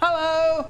Hello!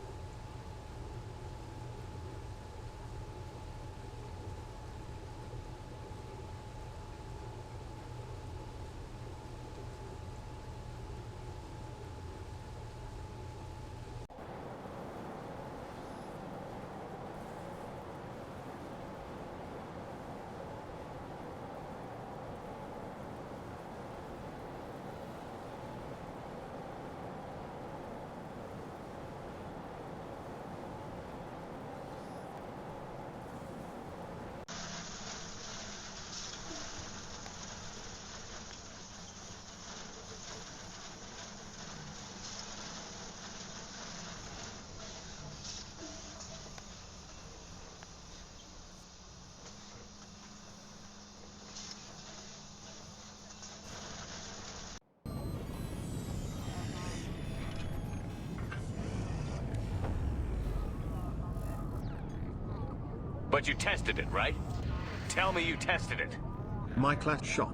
But you tested it, right? Tell me you tested it. My clat shock.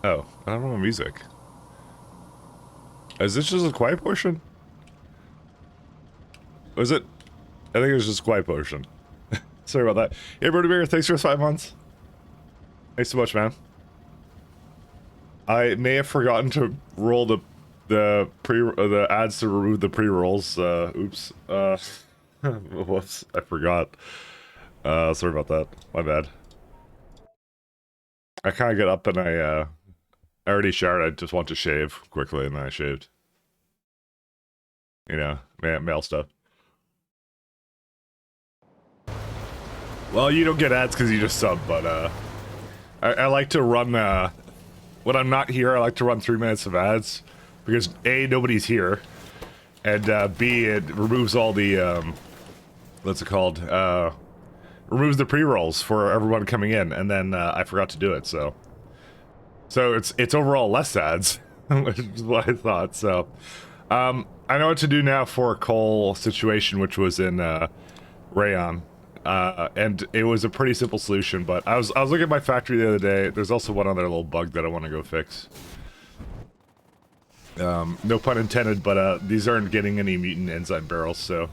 Oh, I don't know music. Is this just a quiet portion? Was it? I think it was just a quiet portion. Sorry about that. Hey, Brody Bear, thanks for 5 months. Thanks so much, man. I may have forgotten to roll the ads to remove the pre-rolls. Oops. Whoops, I forgot. Sorry about that. My bad. I kind of get up and I already showered. I just want to shave quickly, and then I shaved. You know, male stuff. Well, you don't get ads because you just sub, but I like to run when I'm not here. I like to run 3 minutes of ads because A, nobody's here, and B, it removes all the what's it called? Removes the pre-rolls for everyone coming in, and then I forgot to do it, so it's overall less ads, which is what I thought. So I know what to do now for Cole situation, which was in Rayon, and it was a pretty simple solution. But I was looking at my factory the other day. There's also one other little bug that I want to go fix. No pun intended, but these aren't getting any mutant enzyme barrels, so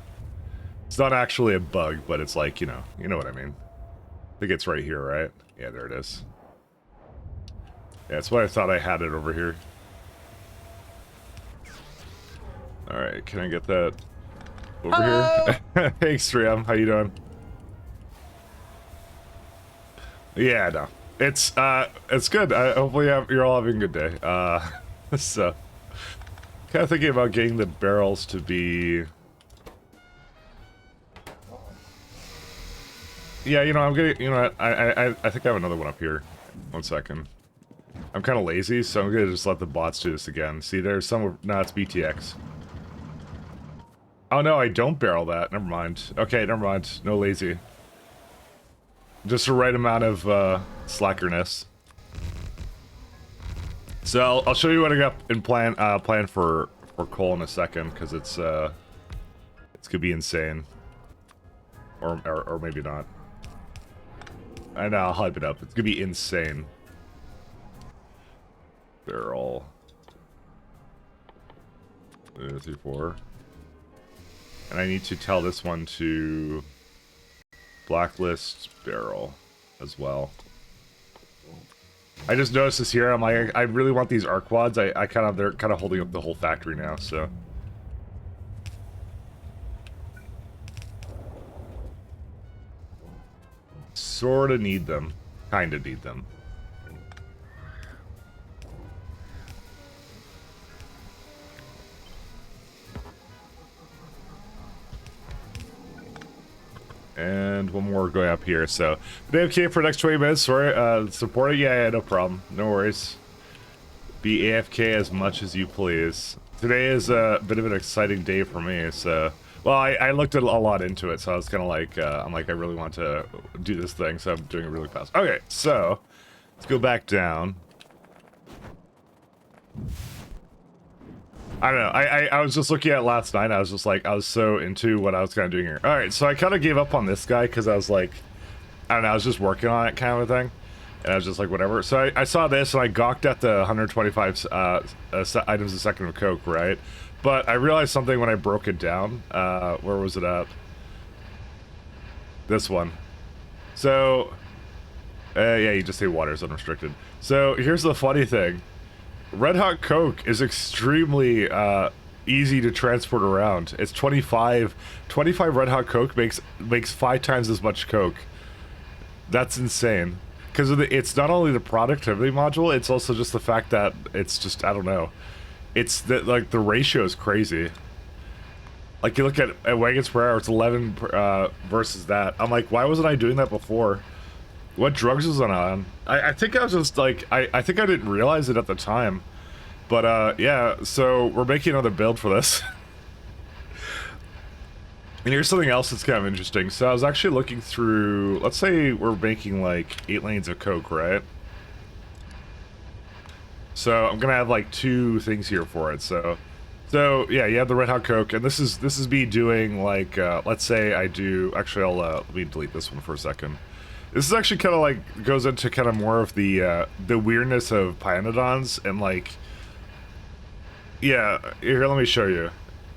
it's not actually a bug, but it's like, you know what I mean. I think it's right here, right? Yeah, there it is. Yeah, that's why I thought I had it over here. Alright, can I get that over here? Hey, Stream, how you doing? Yeah, no. It's good. Hopefully you're all having a good day. So kind of thinking about getting the barrels to be... Yeah, I'm gonna, I think I have another one up here. 1 second. I'm kind of lazy, so I'm gonna just let the bots do this again. See, there's some, no, it's BTX. Oh no, I don't barrel that, never mind. Okay, never mind, no lazy. Just the right amount of, slackerness. So, I'll show you what I got in plan for Cole in a second, because it's gonna be insane. Or maybe not. I know, I'll hype it up. It's gonna be insane. Barrel. 2, 3, 4. And I need to tell this one to blacklist barrel as well. I just noticed this here. I'm like, I really want these arc quads. They're kind of holding up the whole factory now, so. Sorta need them. Kinda need them. And one more going up here, so. Be AFK for the next 20 minutes, sorry, support it? Yeah, no problem. No worries. Be AFK as much as you please. Today is a bit of an exciting day for me, so. Well, I looked a lot into it, so I was kind of like, I'm like, I really want to do this thing, so I'm doing it really fast. Okay, so, let's go back down. I don't know, I was just looking at it last night, I was just like, I was so into what I was kind of doing here. Alright, so I kind of gave up on this guy, because I was like, I don't know, I was just working on it kind of a thing. And I was just like, whatever. So I saw this, and I gawked at the 125 items a second of coke, right? But I realized something when I broke it down. Where was it at? This one. So, yeah, you just say water is unrestricted. So here's the funny thing. Red Hot Coke is extremely easy to transport around. It's 25 Red Hot Coke makes 5 times as much Coke. That's insane. Because it's not only the productivity module, it's also just the fact that it's just, I don't know. It's that, like, the ratio is crazy. Like, you look at wagons per hour, it's 11 versus that. I'm like, why wasn't I doing that before? What drugs was I on? I think I was just, like, I think I didn't realize it at the time. But, yeah, so we're making another build for this. And here's something else that's kind of interesting. So I was actually looking through, let's say we're making like 8 lanes of coke, right? So I'm gonna have like 2 things here for it. So yeah, you have the Red Hot Coke, and this is me doing like, let's say I do, actually let me delete this one for a second. This is actually kind of like, goes into kind of more of the weirdness of Pyanodons, and like, yeah, here, let me show you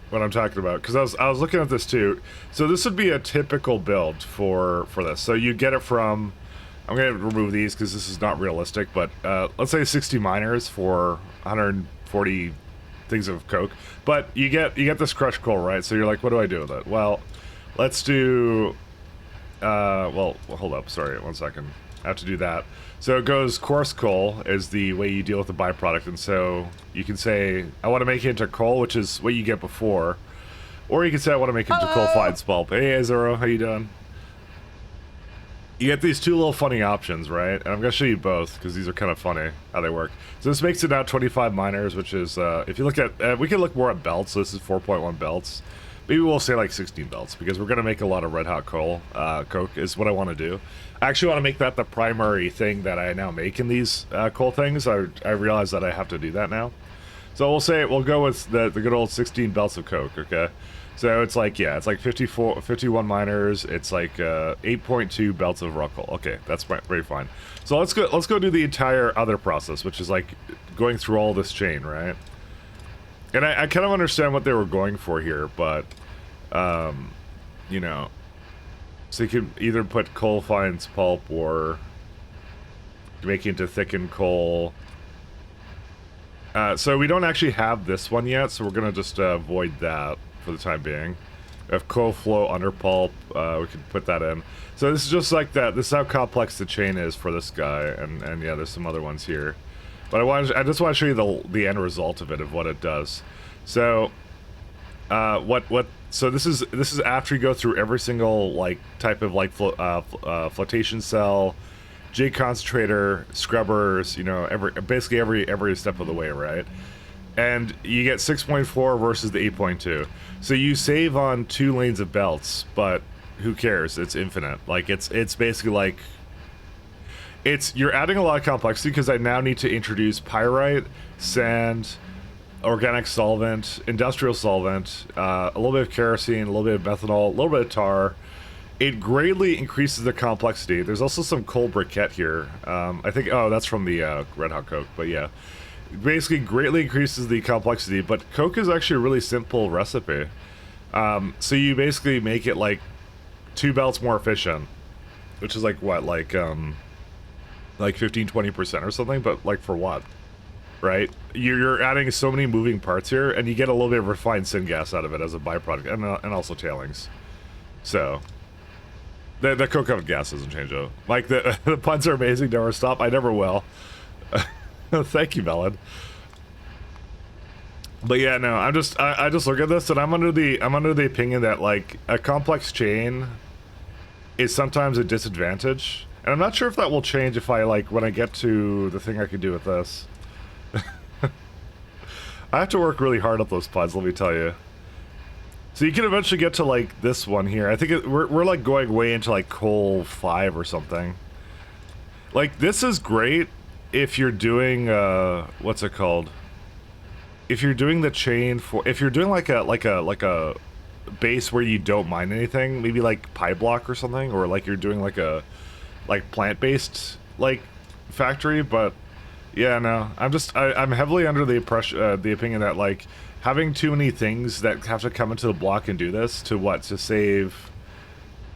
what I'm talking about, because I was looking at this too. So this would be a typical build for this. So you get it from, I'm gonna remove these because this is not realistic, but let's say 60 miners for 140 things of coke. But you get this crushed coal, right? So you're like, what do I do with it? Well, let's do well, hold up, sorry, 1 second. I have to do that. So it goes, coarse coal is the way you deal with the byproduct, and so you can say, I want to make it into coal, which is what you get before. Or you can say, I want to make it into coal fines pulp. Hey, Zoro, how you doing? You get these 2 little funny options, right? And I'm going to show you both, because these are kind of funny, how they work. So this makes it now 25 miners, which is, if you look at, we can look more at belts, so this is 4.1 belts. Maybe we'll say like 16 belts, because we're going to make a lot of red hot coal, coke is what I want to do. I actually want to make that the primary thing that I now make in these coal things. I realize that I have to do that now. So we'll go with the good old 16 belts of coke, okay? So it's like, yeah, it's like 51 miners, it's like 8.2 belts of raw coal. Okay, that's very fine. So let's go do the entire other process, which is like going through all this chain, right? And I kind of understand what they were going for here, but, you know, so you could either put coal fines pulp or make it into thickened coal. So we don't actually have this one yet, so we're going to just avoid that for the time being. We have coal flow under pulp, we can put that in. So this is just like that, this is how complex the chain is for this guy, and yeah, there's some other ones here. But I just want to show you the end result of it, of what it does. So, so this is after you go through every single like type of like flotation cell, J concentrator, scrubbers, you know, basically every step of the way, right? And you get 6.4 versus the 8.2. So you save on 2 lanes of belts, but who cares? It's infinite. Like it's basically like, you're adding a lot of complexity, because I now need to introduce pyrite, sand, organic solvent, industrial solvent, a little bit of kerosene, a little bit of methanol, a little bit of tar. It greatly increases the complexity. There's also some coal briquette here. I think, oh, that's from the Red Hot Coke, but yeah. Basically greatly increases the complexity, but coke is actually a really simple recipe. So you basically make it like 2 belts more efficient, which is like what, like like 15-20% or something, but like for what? Right? You're adding so many moving parts here, and you get a little bit of refined syngas out of it as a byproduct, and also tailings. So the coke-oven gas doesn't change though. Like the puns are amazing. Never stop. I never will. Thank you, Melon. But yeah, no, I just look at this and I'm under the opinion that like a complex chain is sometimes a disadvantage, and I'm not sure if that will change if I like when I get to the thing I could do with this. I have to work really hard at those puns, let me tell you. So you can eventually get to like this one here. I think we're like going way into like coal 5 or something. Like this is great if you're doing what's it called? If you're doing the chain for, if you're doing like a base where you don't mine anything, maybe like pie block or something, or like you're doing like a plant-based like factory. But yeah, no, I'm heavily under the impression, the opinion that like having too many things that have to come into the block and do this to save.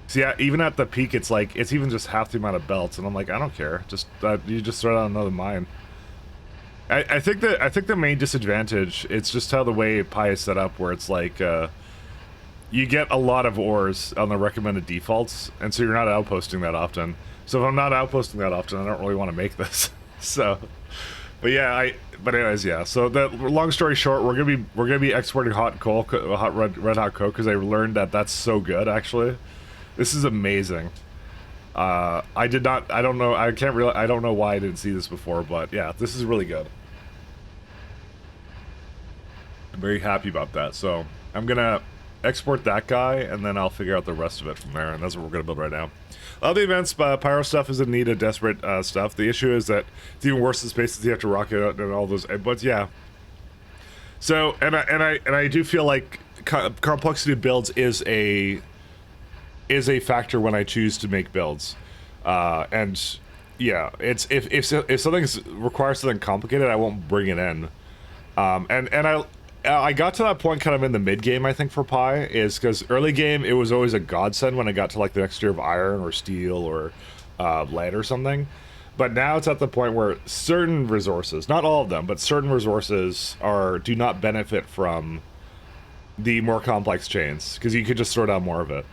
See, yeah, even at the peak, it's like it's even just half the amount of belts, and I'm like, I don't care. Just you just throw out another mine. I think the main disadvantage, it's just how the way Pi is set up, where it's like you get a lot of ores on the recommended defaults, and so you're not outposting that often. So if I'm not outposting that often, I don't really want to make this. So, but yeah, but anyways, yeah. So the long story short, we're gonna be exporting hot coal, red hot coke, because I learned that that's so good. Actually, this is amazing. I don't know. I don't know why I didn't see this before, but yeah, this is really good. I'm very happy about that. So I'm gonna export that guy, and then I'll figure out the rest of it from there, and that's what we're gonna build right now. All the events, pyro stuff is in need of desperate stuff. The issue is that it's even worse in spaces you have to rocket out and all those. But yeah. So and I do feel like complexity of builds is a factor when I choose to make builds, and yeah, it's if something requires something complicated, I won't bring it in. And I got to that point kind of in the mid game, I think, for Pi, is because early game it was always a godsend when I got to like the next tier of iron or steel or lead or something. But now it's at the point where certain resources, not all of them, but certain resources do not benefit from the more complex chains, because you could just throw down more of it.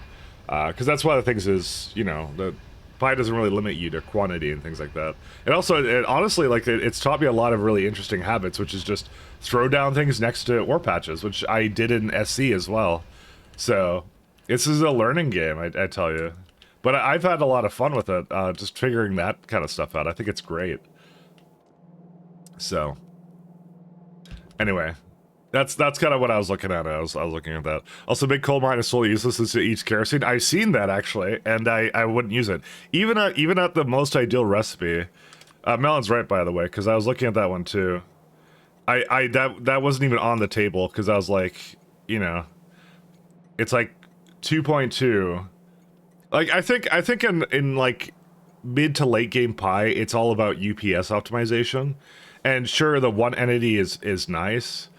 Because that's one of the things is, you know, the Pi doesn't really limit you to quantity and things like that. And also, honestly, like, it's taught me a lot of really interesting habits, which is just throw down things next to ore patches, which I did in SC as well. So, this is a learning game, I tell you. But I've had a lot of fun with it, just figuring that kind of stuff out. I think it's great. So, anyway. That's kind of what I was looking at. I was looking at that. Also, big coal mine is solely useless as to each kerosene. I've seen that actually, and I wouldn't use it. Even at the most ideal recipe. Melon's right, by the way, because I was looking at that one too. That wasn't even on the table, because I was like, you know, it's like 2.2. Like I think in like mid to late game Pi, it's all about UPS optimization, and sure, the one entity is nice.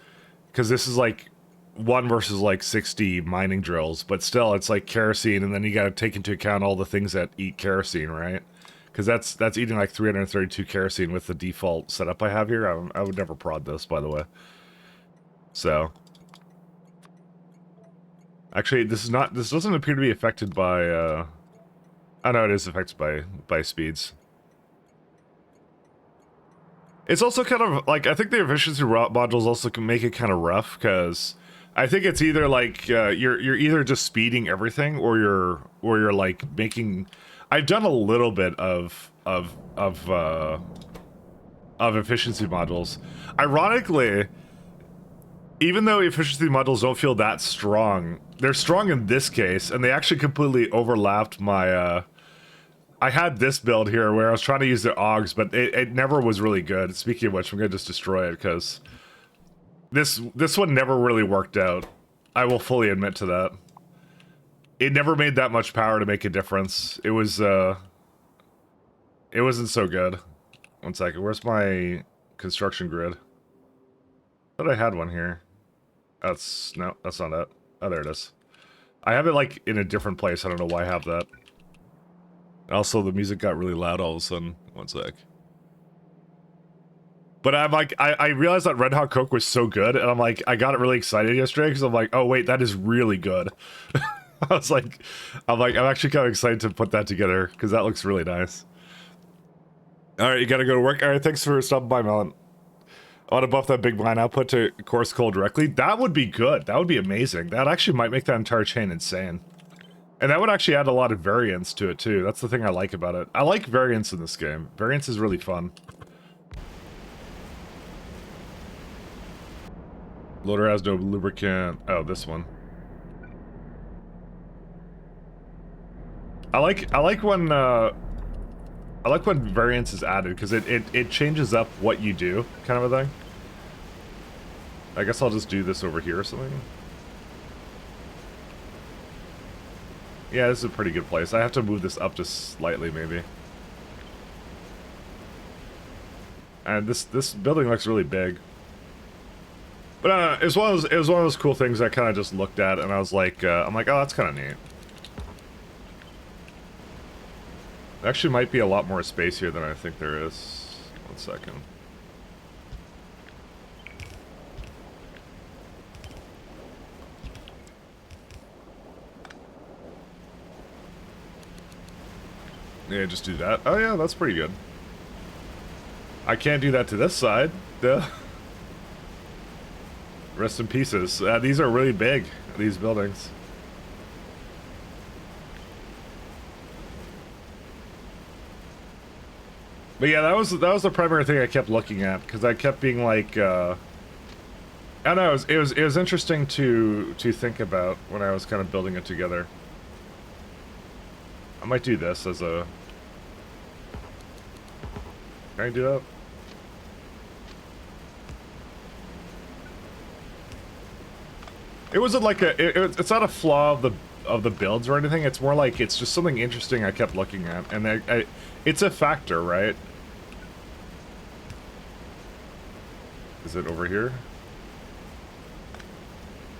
Because this is like 1 versus like 60 mining drills, but still it's like kerosene, and then you got to take into account all the things that eat kerosene, right? Because that's eating like 332 kerosene with the default setup I have here. I would never prod this, by the way. So, actually, this doesn't appear to be affected by. I know it is affected by speeds. It's also kind of like, I think the efficiency modules also can make it kind of rough, because I think it's either like you're either just speeding everything, or you're like making. I've done a little bit of efficiency modules. Ironically, even though efficiency modules don't feel that strong, they're strong in this case, and they actually completely overlapped my. I had this build here where I was trying to use the augs, but it never was really good. Speaking of which, I'm gonna just destroy it, because this one never really worked out. I will fully admit to that. It never made that much power to make a difference. It wasn't so good. One second, where's my construction grid? I thought I had one here. No, that's not it. Oh, there it is. I have it like in a different place. I don't know why I have that. Also, the music got really loud all of a sudden. One sec. But I'm like, I realized that Red Hot Coke was so good, and I'm like, I got really excited yesterday because I'm like, oh wait, that is really good. I was like, I'm actually kind of excited to put that together because that looks really nice. All right, you gotta go to work. All right, thanks for stopping by, Melon. I want to buff that big blind output to course coal directly. That would be good. That would be amazing. That actually might make that entire chain insane. And that would actually add a lot of variance to it too. That's the thing I like about it. I like variance in this game. Variance is really fun. Loader has no lubricant. Oh, this one. I like when variance is added because it changes up what you do, kind of a thing. I guess I'll just do this over here or something. Yeah, this is a pretty good place. I have to move this up just slightly, maybe. And this building looks really big. But it was one of those cool things I kind of just looked at, and I was like, I'm like, oh, that's kind of neat. There actually might be a lot more space here than I think there is. 1 second. Yeah, just do that. Oh yeah, that's pretty good. I can't do that to this side. Duh. Rest in pieces. These are really big, these buildings. But yeah, that was the primary thing I kept looking at, because I kept being like, I don't know, it was interesting to think about when I was kind of building it together. I might do this as a... Can I do that? It wasn't like it's not a flaw of the builds or anything. It's more like it's just something interesting I kept looking at, and it's a factor, right? Is it over here?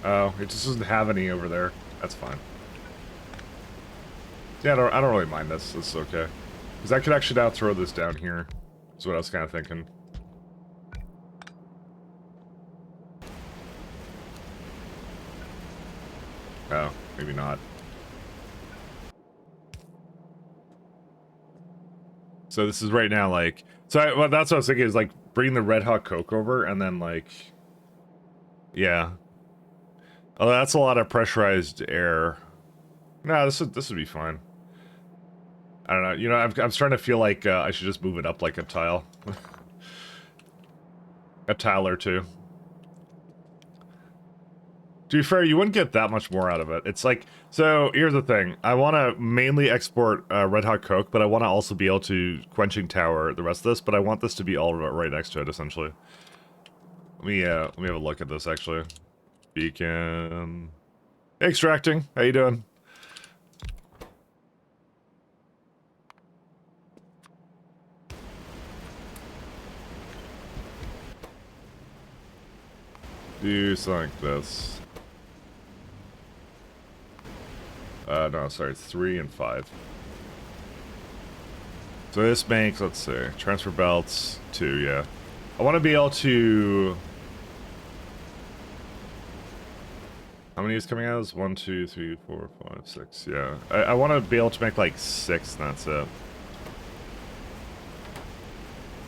Oh, it just doesn't have any over there. That's fine. Yeah, I don't really mind this. This is okay. Because I could actually now throw this down here. Is what I was kind of thinking. Oh, maybe not. So this is right now, like... So well, that's what I was thinking, is like, bring the Red Hot Coke over, and then like... Yeah. Oh, that's a lot of pressurized air. No, this would be fine. I don't know, you know, I'm starting to feel like I should just move it up like a tile. A tile or two. To be fair, you wouldn't get that much more out of it. It's like, so here's the thing. I want to mainly export Red Hot Coke, but I want to also be able to Quenching Tower the rest of this, but I want this to be all right next to it, essentially. Let me have a look at this, actually. Beacon... Extracting, how you doing? Do something like this. No, sorry, 3 and 5. So this makes, let's see, transfer belts, 2, yeah. I want to be able to... How many is coming out? Is 1, 2, 3, 4, 5, 6, yeah. I want to be able to make like 6, and that's it.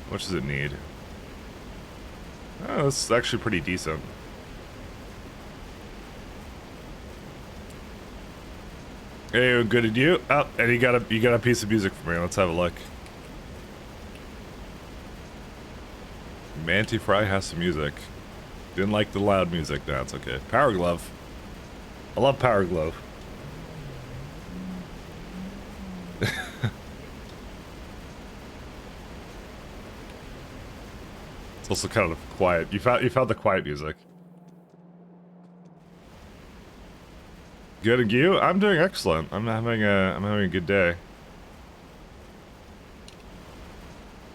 How much does it need? Oh, this is actually pretty decent. Hey, good at you. Oh, and you got a piece of music for me. Let's have a look. Manty Fry has some music. Didn't like the loud music. No, it's okay. Power Glove. I love Power Glove. It's also kind of quiet. You found the quiet music. Good, and you? I'm doing excellent. I'm having a good day.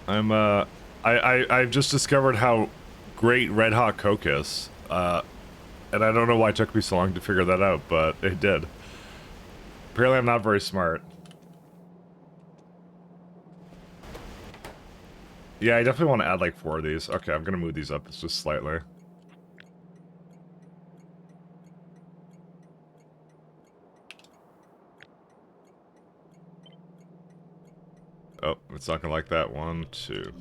I've just discovered how great Red Hot Coke is. And I don't know why it took me so long to figure that out, but it did. Apparently I'm not very smart. Yeah, I definitely want to add like 4 of these. Okay, I'm gonna move these up just slightly. Oh, it's not gonna like that. 1, 2.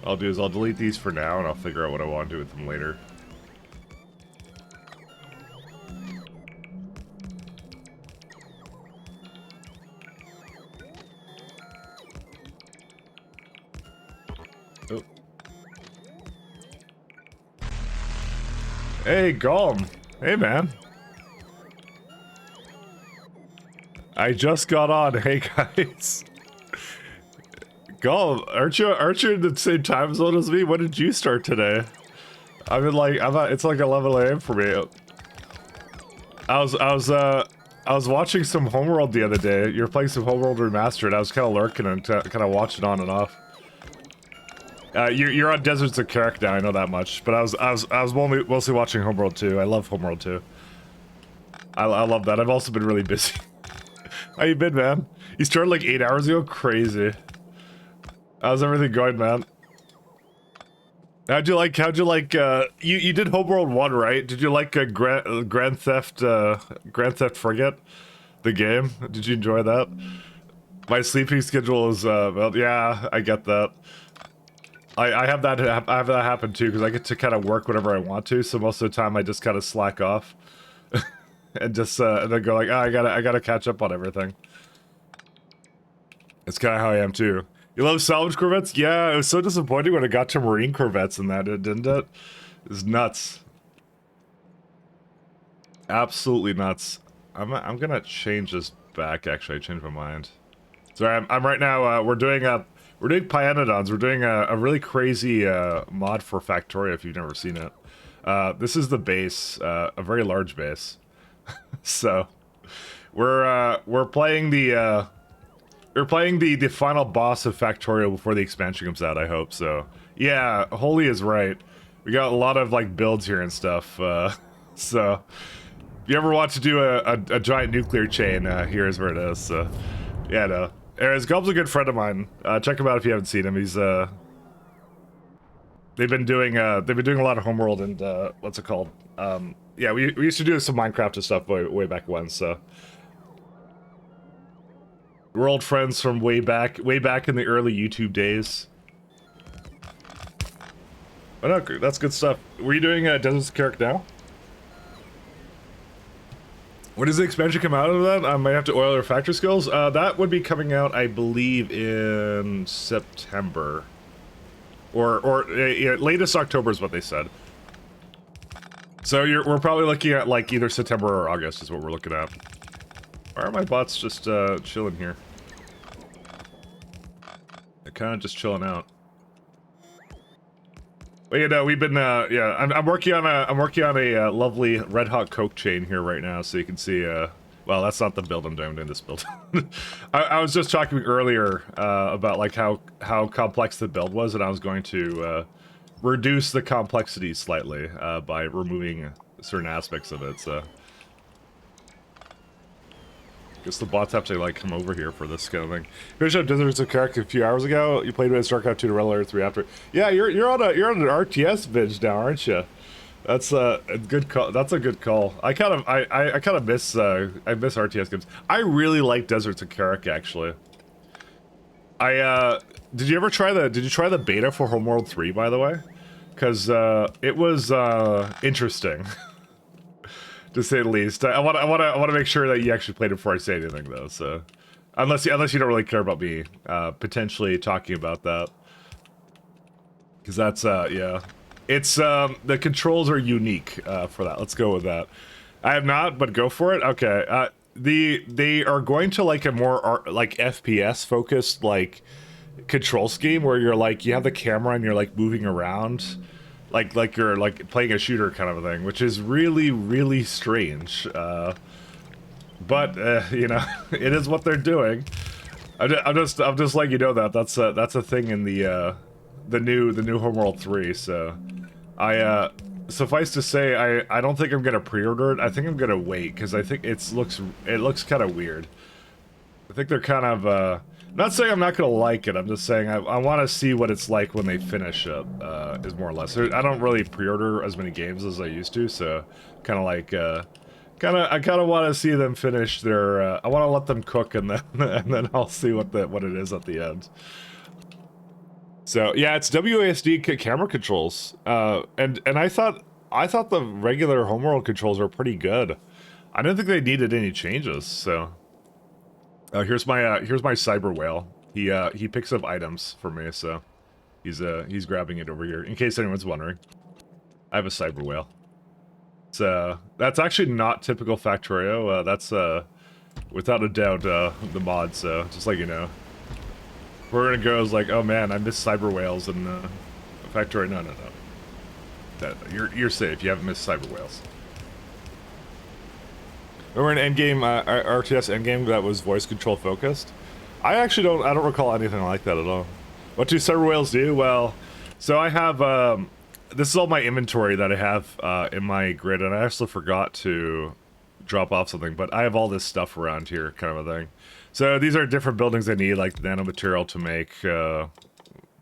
I'll do is I'll delete these for now, and I'll figure out what I want to do with them later. Oh. Hey, Golem. Hey, man. I just got on. Hey, guys. Golem, aren't you in the same time zone as me? When did you start today? I've been like, it's like 11 a.m. for me. I was watching some Homeworld the other day. You were playing some Homeworld Remastered. I was kind of lurking and kind of watching on and off. You're on Deserts of Karak now. I know that much. But I was mostly watching Homeworld 2. I love Homeworld 2. I love that. I've also been really busy. How you been, man? You started like 8 hours ago. Crazy. How's everything going, man? How'd you like, you did Homeworld 1, right? Did you like Grand Theft Frigate? The game? Did you enjoy that? My sleeping schedule is, well, yeah, I get that. I have that happen too, because I get to kind of work whenever I want to, so most of the time I just kind of slack off. And just, and then go like, oh, I gotta catch up on everything. It's kind of how I am too. You love salvage corvettes? Yeah, it was so disappointing when it got to marine corvettes and that, didn't it? It was nuts. Absolutely nuts. I'm gonna change this back, actually. I changed my mind. Sorry, I'm right now, we're doing Pyanodons. We're doing a really crazy mod for Factorio if you've never seen it. This is the base, a very large base. So, we're playing the final boss of Factorio before the expansion comes out, I hope, so. Yeah, Holy is right. We got a lot of, like, builds here and stuff, so. If you ever want to do a giant nuclear chain, here's where it is, so. Yeah, no. Anyways, Gob's a good friend of mine. Check him out if you haven't seen him. He's, they've been doing a lot of Homeworld and, what's it called? Yeah, we used to do some Minecraft and stuff way back when, so. We're old friends from way back in the early YouTube days. Oh no, that's good stuff. Were you doing Deserts of Karak now? When does the expansion come out of that? I might have to oil your factory skills. That would be coming out, I believe, in September. Or yeah, latest October is what they said. So we're probably looking at like either September or August is what we're looking at. Why are my bots just chilling here? They're kind of just chilling out. Well, you know, we've been yeah, I'm working on a lovely red hot Coke chain here right now, so you can see well, that's not the build I'm doing this build. I was just talking earlier about like how complex the build was, and I was going to reduce the complexity slightly by removing certain aspects of it, so. Guess the bots have to like come over here for this kind of thing. Finished up Deserts of Karak a few hours ago. You played with StarCraft 2 to Red Alert 3 after. Yeah, you're on an RTS binge now, aren't you? That's a good call. That's a good call. I kind of miss RTS games. I really like Deserts of Karak actually. Did you try the beta for Homeworld 3 by the way? Because it was interesting. To say the least. I want to make sure that you actually played it before I say anything, though. So, unless you don't really care about me potentially talking about that, because that's yeah, it's the controls are unique for that. Let's go with that. I have not, but go for it. Okay. They are going to like a more like FPS focused like control scheme where you're like you have the camera and you're like moving around. Like you're like playing a shooter kind of a thing, which is really strange. But you know, it is what they're doing. I'm just letting you know that that's a thing in the new Homeworld 3. So Suffice to say, I don't think I'm gonna pre-order it. I think I'm gonna wait because I think it looks kind of weird. I think they're kind of not saying I'm not gonna like it. I'm just saying I want to see what it's like when they finish it. Is more or less. I don't really pre-order as many games as I used to, so kind of like I kind of want to see them finish their. I want to let them cook and then and then I'll see what it is at the end. So yeah, it's WASD camera controls, and I thought the regular homeworld controls were pretty good. I didn't think they needed any changes. So here's my cyber whale. He picks up items for me, so he's grabbing it over here. In case anyone's wondering, I have a cyber whale. So that's actually not typical Factorio. That's without a doubt the mod. So just like you know. We're gonna go is like, oh man, I miss cyber whales and Factorio. No. You're safe. You haven't missed cyber whales. Remember an endgame RTS endgame that was voice control focused? I actually don't recall anything like that at all. What do cyber whales do? Well, so I have this is all my inventory that I have in my grid, and I actually forgot to drop off something, but I have all this stuff around here, kind of a thing. So these are different buildings I need, like nanomaterial to make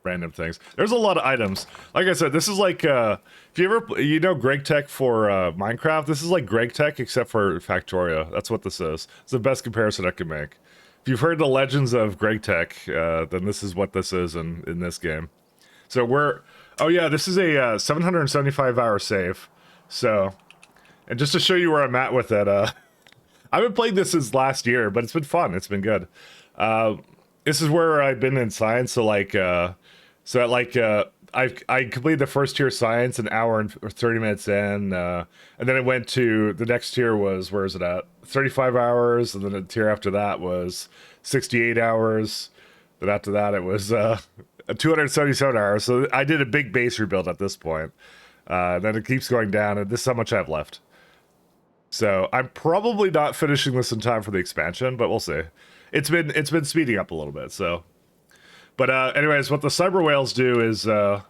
random things. There's a lot of items. Like I said, this is like, if you ever, you know Greg Tech for Minecraft, this is like Greg Tech except for Factorio. That's what this is. It's the best comparison I can make. If you've heard the legends of Greg Tech, then this is what this is in this game. So oh yeah, this is a 775 hour save. So, and just to show you where I'm at with it, I haven't played this since last year, but it's been fun. It's been good. This is where I've been in science. So like, I completed the first tier science an hour and 30 minutes in, and then it went to the next tier was, where is it at? 35 hours, and then the tier after that was 68 hours. Then after that it was 277 hours. So I did a big base rebuild at this point. Then it keeps going down, and this is how much I have left. So I'm probably not finishing this in time for the expansion, but we'll see. It's been speeding up a little bit. So, but anyways, what the cyber whales do is so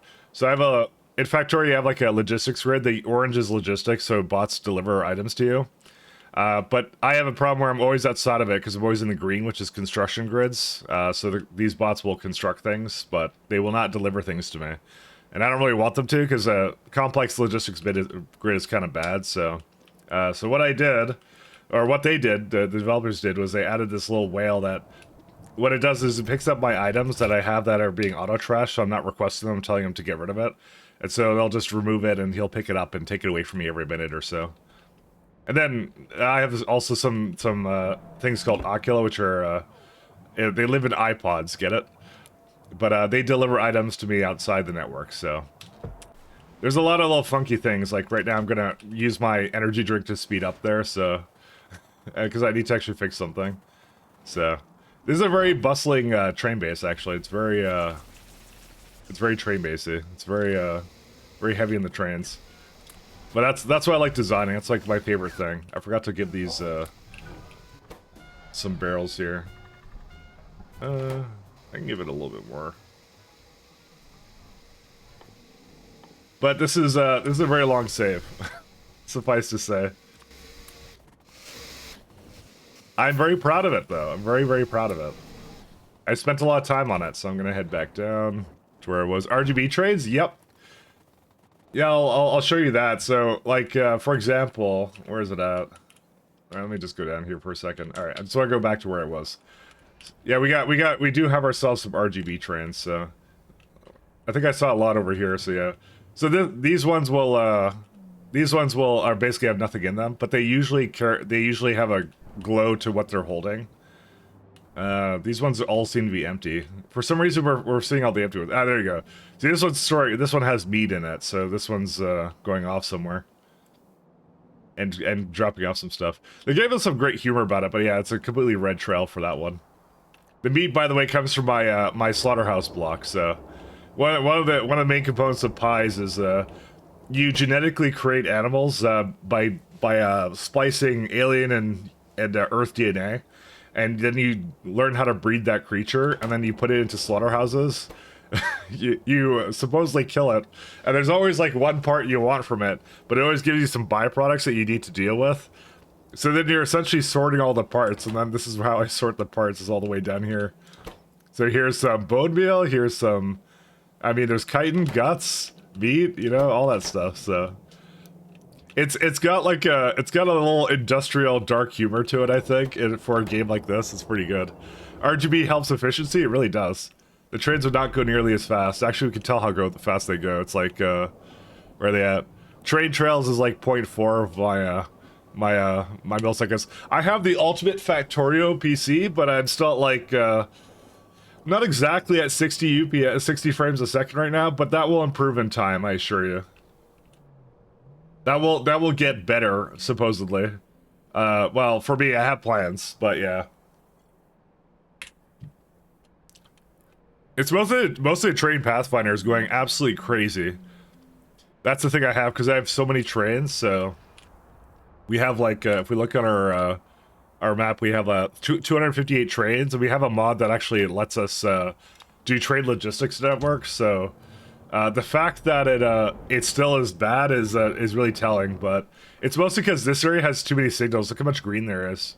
I have in Factorio you have like a logistics grid. The orange is logistics, so bots deliver items to you. But I have a problem where I'm always outside of it because I'm always in the green, which is construction grids. So these bots will construct things, but they will not deliver things to me, and I don't really want them to because complex logistics grid is kind of bad. So. So what I did, or what they did, the developers did, was they added this little whale that, what it does is it picks up my items that I have that are being auto-trashed, so I'm not requesting them, I'm telling him to get rid of it. And so they'll just remove it, and he'll pick it up and take it away from me every minute or so. And then I have also some things called Ocula, which are, they live in iPods, get it? But they deliver items to me outside the network, so... There's a lot of little funky things, like right now I'm gonna use my energy drink to speed up there, so... Because I need to actually fix something. So... This is a very bustling train base, actually. It's very train basey. It's very heavy in the trains. But that's why I like designing. That's like my favorite thing. I forgot to give these, some barrels here. I can give it a little bit more. But this is a very long save, suffice to say. I'm very proud of it, though. I'm very, very proud of it. I spent a lot of time on it, so I'm gonna head back down to where it was. RGB trades? Yep. Yeah, I'll show you that. So, like, for example, where is it at? All right, let me just go down here for a second. All right, I just want to go back to where it was. Yeah, we do have ourselves some RGB trends. So, I think I saw a lot over here. So yeah. So these ones will basically have nothing in them, but they usually have a glow to what they're holding. These ones all seem to be empty. For some reason, we're seeing all the empty ones. Ah, there you go. See, this one has meat in it, so this one's going off somewhere. And dropping off some stuff. They gave us some great humor about it, but yeah, it's a completely red trail for that one. The meat, by the way, comes from my my slaughterhouse block, so... One of the main components of pies is you genetically create animals by splicing alien and Earth DNA, and then you learn how to breed that creature, and then you put it into slaughterhouses, you supposedly kill it, and there's always like one part you want from it, but it always gives you some byproducts that you need to deal with. So then you're essentially sorting all the parts, and then this is how I sort the parts, is all the way down here. So here's some bone meal, here's some, I mean, there's chitin, guts, meat, you know, all that stuff. So it's got like a little industrial dark humor to it, I think, and for a game like this. It's pretty good. RGB helps efficiency, it really does. The trains would not go nearly as fast. Actually, we can tell how fast they go. It's like, where are they at? Train trails is like 0.4 of my milliseconds. I have the ultimate Factorio PC, but I'm still like, not exactly at 60 UPS, 60 frames a second right now, but that will improve in time, I assure you. That will get better, supposedly. Well, for me, I have plans, but yeah. It's mostly a train Pathfinder is going absolutely crazy. That's the thing I have, because I have so many trains, so... We have, like, if we look on our map, we have 258 trains, and we have a mod that actually lets us do train logistics network, so... the fact that it still is bad is really telling, but... It's mostly because this area has too many signals. Look how much green there is.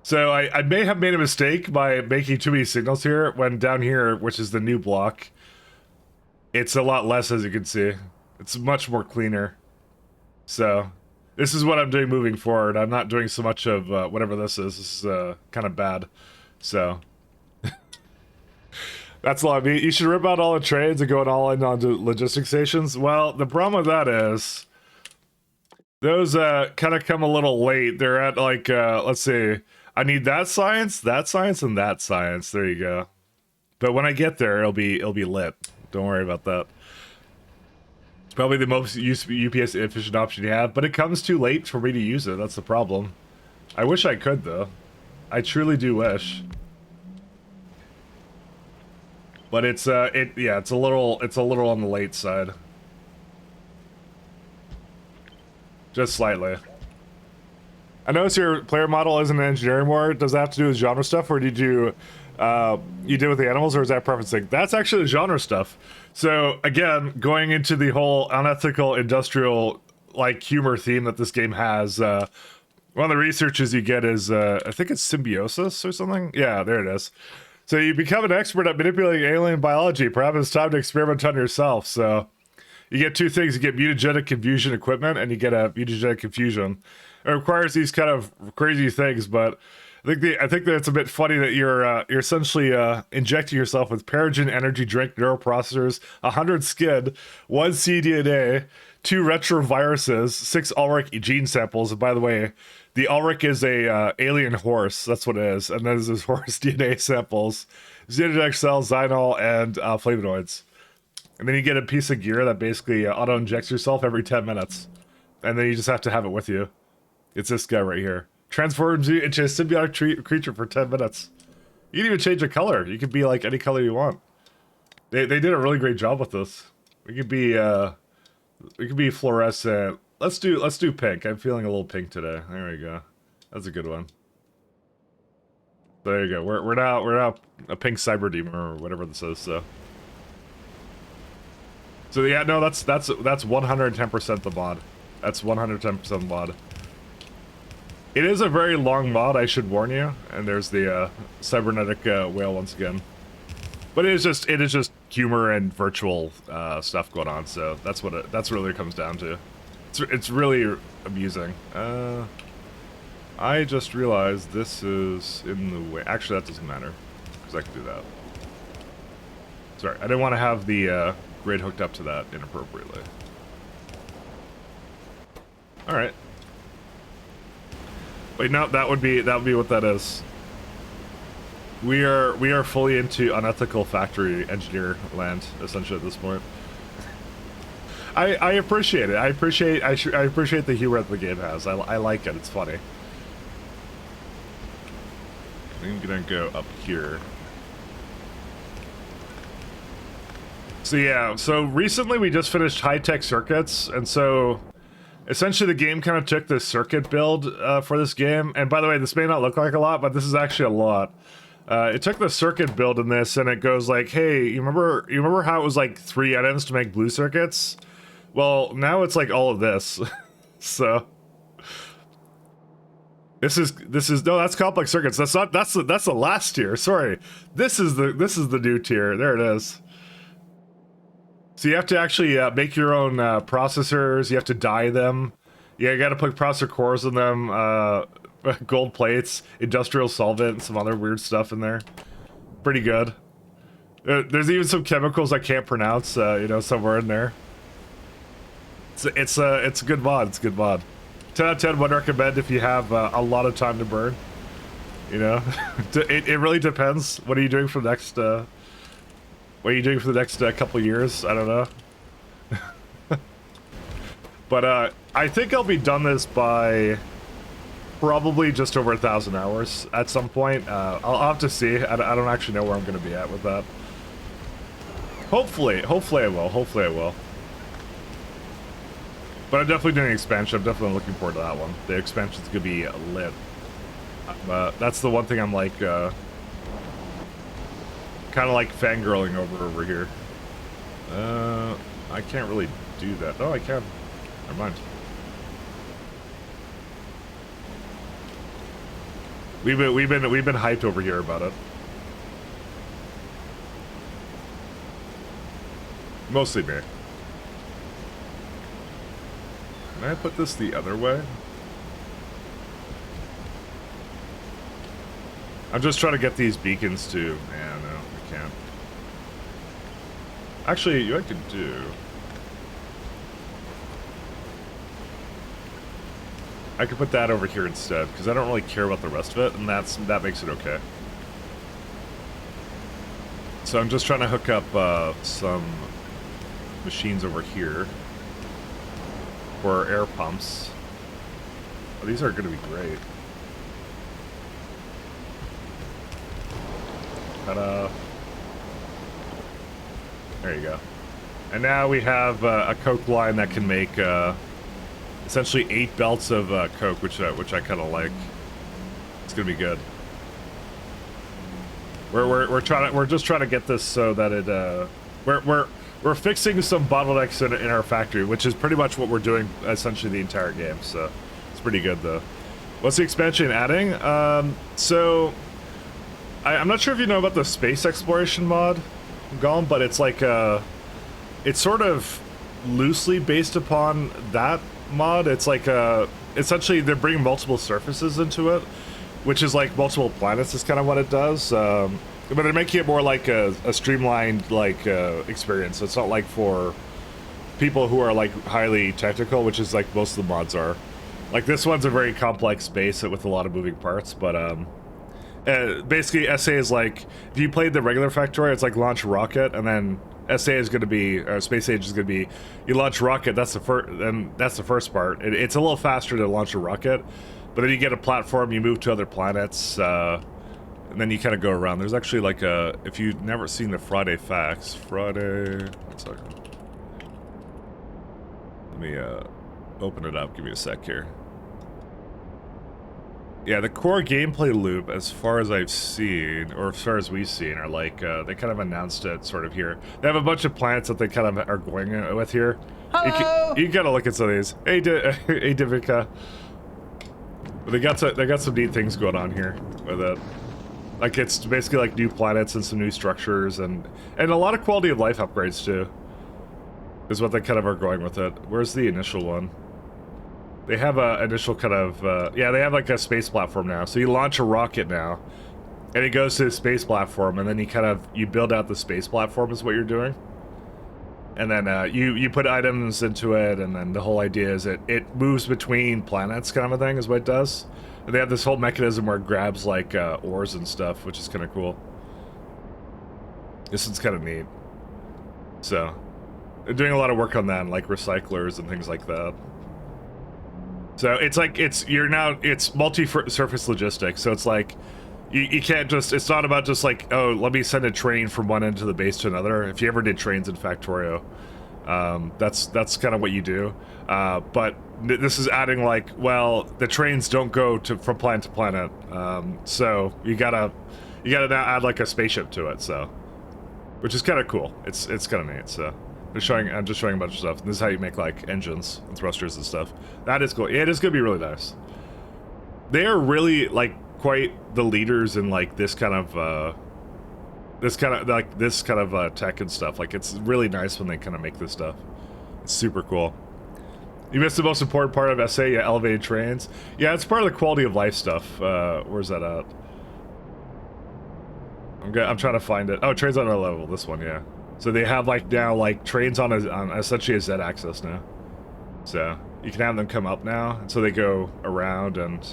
So I may have made a mistake by making too many signals here, when down here, which is the new block, it's a lot less, as you can see. It's much more cleaner. So, this is what I'm doing moving forward. I'm not doing so much of whatever this is. This is kind of bad. So, that's a lot. You should rip out all the trains and go all in onto logistics stations. Well, the problem with that is, those kind of come a little late. They're at like, let's see. I need that science, and that science. There you go. But when I get there, it'll be lit. Don't worry about that. It's probably the most UPS efficient option you have, but it comes too late for me to use it. That's the problem. I wish I could, though. I truly do wish. But it's it's a little on the late side. Just slightly. I notice your player model isn't an engineering war. Does that have to do with genre stuff, or did you did with the animals, or is that preference thing? That's actually the genre stuff. So again, going into the whole unethical industrial like humor theme that this game has, one of the researches you get is I think it's symbiosis or something. Yeah, there it is. So you become an expert at manipulating alien biology. Perhaps it's time to experiment on yourself. So you get two things: you get mutagenic confusion equipment, and you get a mutagenic confusion. It requires these kind of crazy things, but I think that it's a bit funny that you're essentially injecting yourself with Paragen energy drink neuroprocessors, 100 skid, 1 cDNA, 2 retroviruses, 6 Ulrich gene samples. And by the way, the Ulrich is a alien horse. That's what it is. And then there's this horse DNA samples, xenogenic cells, xynol, and flavonoids. And then you get a piece of gear that basically auto-injects yourself every 10 minutes. And then you just have to have it with you. It's this guy right here. Transforms you into a symbiotic creature for 10 minutes. You can even change the color. You can be like any color you want. They did a really great job with this. We could be fluorescent. Let's do pink. I'm feeling a little pink today. There we go. That's a good one. There you go. We're now a pink cyber demon or whatever this is. So yeah, no, that's 110% the mod. That's 110% mod. It is a very long mod, I should warn you. And there's the cybernetic whale once again. But it is just humor and virtual stuff going on. So that's what that's really comes down to. It's really amusing. I just realized this is in the way. Actually, that doesn't matter because I can do that. Sorry, I didn't want to have the grid hooked up to that inappropriately. All right. Wait, no, that would be what that is. We are fully into unethical factory engineer land, essentially at this point. I appreciate it. I appreciate the humor that the game has. I like it. It's funny. I'm gonna go up here. So yeah, so recently we just finished high-tech circuits, and so essentially the game kind of took this circuit build for this game. And by the way, this may not look like a lot, but this is actually a lot. It took the circuit build in this, and it goes like, hey, you remember how it was like 3 items to make blue circuits? Well, now it's like all of this. So this is no, that's complex circuits. That's the last tier. Sorry, this is the new tier. There it is. So you have to actually make your own processors. You have to dye them. Yeah, you got to put processor cores in them. Gold plates, industrial solvent, and some other weird stuff in there. Pretty good. There's even some chemicals I can't pronounce. You know, somewhere in there. It's a good mod. It's a good mod. 10 out of 10 would recommend if you have a lot of time to burn. You know, it really depends. What are you doing for the next? What are you doing for the next couple years? I don't know. But I think I'll be done this by probably just over 1,000 hours at some point. I'll have to see. I don't actually know where I'm going to be at with that. Hopefully I will. Hopefully I will. But I'm definitely doing an expansion. I'm definitely looking forward to that one. The expansion's gonna be lit. That's the one thing I'm like, kind of like fangirling over here. I can't really do that. Oh, I can. Never mind. We've been hyped over here about it. Mostly me. Can I put this the other way? I'm just trying to get these beacons to... Yeah, no, I can't. Actually, you I could do... I could put that over here instead, because I don't really care about the rest of it, and that makes it okay. So I'm just trying to hook up some machines over here for air pumps. Oh, these are going to be great. Ta-da. There you go. And now we have a Coke line that can make essentially 8 belts of Coke, which I kind of like. It's gonna be good. We're just trying to get this so that it we're fixing some bottlenecks in our factory, which is pretty much what we're doing essentially the entire game. So it's pretty good though. What's the expansion adding? So I'm not sure if you know about the space exploration mod, Golem, but it's like it's sort of loosely based upon that mod. It's like essentially they're bringing multiple surfaces into it, which is like multiple planets is kind of what it does. But they're making it more like a streamlined like experience. So it's not like for people who are like highly technical, which is like most of the mods are. Like this one's a very complex space with a lot of moving parts, but basically SA is like, if you played the regular Factorio, it's like launch a rocket, and then SA is going to be, or Space Age is going to be, you launch a rocket, that's the first part. It's a little faster to launch a rocket, but then you get a platform, you move to other planets, and then you kind of go around. There's actually like a, if you've never seen the Friday Facts, one second. Let me open it up, give me a sec here. Yeah, the core gameplay loop, as far as I've seen, or as far as we've seen, are like, they kind of announced it sort of here. They have a bunch of planets that they kind of are going with here. Hello! You gotta look at some of these. Hey, hey Divika. But they got some neat things going on here with it. Like, it's basically like new planets and some new structures, and a lot of quality of life upgrades, too. Is what they kind of are going with it. Where's the initial one? They have a initial kind of, yeah, they have like a space platform now. So you launch a rocket now, and it goes to the space platform, and then you build out the space platform is what you're doing. And then you put items into it, and then the whole idea is it moves between planets kind of a thing is what it does. And they have this whole mechanism where it grabs like ores and stuff, which is kind of cool. This one's kind of neat. So, they're doing a lot of work on that, like recyclers and things like that. So it's like it's multi-surface logistics. So it's like you can't just, it's not about just like, oh, let me send a train from one end of the base to another. If you ever did trains in Factorio, that's kind of what you do. But this is adding like, well, the trains don't go from planet to planet. So you gotta you gotta now add like a spaceship to it, so, which is kind of cool. It's kind of neat. So, I'm just showing a bunch of stuff. This is how you make like engines and thrusters and stuff. That is cool. Yeah, it is gonna be really nice. They are really like quite the leaders in like this kind of tech and stuff. Like it's really nice when they kind of make this stuff. It's super cool. You missed the most important part of SA, yeah, elevated trains. Yeah, it's part of the quality of life stuff. Where's that at? I'm trying to find it. Oh, trains on our level. This one, yeah. So they have like now like trains on essentially a Z-axis now. So you can have them come up now, and so they go around and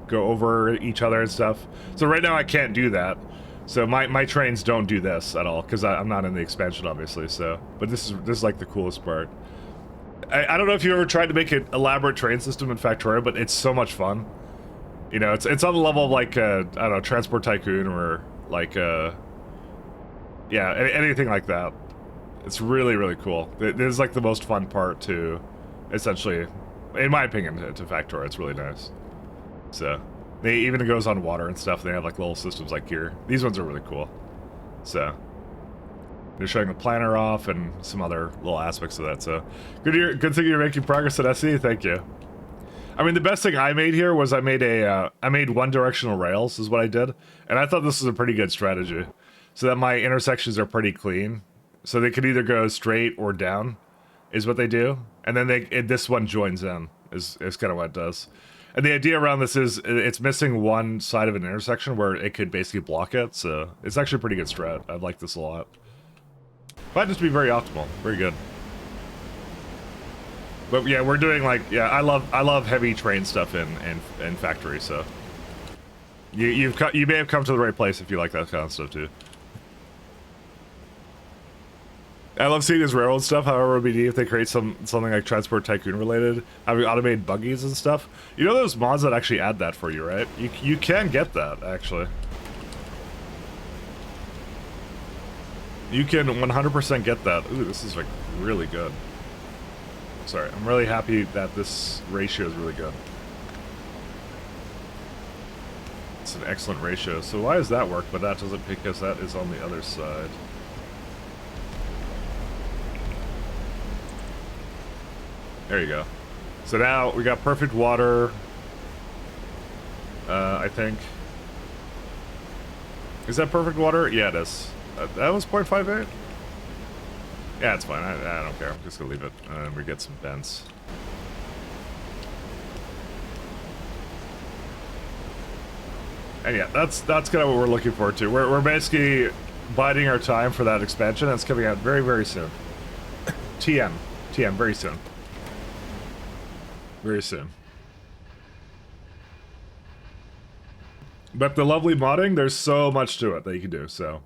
go over each other and stuff. So right now I can't do that. So my trains don't do this at all because I'm not in the expansion, obviously. So, but this is like the coolest part. I don't know if you ever tried to make an elaborate train system in Factorio, but it's so much fun. You know, it's on the level of like I don't know, Transport Tycoon or like yeah, anything like that. It's really, really cool. This is like the most fun part to, essentially, in my opinion, to Factorio. It's really nice. So, they even goes on water and stuff. They have like little systems like here. These ones are really cool. So, they're showing the planner off and some other little aspects of that. So, good thing you're making progress at SE. Thank you. I mean, the best thing I made here was I made one-directional rails is what I did, and I thought this was a pretty good strategy, so that my intersections are pretty clean, so they could either go straight or down, is what they do, and then this one joins in is kind of what it does, and the idea around this is it's missing one side of an intersection where it could basically block it, so it's actually a pretty good strat. I like this a lot. Might just be very optimal, very good. But yeah, we're doing like, yeah, I love heavy train stuff in Factory, so you may have come to the right place if you like that kind of stuff too. I love seeing this railroad stuff. However, it would be neat if they create something like Transport Tycoon related, having automated buggies and stuff. You know those mods that actually add that for you, right? You can get that actually. You can 100% get that. Ooh, this is like really good. Sorry, I'm really happy that this ratio is really good. It's an excellent ratio. So why does that work, but that doesn't, because that is on the other side. There you go. So now we got perfect water. I think. Is that perfect water? Yeah, it is. That was 0.58? Yeah, it's fine. I don't care. I'm just gonna leave it. We get some vents. And yeah, that's kind of what we're looking forward to. We're basically biding our time for that expansion. That's coming out very, very soon. TM, very soon. Very soon. But the lovely modding, there's so much to it that you can do. So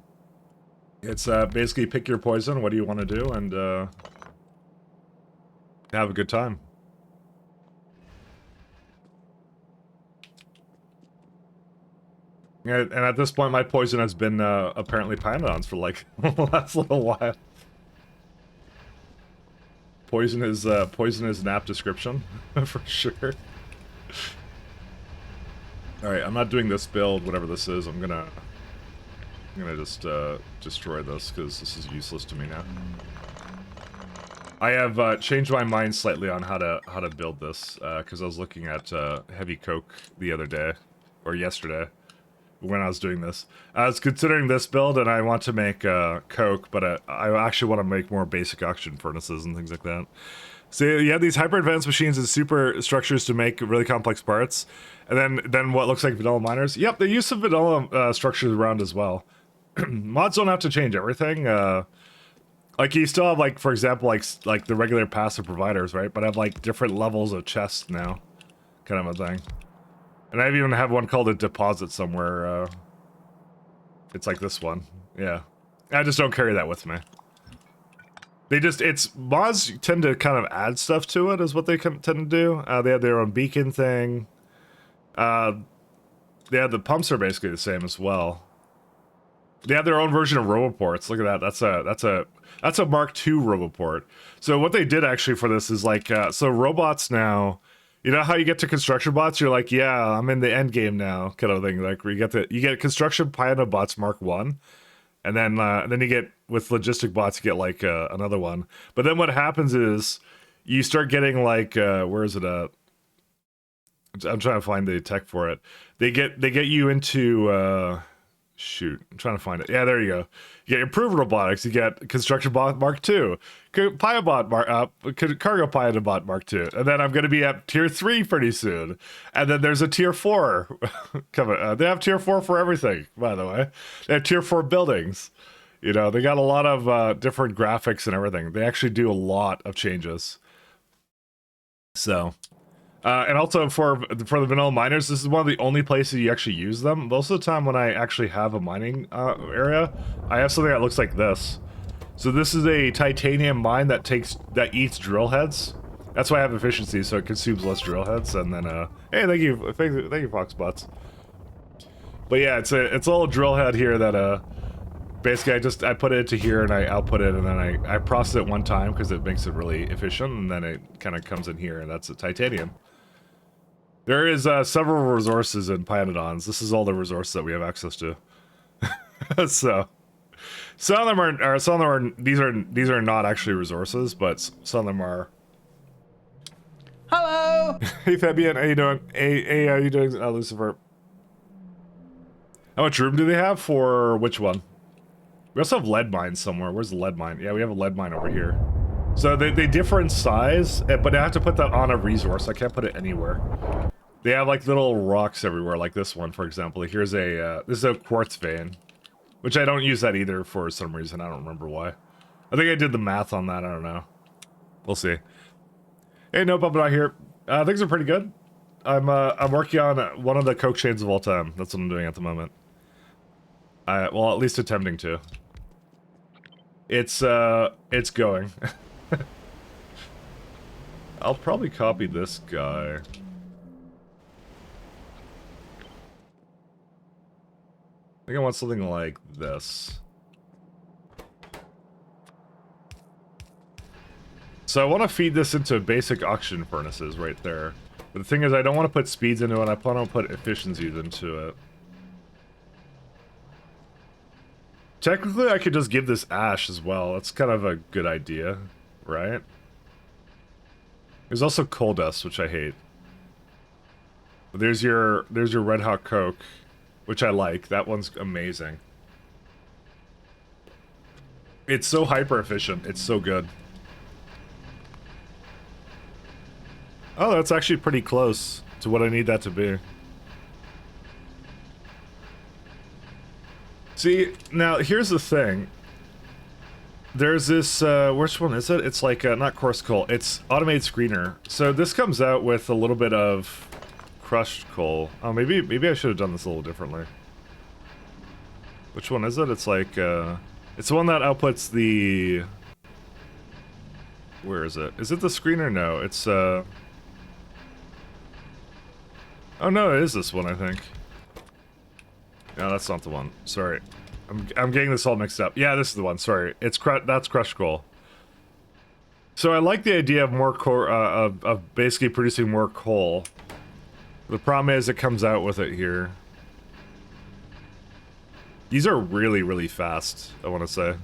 it's basically pick your poison. What do you want to do, and have a good time. And at this point, my poison has been apparently Pyanodons for like the last little while. Poison is an apt description for sure. All right, I'm not doing this build, whatever this is. I'm gonna just destroy this because this is useless to me now. I have changed my mind slightly on how to build this because I was looking at heavy coke the other day or yesterday when I was doing this. I was considering this build and I want to make coke, but I actually want to make more basic oxygen furnaces and things like that. So you have these hyper advanced machines and super structures to make really complex parts, and then what looks like vanilla miners. Yep, they use some vanilla structures around as well. Mods don't have to change everything. Like you still have, like, for example, like the regular passive providers, right? But I have like different levels of chests now, kind of a thing. And I even have one called a deposit somewhere. It's like this one. Yeah, I just don't carry that with me. Mods tend to kind of add stuff to it, is what they tend to do. They have their own beacon thing. The pumps are basically the same as well. They have their own version of roboports. Look at that. That's a Mark II roboport. So what they did actually for this is like, so robots now, You know how you get to construction bots? You're like, yeah, I'm in the end game now, kind of thing. Like where you get construction Pyanodons Mark 1, and then you get with logistic bots you get like another one. But then what happens is you start getting like where is it at? I'm trying to find the tech for it. They get you into shoot, I'm trying to find it. Yeah, there you go. You get improved robotics. You get construction bot Mark 2, Pyobot cargo Pyobot Mark 2, and then I'm going to be at tier 3 pretty soon. And then there's a tier 4 coming. They have tier 4 for everything, by the way. They have tier 4 buildings. You know, they got a lot of different graphics and everything. They actually do a lot of changes. So. And also for the vanilla miners, this is one of the only places you actually use them. Most of the time when I actually have a mining area, I have something that looks like this. So this is a titanium mine that eats drill heads. That's why I have efficiency, so it consumes less drill heads. And then, hey, thank you, Foxbots. But yeah, it's a little drill head here that basically I put it into here and I output it, and then I process it one time because it makes it really efficient, and then it kind of comes in here, and that's a titanium. There is several resources in Pyanodons. This is all the resources that we have access to. So, some of them are these are not actually resources, but some of them are. Hello. Hey Fabian, how you doing? Hey, how you doing, Lucifer? How much room do they have for which one? We also have lead mines somewhere. Where's the lead mine? Yeah, we have a lead mine over here. So they differ in size, but I have to put that on a resource. I can't put it anywhere. They have like little rocks everywhere, like this one, for example. Here's this is a quartz vein, which I don't use that either for some reason. I don't remember why. I think I did the math on that. I don't know. We'll see. Hey, nope, I'm not here. Things are pretty good. I'm working on one of the coke chains of all time. That's what I'm doing at the moment. Well, at least attempting to. It's going. I'll probably copy this guy. I think I want something like this. So I want to feed this into basic oxygen furnaces right there. But the thing is, I don't want to put speeds into it. I want to put efficiencies into it. Technically, I could just give this ash as well. That's kind of a good idea, right? There's also coal dust, which I hate. But there's your red hot coke, which I like. That one's amazing. It's so hyper efficient. It's so good. Oh, that's actually pretty close to what I need that to be. See, now here's the thing. There's this, which one is it? It's like, not coarse coal, it's automated screener. So this comes out with a little bit of crushed coal. Oh, maybe I should have done this a little differently. Which one is it? It's like, it's the one that outputs the... Where is it? Is it the screener? No, it's, oh no, it is this one, I think. No, that's not the one. Sorry. I'm getting this all mixed up. Yeah, this is the one. Sorry. That's crushed coal. So I like the idea of more of basically producing more coal. The problem is it comes out with it here. These are really, really fast, I want to say.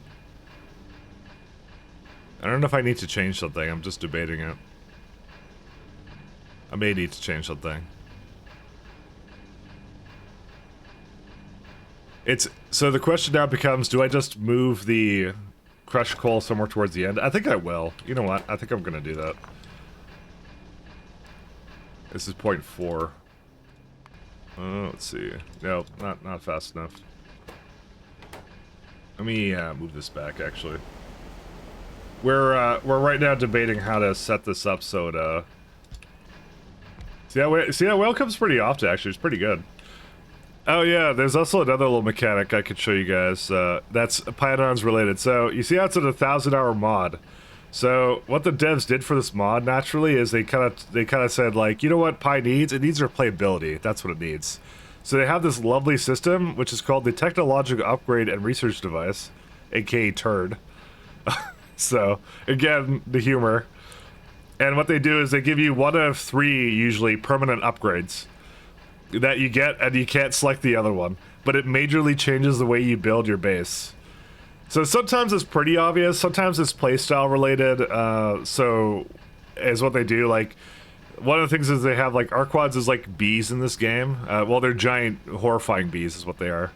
I don't know if I need to change something. I'm just debating it. I may need to change something. So the question now becomes, do I just move the crushed coal somewhere towards the end? I think I will. You know what? I think I'm gonna do that. This is 0.4. Let's see. No, not fast enough. Let me move this back, actually. We're right now debating how to set this up so it, see that whale comes pretty often, actually. It's pretty good. Oh yeah, there's also another little mechanic I could show you guys. That's Pyanodons related. So you see how it's a 1,000-hour mod. So what the devs did for this mod naturally is they kind of said like, you know what Pi needs? It needs replayability. That's what it needs. So they have this lovely system which is called the Technological Upgrade and Research Device, aka TURD. So again, the humor. And what they do is they give you one of 3 usually permanent upgrades that you get, and you can't select the other one. But it majorly changes the way you build your base. So sometimes it's pretty obvious, sometimes it's playstyle related. So is what they do. Like, one of the things is they have like Arquads is like bees in this game. Well, they're giant, horrifying bees is what they are.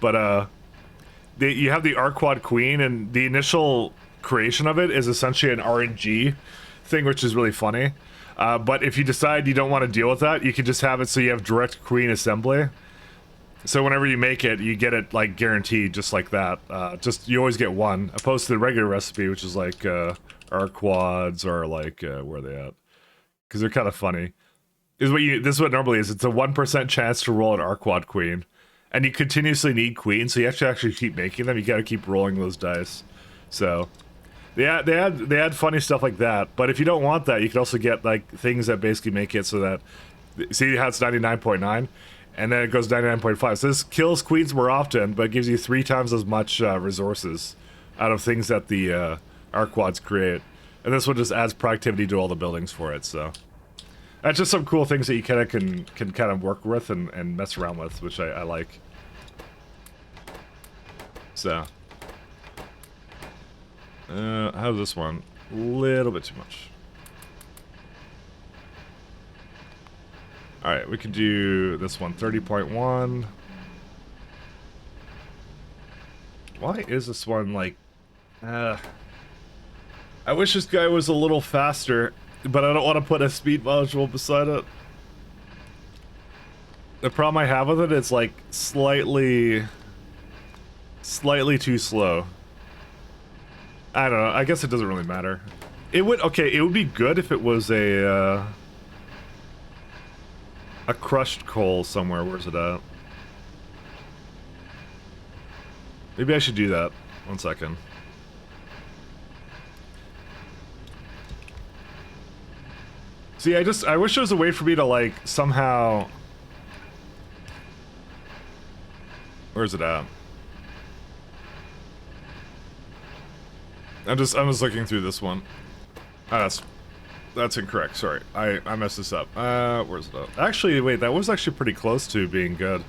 But you have the Arquad Queen, and the initial creation of it is essentially an RNG thing, which is really funny. But if you decide you don't want to deal with that, you can just have it so you have direct queen assembly. So whenever you make it, you get it like guaranteed, just like that. Just you always get one, opposed to the regular recipe, which is like Arquads or like where are they at? Because they're kind of funny. This is what it normally is. It's a 1% chance to roll an Arquad Queen, and you continuously need queens, so you have to actually keep making them. You got to keep rolling those dice. So they add funny stuff like that. But if you don't want that, you can also get like things that basically make it so that, see how it's 99.9, and then it goes 99.5. So this kills queens more often, but gives you 3 times as much resources out of things that the Arquads create. And this one just adds productivity to all the buildings for it. So that's just some cool things that you kind of can kind of work with and mess around with, which I like. So how's this one? A little bit too much. All right, we can do this one, 30.1. Why is this one like I wish this guy was a little faster, but I don't want to put a speed module beside it. The problem I have with it is like slightly too slow. I don't know. I guess it doesn't really matter. It would be good if it was a crushed coal somewhere. Where's it at? Maybe I should do that. 1 second. See, I wish there was a way for me to, like, somehow... Where's it at? I'm just looking through this one. Oh, that's incorrect, sorry. I messed this up. Where's it at? Actually, wait, that was actually pretty close to being good.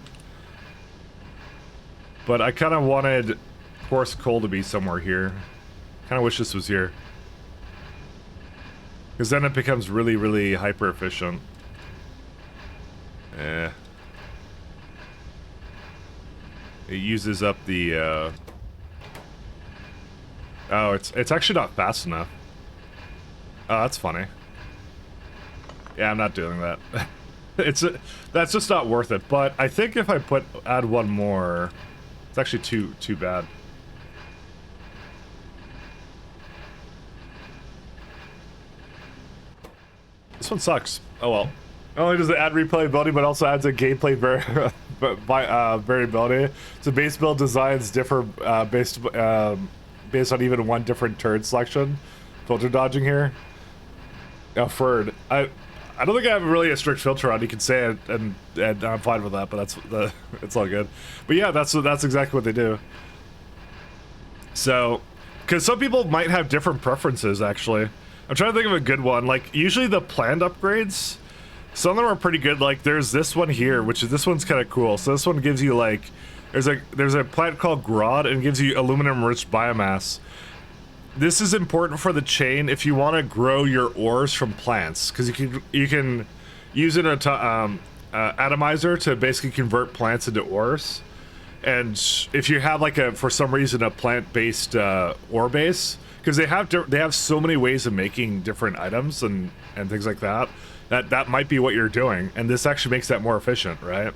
But I kind of wanted coarse coal to be somewhere here. Kind of wish this was here. Because then it becomes really, really hyper efficient. It uses up the oh, it's actually not fast enough. Oh, that's funny. Yeah, I'm not doing that. That's just not worth it. But I think if I add one more, it's actually too bad. This one sucks. Oh well. Not only does it add replayability, but also adds a gameplay variability. So base build designs differ based on even one different turn selection. Filter dodging here. Oh, Ferd. I don't think I have really a strict filter on. You can say it, and I'm fine with that. But it's all good. But yeah, that's exactly what they do. So, because some people might have different preferences, actually. I'm trying to think of a good one. Like, usually the planned upgrades, some of them are pretty good. Like, there's this one here, this one's kind of cool. So this one gives you, like, there's a plant called Grod, and gives you aluminum-rich biomass. This is important for the chain if you want to grow your ores from plants, because you can use an atomizer to basically convert plants into ores. And if you have, like, for some reason, a plant-based ore base, because they have so many ways of making different items and things like that, that might be what you're doing, and this actually makes that more efficient, right?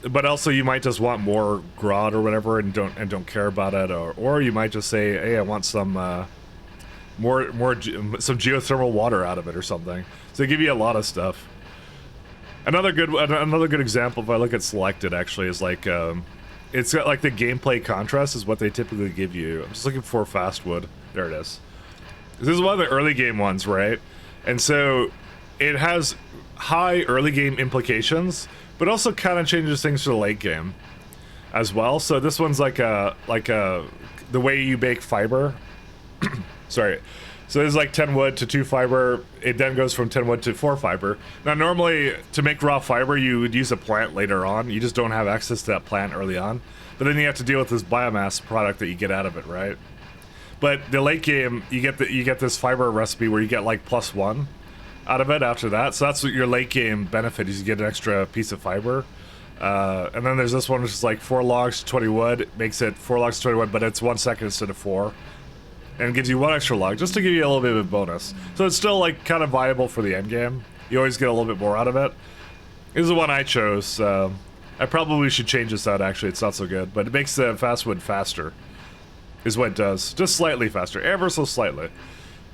But also you might just want more grot or whatever and don't care about it, or you might just say, hey, I want some some geothermal water out of it or something. So they give you a lot of stuff. Another good example, if I look at selected, actually, is like it's got like the gameplay contrast is what they typically give you. I'm just looking for fast wood. There it is. This is one of the early game ones, right? And so it has high early game implications, but also kind of changes things for the late game as well. So this one's like the way you bake fiber. Sorry. So there's like 10 wood to 2 fiber. It then goes from 10 wood to 4 fiber. Now normally to make raw fiber you would use a plant later on. You just don't have access to that plant early on. But then you have to deal with this biomass product that you get out of it, right? But the late game you get this fiber recipe where you get like +1 out of it after that. So that's what your late game benefit is, you get an extra piece of fiber. And then there's this one which is like 4 logs to 20 wood. It makes it 4 logs to 20 wood, but it's 1 second instead of 4. And it gives you 1 extra log, just to give you a little bit of a bonus. So it's still like kind of viable for the end game. You always get a little bit more out of it. This is the one I chose. I probably should change this out, actually. It's not so good. But it makes the fast wood faster, is what it does. Just slightly faster, ever so slightly.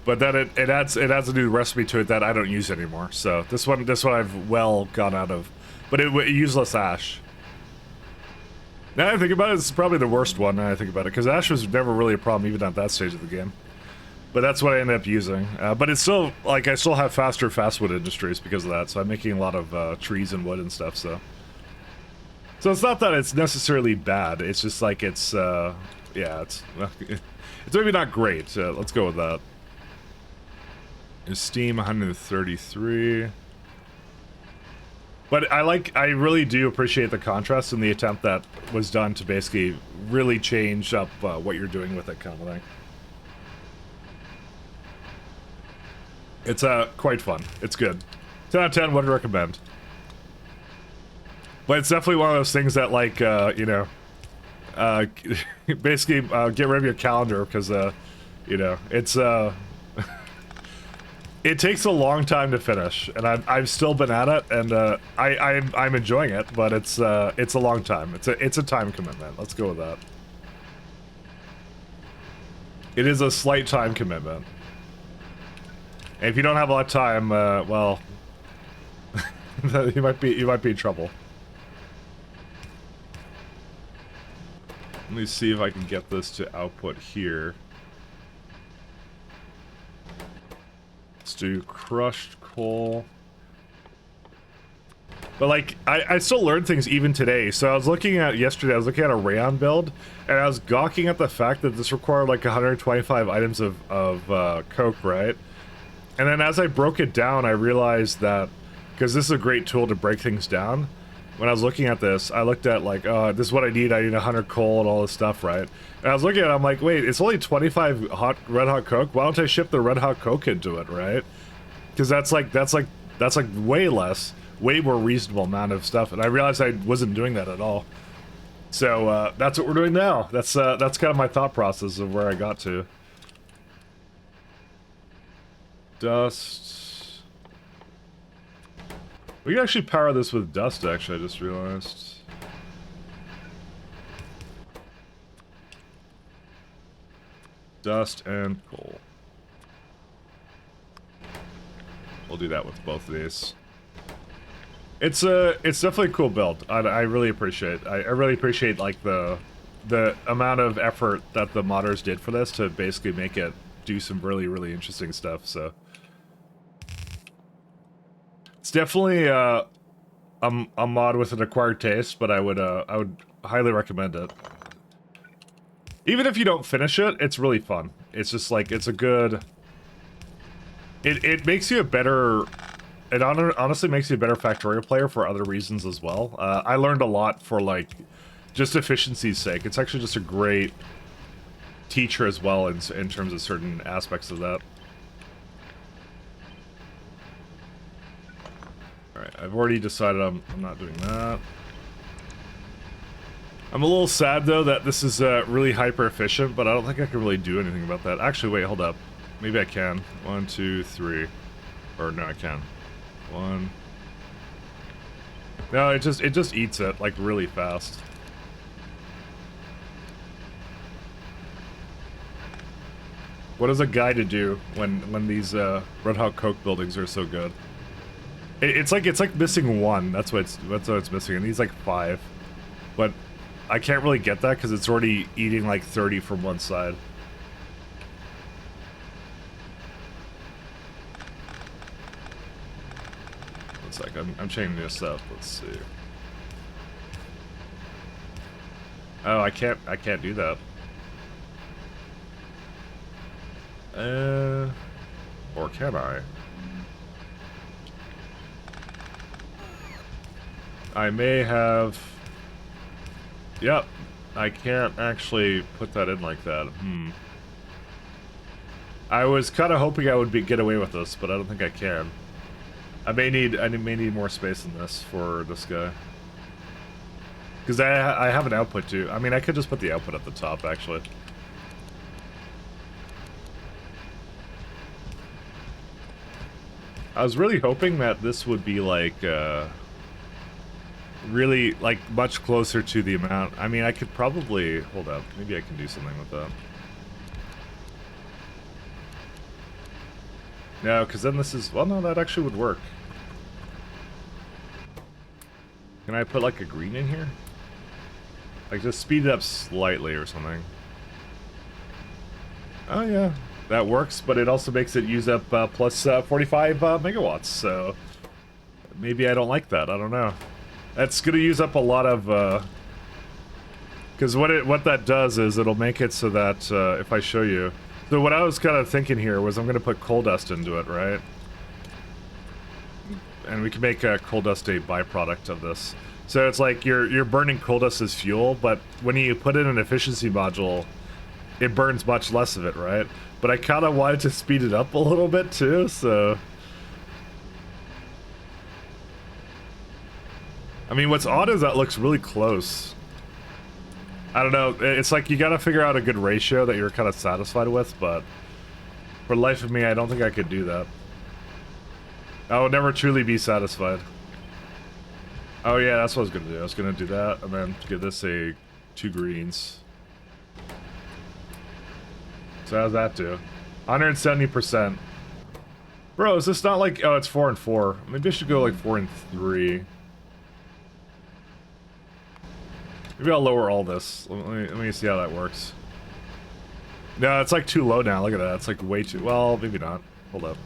But then it adds a new recipe to it that I don't use anymore. So this one I've well gone out of. But it useless ash. Now that I think about it, it's probably the worst one now I think about it, because ash was never really a problem even at that stage of the game. But that's what I ended up using. But it's still, like, I still have faster fastwood industries because of that, so I'm making a lot of trees and wood and stuff, so. So it's not that it's necessarily bad, it's just like it's, yeah, it's maybe not great. Let's go with that. Steam 133. But I really do appreciate the contrast and the attempt that was done to basically really change up what you're doing with it, kind of thing. It's quite fun. It's good. 10 out of 10 would recommend. But it's definitely one of those things that, like, you know, basically get rid of your calendar because, you know, it's it takes a long time to finish, and I've still been at it, and I'm enjoying it, but it's a long time. It's a time commitment. Let's go with that. It is a slight time commitment. And if you don't have a lot of time, well, you might be in trouble. Let me see if I can get this to output here. Let's do crushed coal. But like, I still learn things even today. So I was looking at yesterday, I was looking at a rayon build, and I was gawking at the fact that this required like 125 items of coke, right? And then as I broke it down, I realized that, because this is a great tool to break things down, when I was looking at this, I looked at like, this is what I need 100 coal and all this stuff, right? And I was looking at it, I'm like, wait, it's only 25 red hot coke? Why don't I ship the red hot coke into it, right? Because that's like way less, way more reasonable amount of stuff, and I realized I wasn't doing that at all. So that's what we're doing now. That's kind of my thought process of where I got to. Dust. We can actually power this with dust, actually, I just realized. Dust and coal. We'll do that with both of these. It's definitely a cool build. I really appreciate. I really appreciate like the amount of effort that the modders did for this to basically make it do some really interesting stuff. So it's definitely a mod with an acquired taste, but I would highly recommend it. Even if you don't finish it, it's really fun. It's just like, it's a good... It makes you a better... It honestly makes you a better Factorio player for other reasons as well. I learned a lot for, like, just efficiency's sake. It's actually just a great teacher as well in terms of certain aspects of that. Alright, I've already decided I'm not doing that. I'm a little sad, though, that this is really hyper-efficient, but I don't think I can really do anything about that. Actually, wait, hold up. Maybe I can. 1, 2, 3. Or, no, I can. 1. No, it just eats it, like, really fast. What is a guy to do when these Red Hot Coke buildings are so good? It's like missing 1. That's what it's missing, and these like 5. But I can't really get that because it's already eating like 30 from one side. One sec, I'm changing this up. Let's see. Oh, I can't do that. Or can I? I may have... Yep. I can't actually put that in like that. I was kind of hoping I would get away with this, but I don't think I can. I may need more space than this for this guy. Because I have an output too. I mean, I could just put the output at the top, actually. I was really hoping that this would be like, really, like, much closer to the amount. I mean, I could probably... Hold up. Maybe I can do something with that. No, because then this is... Well, no, that actually would work. Can I put, like, a green in here? Like, just speed it up slightly or something. Oh, yeah. That works, but it also makes it use up plus 45 megawatts, so... Maybe I don't like that. I don't know. That's gonna use up a lot of, because what that does is it'll make it so that, if I show you... So what I was kind of thinking here was I'm gonna put coal dust into it, right? And we can make coal dust a byproduct of this. So it's like you're burning coal dust as fuel, but when you put in an efficiency module, it burns much less of it, right? But I kind of wanted to speed it up a little bit too, so... I mean, what's odd is that looks really close. I don't know, it's like you gotta figure out a good ratio that you're kind of satisfied with, but... For the life of me, I don't think I could do that. I will never truly be satisfied. Oh yeah, that's what I was gonna do. I was gonna do that, and then give this a 2 greens. So how's that do? 170%. Bro, is this not like... Oh, it's 4 and 4. Maybe I should go like 4 and 3. Maybe I'll lower all this. Let me see how that works. No, it's like too low now. Look at that. It's like way too... Well, maybe not. Hold up.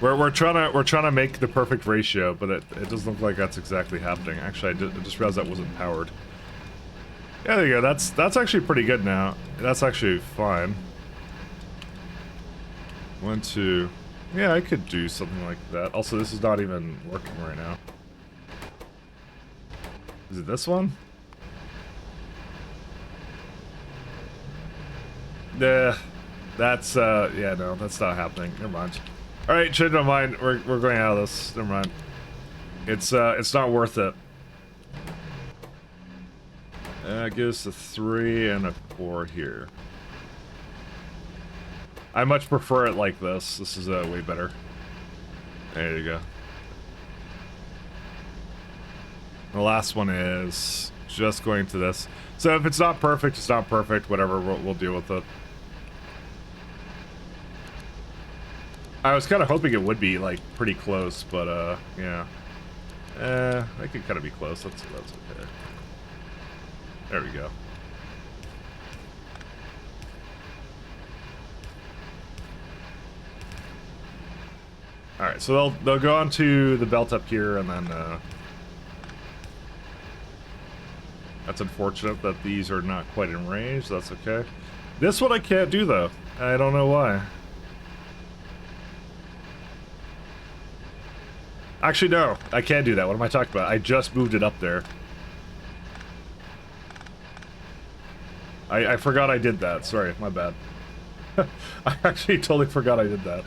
We're trying to make the perfect ratio, but it doesn't look like that's exactly happening. Actually, I just realized that wasn't powered. Yeah, there you go. That's actually pretty good now. That's actually fine. 1, 2. Yeah, I could do something like that. Also, this is not even working right now. Is it this one? Yeah, that's yeah, no, that's not happening. Never mind. All right, change my mind. We're going out of this. Never mind. It's not worth it. Give us a 3 and a 4 here. I much prefer it like this. This is way better. There you go. The last one is just going to this. So if it's not perfect, it's not perfect. Whatever, we'll deal with it. I was kind of hoping it would be like pretty close, but yeah. I could kind of be close. That's okay. There we go. All right, so they'll go onto the belt up here, and then that's unfortunate that these are not quite in range. That's okay. This one I can't do though. I don't know why. Actually, no, I can't do that. What am I talking about? I just moved it up there. I forgot I did that. Sorry, my bad. I actually totally forgot I did that.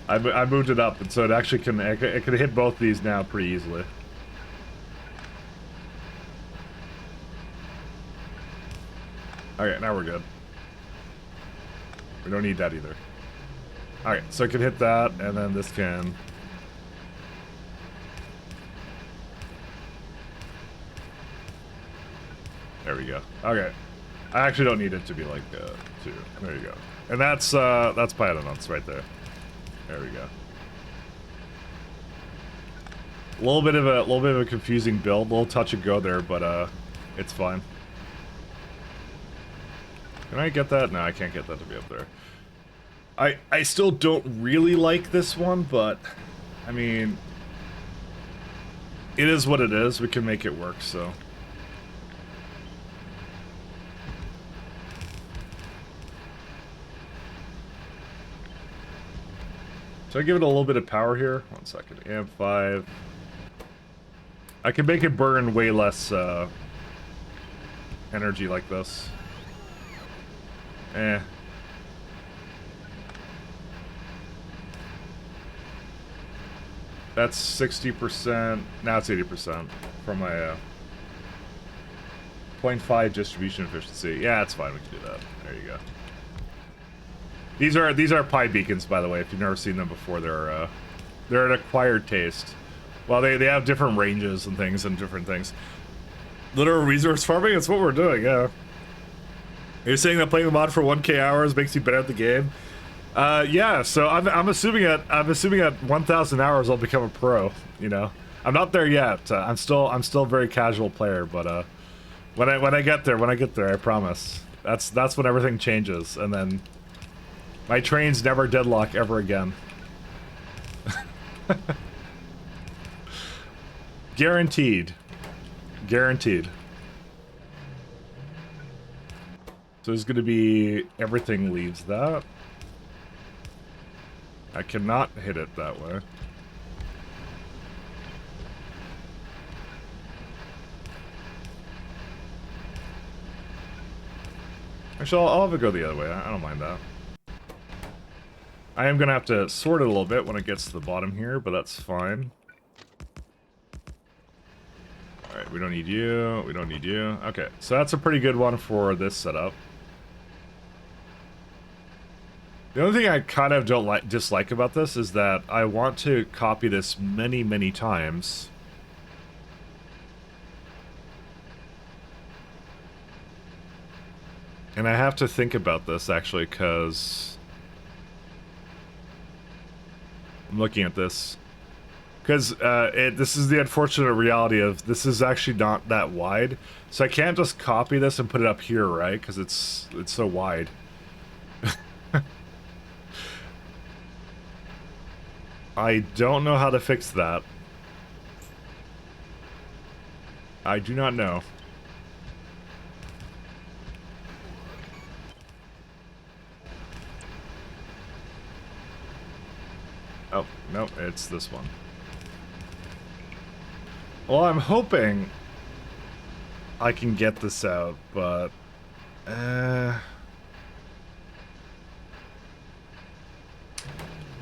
I moved it up, and so it actually it can hit both these now pretty easily. Okay, now we're good. We don't need that either. Alright, so I can hit that, and then this can... There we go. Okay. I actually don't need it to be like 2. There you go. And that's Pyanodons right there. There we go. A little bit of a confusing build, a little touch and go there, but it's fine. Can I get that? No, I can't get that to be up there. I still don't really like this one, but I mean, it is what it is. We can make it work, so. So I give it a little bit of power here. 1 second. Amp 5. I can make it burn way less energy like this. Eh. That's 60%. Now it's 80% from my 0.5 distribution efficiency. Yeah, that's fine. We can do that. There you go. These are pie beacons, by the way. If you've never seen them before, they're an acquired taste. Well, they have different ranges and things and different things. Literal resource farming. It's what we're doing. Yeah. You're saying that playing the mod for 1K hours makes you better at the game? Yeah. So I'm assuming at 1,000 hours I'll become a pro. You know, I'm not there yet. I'm still a very casual player, but when I get there, I promise. That's when everything changes, and then my trains never deadlock ever again. Guaranteed. Guaranteed. So there's gonna be everything leaves that. I cannot hit it that way. Actually, I'll have it go the other way. I don't mind that. I am gonna have to sort it a little bit when it gets to the bottom here, but that's fine. Alright, we don't need you. We don't need you. Okay, so that's a pretty good one for this setup. The only thing I kind of dislike about this is that I want to copy this many, many times. And I have to think about this, actually, because I'm looking at this. Because this is the unfortunate reality of this is actually not that wide. So I can't just copy this and put it up here, right? Because it's so wide. I don't know how to fix that. I do not know. Oh, no, it's this one. Well, I'm hoping I can get this out, but...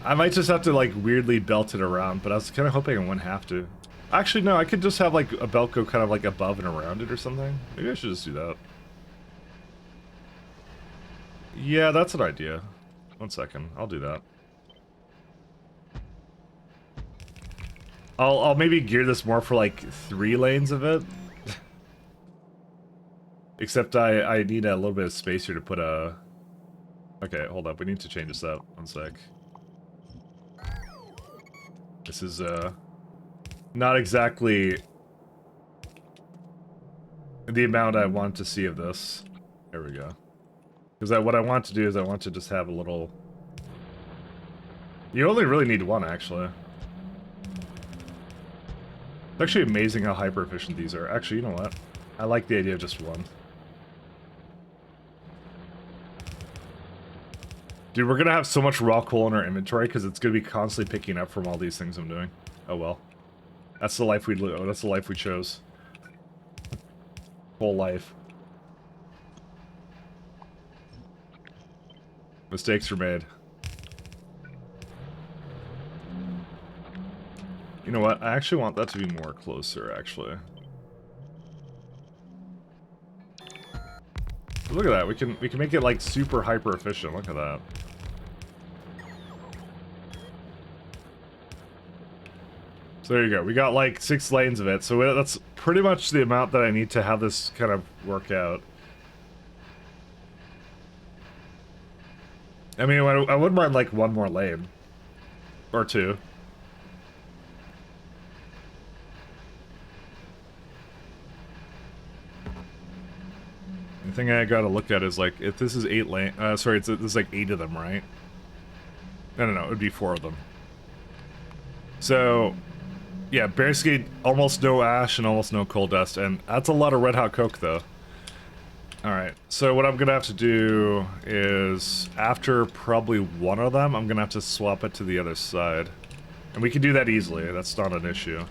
I might just have to, like, weirdly belt it around, but I was kind of hoping I wouldn't have to. Actually, no, I could just have, like, a belt go kind of, like, above and around it or something. Maybe I should just do that. Yeah, that's an idea. 1 second, I'll do that. I'll maybe gear this more for, like, 3 lanes of it. Except I need a little bit of space here to put a... Okay, hold up, we need to change this up. 1 sec. This is, not exactly the amount I want to see of this. There we go. Because what I want to do is I want to just have a little... You only really need 1, actually. It's actually amazing how hyper efficient these are. Actually, you know what? I like the idea of just 1. Dude, we're gonna have so much raw coal in our inventory because it's gonna be constantly picking up from all these things I'm doing. Oh well. That's the life that's the life we chose. Whole life. Mistakes were made. You know what? I actually want that to be more closer, actually. Look at that. We can make it like super hyper efficient. Look at that. So there you go. We got like 6 lanes of it. So that's pretty much the amount that I need to have this kind of work out. I mean, I wouldn't mind like 1 more lane. Or 2. The thing I gotta look at is like, if this is 8 lane, sorry, this is like 8 of them, right? No, it would be 4 of them. So, yeah, basically almost no ash and almost no coal dust, and that's a lot of red hot coke though. Alright, so what I'm gonna have to do is, after probably one of them, I'm gonna have to swap it to the other side. And we can do that easily, that's not an issue.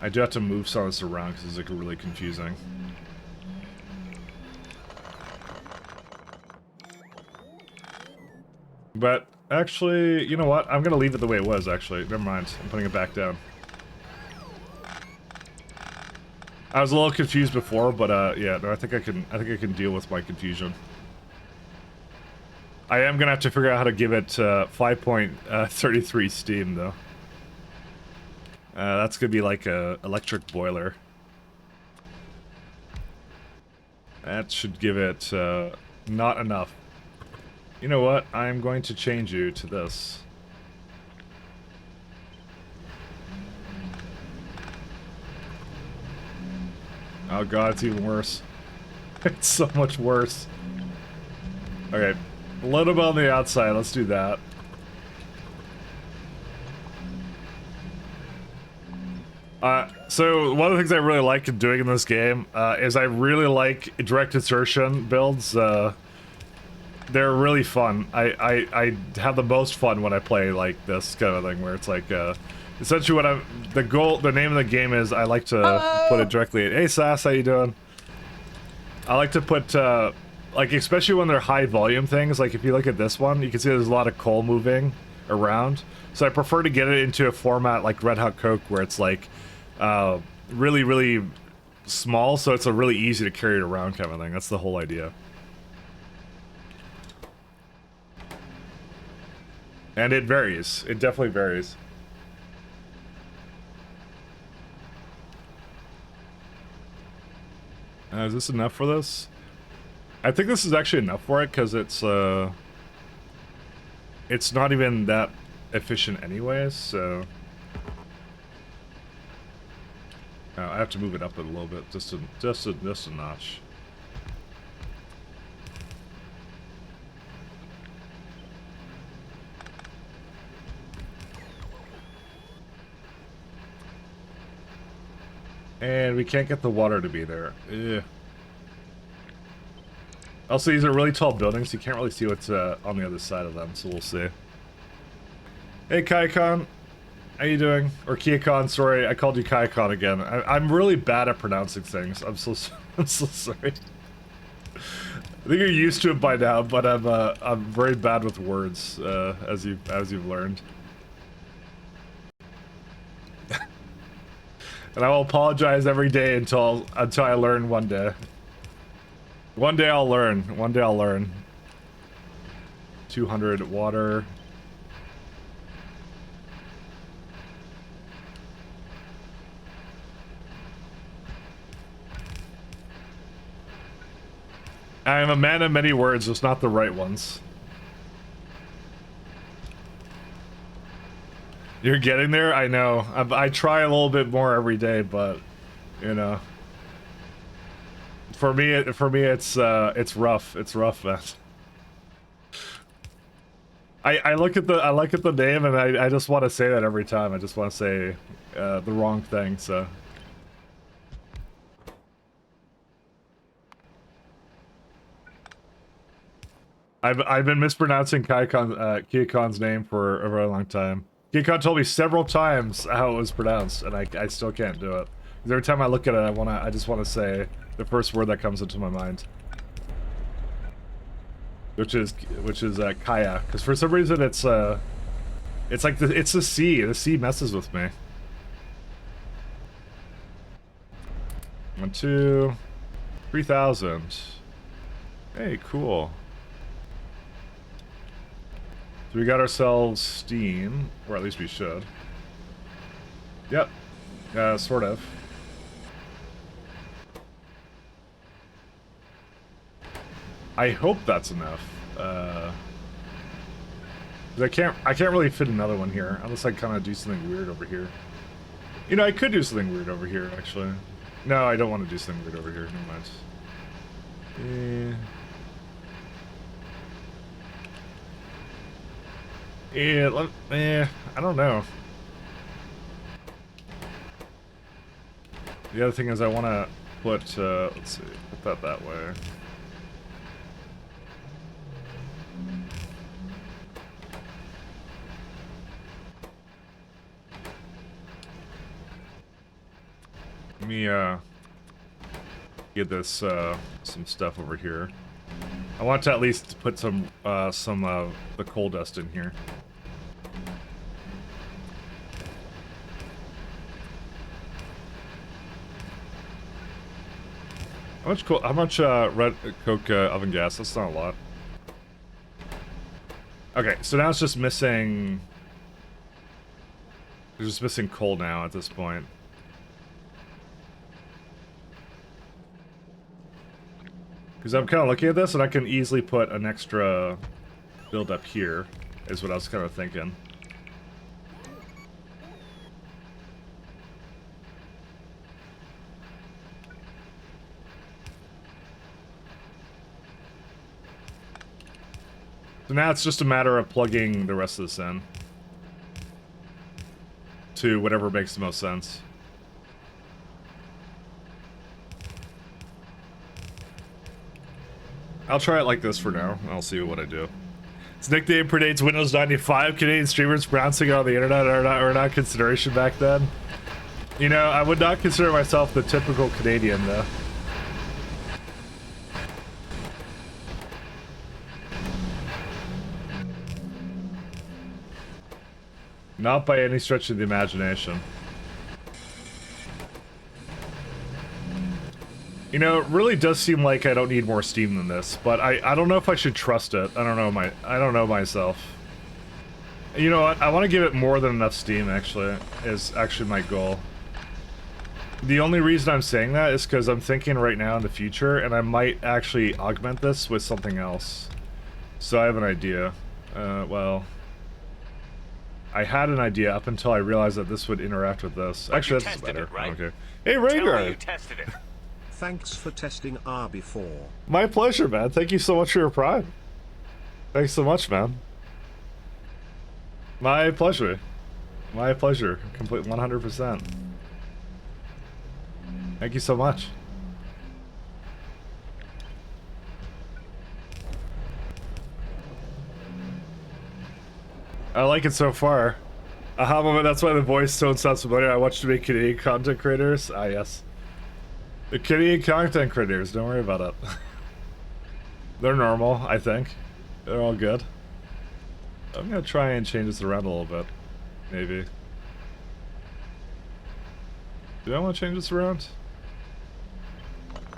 I do have to move some of this around because it's like really confusing. But actually, you know what? I'm gonna leave it the way it was, actually. Never mind, I'm putting it back down. I was a little confused before, but yeah, no, I think I can deal with my confusion. I am gonna have to figure out how to give it 5.33 steam though. That's gonna be like a electric boiler. That should give it not enough. You know what? I'm going to change you to this. Oh god, it's even worse. It's so much worse. Okay, a little bit on the outside, let's do that. So one of the things I really like doing in this game is I really like direct insertion builds. They're really fun. I have the most fun when I play like this kind of thing where it's like essentially what the name of the game is I like to put it directly. Hey Sass, how you doing? I like to put like especially when they're high volume things, like if you look at this one, you can see there's a lot of coal moving around. So I prefer to get it into a format like Red Hot Coke where it's like really, really small, so it's a really easy to carry it around kind of thing. That's the whole idea. And it varies. It definitely varies. Is this enough for this? I think this is actually enough for it because it's not even that efficient anyways, so I have to move it up a little bit, just a notch. And we can't get the water to be there. Ugh. Also, these are really tall buildings, so you can't really see what's on the other side of them, so we'll see. Hey, Kaikon. How you doing? Or Kiakon, sorry, I called you Kaikon again. I'm really bad at pronouncing things. I'm so sorry. I think you're used to it by now, but I'm very bad with words, as you've learned. And I will apologize every day until I learn one day. One day I'll learn. One day I'll learn. 200 water. I am a man of many words, just not the right ones. You're getting there? I know. I try a little bit more every day, but you know, for me it's rough. It's rough, man. I look at the name and I just want to say that every time. I just want to say the wrong thing. So. I've been mispronouncing Kiakon's name for a very long time. Kiakon told me several times how it was pronounced, and I still can't do it. Because every time I look at it, I just want to say the first word that comes into my mind, which is Kaya. Because for some reason it's like it's the C. The C messes with me. 1, 2, 3,000. Hey, cool. So we got ourselves steam, or at least we should. Yep, sort of. I hope that's enough. 'Cause I can't really fit another one here unless I kind of do something weird over here. You know, I could do something weird over here actually. No, I don't want to do something weird over here. Never mind. Yeah, I don't know. The other thing is I want to put, let's see, put that way. Let me, get this, some stuff over here. I want to at least put some the coal dust in here. How much red coke oven gas? That's not a lot. Okay, so now it's just missing. We're just missing coal now at this point. Because I'm kind of looking at this, and I can easily put an extra build up here, is what I was kind of thinking. So now it's just a matter of plugging the rest of this in to whatever makes the most sense. I'll try it like this for now. I'll see what I do. Its nickname predates Windows 95. Canadian streamers bouncing on the internet are not consideration back then. You know, I would not consider myself the typical Canadian, though. Not by any stretch of the imagination. You know, it really does seem like I don't need more steam than this, but I don't know if I should trust it. I don't know myself. You know what? I want to give it more than enough steam, actually, is actually my goal. The only reason I'm saying that is because I'm thinking right now in the future, and I might actually augment this with something else. So I have an idea. Well, I had an idea up until I realized that this would interact with this. Actually, that's better. It, right? Okay. Hey, Tell me Rhaegar! you tested it. Thanks for testing RB4. My pleasure, man. Thank you so much for your pride. Thanks so much, man. My pleasure. My pleasure. Complete 100%. Thank you so much. I like it so far. Aha moment, that's why the voice tone sounds familiar. I watch too many Canadian content creators. Ah, yes. The Canadian content creators, don't worry about it. They're normal, I think. They're all good. I'm gonna try and change this around a little bit. Maybe. Do I want to change this around?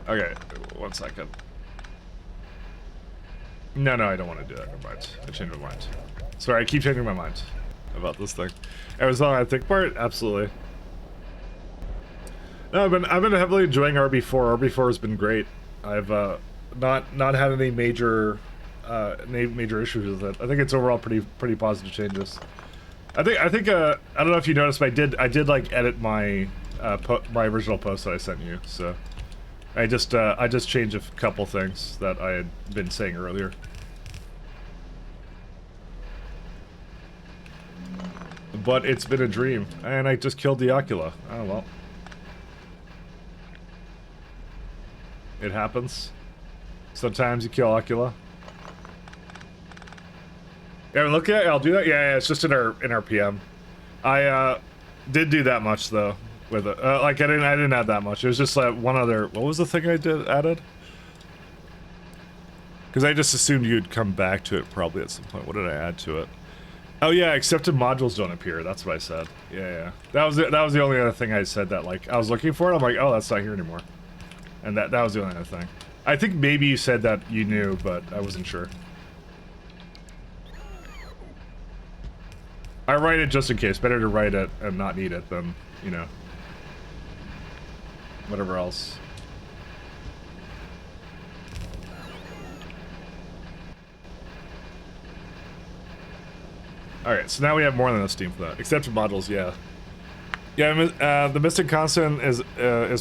Okay, 1 second. No, I don't want to do that. Never mind. I changed my mind. Sorry, I keep changing my mind about this thing. Arizona, I think part? Absolutely. No, I've been heavily enjoying RB4. RB4 has been great. I've not had any major issues with it. I think it's overall pretty positive changes. I think I don't know if you noticed, but I did like edit my my original post that I sent you. So I just changed a couple things that I had been saying earlier. But it's been a dream, and I just killed the Ocula. Oh well. It happens. Sometimes you kill Ocula. Yeah, look at it. I'll do that. Yeah, it's just in our PM. I did do that much though with it. Like I didn't add that much. It was just like one other. What was the thing I added? Because I just assumed you'd come back to it probably at some point. What did I add to it? Oh yeah, accepted modules don't appear. That's what I said. Yeah. That was the only other thing I said that like I was looking for it. I'm like, oh, that's not here anymore. And that was the only other thing. I think maybe you said that you knew, but I wasn't sure. I write it just in case. Better to write it and not need it than, you know, whatever else. Alright, so now we have more than enough steam for that. Accepted modules, yeah. Yeah, the Mystic Constant is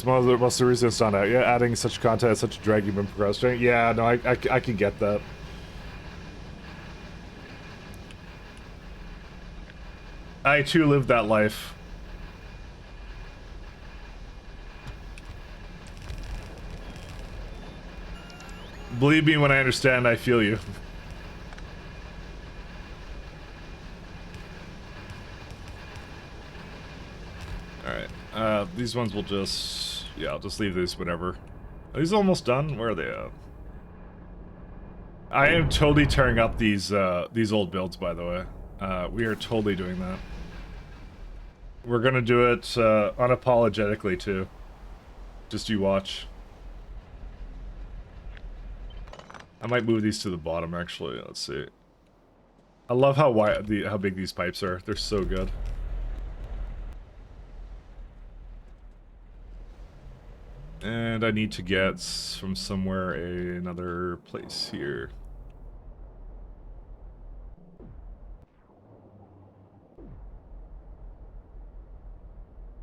one of the most of the reasons it's not out. Yeah, adding such content is such a drag you've been procrastinating. Yeah, no, I can get that. I too lived that life. Believe me when I understand, I feel you. Alright, these ones will just... Yeah, I'll just leave these whenever. Are these almost done? Where are they at? I am totally tearing up these old builds, by the way. We are totally doing that. We're gonna do it unapologetically, too. Just you watch. I might move these to the bottom, actually. Let's see. I love how wide, how big these pipes are. They're so good. And I need to get from somewhere another place here.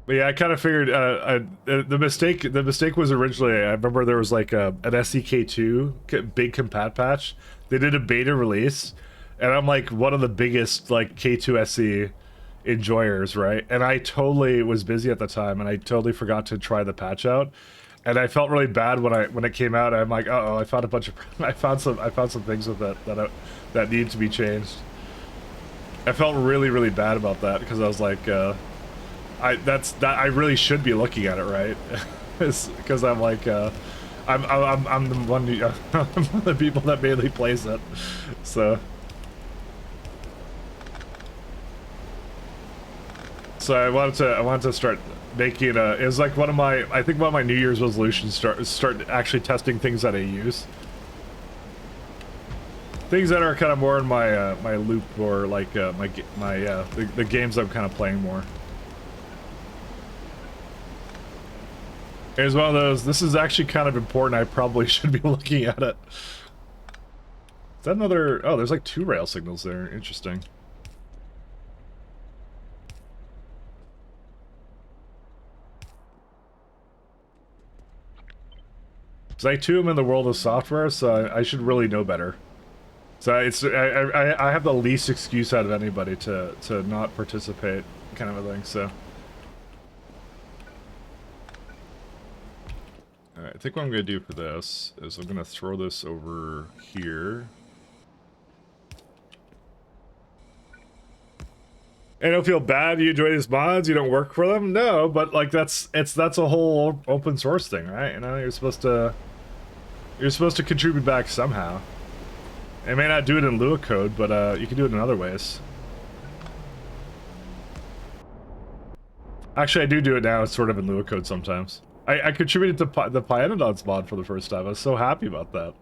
But yeah, I kind of figured the mistake was originally, I remember there was like an SEK2 big compat patch. They did a beta release, and I'm like one of the biggest like K2 SE enjoyers, right? And I totally was busy at the time, and I totally forgot to try the patch out. And I felt really bad when it came out. I'm like, uh-oh, I found a bunch of I found some things with it that need to be changed. I felt really bad about that because I was like, I really should be looking at it, right? Because I'm like, I'm the one I'm one of the people that mainly plays it, so. So I wanted to start making it was like I think one of my New Year's resolutions start actually testing things that I use. Things that are kind of more in my my loop, or like the games I'm kind of playing more. Here's one of those. This is actually kind of important. I probably should be looking at it. Is that another? Oh, there's like 2 rail signals there. Interesting. Because I too am in the world of software, so I should really know better. So I have the least excuse out of anybody to not participate, kind of a thing. So. Alright, I think what I'm going to do for this is I'm going to throw this over here. I don't feel bad you enjoy these mods, you don't work for them? No, but like that's a whole open source thing, right? You know, you're supposed to contribute back somehow. I may not do it in lieu of code, but you can do it in other ways. Actually, I do it now. It's sort of in lieu of code sometimes. I contributed to the Pyanodons mod for the first time. I was so happy about that.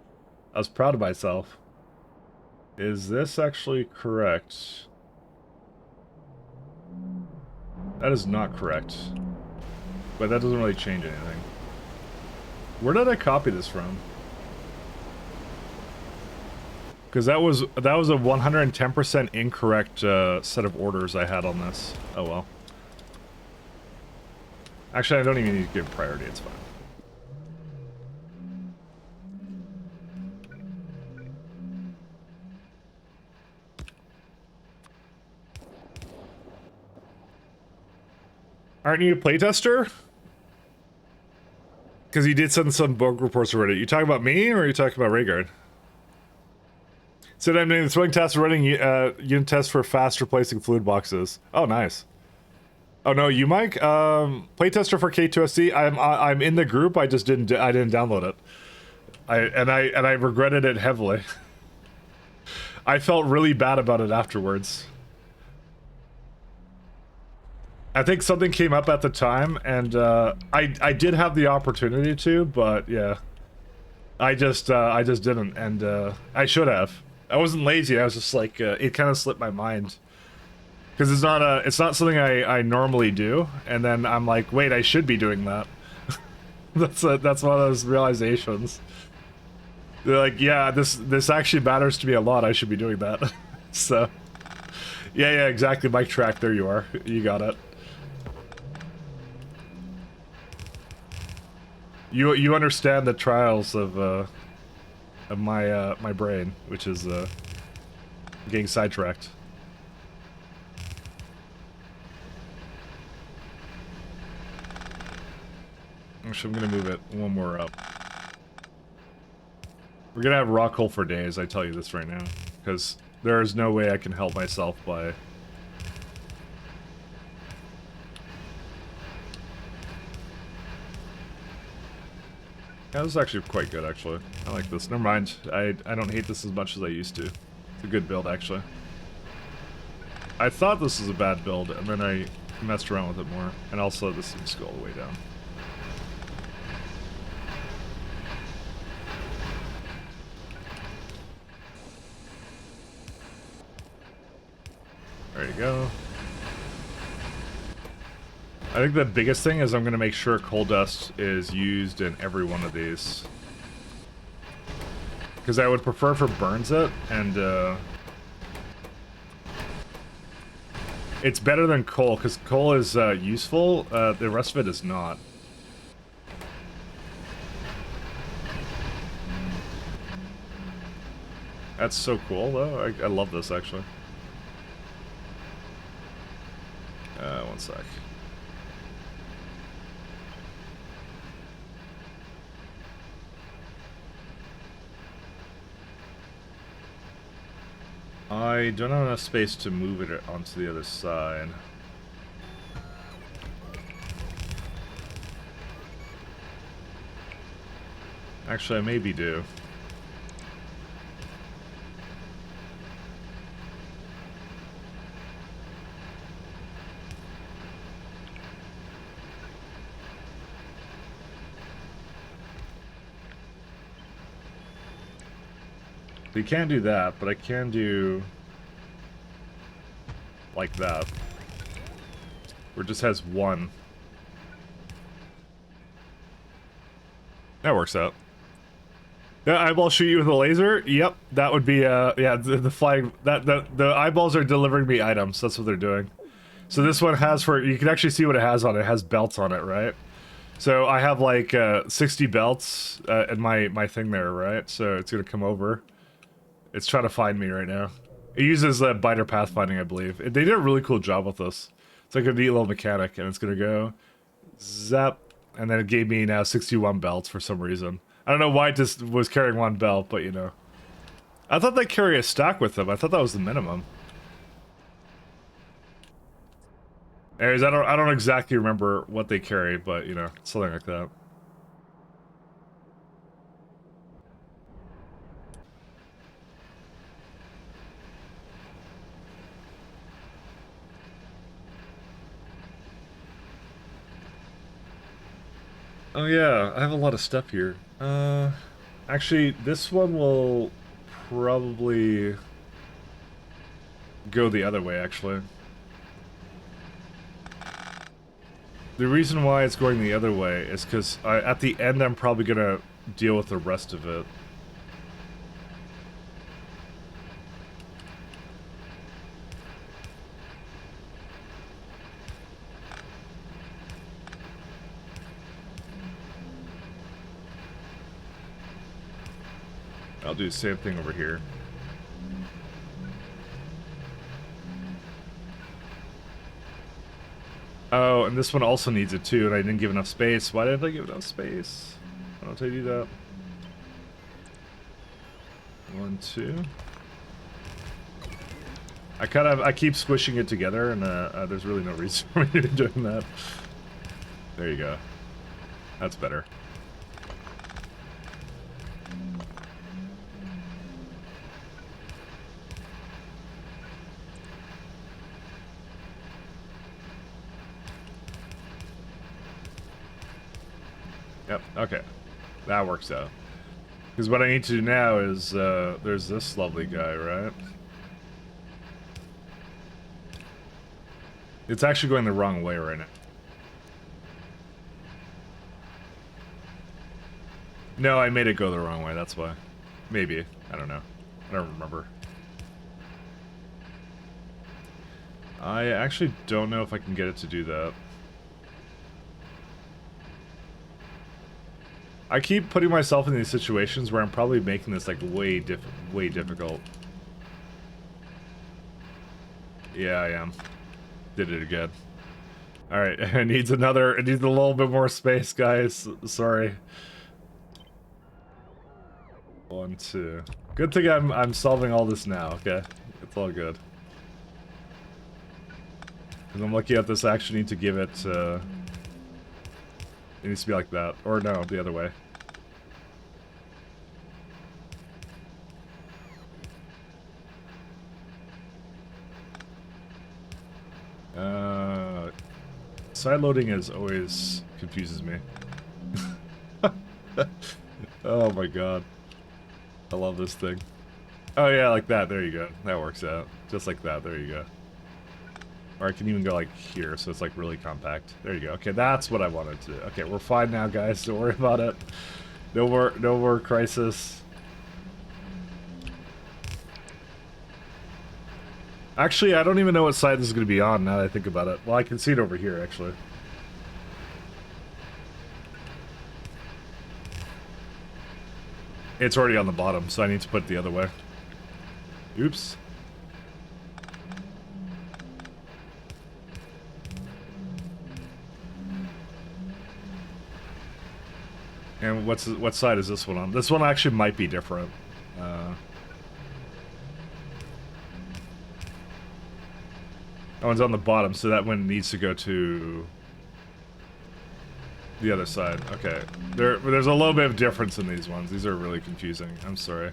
I was proud of myself. Is this actually correct? That is not correct. But that doesn't really change anything. Where did I copy this from? Because that was a 110% incorrect set of orders I had on this. Oh well. Actually, I don't even need to give priority, it's fine. Aren't you a playtester? Because you did send some bug reports already. You talking about me, or are you talking about Rhaegar? So I'm doing the throwing test, running unit tests for fast replacing fluid boxes. Oh, nice. Oh no, you Mike? Playtester for K2SC. I'm in the group. I just didn't download it. I regretted it heavily. I felt really bad about it afterwards. I think something came up at the time, and I did have the opportunity to, but yeah, I just didn't, and I should have. I wasn't lazy. I was just like it kind of slipped my mind. Because it's not something I normally do, and then I'm like, wait, I should be doing that. that's one of those realizations. They're like, yeah, this actually matters to me a lot. I should be doing that. So, yeah, exactly. Mic track. There you are. You got it. You understand the trials of my brain, which is getting sidetracked. Actually, I'm gonna move it one more up. We're gonna have rock hole for days, I tell you this right now. Because there is no way I can help myself by... Yeah, this is actually quite good, actually. I like this. Never mind. I don't hate this as much as I used to. It's a good build, actually. I thought this was a bad build, and then I messed around with it more. And also, this seems to go all the way down. There you go. I think the biggest thing is I'm going to make sure coal dust is used in every one of these. Because I would prefer for burns it, and it's better than coal, because coal is useful, the rest of it is not. That's so cool, though. I love this, actually. One sec. I don't have enough space to move it onto the other side. Actually, I maybe do. You can't do that, but I can do like that. Where it just has one. That works out. The eyeball shoot you with a laser? Yep, that would be yeah, the flag the eyeballs are delivering me items. That's what they're doing. So this one has you can actually see what it has on it. It has belts on it, right? So I have like 60 belts in my thing there, right? So it's gonna come over. It's trying to find me right now. It uses biter pathfinding, I believe. They did a really cool job with this. It's like a neat little mechanic, and it's gonna go zap, and then it gave me now 61 belts for some reason. I don't know why it just was carrying one belt, but you know. I thought they carry a stack with them. I thought that was the minimum. Anyways, I don't exactly remember what they carry, but you know, something like that. Oh yeah, I have a lot of stuff here. Actually, this one will probably go the other way, actually. The reason why it's going the other way is because at the end I'm probably gonna deal with the rest of it. I'll do the same thing over here. Oh, and this one also needs it too, and I didn't give enough space. Why didn't I give enough space? Why don't I do that? 1, 2. I keep squishing it together, and there's really no reason for me to be doing that. There you go. That's better. Yep, okay. That works out. Because what I need to do now is, there's this lovely guy, right? It's actually going the wrong way right now. No, I made it go the wrong way, that's why. Maybe. I don't know. I don't remember. I actually don't know if I can get it to do that. I keep putting myself in these situations where I'm probably making this like way difficult. Yeah, I am. Did it again. Alright, it needs a little bit more space, guys. Sorry. 1, 2. Good thing I'm solving all this now, okay? It's all good. Because I'm looking at this, I actually need to give it, it needs to be like that. Or no, the other way. Side loading is always confuses me. Oh my god. I love this thing. Oh yeah, like that. There you go. That works out. Just like that. There you go. Or I can even go like here, so it's like really compact. There you go. Okay, that's what I wanted to do. Okay, we're fine now, guys. Don't worry about it. No more crisis. Actually, I don't even know what side this is going to be on now that I think about it. Well, I can see it over here, actually. It's already on the bottom, so I need to put it the other way. Oops. And what side is this one on? This one actually might be different. That one's on the bottom, so that one needs to go to the other side. Okay. There's a little bit of difference in these ones. These are really confusing. I'm sorry.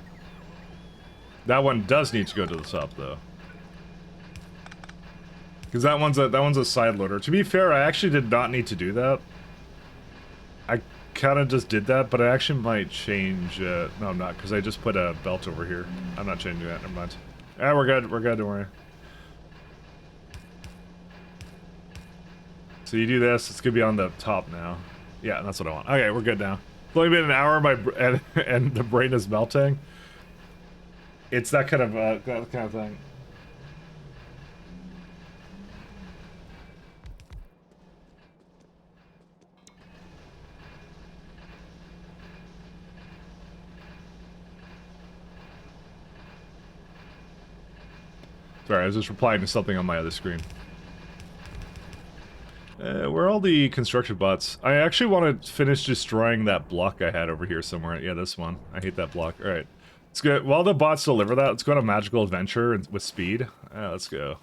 That one does need to go to the top, though. Because that one's a side loader. To be fair, I actually did not need to do that. I kind of just did that, but I actually might change... no, I'm not, because I just put a belt over here. I'm not changing that. Never mind. Ah, we're good. We're good. Don't worry. So you do this, it's gonna be on the top now. Yeah, that's what I want. Okay, we're good now. It's only been an hour, and the brain is melting. It's that kind of thing. Sorry, I was just replying to something on my other screen. Where are all the construction bots? I actually want to finish destroying that block I had over here somewhere. Yeah, this one. I hate that block. Alright. Let's go. While the bots deliver that, let's go on a magical adventure with speed. Let's go.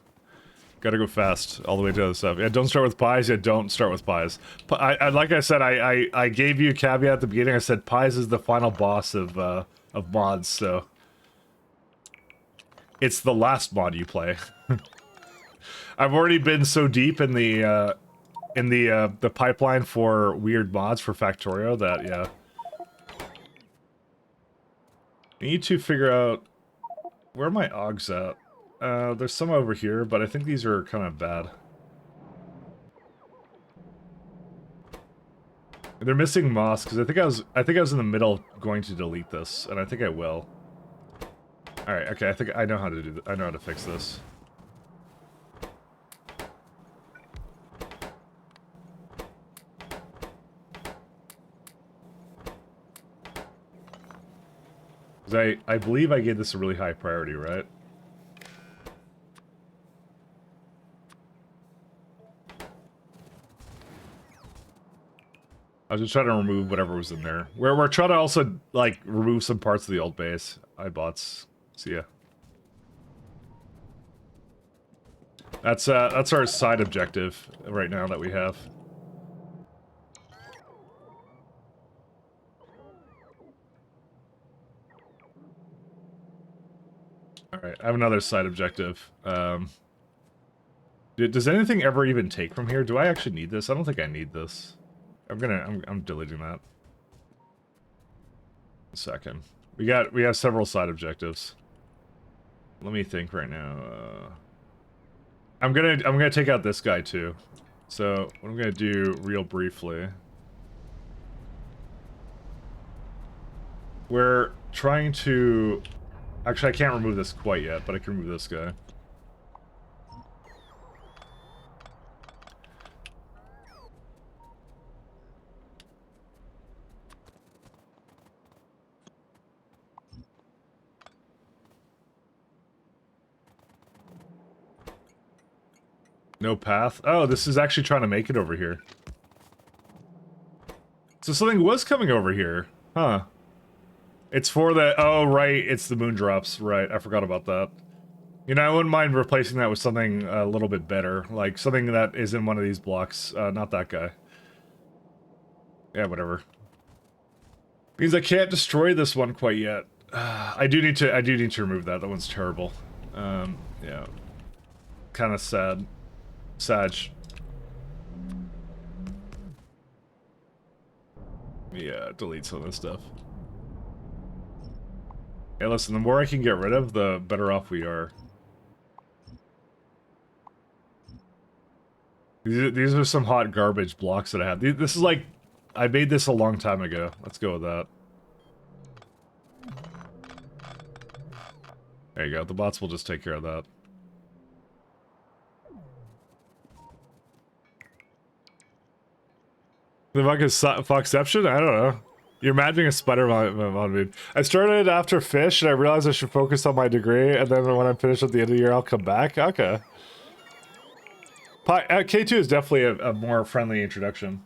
Gotta go fast all the way to the other stuff. Yeah, don't start with pies. Yeah, don't start with pies. Like I said, I gave you a caveat at the beginning. I said pies is the final boss of mods, so... It's the last mod you play. I've already been so deep in the pipeline for weird mods for Factorio that, yeah. I need to figure out where are my augs at. There's some over here, but I think these are kind of bad. They're missing moss because I think I was in the middle going to delete this, and I think I will. All right, okay, I think I know how to do that. I know how to fix this. I believe I gave this a really high priority, right? I was just trying to remove whatever was in there. We're trying to also, like, remove some parts of the old base. iBots. See ya. That's our side objective right now that we have. Alright, I have another side objective. Does anything ever even take from here? Do I actually need this? I don't think I need this. I'm deleting that. A second. We have several side objectives. Let me think right now. I'm gonna take out this guy too. So what I'm gonna do real briefly. We're trying to... Actually, I can't remove this quite yet, but I can remove this guy. No path? Oh, this is actually trying to make it over here. So something was coming over here. Huh. It's for the... Oh, right. It's the moon drops. Right. I forgot about that. You know, I wouldn't mind replacing that with something a little bit better. Like, something that isn't one of these blocks. Not that guy. Yeah, whatever. Means I can't destroy this one quite yet. I do need to remove that. That one's terrible. Yeah. Kind of sad. Sag. Yeah, delete some of this stuff. Hey, listen, the more I can get rid of, the better off we are. These are some hot garbage blocks that I have. This is like... I made this a long time ago. Let's go with that. There you go. The bots will just take care of that. The fuck is Foxception? I don't know. You're imagining a spider on me. I started after fish, and I realized I should focus on my degree, and then when I'm finished at the end of the year, I'll come back. Okay. K2 is definitely a more friendly introduction.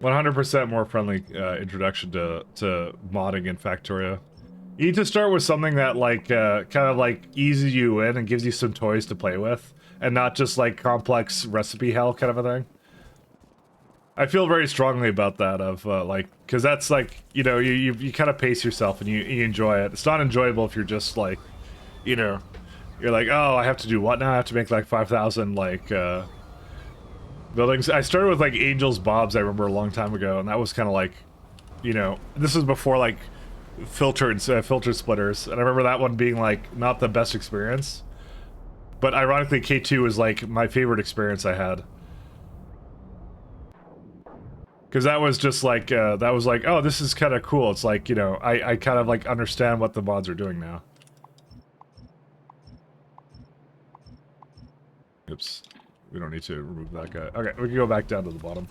100% more friendly introduction to modding in Factorio. You need to start with something that like kind of like eases you in and gives you some toys to play with, and not just like complex recipe hell kind of a thing. I feel very strongly about that of like, because that's like, you know, you kind of pace yourself and you enjoy it. It's not enjoyable if you're just like, you know, you're like, oh, I have to do what now? I have to make like 5,000 like buildings. I started with like Angel's Bobs, I remember a long time ago, and that was kind of like, you know, this was before like filter splitters, and I remember that one being like not the best experience. But ironically, K2 was like my favorite experience I had. Because that was just like, that was like, oh, this is kind of cool. It's like, you know, I kind of like understand what the mods are doing now. Oops. We don't need to remove that guy. Okay, we can go back down to the bottom.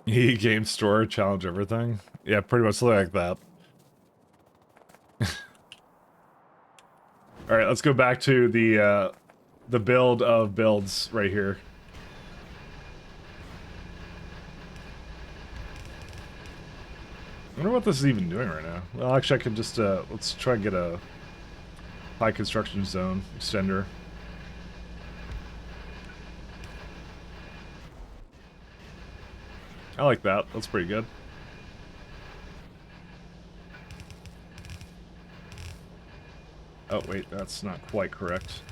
Game store, challenge everything. Yeah, pretty much like that. Alright, let's go back to the build of builds right here. I wonder what this is even doing right now. Well, actually, I can just, let's try and get a high construction zone extender. I like that. That's pretty good. Oh, wait, that's not quite correct.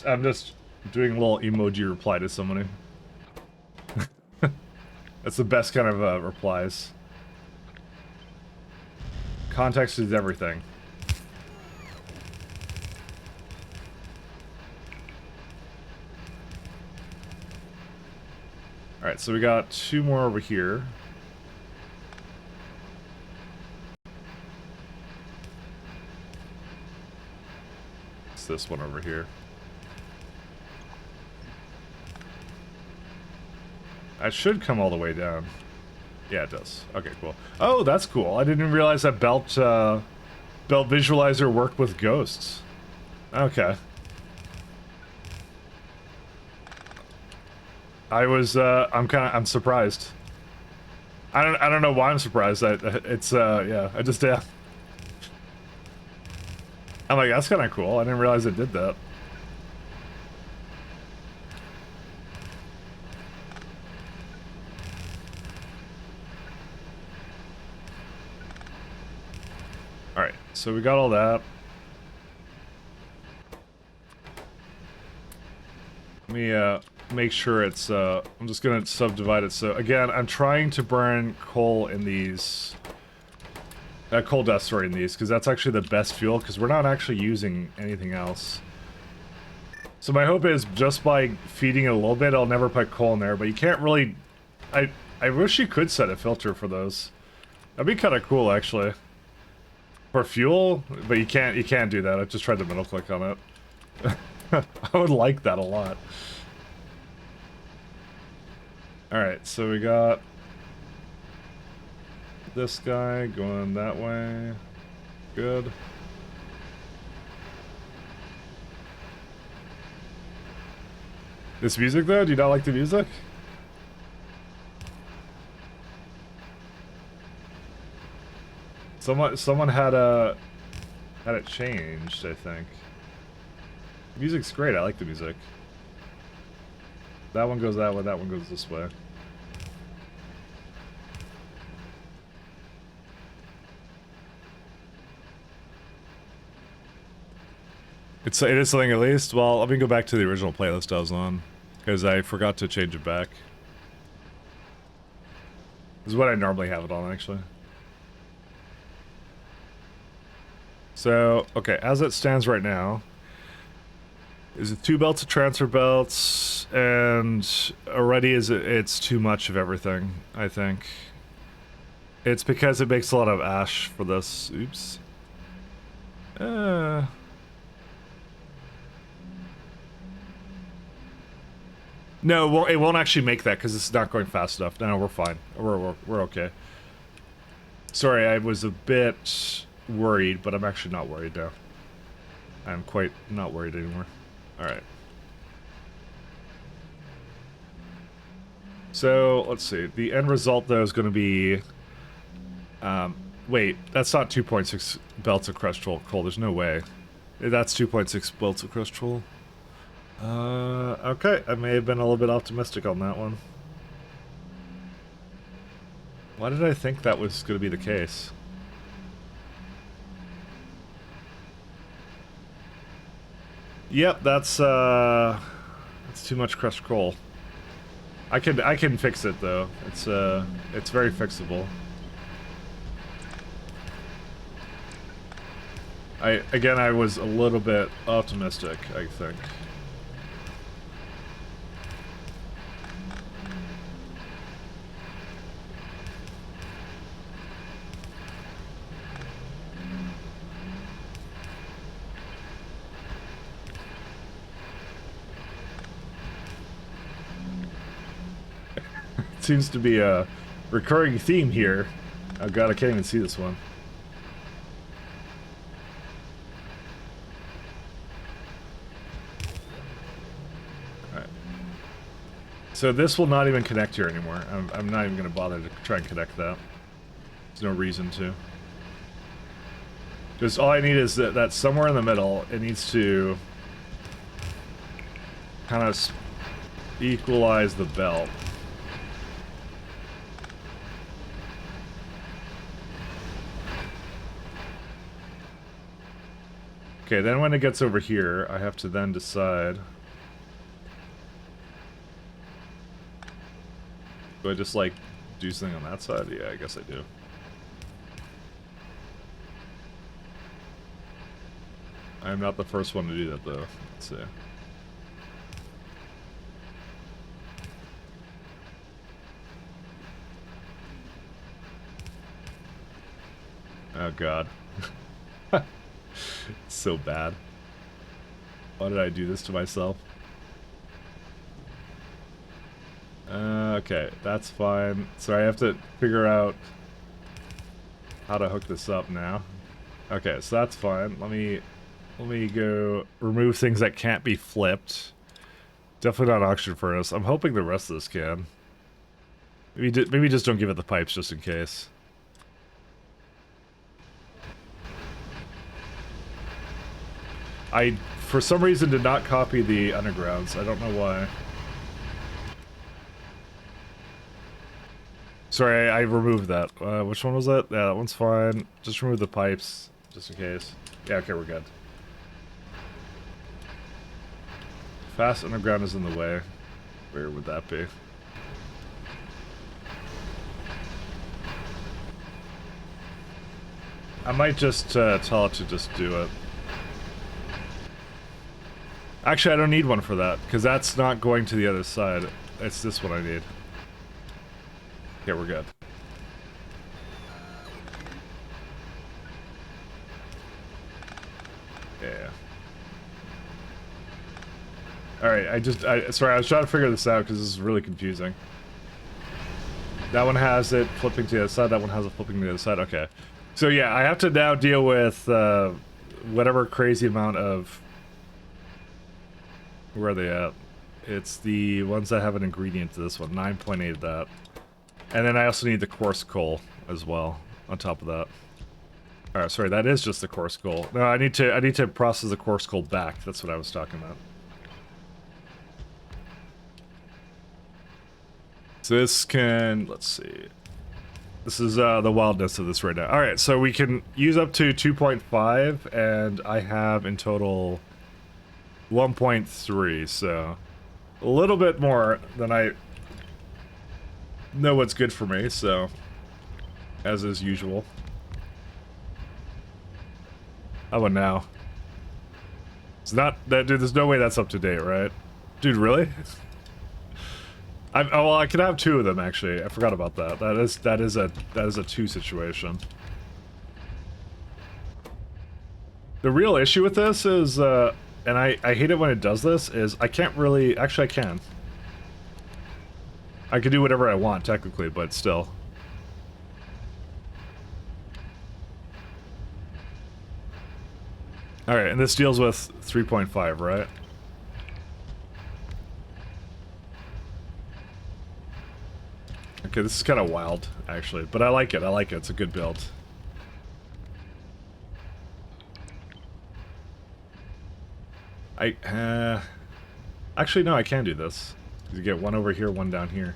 I'm just doing a little emoji reply to somebody. That's the best kind of replies. Context is everything. Alright, so we got two more over here. It's this one over here. That should come all the way down. Yeah, it does. Okay, cool. Oh, that's cool. I didn't realize that belt visualizer worked with ghosts. Okay. I'm surprised. I don't know why I'm surprised. Yeah, I just, yeah. I'm like, that's kind of cool. I didn't realize it did that. Alright, so we got all that. Let me, make sure it's, I'm just gonna subdivide it. So, again, I'm trying to burn coal in these... coal dust, sorry, in these, because that's actually the best fuel, because we're not actually using anything else. So my hope is, just by feeding it a little bit, I'll never put coal in there, but you can't really... I wish you could set a filter for those. That'd be kind of cool, actually. For fuel, but you can't do that. I just tried to middle click on it. I would like that a lot. Alright, so we got this guy going that way. Good. This music though? Do you not like the music? Someone had it changed, I think. The music's great, I like the music. That one goes that way, that one goes this way. It is something at least? Well, let me go back to the original playlist I was on, because I forgot to change it back. This is what I normally have it on, actually. So, okay, as it stands right now, is it 2 belts of transfer belts, and already it's too much of everything, I think. It's because it makes a lot of ash for this. Oops. No, it won't actually make that because it's not going fast enough. No, we're fine. We're okay. Sorry, I was a bit worried, but I'm actually not worried now. I'm quite not worried anymore. Alright. So, let's see. The end result, though, is going to be... wait, that's not 2.6 belts of crushed coal. There's no way. That's 2.6 belts of crushed coal. Okay. I may have been a little bit optimistic on that one. Why did I think that was going to be the case? Yep, that's too much crushed coal. I can fix it though. It's very fixable. I was a little bit optimistic, I think. Seems to be a recurring theme here. Oh god, I can't even see this one. Alright. So this will not even connect here anymore. I'm not even going to bother to try and connect that. There's no reason to. Just all I need is that somewhere in the middle, it needs to kind of equalize the belt. Okay, then when it gets over here, I have to then decide. Do I just, like, do something on that side? Yeah, I guess I do. I'm not the first one to do that, though. Let's see. Oh, God. It's so bad. Why did I do this to myself? Okay, that's fine. So I have to figure out how to hook this up now. Okay, so that's fine. Let me go remove things that can't be flipped. Definitely not auction furnace. I'm hoping the rest of this can. Maybe just don't give it the pipes just in case. I, for some reason, did not copy the undergrounds. I don't know why. Sorry, I removed that. Which one was that? Yeah, that one's fine. Just remove the pipes, just in case. Yeah, okay, we're good. Fast underground is in the way. Where would that be? I might just tell it to just do it. Actually, I don't need one for that, because that's not going to the other side. It's this one I need. Okay, we're good. Yeah. Alright, sorry, I was trying to figure this out, because this is really confusing. That one has it flipping to the other side. That one has it flipping to the other side. Okay. So yeah, I have to now deal with whatever crazy amount of... Where are they at? It's the ones that have an ingredient to this one. 9.8 of that. And then I also need the coarse coal as well on top of that. Alright, sorry, that is just the coarse coal. No, I need to process the coarse coal back. That's what I was talking about. So this can, let's see. This is the wildness of this right now. Alright, so we can use up to 2.5, and I have in total 1.3, so a little bit more than I know what's good for me, so as is usual. How about now? It's not that, dude. There's no way that's up to date, right? Dude, really? Oh, well, I could have two of them actually. I forgot about that. That is a two situation. The real issue with this is, and I hate it when it does this, is I can't really... Actually, I can. I can do whatever I want, technically, but still. Alright, and this deals with 3.5, right? Okay, this is kind of wild, actually. But I like it. I like it. It's a good build. Actually, no, I can do this. You get one over here, one down here.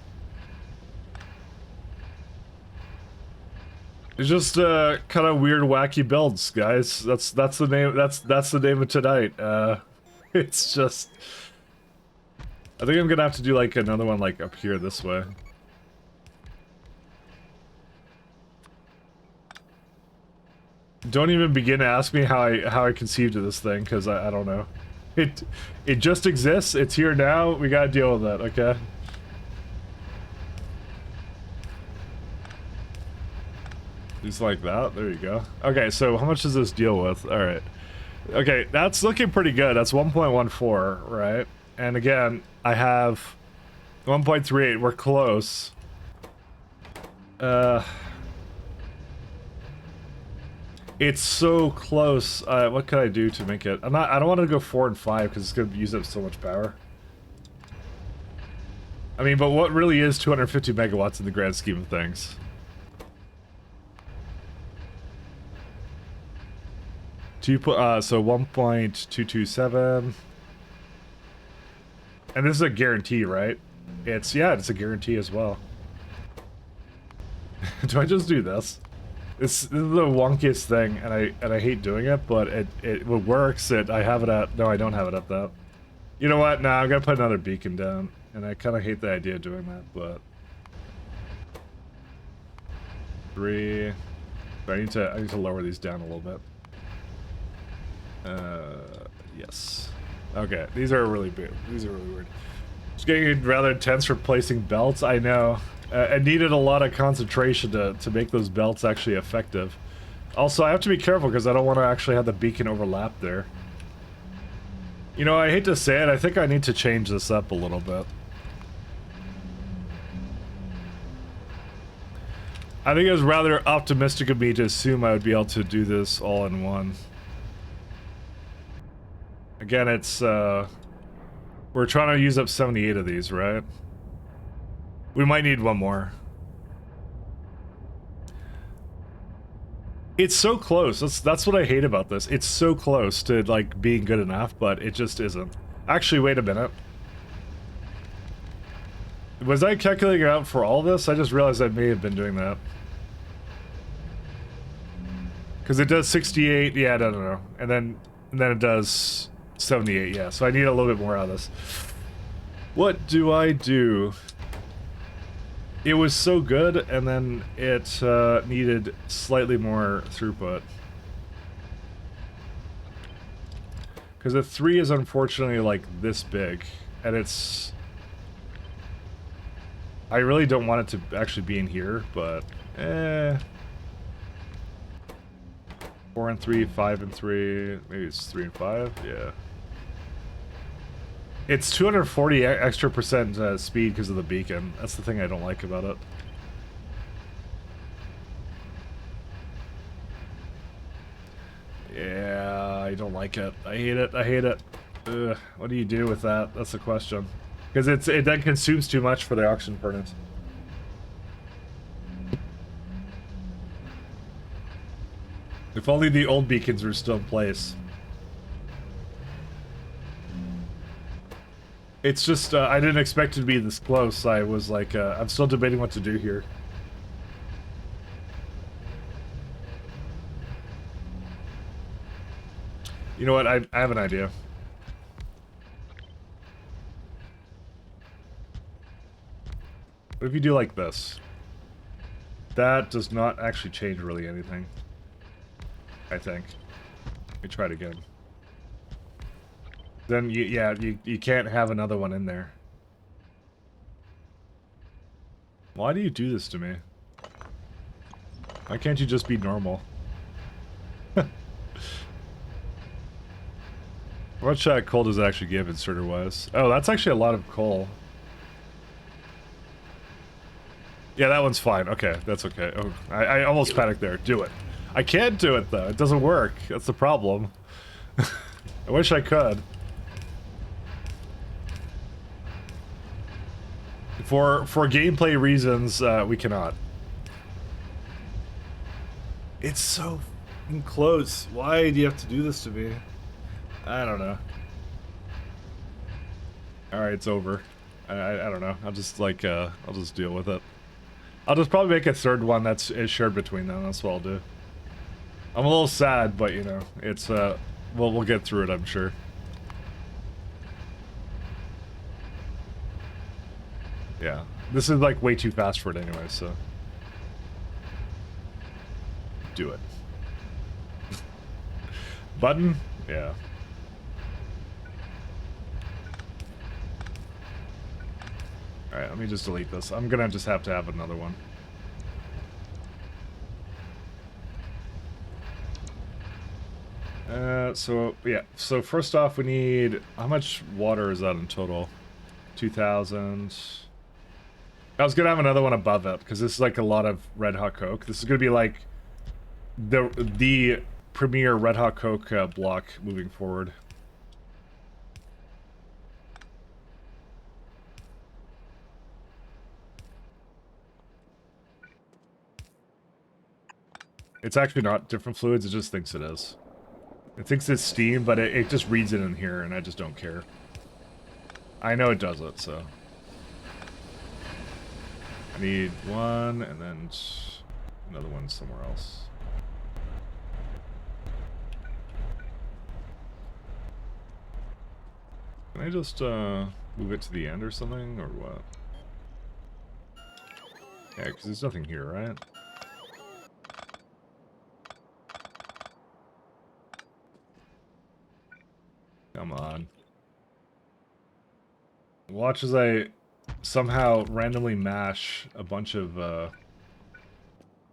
It's just kind of weird, wacky builds, guys. That's the name. That's the name of tonight. It's just. I think I'm gonna have to do like another one like up here this way. Don't even begin to ask me how I conceived of this thing, because I don't know. It just exists. It's here now. We gotta deal with that. Okay. Just like that. There you go. Okay, so how much does this deal with? All right. Okay, that's looking pretty good. That's 1.14, right? And again, I have 1.38. We're close. It's so close. What could I do to make it? I don't want to go 4 and 5 because it's going to use up so much power. I mean, but what really is 250 megawatts in the grand scheme of things? So 1.227. And this is a guarantee, right? It's a guarantee as well. Do I just do this? This is the wonkiest thing, and I hate doing it, but it works. I have it at... No, I don't have it at that. You know what? Nah, I'm gonna put another beacon down, and I kind of hate the idea of doing that, but... 3... I need to lower these down a little bit. Yes. Okay, these are really big. These are really weird. It's getting rather intense replacing belts, I know. I needed a lot of concentration to make those belts actually effective. Also, I have to be careful because I don't want to actually have the beacon overlap there. You know, I hate to say it, I think I need to change this up a little bit. I think it was rather optimistic of me to assume I would be able to do this all in one. Again, it's, we're trying to use up 78 of these, right? We might need one more. It's so close. That's what I hate about this. It's so close to, like, being good enough, but it just isn't. Actually, wait a minute. Was I calculating it out for all this? I just realized I may have been doing that. Because it does 68, yeah, no. And then it does 78, yeah. So I need a little bit more out of this. What do I do? It was so good, and then it needed slightly more throughput. Because the 3 is unfortunately like this big, and it's... I really don't want it to actually be in here, but 4 and 3, 5 and 3, maybe it's 3 and 5, yeah. It's 240 extra percent speed because of the beacon. That's the thing I don't like about it. Yeah, I don't like it. I hate it. I hate it. Ugh, what do you do with that? That's the question. Because it then consumes too much for the auction furnace. If only the old beacons were still in place. It's just, I didn't expect it to be this close. I was like, I'm still debating what to do here. You know what? I have an idea. What if you do like this? That does not actually change really anything. I think. Let me try it again. Then, you can't have another one in there. Why do you do this to me? Why can't you just be normal? How much coal does it actually give inserter-wise? Oh, that's actually a lot of coal. Yeah, that one's fine. Okay, that's okay. Oh, I almost panicked there. Do it. I can't do it, though. It doesn't work. That's the problem. I wish I could. For gameplay reasons, we cannot. It's so f***ing close. Why do you have to do this to me? I don't know. Alright, it's over. I don't know. I'll just, like, I'll just deal with it. I'll just probably make a third one that's shared between them. That's what I'll do. I'm a little sad, but, you know, it's, we'll get through it, I'm sure. Yeah. This is, like, way too fast for it anyway, so... Do it. Button? Yeah. Alright, let me just delete this. I'm gonna just have to have another one. So, yeah. So, first off, we need... How much water is that in total? 2,000... I was gonna have another one above it, because this is, like, a lot of Red Hot Coke. This is gonna be, like, the premier Red Hot Coke block moving forward. It's actually not different fluids, it just thinks it is. It thinks it's steam, but it just reads it in here, and I just don't care. I know it does it, so... I need one, and then another one somewhere else. Can I just, move it to the end or something, or what? Yeah, because there's nothing here, right? Come on. Watch as I somehow randomly mash a bunch of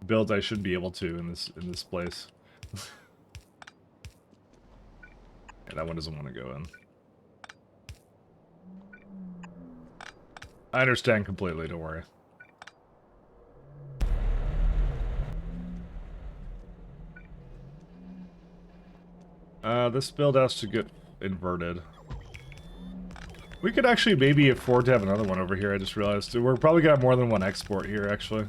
builds I shouldn't be able to in this place. Yeah, that one doesn't want to go in. I understand completely, don't worry. This build has to get inverted. We could actually maybe afford to have another one over here, I just realized. We're probably got more than one export here, actually.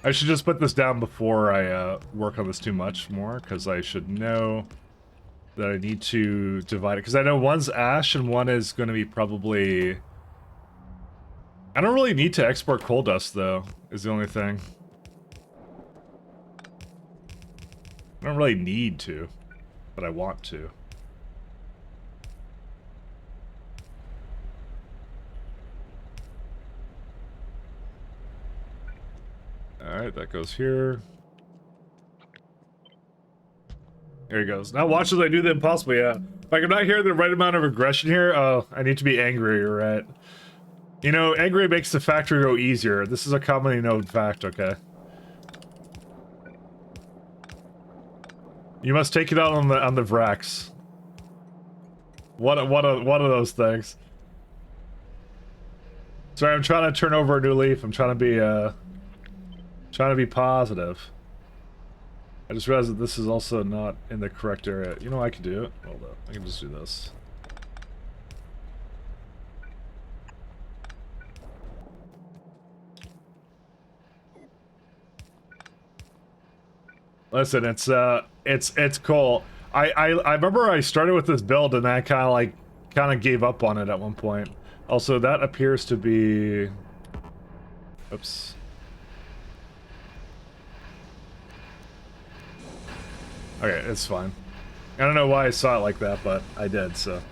I should just put this down before I work on this too much more, because I should know that I need to divide it. Because I know one's ash and one is going to be probably... I don't really need to export coal dust, though, is the only thing. I don't really need to, but I want to. Alright, that goes here. There he goes. Now watch as I do the impossible, yeah. Like, I'm not hearing the right amount of aggression here. Oh, I need to be angry, you're right. You know, angry makes the factory go easier. This is a commonly known fact, okay? You must take it out on the Vrax. One of those things. Sorry, I'm trying to turn over a new leaf. I'm trying to be positive. I just realized that this is also not in the correct area. You know, I can do it. Hold up. I can just do this. Listen, it's cool. I remember I started with this build and I kind of gave up on it at one point. Also, that appears to be... Oops. Okay, it's fine. I don't know why I saw it like that, but I did, so...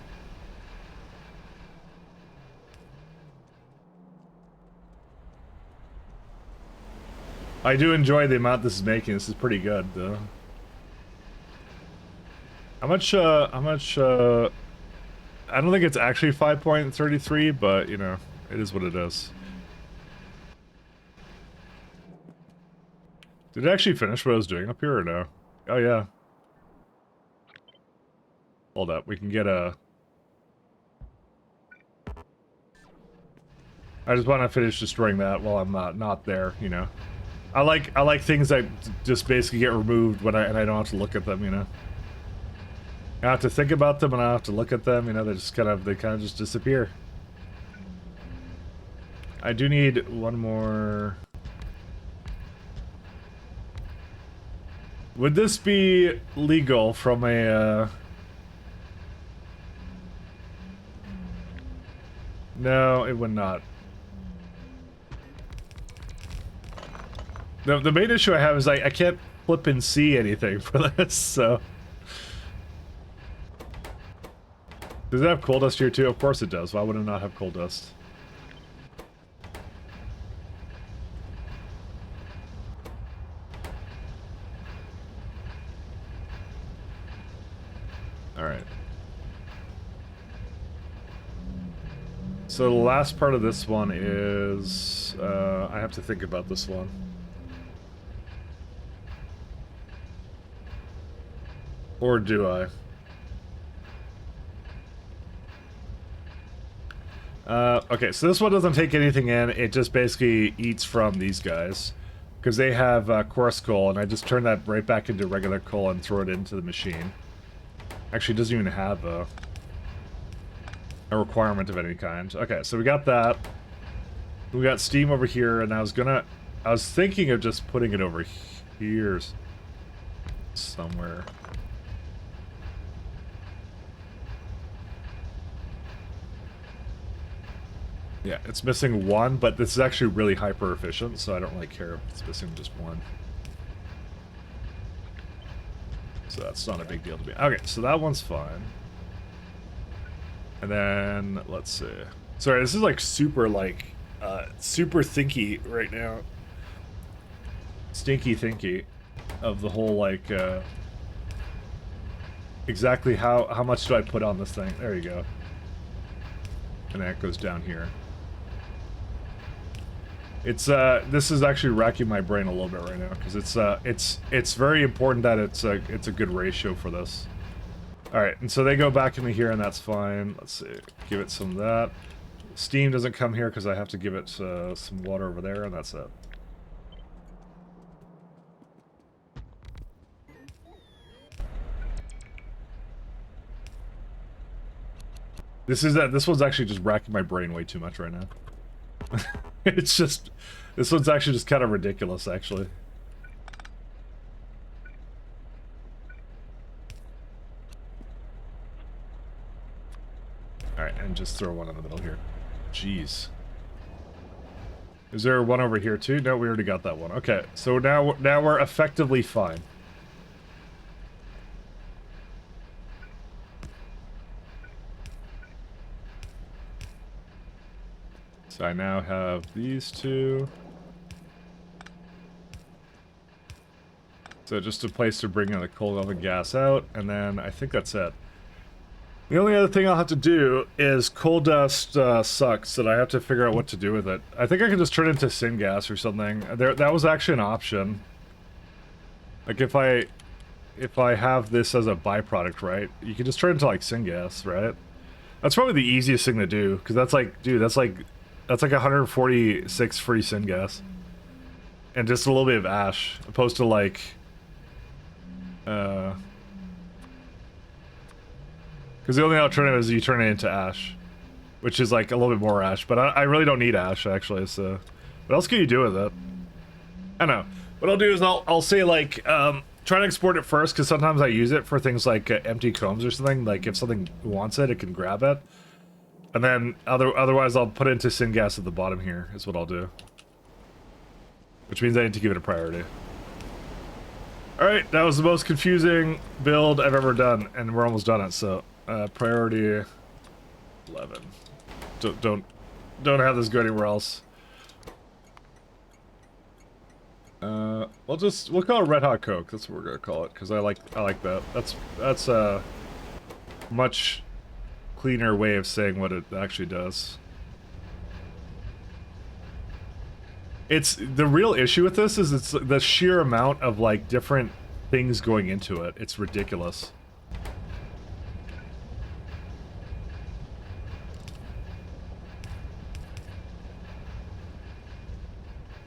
I do enjoy the amount this is making. This is pretty good, though. How much, I don't think it's actually 5.33, but, you know, it is what it is. Did it actually finish what I was doing up here, or no? Oh, yeah. Hold up, we can get a... I just want to finish destroying that while I'm not there, you know? I like things that just basically get removed when I don't have to look at them, you know. I have to think about them and I have to look at them, you know. They kind of just disappear. I do need one more. Would this be legal from a? No, it would not. The main issue I have is I can't flip and see anything for this, so... Does it have coal dust here too? Of course it does. Why would it not have coal dust? Alright. So the last part of this one is... I have to think about this one. Or do I? Okay, so this one doesn't take anything in. It just basically eats from these guys. Because they have coarse coal, and I just turn that right back into regular coal and throw it into the machine. Actually, it doesn't even have a requirement of any kind. Okay, so we got that. We got steam over here, and I was thinking of just putting it over here somewhere. Yeah, it's missing one, but this is actually really hyper efficient, so I don't really care if it's missing just one. So that's not a big deal to me. Okay, so that one's fine. And then, let's see. Sorry, this is like super thinky right now. Stinky thinky of the whole, like, exactly how much do I put on this thing? There you go. And that goes down here. It's this is actually racking my brain a little bit right now because it's very important that it's a good ratio for this. All right, and so they go back into here and that's fine. Let's see, give it some of that. Steam doesn't come here because I have to give it some water over there, and that's it. This one's actually just racking my brain way too much right now. It's just, this one's actually just kind of ridiculous, actually. Alright, and just throw one in the middle here. Jeez. Is there one over here too? No, we already got that one. Okay, so now we're effectively fine. So I now have these two. So just a place to bring the coal oven gas out, and then I think that's it. The only other thing I'll have to do is coal dust sucks, that I have to figure out what to do with it. I think I can just turn it into syngas or something. That was actually an option. Like if I have this as a byproduct, right? You can just turn it into like syngas, right? That's probably the easiest thing to do, because that's like, dude, that's like 146 free syngas. And just a little bit of ash, opposed to like, because the only alternative is you turn it into ash, which is like a little bit more ash, but I really don't need ash, actually, so what else can you do with it? I don't know. What I'll do is I'll say like, try to export it first, because sometimes I use it for things like empty combs or something. Like if something wants it, it can grab it. And then otherwise I'll put it into syngas at the bottom here, is what I'll do. Which means I need to give it a priority. Alright, that was the most confusing build I've ever done, and we're almost done it, so priority 11. Don't have this go anywhere else. We'll call it Red Hot Coke. That's what we're gonna call it, because I like that. That's a much cleaner way of saying what it actually does. It's the real issue with this is it's the sheer amount of like different things going into it. It's ridiculous.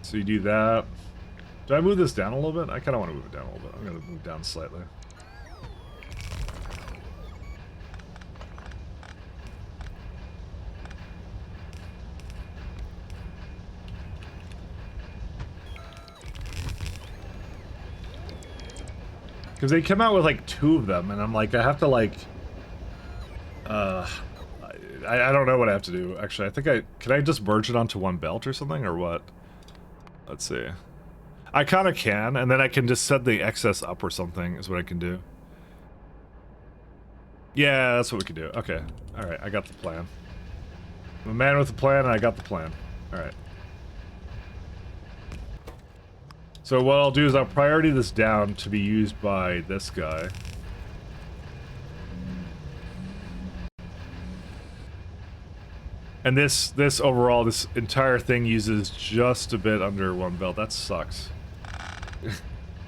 So you do that. Do I move this down a little bit? I kind of want to move it down a little bit. I'm going to move down slightly. Because they come out with like 2 of them, and I'm like, I have to like... I don't know what I have to do, actually. I think can I just merge it onto one belt or something, or what? Let's see. I kind of can, and then I can just set the excess up or something, is what I can do. Yeah, that's what we can do. Okay. Alright, I got the plan. I'm a man with a plan, and I got the plan. Alright. So what I'll do is I'll priority this down to be used by this guy. And this overall, this entire thing uses just a bit under 1 belt. That sucks.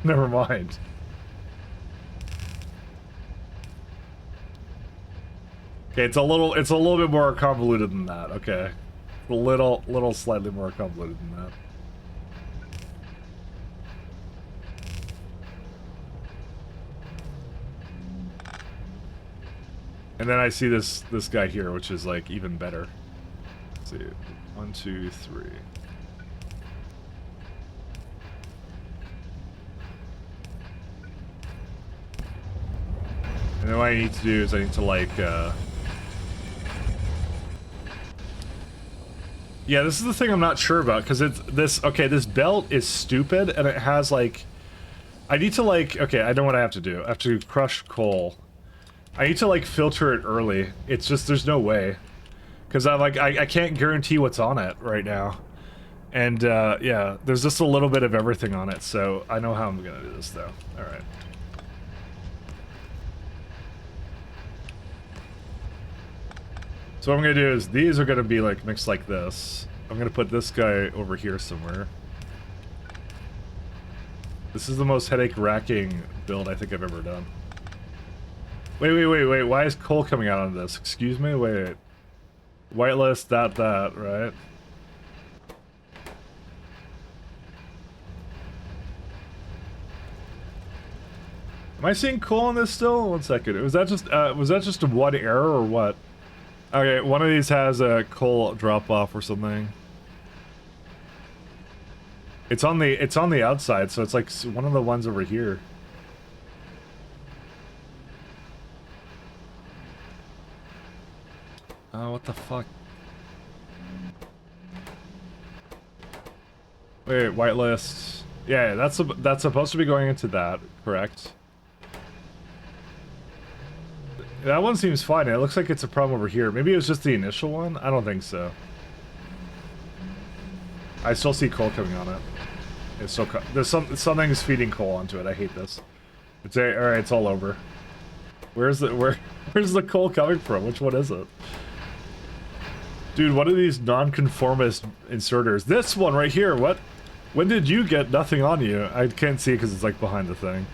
Never mind. Okay, it's a little bit more convoluted than that. Okay, a little slightly more convoluted than that. And then I see this guy here, which is like even better. Let's see, 1, 2, 3. And then what I need to do is I need to like, yeah, this is the thing I'm not sure about, because it's this, okay, this belt is stupid, and it has like, I need to like, okay, I know what I have to do. I have to crush coal. I need to like filter it early. It's just, there's no way. Because I'm like, I can't guarantee what's on it right now. And yeah, there's just a little bit of everything on it, so I know how I'm gonna do this though. Alright. So what I'm gonna do is, these are gonna be like mixed like this. I'm gonna put this guy over here somewhere. This is the most headache-racking build I think I've ever done. Wait, why is coal coming out on this? Excuse me, wait. Whitelist, that, right? Am I seeing coal on this still? 1 second. Was that just a one error or what? Okay, one of these has a coal drop off or something. It's on the outside, so it's like one of the ones over here. Oh, what the fuck? Wait, whitelist. Yeah, that's supposed to be going into that, correct? That one seems fine. It looks like it's a problem over here. Maybe it was just the initial one? I don't think so. I still see coal coming on it. It's still there's something's feeding coal onto it. I hate this. It's all right. It's all over. Where's the coal coming from? Which one is it? Dude, what are these non-conformist inserters? This one right here. What? When did you get nothing on you? I can't see because it's like behind the thing.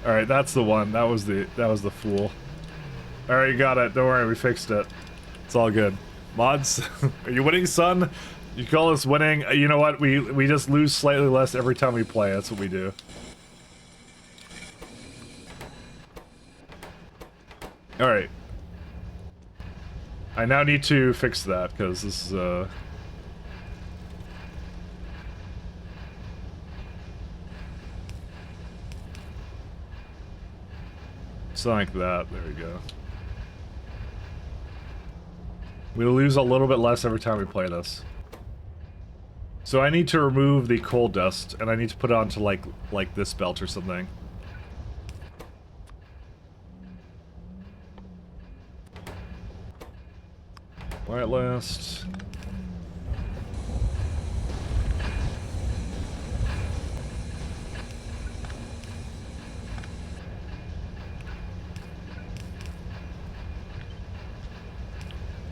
All right, that's the one. That was the fool. All right, you got it. Don't worry, we fixed it. It's all good. Mods, are you winning, son? You call us winning? You know what? We just lose slightly less every time we play. That's what we do. All right. I now need to fix that because this is something like that. There we go. We lose a little bit less every time we play this. So I need to remove the coal dust, and I need to put it onto like this belt or something. White list.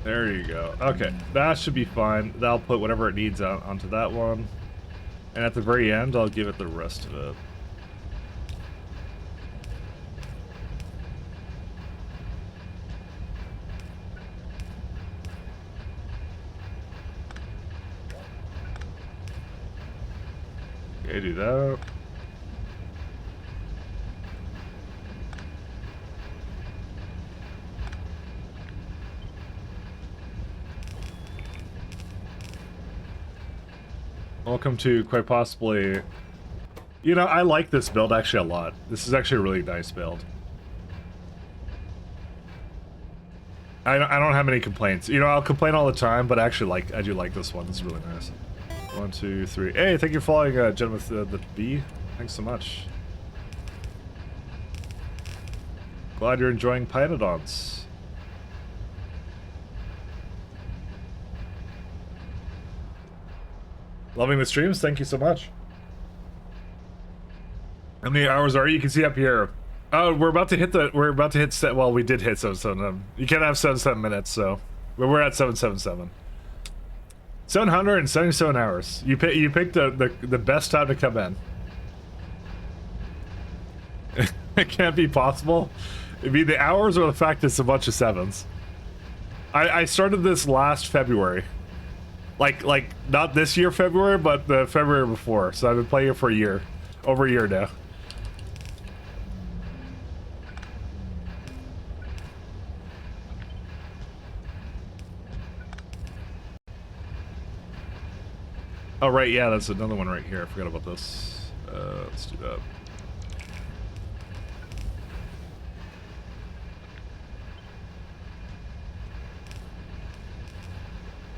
There you go. Okay, that should be fine. That'll put whatever it needs out onto that one. And at the very end, I'll give it the rest of it. Okay, do that. Welcome to quite possibly... You know, I like this build actually a lot. This is actually a really nice build. I don't have any complaints. You know, I'll complain all the time, but actually I do like this one. It's really nice. 1, 2, 3. Hey, thank you for following Jen with the B. Thanks so much. Glad you're enjoying Pyanodons. Loving the streams. Thank you so much. How many hours are you? You can see up here. Oh, we're about to hit well, we did hit 777. You can't have 77 minutes, so we're at 777. 777 hours. You picked the best time to come in. It can't be possible. It'd be the hours or the fact it's a bunch of sevens. I started this last February. Like not this year February, but the February before. So I've been playing it for a year. Over a year now. Oh right, yeah, that's another one right here. I forgot about this. Let's do that.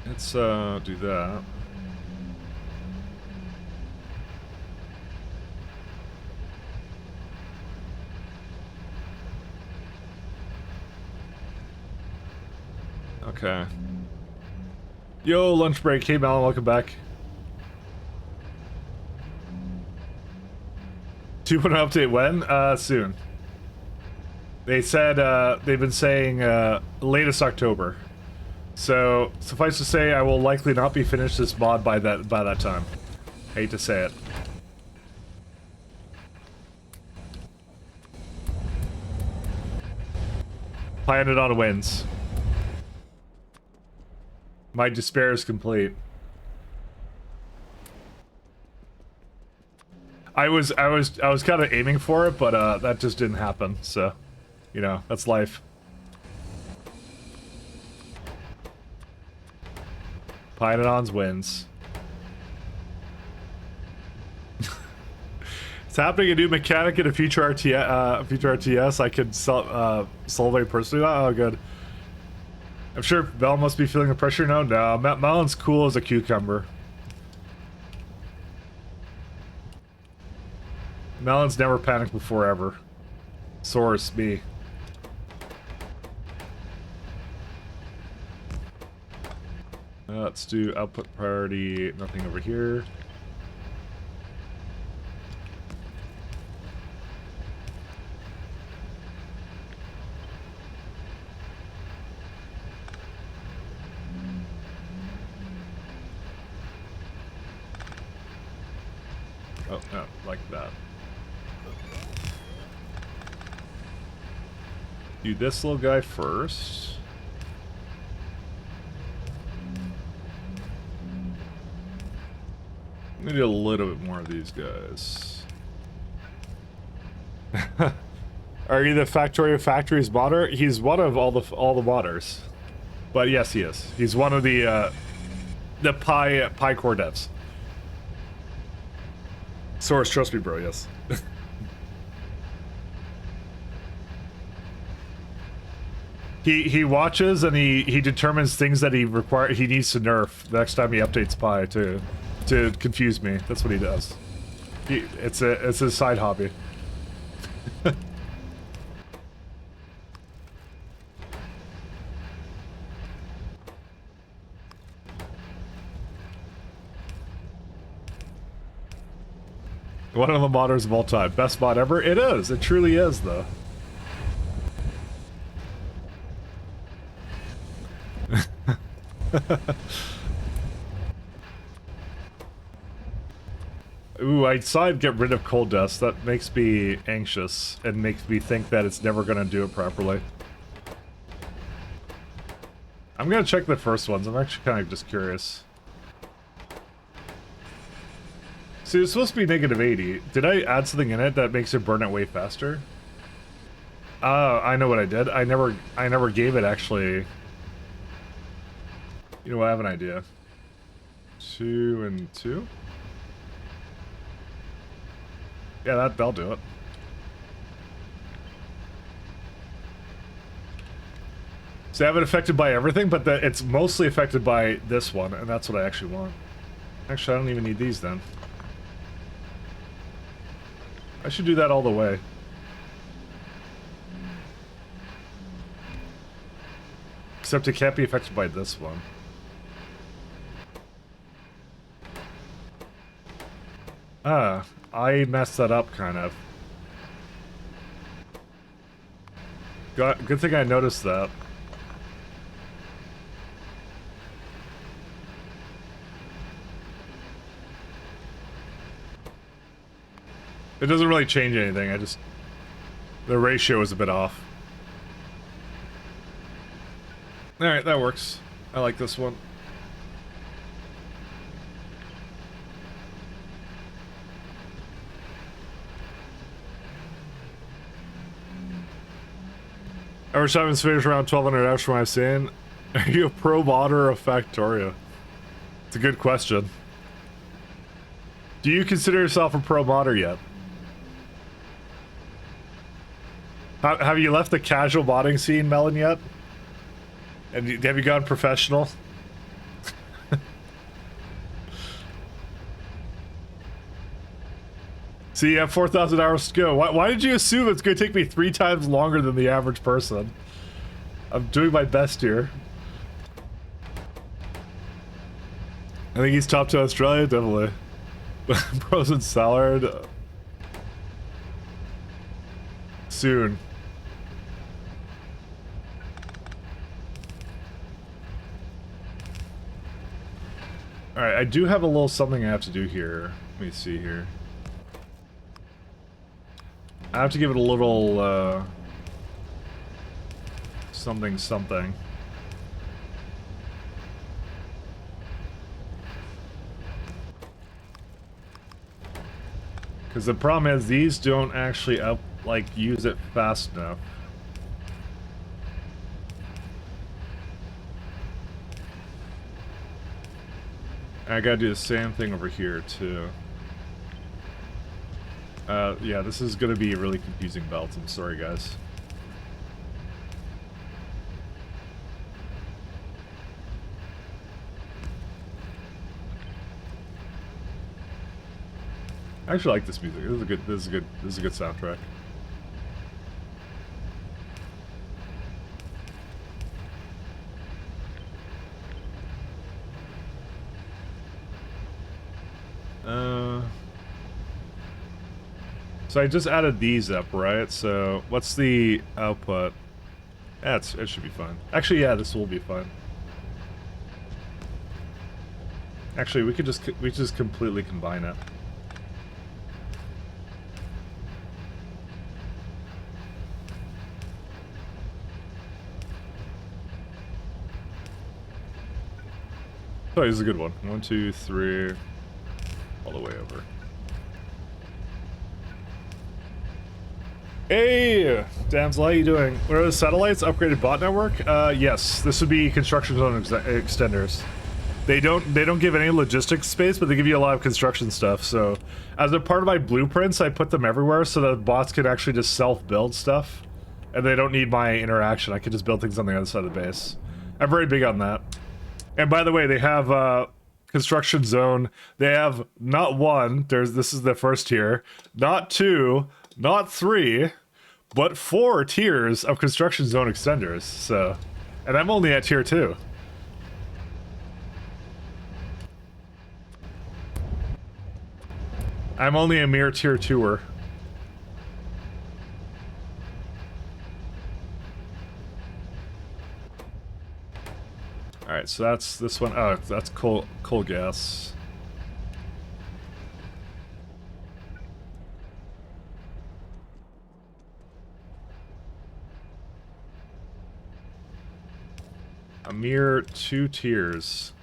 Let's do that. Okay. Yo, lunch break. Hey, Malin, welcome back. 2.0 update when? Soon. They said, they've been saying, latest October. So, suffice to say, I will likely not be finished this mod by that time. Hate to say it. Pyanodon wins. My despair is complete. I was kind of aiming for it, but that just didn't happen. So, you know, that's life. Pyanodons wins. It's happening. A new mechanic in a future RTS. I could celebrate personally. Oh, good. I'm sure Val must be feeling the pressure now. No, Malin's cool as a cucumber. Malin's never panicked before ever. Source me. Let's do output priority. Nothing over here. Oh, no, like that. Do this little guy first. Maybe a little bit more of these guys. Are you the Factorio Factory's modder? He's one of all the modders. But yes, he is. He's one of the Pi core devs. Source, trust me, bro. Yes. He watches and he determines things that he needs to nerf the next time he updates Pi to confuse me. That's what he does. It's his side hobby. One of the modders of all time. Best mod ever? It is. It truly is, though. Ooh, I saw it get rid of cold dust. That makes me anxious and makes me think that it's never gonna do it properly. I'm gonna check the first ones. I'm actually kind of just curious. See, it's supposed to be negative 80. Did I add something in it that makes it burn it way faster? I know what I did. I never gave it actually. You know what, I have an idea. 2 and 2? Yeah, that'll do it. So I have it affected by everything, but it's mostly affected by this one, and that's what I actually want. Actually, I don't even need these then. I should do that all the way. Except it can't be affected by this one. Ah, I messed that up, kind of. Good thing I noticed that. It doesn't really change anything, the ratio is a bit off. Alright, that works. I like this one. Average time is finished around 1200 hours from what I've seen. Are you a pro modder of Factorio? It's a good question. Do you consider yourself a pro modder yet? Have you left the casual modding scene, Melon, yet? And have you gone professional? See, you have 4,000 hours to go. Why did you assume it's going to take me 3 times longer than the average person? I'm doing my best here. I think he's top to Australia, definitely. Frozen salad. Soon. Alright, I do have a little something I have to do here. Let me see here. I have to give it a little, something. Because the problem is, these don't actually use it fast enough. I gotta do the same thing over here, too. Yeah, this is gonna be a really confusing belt. I'm sorry, guys. I actually like this music. This is a good soundtrack. So I just added these up, right? So what's the output? Yeah, it should be fine. Actually, yeah, this will be fine. Actually, we could just completely combine it. Oh, this is a good one. 1, 2, 3. all the way over. Hey, Damsel, how you doing? What are the satellites? Upgraded bot network? Yes. This would be construction zone extenders. They don't give any logistics space, but they give you a lot of construction stuff. So, as a part of my blueprints, I put them everywhere so that bots can actually just self-build stuff, and they don't need my interaction. I can just build things on the other side of the base. I'm very big on that. And by the way, they have construction zone. They have not one. This is the first tier, not two, not three, but 4 tiers of construction zone extenders. So, and I'm only at tier 2. I'm only a mere tier 2-er. Alright, so that's this one. Oh, that's coal gas. A mere 2 tiers.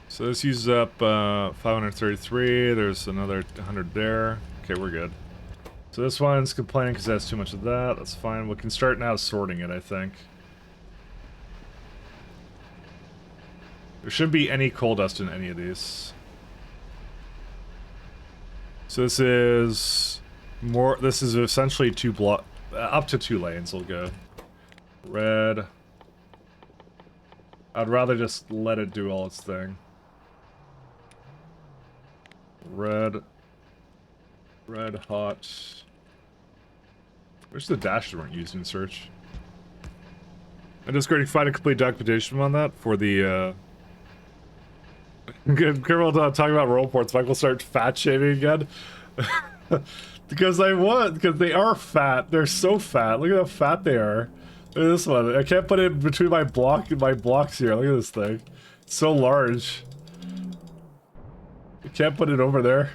So this uses up 533, there's another 100 there. Okay, we're good. So this one's complaining because it has too much of that, that's fine. We can start now sorting it, I think. There shouldn't be any coal dust in any of these. So this is essentially up to 2 lanes will go. Red. I'd rather just let it do all its thing. Red, hot. Where's the dashes weren't used in search? I'm just going to find a complete documentation on that for the, Careful talking about roll ports. Mike will start fat shaming again. Because they are fat. They're so fat. Look at how fat they are. Look at this one. I can't put it between my blocks here. Look at this thing. It's so large. You can't put it over there.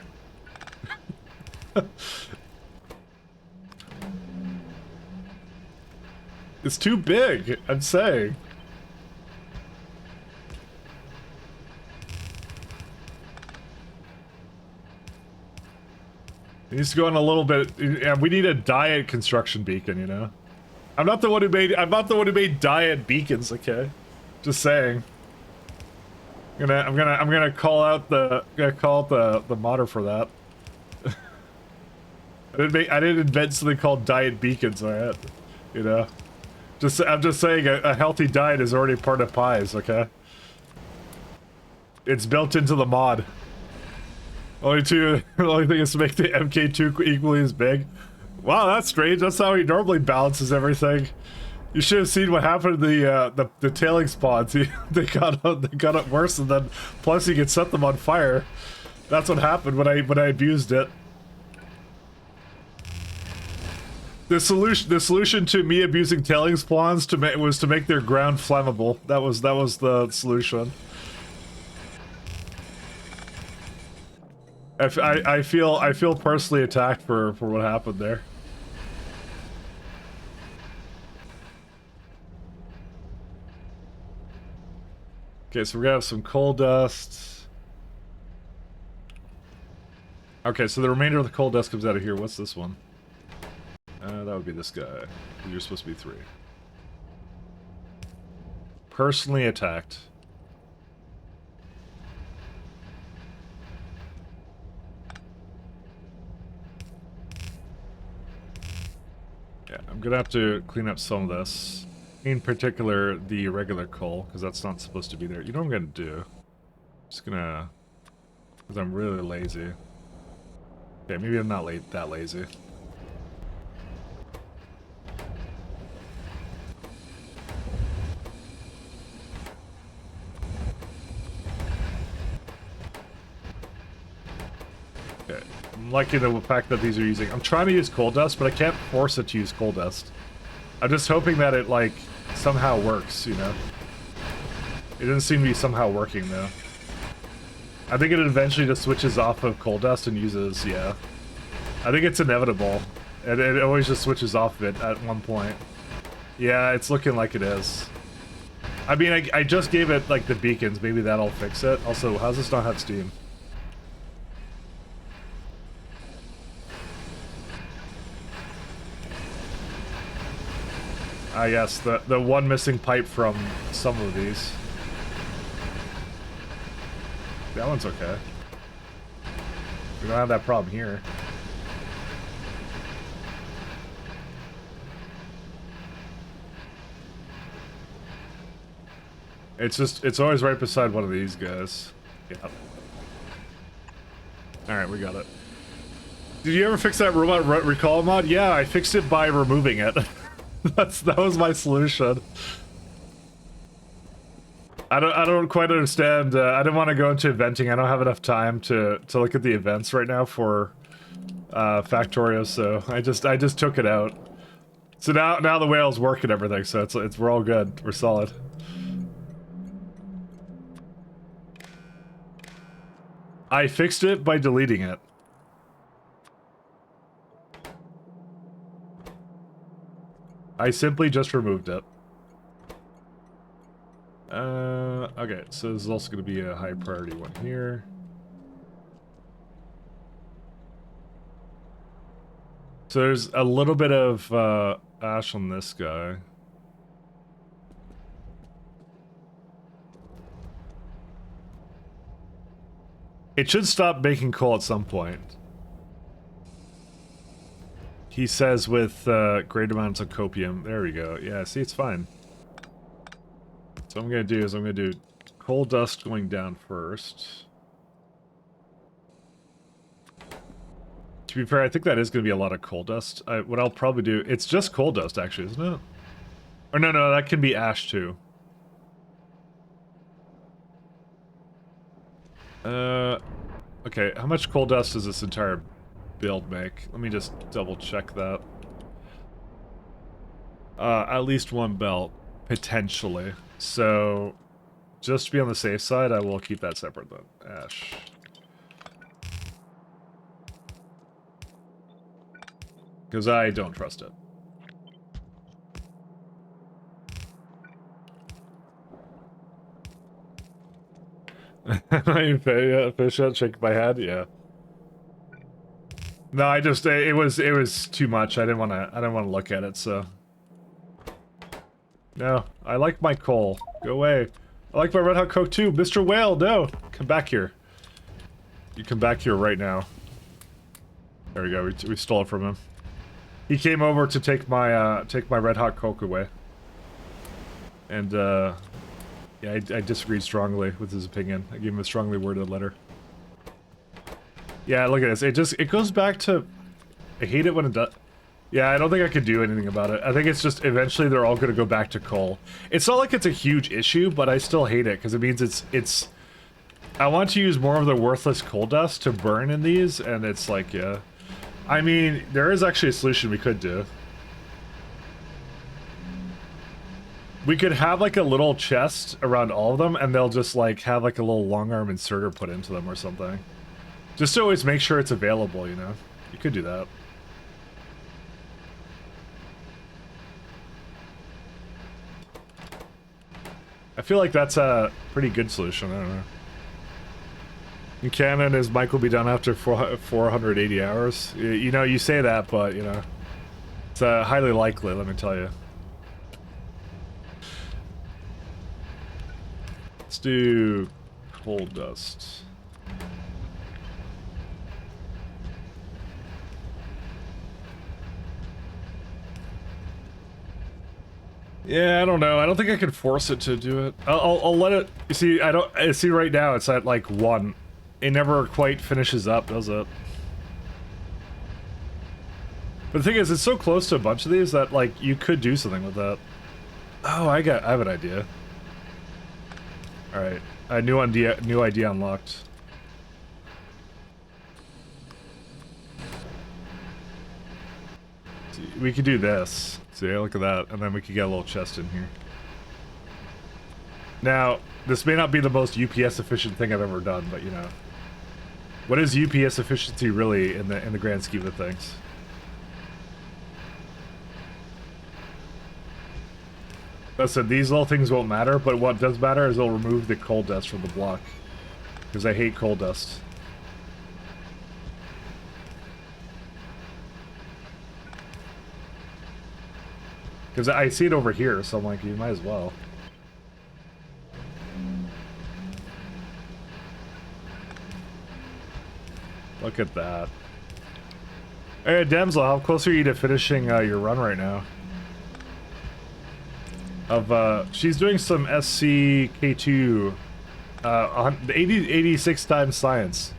It's too big, I'm saying. It needs to go on a little bit. Yeah, we need a diet construction beacon, you know? I'm not the one who made diet beacons, okay? Just saying. I'm gonna call out the modder for that. I didn't invent something called diet beacons, alright? You know? I'm just saying a healthy diet is already part of pies, okay? It's built into the mod. The only thing is to make the MK2 equally as big. Wow, that's strange. That's how he normally balances everything. You should have seen what happened to the tailing spots. They got it worse, and then plus you could set them on fire. That's what happened when I abused it. The solution to me abusing tailing spawns was to make their ground flammable. That was the solution. I feel personally attacked for what happened there. Okay, so we're gonna have some coal dust. Okay, so the remainder of the coal dust comes out of here. What's this one? That would be this guy. You're supposed to be 3. Personally attacked. Yeah, I'm gonna have to clean up some of this. In particular, the regular coal, because that's not supposed to be there. You know what I'm gonna do? I'm just gonna... because I'm really lazy. Okay, maybe I'm not that lazy. Okay, I'm liking the fact that these are using... I'm trying to use coal dust, but I can't force it to use coal dust. I'm just hoping that it, like, somehow works, you know? It doesn't seem to be somehow working, though. I think it eventually just switches off of coal dust and uses, yeah. I think it's inevitable. It always just switches off of it at one point. Yeah, it's looking like it is. I mean, I just gave it, like, the beacons. Maybe that'll fix it. Also, how's this not have steam? Ah, yes, the one missing pipe from some of these. That one's okay. We don't have that problem here. It's always right beside one of these guys. Yeah. Alright, we got it. Did you ever fix that robot recall mod? Yeah, I fixed it by removing it. That was my solution. I don't quite understand. I didn't want to go into eventing. I don't have enough time to look at the events right now for Factorio, so I just took it out. So now the whale's work and everything, so we're all good. We're solid. I fixed it by deleting it. I simply just removed it. Okay, so there's also going to be a high priority one here. So there's a little bit of ash on this guy. It should stop making coal at some point. He says with great amounts of copium. There we go. Yeah, see, it's fine. So what I'm going to do is I'm going to do coal dust going down first. To be fair, I think that is going to be a lot of coal dust. What I'll probably do... It's just coal dust, actually, isn't it? Or no, that can be ash, too. Okay, how much coal dust does this entire build make? Let me just double check that. At least one belt, potentially. So, just to be on the safe side, I will keep that separate then. Ash. Because I don't trust it. Fish out, shake my head, yeah. No, I just it was too much. I didn't want to look at it, so. No, I like my coal. Go away. I like my Red Hot Coke too. Mr. Whale, no. Come back here. You come back here right now. There we go. We stole it from him. He came over to take my Red Hot Coke away. And yeah, I disagreed strongly with his opinion. I gave him a strongly worded letter. Yeah, look at this. It goes back to... I hate it when it does... Yeah, I don't think I could do anything about it. I think it's just eventually they're all going to go back to coal. It's not like it's a huge issue, but I still hate it because it means it's... I want to use more of the worthless coal dust to burn in these, and it's like, yeah. I mean, there is actually a solution we could do. We could have like a little chest around all of them, and they'll just like have like a little long arm inserter put into them or something. Just to always make sure it's available, you know? You could do that. I feel like that's a pretty good solution, I don't know. In canon, is Mike will be done after 480 hours? You know, you say that, but, you know, it's highly likely, let me tell you. Let's do coal dust. Yeah, I don't know. I don't think I can force it to do it. I'll let it... You see, I see right now it's at, like, 1. It never quite finishes up, does it? But the thing is, it's so close to a bunch of these that, like, you could do something with that. Oh, I have an idea. Alright. A new idea unlocked. See, we could do this. See, look at that. And then we could get a little chest in here. Now, this may not be the most UPS efficient thing I've ever done, but you know. What is UPS efficiency really in the grand scheme of things? Listen, these little things won't matter, but what does matter is they'll remove the coal dust from the block. Because I hate coal dust. Because I see it over here, so I'm like, you might as well. Look at that. Hey, Demsel, how close are you to finishing your run right now? She's doing some SC K2, 86 times science,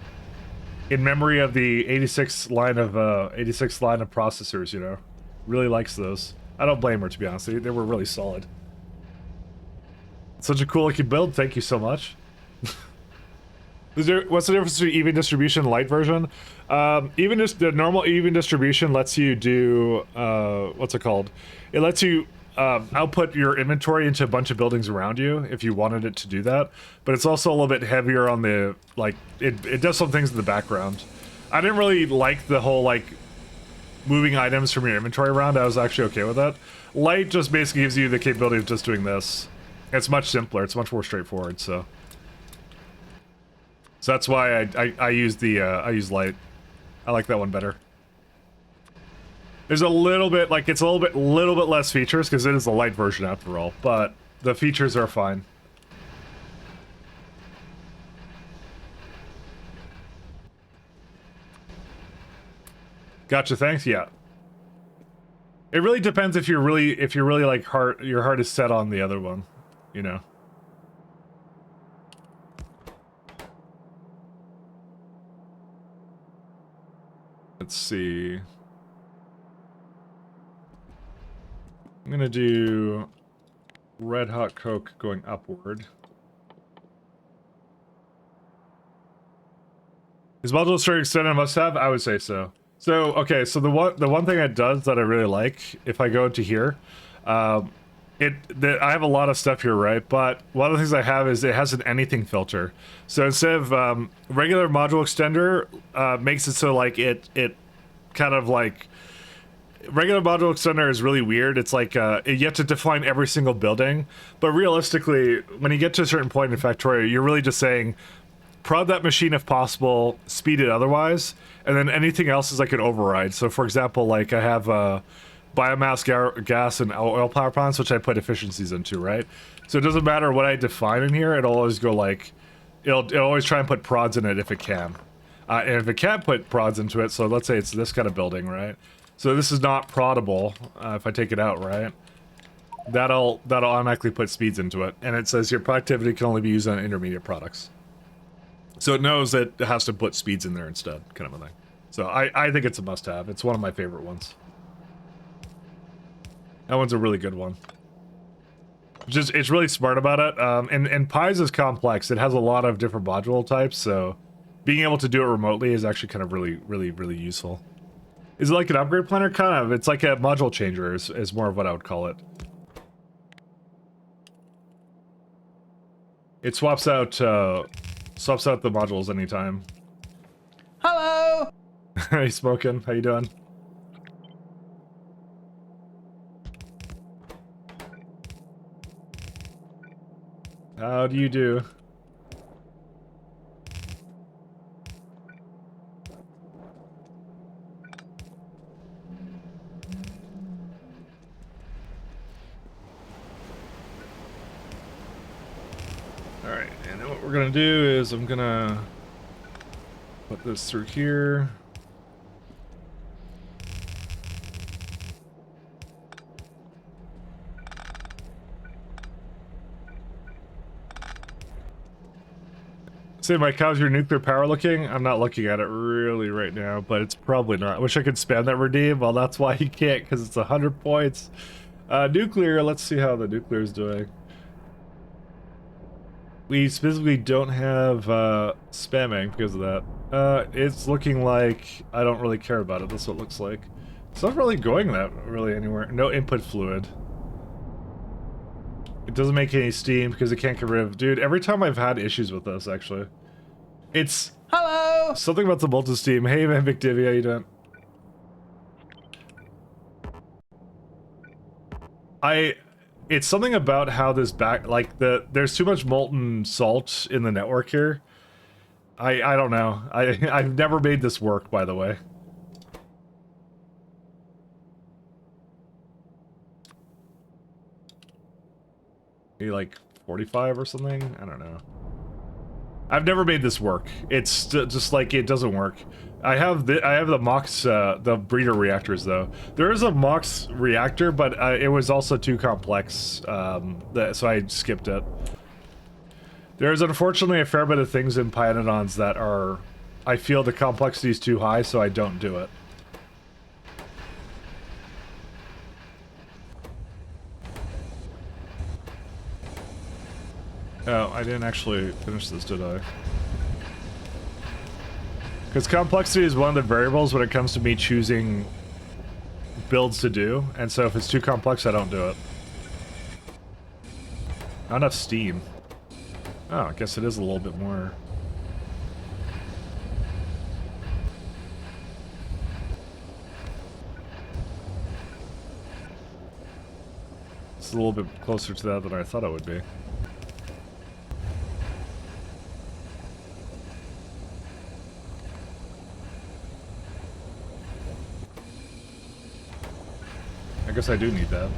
in memory of the 86 line of processors. You know, really likes those. I don't blame her, to be honest. They were really solid. Such a cool looking build. Thank you so much. What's the difference between even distribution and light version? The normal even distribution lets you do what's it called? It lets you output your inventory into a bunch of buildings around you if you wanted it to do that. But it's also a little bit heavier on the it does some things in the background. I didn't really like the whole moving items from your inventory around. I was actually okay with that. Light just basically gives you the capability of just doing this. It's much simpler. It's much more straightforward. So that's why I use light. I like that one better. There's a little bit it's a little bit less features because it is a light version after all, but the features are fine. Gotcha, thanks. Yeah. It really depends if you're really your heart is set on the other one, you know. Let's see. I'm gonna do red hot Coke going upward. Is module strength extended a must-have? I would say so. So okay, so the one thing it does that I really like, if I go into here, I have a lot of stuff here, right? But one of the things I have is it has an anything filter. So instead of regular module extender, makes it so it kind of regular module extender is really weird. It's you have to define every single building, but realistically, when you get to a certain point in Factorio, you're really just saying, prod that machine if possible, speed it otherwise, and then anything else is an override. So for example, I have biomass, gas, and oil power plants, which I put efficiencies into, right? So it doesn't matter what I define in here, it'll always go it'll always try and put prods in it if it can. And if it can't put prods into it, so let's say it's this kind of building, right? So this is not proddable, if I take it out, right? That'll automatically put speeds into it, and it says your productivity can only be used on intermediate products. So it knows that it has to put speeds in there instead, kind of a thing. So I think it's a must-have. It's one of my favorite ones. That one's a really good one. It's really smart about it. And Pies is complex. It has a lot of different module types, so being able to do it remotely is actually kind of really useful. Is it like an upgrade planner? Kind of. It's like a module changer is more of what I would call it. It swaps out the modules anytime. Hello! Hey, Smokin', how you doing? How do you do? Alright, and then what we're gonna do is I'm gonna put this through here. Say, Mike, how's your nuclear power looking? I'm not looking at it really right now, but it's probably not. I wish I could spam that redeem. Well, that's why you can't, because it's 100 points. Nuclear, let's see how the nuclear is doing. We specifically don't have spamming because of that. It's looking like I don't really care about it. That's what it looks like. It's not really going that really anywhere. No input fluid. It doesn't make any steam because it can't get rid of... Dude, every time I've had issues with this, actually. It's... Hello! Something about the multi-steam. Hey, man, Victivia, how you doing? It's something about how this there's too much molten salt in the network here. I don't know. I've never made this work, by the way. Maybe like 45 or something? I don't know. I've never made this work. It's just like it doesn't work. I have the MOX the breeder reactors though. There is a MOX reactor, but it was also too complex, so I skipped it. There's unfortunately a fair bit of things in Pyanodons that are, I feel the complexity is too high, so I don't do it. Oh, I didn't actually finish this, did I? Because complexity is one of the variables when it comes to me choosing builds to do, and so if it's too complex, I don't do it. Not enough steam. Oh, I guess it is a little bit more. It's a little bit closer to that than I thought it would be. I guess I do need that.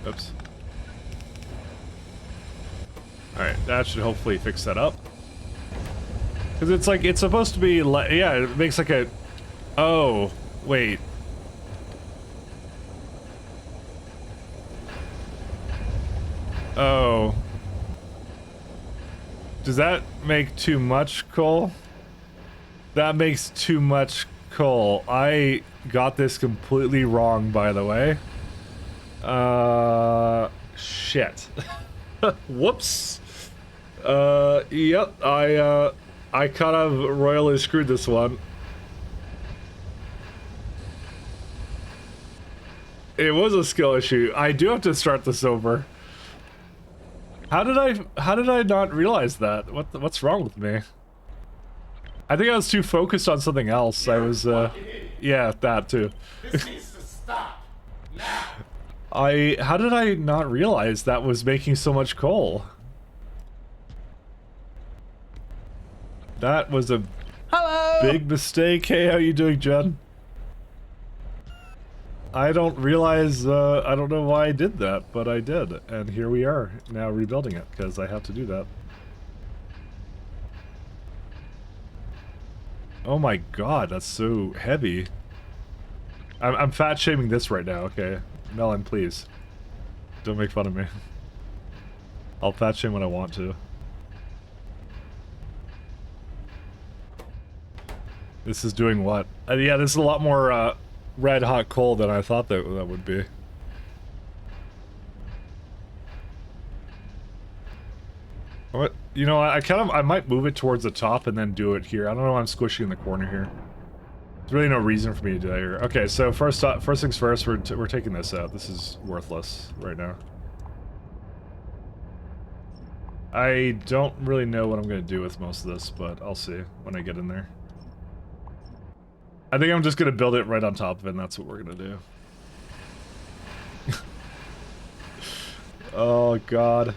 Oops. Alright, that should hopefully fix that up. Because it's like, it's supposed to be like, yeah, it makes like a... Oh, wait. Oh. Does that make too much coal? That makes too much coal. I got this completely wrong, by the way. Shit. Whoops. Yep, I kind of royally screwed this one. It was a skill issue. I do have to start this over. How did I not realize that? What's wrong with me? I think I was too focused on something else. I was, yeah, that too. This needs to stop now. How did I not realize that was making so much coal? That was a big mistake. Hey, how you doing, Jen? I don't realize, I don't know why I did that, but I did. And here we are, now rebuilding it, because I have to do that. Oh my god, that's so heavy. I'm fat shaming this right now, okay? Melon, please. Don't make fun of me. I'll fat shame when I want to. This is doing what? Yeah, this is a lot more, red hot coal than I thought that would be. What? You know, I might move it towards the top and then do it here. I don't know why I'm squishing in the corner here. There's really no reason for me to do that here. Okay, so first things first, we're taking this out. This is worthless right now. I don't really know what I'm gonna do with most of this, but I'll see when I get in there. I think I'm just gonna build it right on top of it, and that's what we're gonna do. Oh god.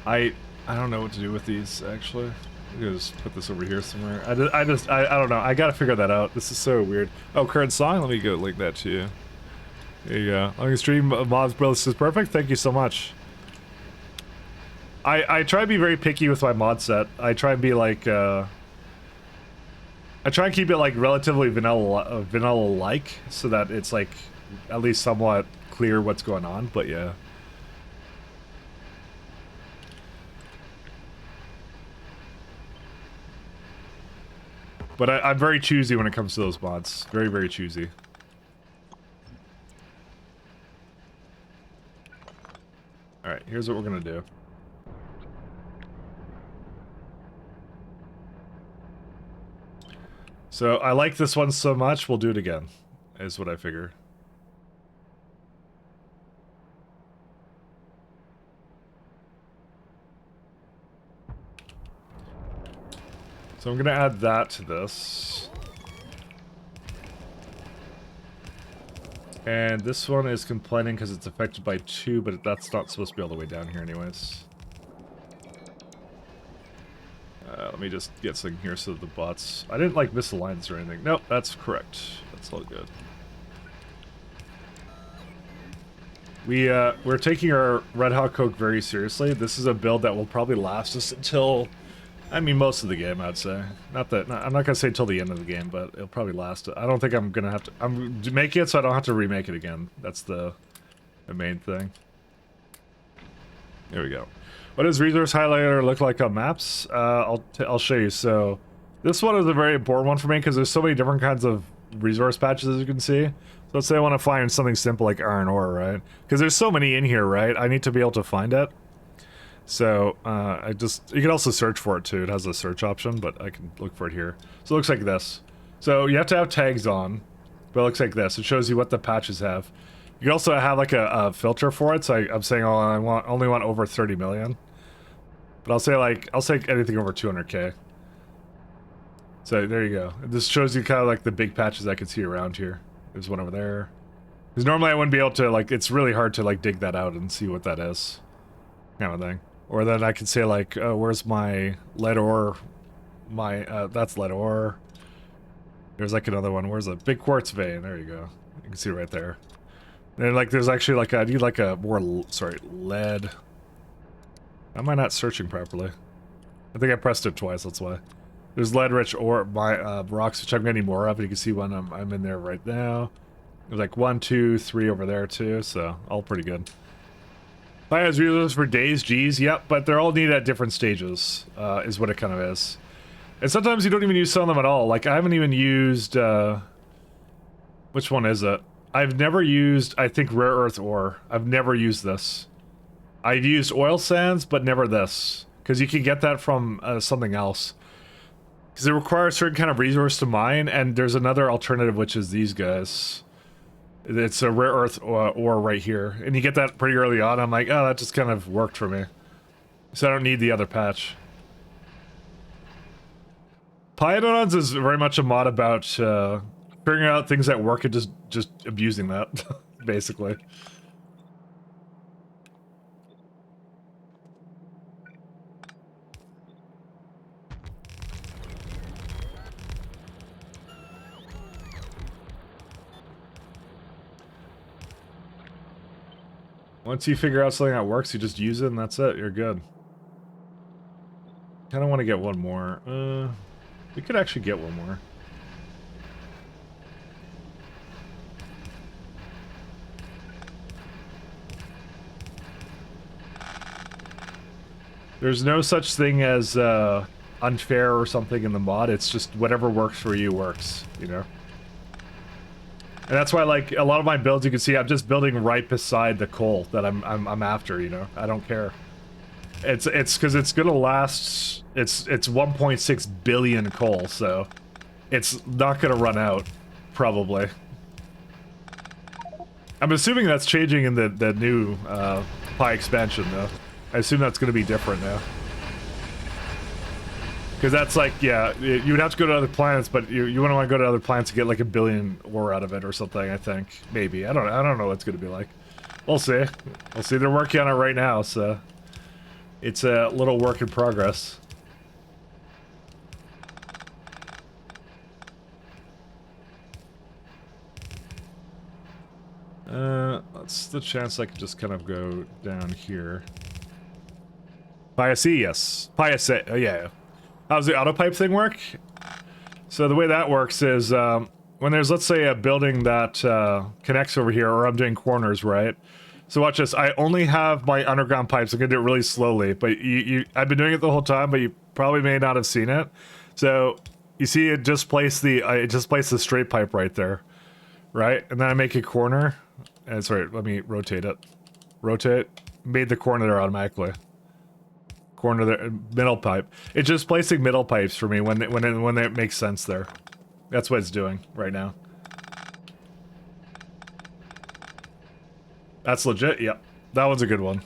I don't know what to do with these, actually. I'm gonna just put this over here somewhere. I don't know. I gotta figure that out. This is so weird. Oh, current song? Let me go link that to you. There you go. On the stream, Mobs Brothers is perfect. Thank you so much. I try to be very picky with my mod set. I try and be like, I try and keep it like relatively vanilla-like, so that it's like at least somewhat clear what's going on, but yeah. But I'm very choosy when it comes to those mods. Very, very choosy. Alright, here's what we're gonna do. So I like this one so much, we'll do it again, is what I figure. So I'm gonna add that to this. And this one is complaining because it's affected by 2, but that's not supposed to be all the way down here anyways. Let me just get something here so that the bots... I didn't like miss the lines or anything. Nope, that's correct. That's all good. We're taking our Red Hot Coke very seriously. This is a build that will probably last us until... I mean, most of the game, I'd say. I'm not gonna say till the end of the game, but it'll probably last. I don't think I'm gonna have to... I'm making it so I don't have to remake it again. That's the main thing. There we go. What does resource highlighter look like on maps? I'll show you. So this one is a very important one for me because there's so many different kinds of resource patches, as you can see. So let's say I want to find something simple like iron ore, right? Because there's so many in here, right? I need to be able to find it. So you can also search for it too. It has a search option, but I can look for it here. So it looks like this. So you have to have tags on, but it looks like this. It shows you what the patches have. You can also have like a filter for it. So I'm saying, oh, I only want over 30 million. But I'll say anything over 200k. So there you go. This shows you kind of like the big patches I can see around here. There's one over there. Because normally I wouldn't be able to, like, it's really hard to like dig that out and see what that is. Kind of thing. Or then I could say like, oh, where's my lead ore? That's lead ore. There's like another one. Where's a big quartz vein? There you go. You can see right there. And like, there's actually like, I need like a more, lead. Am I not searching properly? I think I pressed it twice, that's why. There's lead-rich ore, rocks, which I'm getting more of. You can see when I'm in there right now. There's like 1, 2, 3 over there too, so all pretty good. I has resources for days, G's, yep, but they're all needed at different stages, is what it kind of is. And sometimes you don't even use some of them at all. Like, I haven't even used, which one is it? I've never used, I think, rare earth ore. I've never used this. I've used oil sands, but never this. Because you can get that from something else. Because it requires a certain kind of resource to mine, and there's another alternative, which is these guys. It's a rare earth ore right here. And you get that pretty early on. I'm like, oh, that just kind of worked for me. So I don't need the other patch. Pyanodons is very much a mod about figuring out things that work and just abusing that, basically. Once you figure out something that works, you just use it and that's it. You're good. Kind of want to get one more. We could actually get one more. There's no such thing as unfair or something in the mod. It's just whatever works for you works, you know? And that's why, like, a lot of my builds, you can see I'm just building right beside the coal that I'm after, you know? I don't care. It's because it's gonna last, it's 1.6 billion coal, so it's not gonna run out, probably. I'm assuming that's changing in the new Pi expansion, though. I assume that's gonna be different now. Because that's like, yeah, you would have to go to other planets, but you wouldn't want to go to other planets to get like 1 billion ore out of it or something, I think. Maybe. I don't know what it's going to be like. We'll see. We'll see. They're working on it right now, so it's a little work in progress. That's the chance I could just kind of go down here. Pia C, yes. Pia C, yeah. How does the auto pipe thing work? So the way that works is when there's, let's say, a building that connects over here, or I'm doing corners, right? So watch this. I only have my underground pipes. I'm gonna do it really slowly, but I've been doing it the whole time, but you probably may not have seen it. So you see, it just placed the straight pipe right there, right? And then I make a corner. And sorry, let me rotate it. Rotate. Made the corner there automatically. Corner there, middle pipe. It's just placing middle pipes for me when it makes sense there. That's what it's doing right now. That's legit, yep. That one's a good one.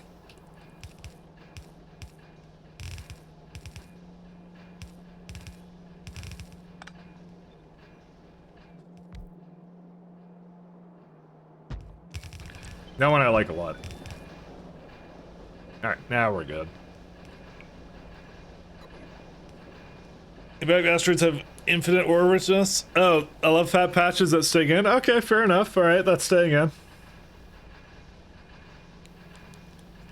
That one I like a lot. Alright, now we're good. Impact asteroids have infinite ore richness. Oh, I love fat patches that stay in. Okay, fair enough. Alright, that's staying in.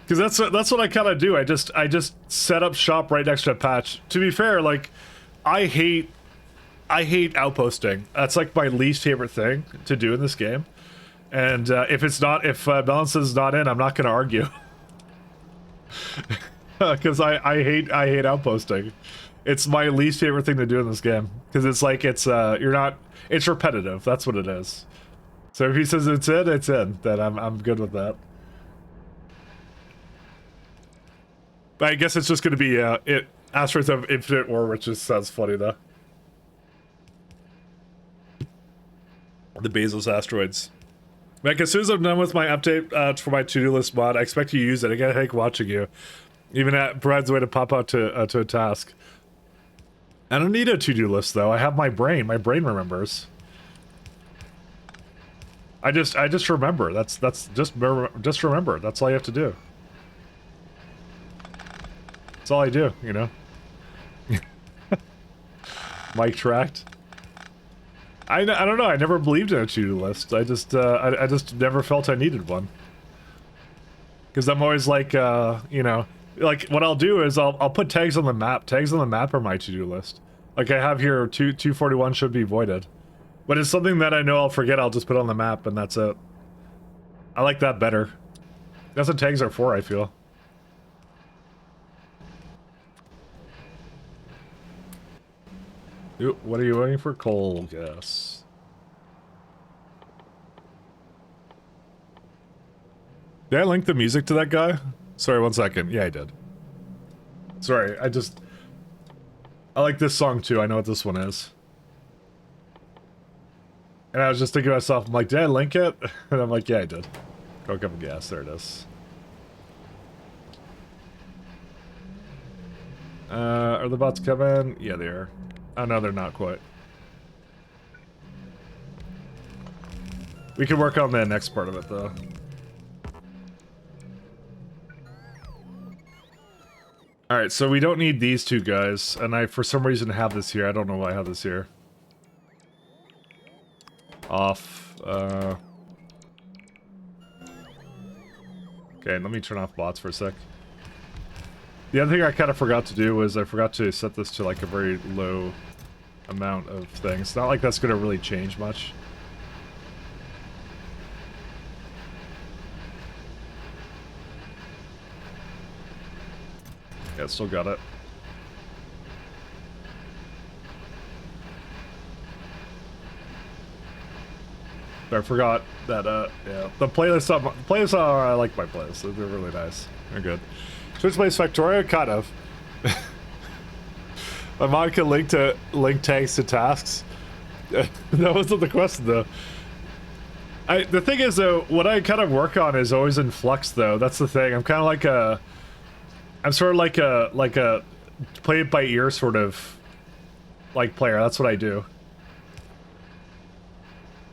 Because that's what I kind of do. I just set up shop right next to a patch. To be fair, like, I hate outposting. That's like my least favorite thing to do in this game. And if balance is not in, I'm not going to argue. Because I hate outposting. It's my least favorite thing to do in this game. Because it's like it's repetitive. That's what it is. So if he says it's in. Then I'm good with that. But I guess it's just going to be asteroids of infinite ore, which just sounds funny though. The Bezos asteroids. Like, as soon as I'm done with my update for my to-do list mod, I expect you to use it. I get a heck watching you. Even that provides a way to pop out to a task. I don't need a to-do list, though. I have my brain. My brain remembers. I just remember. That's just remember. That's all you have to do. That's all I do, you know? Mic tracked. I don't know. I never believed in a to-do list. I just never felt I needed one. Because I'm always like, you know, like what I'll do is I'll put tags on the map. Tags on the map are my to-do list. Like I have here, 241 should be voided. But it's something that I know I'll forget. I'll just put on the map and that's it. I like that better. That's what tags are for, I feel. What are you waiting for? Coal gas. Did I link the music to that guy? Sorry, 1 second. Yeah, I did. Sorry, I like this song too. I know what this one is. And I was just thinking to myself, I'm like, did I link it? And I'm like, yeah, I did. Coke up and gas. There it is. Are the bots coming? Yeah, they are. Oh, no, they're not quite. We can work on the next part of it, though. Alright, so we don't need these two guys, and I, for some reason, have this here. I don't know why I have this here. Off. Okay, let me turn off bots for a sec. The other thing I kind of forgot to do was I forgot to set this to like a very low amount of things. It's not like that's going to really change much. Yeah, still got it. But I forgot that, yeah. The playlists are, I like my playlists. They're really nice. They're good. Switch plays Factorio? Kind of. My mod can link tags to tasks. That wasn't the question, though. The thing is, though, what I kind of work on is always in flux, though. That's the thing. I'm kind of like a... I'm sort of like a play it by ear sort of like player. That's what I do.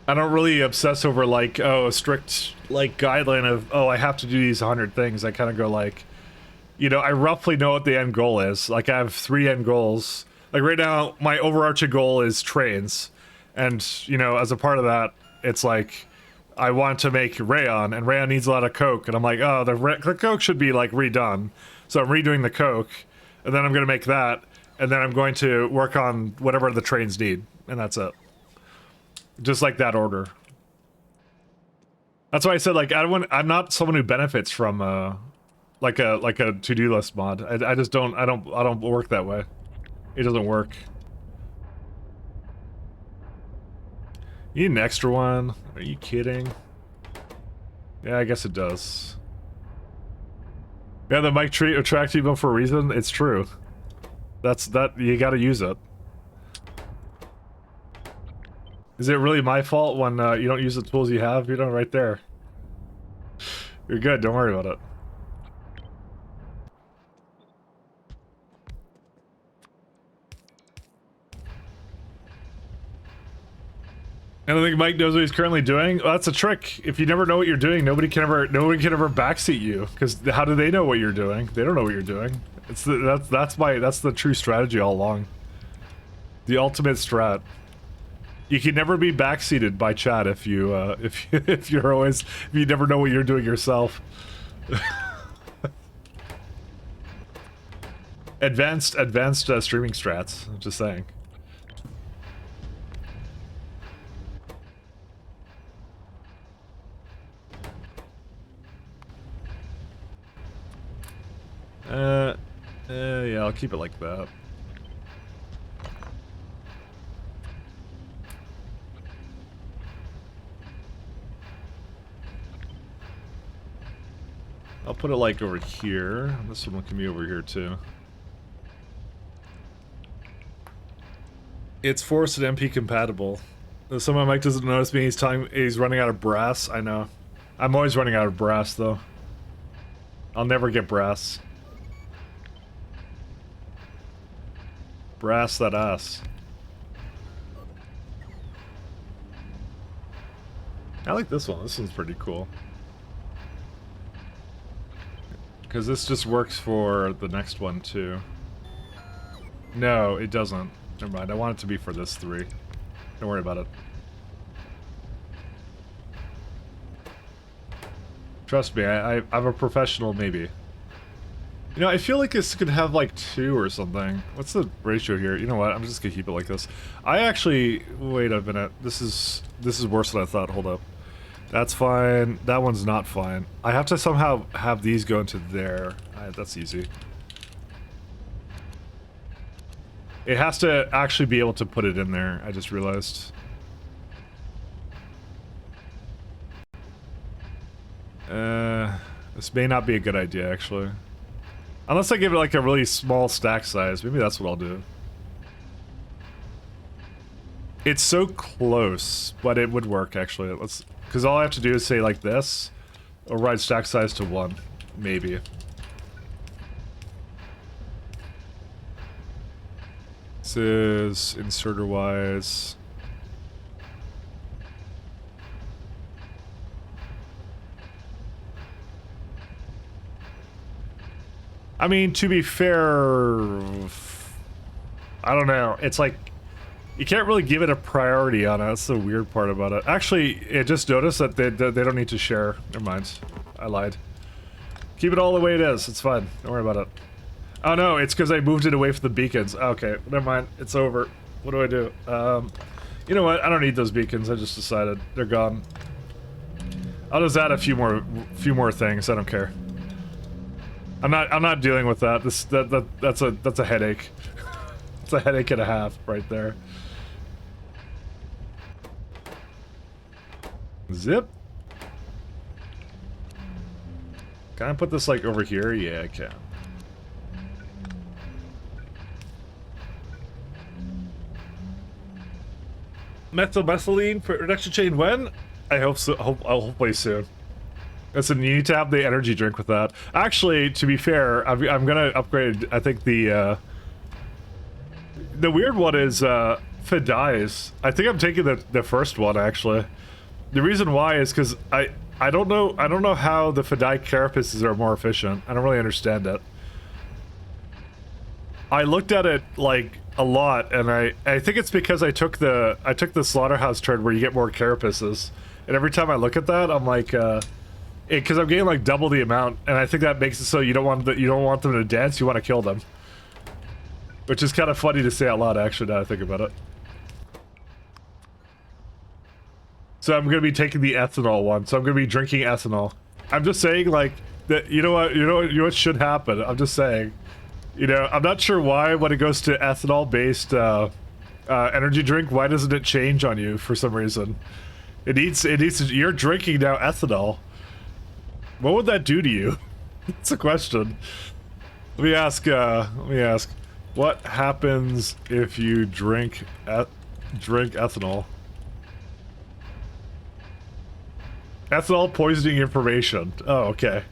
I don't really obsess over like, oh, a strict like guideline of, oh, I have to do these 100 things. I kind of go like, you know, I roughly know what the end goal is. Like I have 3 end goals. Like right now, my overarching goal is trains. And, you know, as a part of that, it's like, I want to make rayon, and rayon needs a lot of coke. And I'm like, oh, the coke should be like redone. So I'm redoing the coke, and then I'm going to make that, and then I'm going to work on whatever the trains need, and that's it. Just like that order. That's why I said, like, I'm not someone who benefits from like a to-do list mod. I just don't work that way. It doesn't work. You need an extra one? Are you kidding? Yeah, I guess it does. Yeah, the mic tree attracts people for a reason. It's true. That you gotta use it. Is it really my fault when you don't use the tools you have? You know, right there. You're good, don't worry about it. I don't think Mike knows what he's currently doing. Well, that's a trick. If you never know what you're doing, nobody can ever backseat you. Because how do they know what you're doing? They don't know what you're doing. It's that's the true strategy all along. The ultimate strat. You can never be backseated by chat if you if you never know what you're doing yourself. advanced streaming strats. I'm just saying. Yeah, I'll keep it like that. I'll put it like over here. This one can be over here too. It's forced and MP compatible. Someone Mike doesn't notice me. He's running out of brass. I know. I'm always running out of brass though. I'll never get brass. Brass that ass. I like this one. This one's pretty cool. Because this just works for the next one too. No, it doesn't. Never mind. I want it to be for this 3. Don't worry about it. Trust me, I'm a professional maybe. You know, I feel like this could have like 2 or something. What's the ratio here? You know what? I'm just gonna keep it like this. I actually... Wait a minute. This is worse than I thought. Hold up. That's fine. That one's not fine. I have to somehow have these go into there. That's easy. It has to actually be able to put it in there. I just realized. This may not be a good idea, actually. Unless I give it like a really small stack size. Maybe that's what I'll do. It's so close, but it would work, actually. Let's... Because all I have to do is say like this, override stack size to 1, maybe. This is inserter wise. I mean, to be fair, I don't know. It's like, you can't really give it a priority on it. That's the weird part about it. Actually, I just noticed that they don't need to share. Never mind. I lied. Keep it all the way it is. It's fine. Don't worry about it. Oh no, it's because I moved it away from the beacons. Okay, never mind. It's over. What do I do? You know what? I don't need those beacons. I just decided they're gone. I'll just add a few more things. I don't care. I'm not dealing with that. That's a headache. It's a headache and a half right there. Zip. Can I put this like over here? Yeah, I can. Methylene for reduction chain when? I hope so. I'll hopefully soon. Listen, you need to have the energy drink with that. Actually, to be fair, I'm gonna upgrade. I think the weird one is if it dies. I think I'm taking the first one actually. The reason why is because I don't know how the Fidai carapaces are more efficient. I don't really understand it. I looked at it like a lot, and I think it's because I took the slaughterhouse turn where you get more carapaces, and every time I look at that, I'm like, because I'm getting like double the amount, and I think that makes it so you don't want them to dance, you want to kill them, which is kind of funny to say out loud. Actually, now I think about it. So I'm gonna be taking the ethanol one. So I'm gonna be drinking ethanol. I'm just saying, like that. You know what should happen. I'm just saying. You know, I'm not sure why when it goes to ethanol-based energy drink, why doesn't it change on you for some reason? It needs to, you're drinking now ethanol. What would that do to you? It's a question. Let me ask, what happens if you drink ethanol? Ethanol poisoning information. Oh, okay.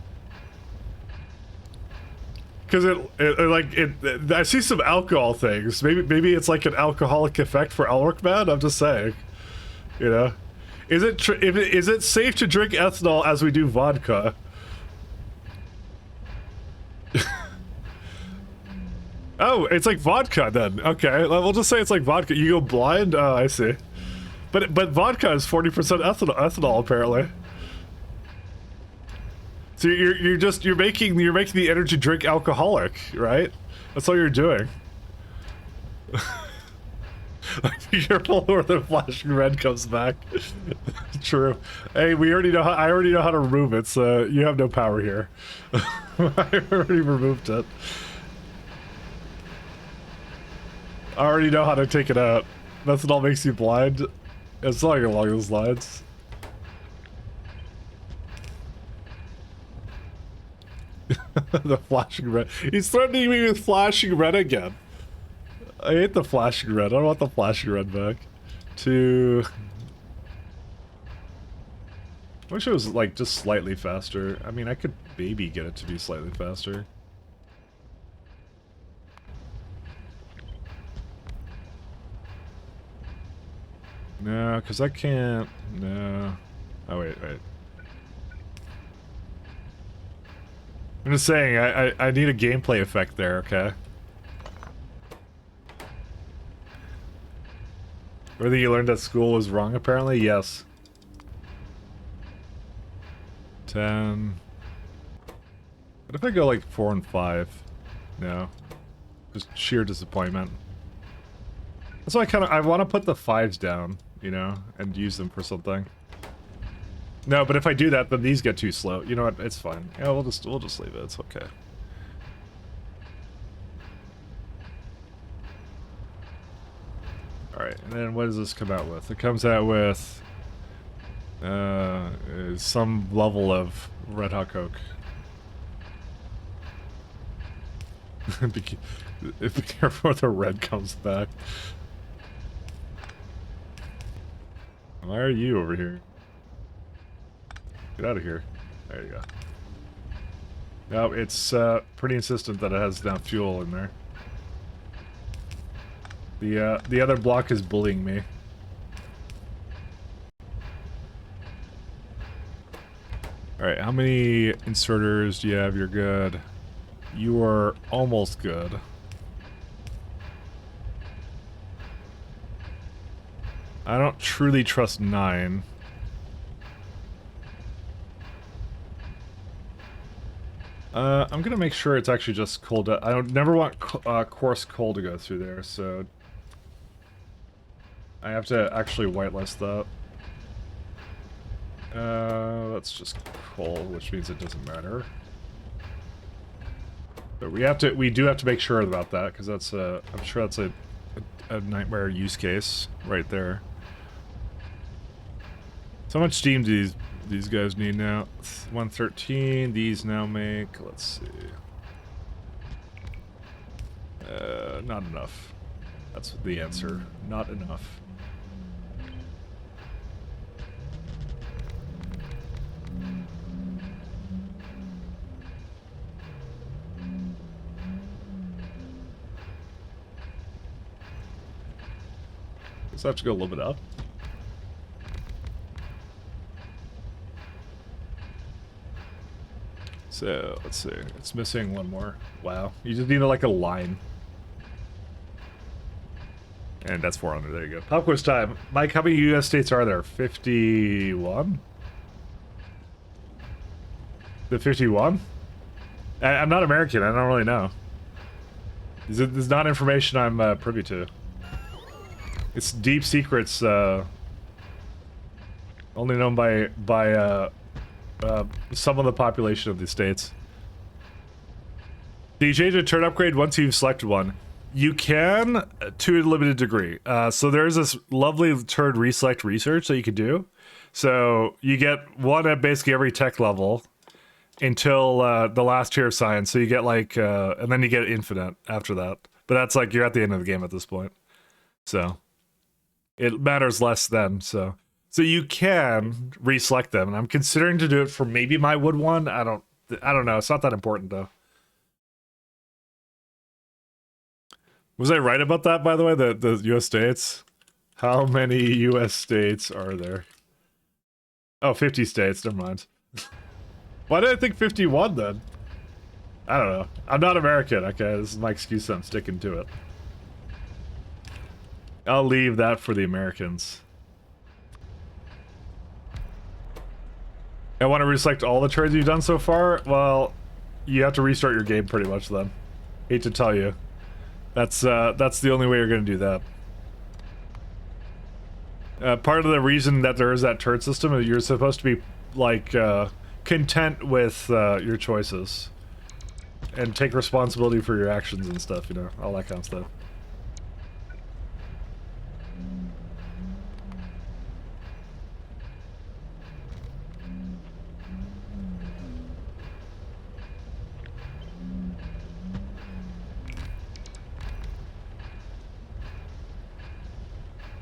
Because I see some alcohol things. Maybe it's like an alcoholic effect for Elric Man. I'm just saying, you know. Is it safe to drink ethanol as we do vodka? Oh, it's like vodka then. Okay, we'll just say it's like vodka. You go blind. Oh, I see. But vodka is 40% ethanol apparently. So you're making the energy drink alcoholic, right? That's all you're doing. Be careful where the flashing red comes back. True. Hey, I already know how to remove it, so you have no power here. I already removed it. I already know how to take it out. Methanol makes you blind. It's something along those lines. The flashing red. He's threatening me with flashing red again. I hate the flashing red. I don't want the flashing red back. I wish it was like just slightly faster. I mean, I could maybe get it to be slightly faster. No, because I can't. No. Oh, wait. I'm just saying, I need a gameplay effect there, okay? Whether you learned at school was wrong, apparently? Yes. 10. What if I go like 4 and 5? No. Just sheer disappointment. That's why I want to put the 5s down, you know, and use them for something. No, but if I do that, then these get too slow. You know what? It's fine. Yeah, we'll just leave it. It's okay. All right, and then what does this come out with? It comes out with some level of Red Hot Coke. Be careful when the red comes back. Why are you over here? Get out of here. There you go. No, it's pretty insistent that it has enough fuel in there. The other block is bullying me. Alright, how many inserters do you have? You're good. You are almost good. I don't truly trust 9. I'm gonna make sure it's actually just cold. I don't never want coarse coal to go through there, so I have to actually whitelist that. That's just coal, which means it doesn't matter. But we do have to make sure about that, because that's I'm sure that's a nightmare use case right there. So how much steam do these guys need now? 113. These now make, let's see. Not enough. That's the answer. Not enough. Guess I have to go a little bit up. So, let's see. It's missing one more. Wow. You just need like a line. And that's 400. There you go. Pop quiz time. Mike, how many US states are there? 51? The 51? I'm not American. I don't really know. This is not information I'm privy to. It's deep secrets, only known by some of the population of the states. Do you change a turn upgrade once you've selected one? You can, to a limited degree. So there's this lovely turn reselect research that you can do. So you get one at basically every tech level until the last tier of science. So you get like, and then you get infinite after that. But that's like, you're at the end of the game at this point. So it matters less then, so. So you can reselect them, and I'm considering to do it for maybe my wood one. I don't know. It's not that important though. Was I right about that, by the way? The U.S. states? How many U.S. states are there? Oh, 50 states. Never mind. Why did I think 51 then? I don't know. I'm not American, okay? This is my excuse, so I'm sticking to it. I'll leave that for the Americans. I want to reselect all the trades you've done so far? Well, you have to restart your game pretty much then. Hate to tell you. That's the only way you're going to do that. Part of the reason that there is that turret system is you're supposed to be, like, content with your choices. And take responsibility for your actions and stuff, you know, all that kind of stuff.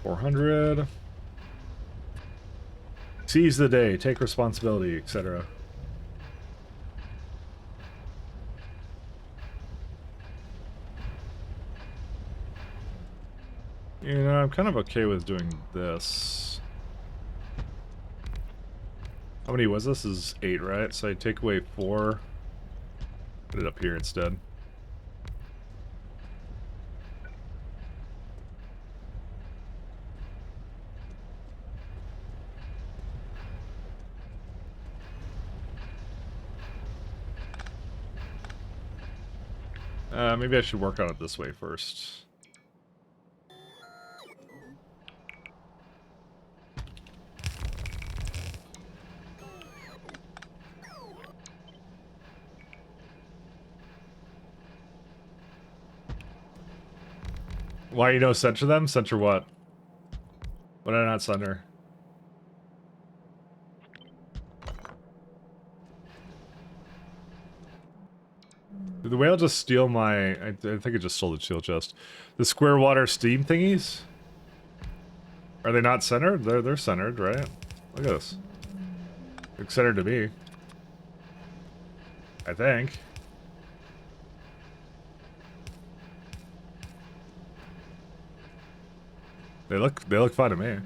$400. Seize the day, take responsibility, etc. You know, I'm kind of okay with doing this. How many was this? This is 8, right? So I take away 4. Put it up here instead. Maybe I should work on it this way first. Why you don't center them? Center what? What did I not center? Did the whale just steal my... I think it just stole the shield chest. The square water steam thingies? Are they not centered? They're centered, right? Look at this. Look centered to me. I think. They look fine to me.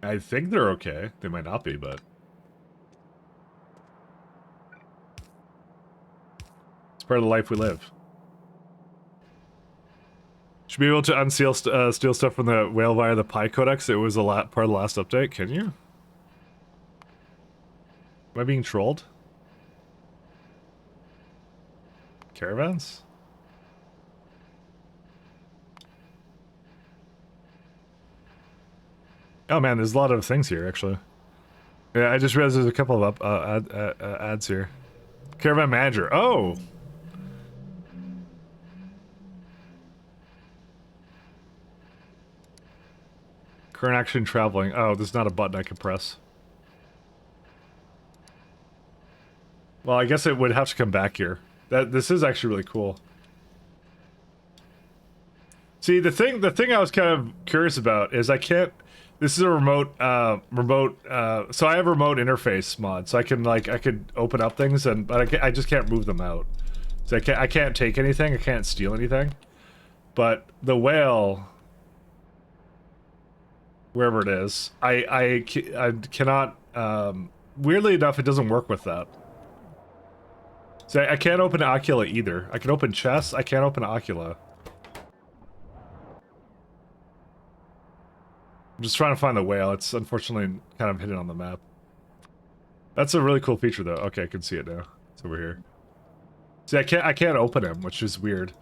I think they're okay. They might not be, but it's part of the life we live. Should be able to unseal steal stuff from the whale via the Pi Codex. It was a part of the last update. Can you? Am I being trolled? Caravans? Oh man, there's a lot of things here, actually. Yeah, I just realized there's a couple of ads here. Caravan Manager. Oh! Current action traveling. Oh, there's not a button I can press. Well, I guess it would have to come back here. This is actually really cool. See, the thing I was kind of curious about is I can't... This is a remote, so I have a remote interface mod, so I could open up things, but I just can't move them out. So I can't take anything, I can't steal anything. But the whale, wherever it is, I cannot, weirdly enough, it doesn't work with that. So I can't open Ocula either. I can open chests, I can't open Ocula. I'm just trying to find the whale. It's unfortunately kind of hidden on the map. That's a really cool feature, though. Okay, I can see it now. It's over here. See, I can't open him, which is weird.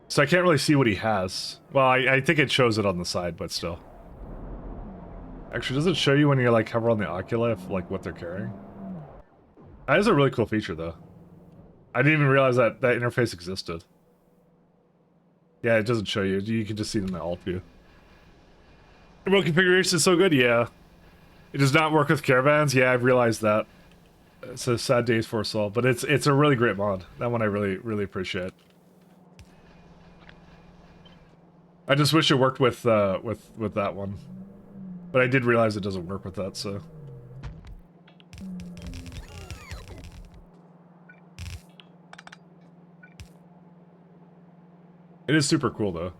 So I can't really see what he has. Well, I think it shows it on the side, but still. Actually, does it show you when you're like hover on the Ocula, if, like what they're carrying? That is a really cool feature, though. I didn't even realize that interface existed. Yeah, it doesn't show you. You can just see it in the alt view. Remote configuration is so good, yeah. It does not work with caravans, yeah, I've realized that. It's a sad days for us all, but it's a really great mod. That one I really appreciate. I just wish it worked with that one. But I did realize it doesn't work with that, so. It is super cool, though.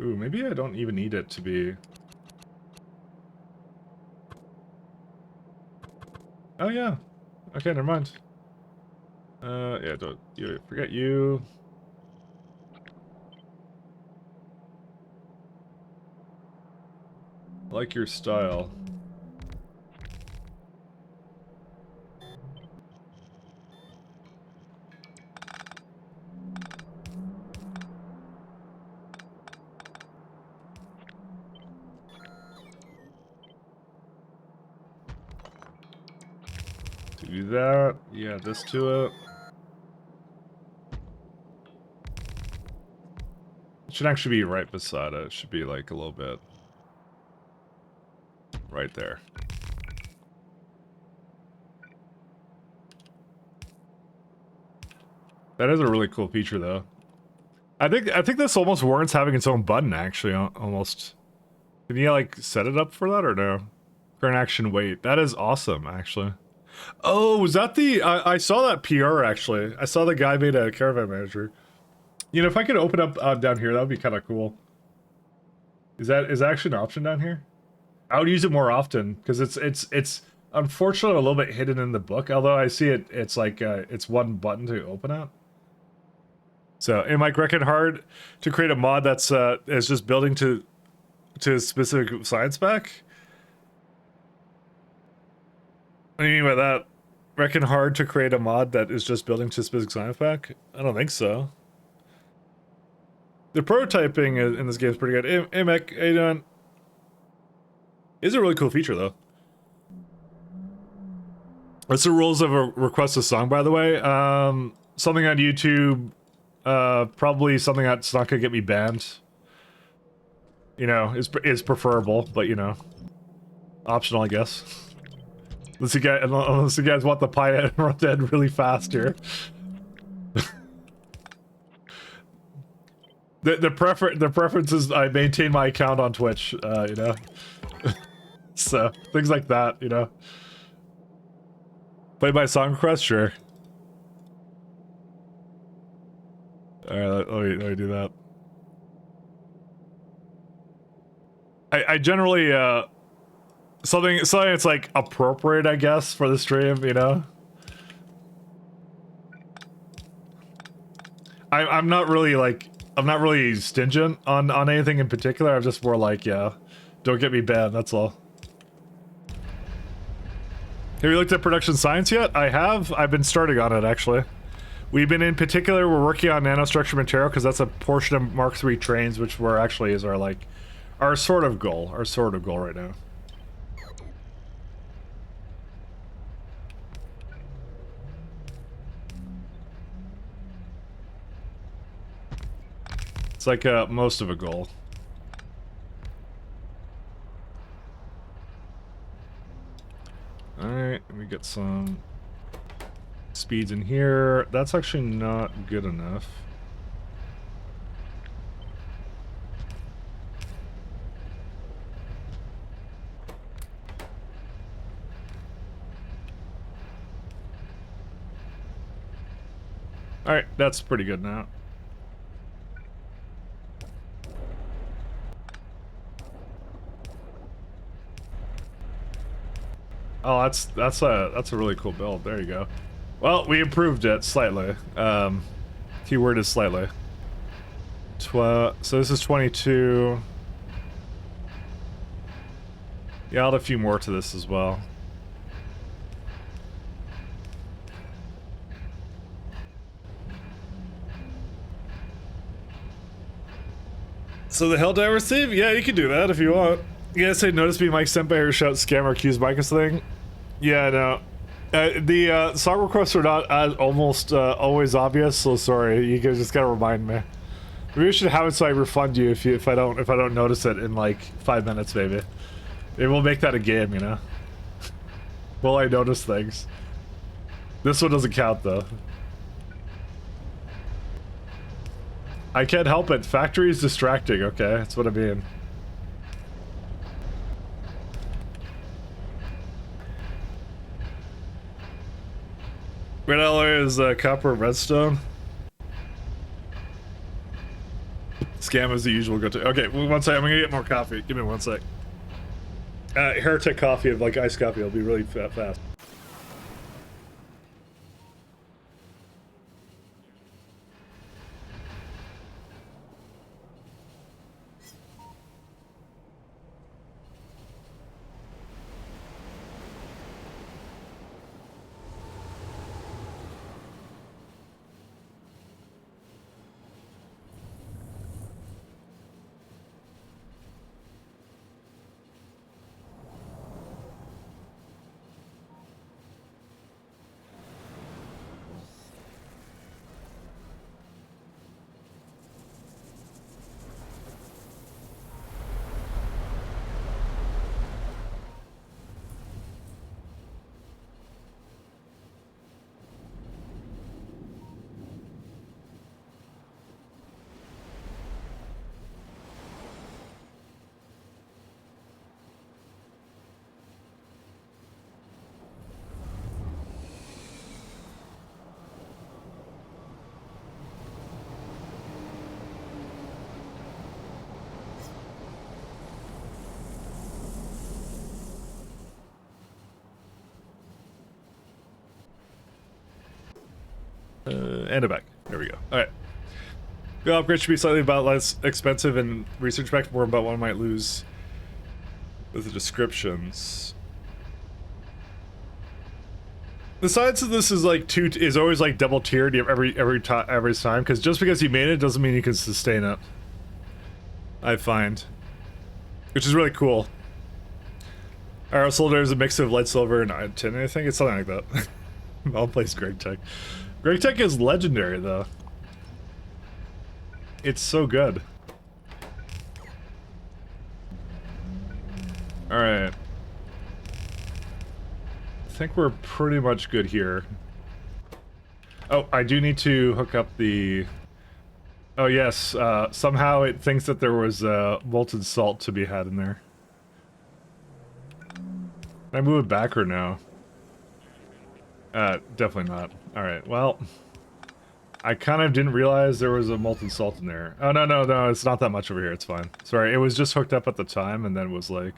Ooh, maybe I don't even need it to be... Oh, yeah. Okay, never mind. Yeah, don't... forget you. I like your style. To do that, yeah, this to it. It should actually be right beside it. It should be like a little bit right there. That is a really cool feature, though. I think this almost warrants having its own button, actually, almost. Can you, like, set it up for that, or no? Current action wait. That is awesome, actually. Oh, was that the... I saw that PR, actually. I saw the guy made a caravan manager. You know, if I could open up down here, that would be kind of cool. Is that actually an option down here? I would use it more often, because it's unfortunately a little bit hidden in the book, although I see it's like, it's one button to open it. So, it might reckon hard to create a mod that's is just building to a specific science spec. What do you mean by that? Reckon hard to create a mod that is just building to a specific science spec? I don't think so. The prototyping in this game is pretty good. Hey Mech, how you doing? It's a really cool feature, though. What's the rules of a request a song, by the way? Something on YouTube... probably something that's not gonna get me banned. You know, is preferable, but you know, optional, I guess. Unless you guys want the pie dead really fast here. the preference is I maintain my account on Twitch. You know, so things like that. You know, play by song request, sure. Alright, let me do that. I generally, something that's like appropriate, I guess, for the stream, you know? I'm not really stingent on anything in particular. I'm just more like, yeah, don't get me banned, that's all. Have you looked at production science yet? I have. I've been starting on it, actually. We've been, in particular, we're working on nanostructure material because that's a portion of Mark III trains, which we're actually is our sort of goal right now. It's like most of a goal. All right, let me get some speeds in here. That's actually not good enough. Alright, that's pretty good now. Oh, that's a really cool build. There you go. Well, we improved it slightly. Keyword is slightly. So this is 22. Yeah, I'll add a few more to this as well. So the hell did I receive? Yeah, you can do that if you want. You guys say, notice me, Mike Senpai, or shout scam or accuse Micah's thing? Yeah, no. The song requests are not as almost always obvious, so sorry. You guys just gotta remind me. Maybe we should have it so I refund you if I don't notice it in like 5 minutes, maybe. Maybe we'll make that a game, you know. Will I notice things? This one doesn't count though. I can't help it. Factory is distracting, okay? That's what I mean. Red alloy is copper redstone. Scam as the usual go to. Okay, one sec. I'm gonna get more coffee. Give me one sec. Heretic coffee of like iced coffee. It'll be really fast. And a back. There we go. Alright. The upgrade should be slightly about less expensive and research back more about what I might lose with the descriptions. The science of this is like is always like double tiered every time, because just because you made it doesn't mean you can sustain it. I find. Which is really cool. Our soldier is a mix of lead, silver, and tin, I think. It's something like that. I'll place Greg Tech. Greg Tech is legendary, though. It's so good. Alright. I think we're pretty much good here. Oh, I do need to hook up the... Oh, yes. Somehow it thinks that there was molten salt to be had in there. Can I move it back or no? Definitely not. Alright, well... I kind of didn't realize there was a molten salt in there. Oh, no, it's not that much over here, it's fine. Sorry, it was just hooked up at the time and then was, like...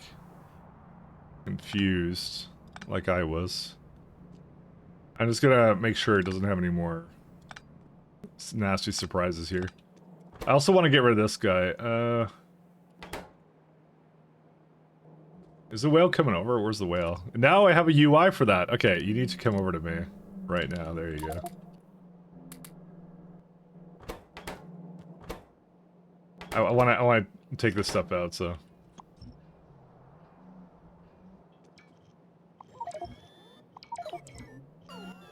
confused. Like I was. I'm just gonna make sure it doesn't have any more... nasty surprises here. I also want to get rid of this guy. Is the whale coming over? Where's the whale? Now I have a UI for that. Okay, you need to come over to me right now. There you go. I want to take this stuff out, so.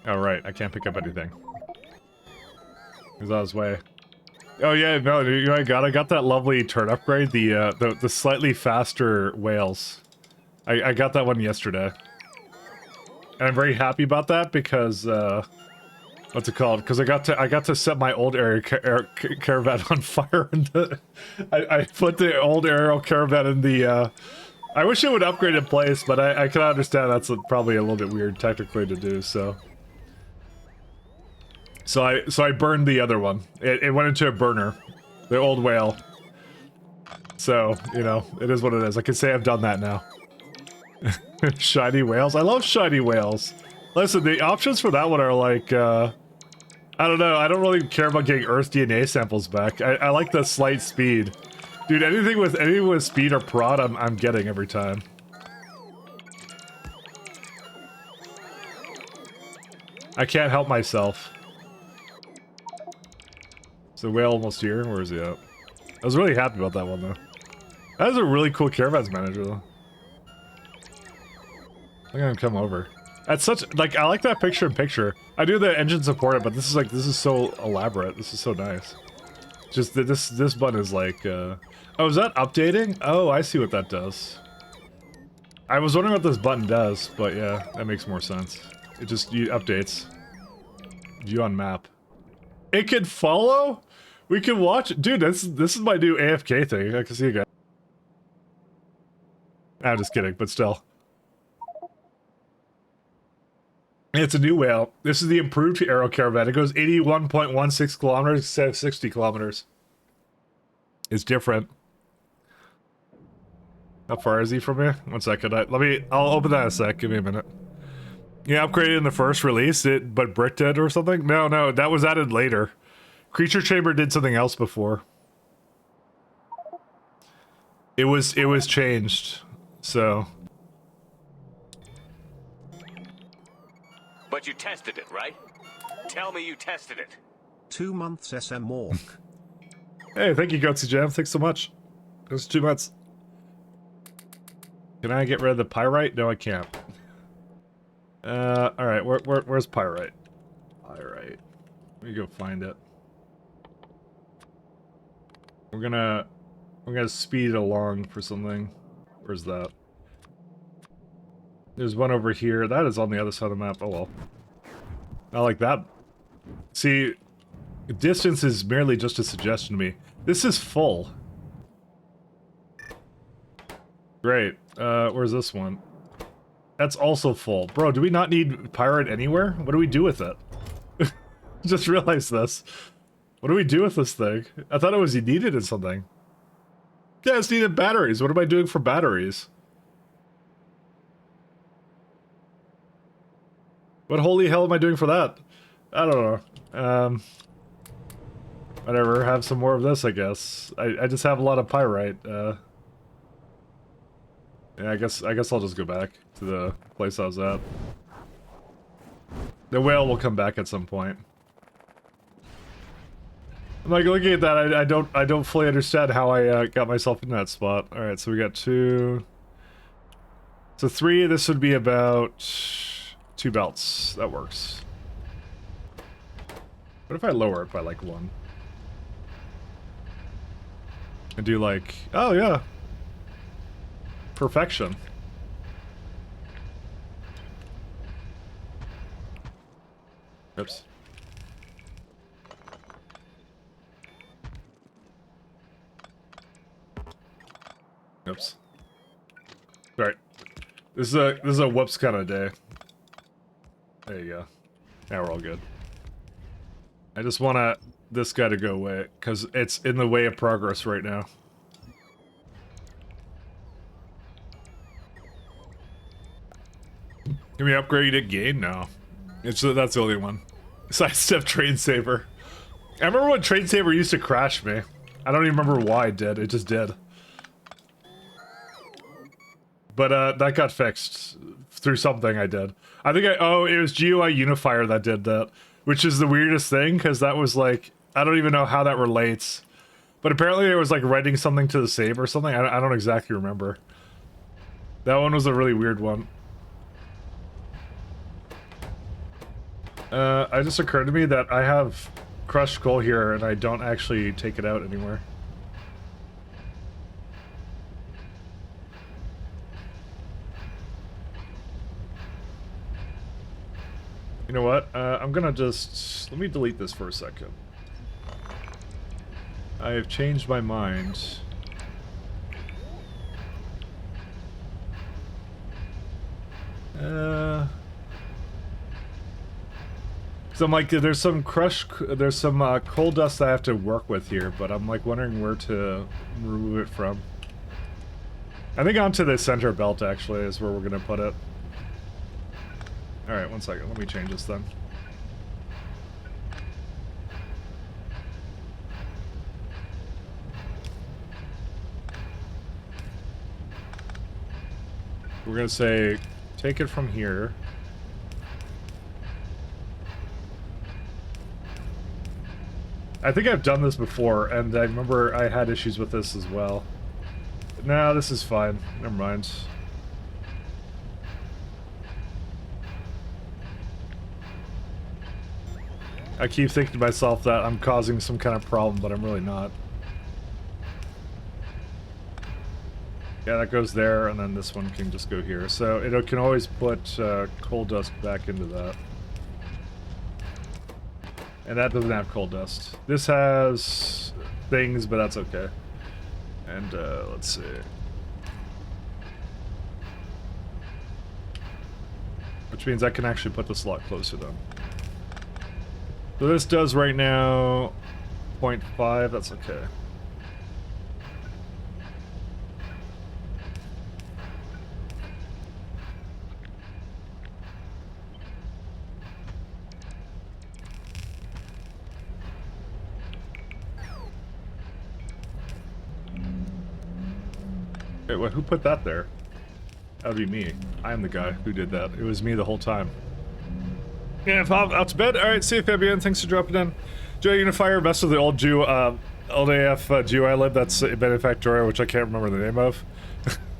Oh, right. I can't pick up anything. He's on his way. Oh yeah, no, you know, I got that lovely turn upgrade, the slightly faster whales. I got that one yesterday. And I'm very happy about that because what's it called? Because I got to set my old caravan on fire, and I put the old aerial caravan in the I wish it would upgrade in place, but I can understand that's probably a little bit weird technically to do, so I burned the other one. It went into a burner. The old whale. So, you know, it is what it is. I can say I've done that now. Shiny whales? I love shiny whales. Listen, the options for that one are like, I don't know. I don't really care about getting Earth DNA samples back. I like the slight speed. Dude, anything with speed or prod, I'm getting every time. I can't help myself. Is the whale almost here? Where is he at? I was really happy about that one, though. That is a really cool caravans manager, though. I'm gonna come over. That's such, like, I like that picture-in-picture. I do the engine support it, but this is so elaborate. This is so nice. Just this button is like, oh, is that updating? Oh, I see what that does. I was wondering what this button does, but yeah, that makes more sense. It updates. View on map. It can follow? We can watch it. Dude, this is my new AFK thing. I can see you guys. I'm just kidding, but still. It's a new whale. This is the improved Aero Caravan. It goes 81.16 kilometers instead of 60 kilometers. It's different. How far is he from here? 1 second. I'll open that in a sec. Give me a minute. Yeah, upgraded in the first release, but Brick did or something? No, that was added later. Creature Chamber did something else before. It was changed. So. But you tested it, right? Tell me you tested it. 2 months SM Mork. Hey, thank you, Gutsy Jam. Thanks so much. It was 2 months. Can I get rid of the pyrite? No, I can't. Alright, where's pyrite? Pyrite. Let me go find it. We're gonna speed it along for something. Where's that? There's one over here. That is on the other side of the map. Oh well. Not like that. See, distance is merely just a suggestion to me. This is full. Great. Where's this one? That's also full. Bro, do we not need pyrite anywhere? What do we do with it? Just realized this. What do we do with this thing? I thought it was needed in something. Yeah, it's needed batteries. What am I doing for batteries? What holy hell am I doing for that? I don't know. Whatever, have some more of this, I guess. I just have a lot of pyrite. Yeah, I guess I'll just go back to the place I was at. The whale will come back at some point. I'm like looking at that, I don't fully understand how I got myself in that spot. Alright, so we got 2. So 3, this would be about 2 belts. That works. What if I lower it by like 1? And do like, oh yeah. Perfection. Oops. Oops. Alright. This is a whoops kind of day. There you go. Now we're all good. I just want this guy to go away, because it's in the way of progress right now. Can we upgrade it game? No. That's the only one. Sidestep Train Saver. I remember when Train Saver used to crash me. I don't even remember why it did. It just did. But that got fixed through something I did. I think oh, it was GUI Unifier that did that, which is the weirdest thing, because that was like, I don't even know how that relates. But apparently it was like writing something to the save or something. I don't exactly remember. That one was a really weird one. It just occurred to me that I have crushed coal here and I don't actually take it out anywhere. You know what? I'm gonna just... Let me delete this for a second. I have changed my mind. So I'm like, there's some coal dust I have to work with here, but I'm like wondering where to remove it from. I think onto the center belt actually is where we're gonna put it. Alright, 1 second, let me change this then. We're gonna say, take it from here. I think I've done this before, and I remember I had issues with this as well. But no, this is fine. Never mind. I keep thinking to myself that I'm causing some kind of problem, but I'm really not. Yeah, that goes there, and then this one can just go here. So it can always put coal dust back into that. And that doesn't have coal dust. This has things, but that's okay. And let's see. Which means I can actually put this a lot closer then. So this does right now 0.5, that's okay. Wait, who put that there? That would be me. I am the guy who did that. It was me the whole time. Yeah, if I'm out to bed. Alright, see you, Fabian. Thanks for dropping in. Joe Unifier, best of the old Jew, old AF Jew I live. That's been in Factorio, which I can't remember the name of.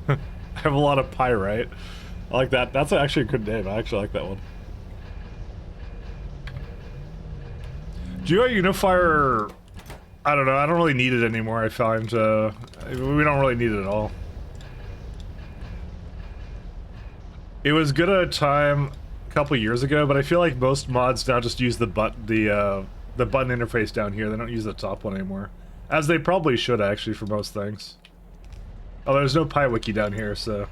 I have a lot of pyrite. I like that. That's actually a good name. I actually like that one. Jew Unifier, I don't know. I don't really need it anymore, I find. We don't really need it at all. It was good at a time a couple years ago, but I feel like most mods now just use the button interface down here. They don't use the top one anymore, as they probably should actually for most things. Oh, there's no PyWiki down here, so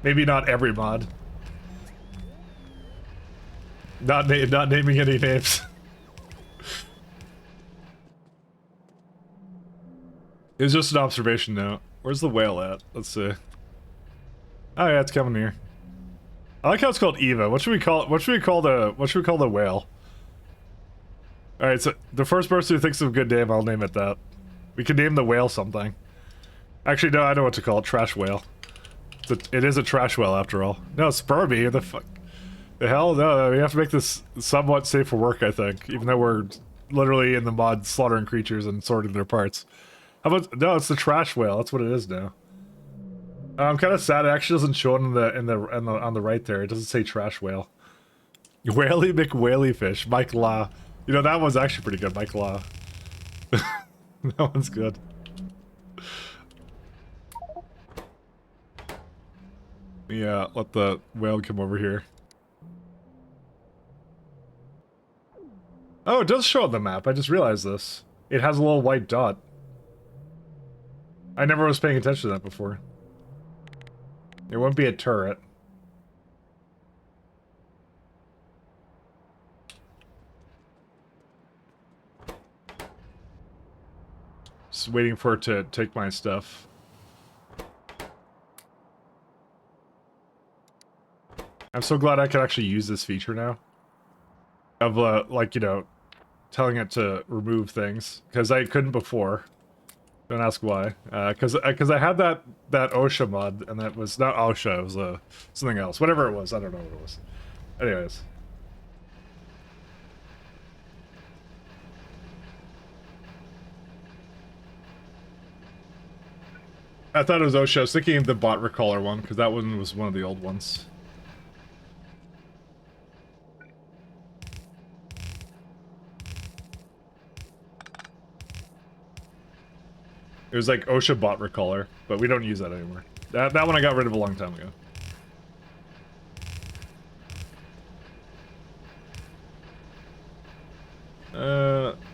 maybe not every mod. Not naming any names. It was just an observation note. Where's the whale at? Let's see. Oh yeah, it's coming here. I like how it's called Eva. What should we call it? What should we call the whale? Alright, so the first person who thinks of a good name, I'll name it that. We can name the whale something. Actually, no, I know what to call it. Trash whale. It is a trash whale after all. No, spermy. The fuck? The hell? No, we have to make this somewhat safe for work, I think. Even though we're literally in the mod slaughtering creatures and sorting their parts. How about, no, it's the trash whale. That's what it is now. I'm kind of sad. It actually doesn't show it on the right there. It doesn't say trash whale. Whaley McWhaley fish. Mike La. You know, that one's actually pretty good. Mike La. That one's good. Yeah, let the whale come over here. Oh, it does show on the map. I just realized this. It has a little white dot. I never was paying attention to that before. It won't be a turret. Just waiting for it to take my stuff. I'm so glad I can actually use this feature now. Of, like, you know, telling it to remove things. Because I couldn't before. Don't ask why. Because I had that OSHA mod, and that was not OSHA, it was something else. Whatever it was, I don't know what it was. Anyways. I thought it was OSHA. I was thinking of the bot recaller one, because that one was one of the old ones. It was like OSHA bot recaller, but we don't use that anymore. That one I got rid of a long time ago.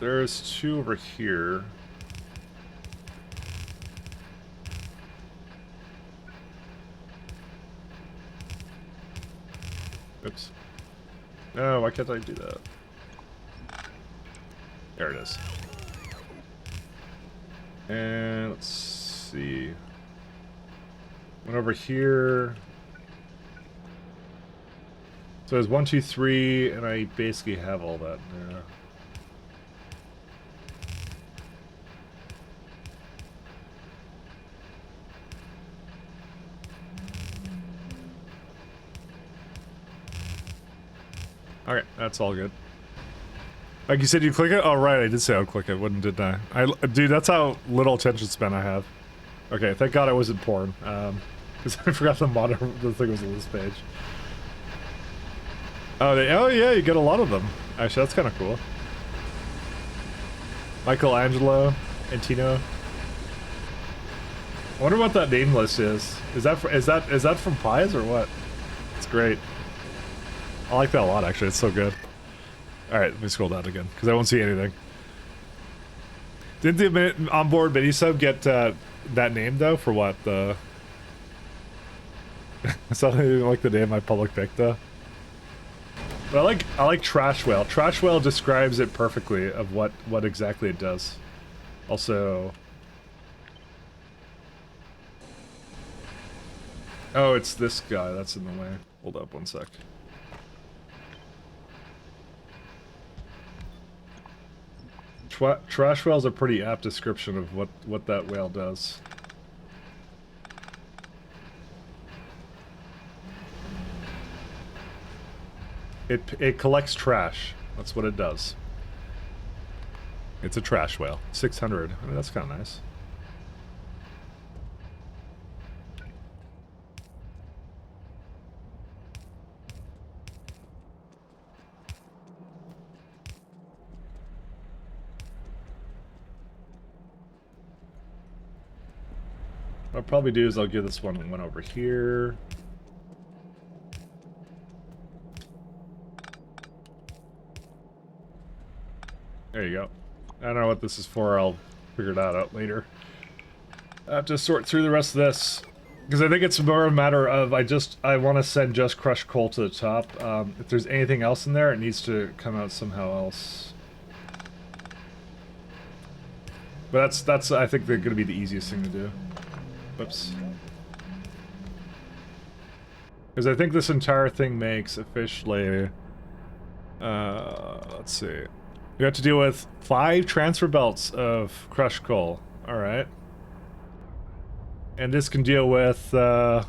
There's two over here. Oops. No, why can't I do that? There it is. And let's see. One over here. So there's 1, 2, 3, and I basically have all that now. Okay, that's all good. Like you said, you click it? Oh, right, I did say I would click it, didn't I? Dude, that's how little attention span I have. Okay, thank God I wasn't porn. Because I forgot the thing was on this page. Oh, yeah, you get a lot of them. Actually, that's kind of cool. Michelangelo, Antino. I wonder what that name list is. Is that from Pies or what? It's great. I like that a lot, actually. It's so good. Alright, let me scroll down again, because I won't see anything. Didn't the onboard mini sub get that name though? For what? The something like the name my public picked though. But I like Trash Whale. Trash Whale describes it perfectly of what exactly it does. Also, oh, it's this guy that's in the way. Hold up one sec. Trash whale's a pretty apt description of what that whale does. It collects trash. That's what it does. It's a trash whale. 600. I mean, that's kind of nice. What I'll probably do is I'll give this one over here. There you go. I don't know what this is for. I'll figure that out later. I have to sort through the rest of this. Because I think it's more a matter of I want to send just crushed coal to the top. If there's anything else in there, it needs to come out somehow else. But that's I think they're going to be the easiest thing to do. Whoops. Because I think this entire thing makes officially... let's see. We have to deal with 5 transfer belts of crushed coal. Alright. And this can deal with 1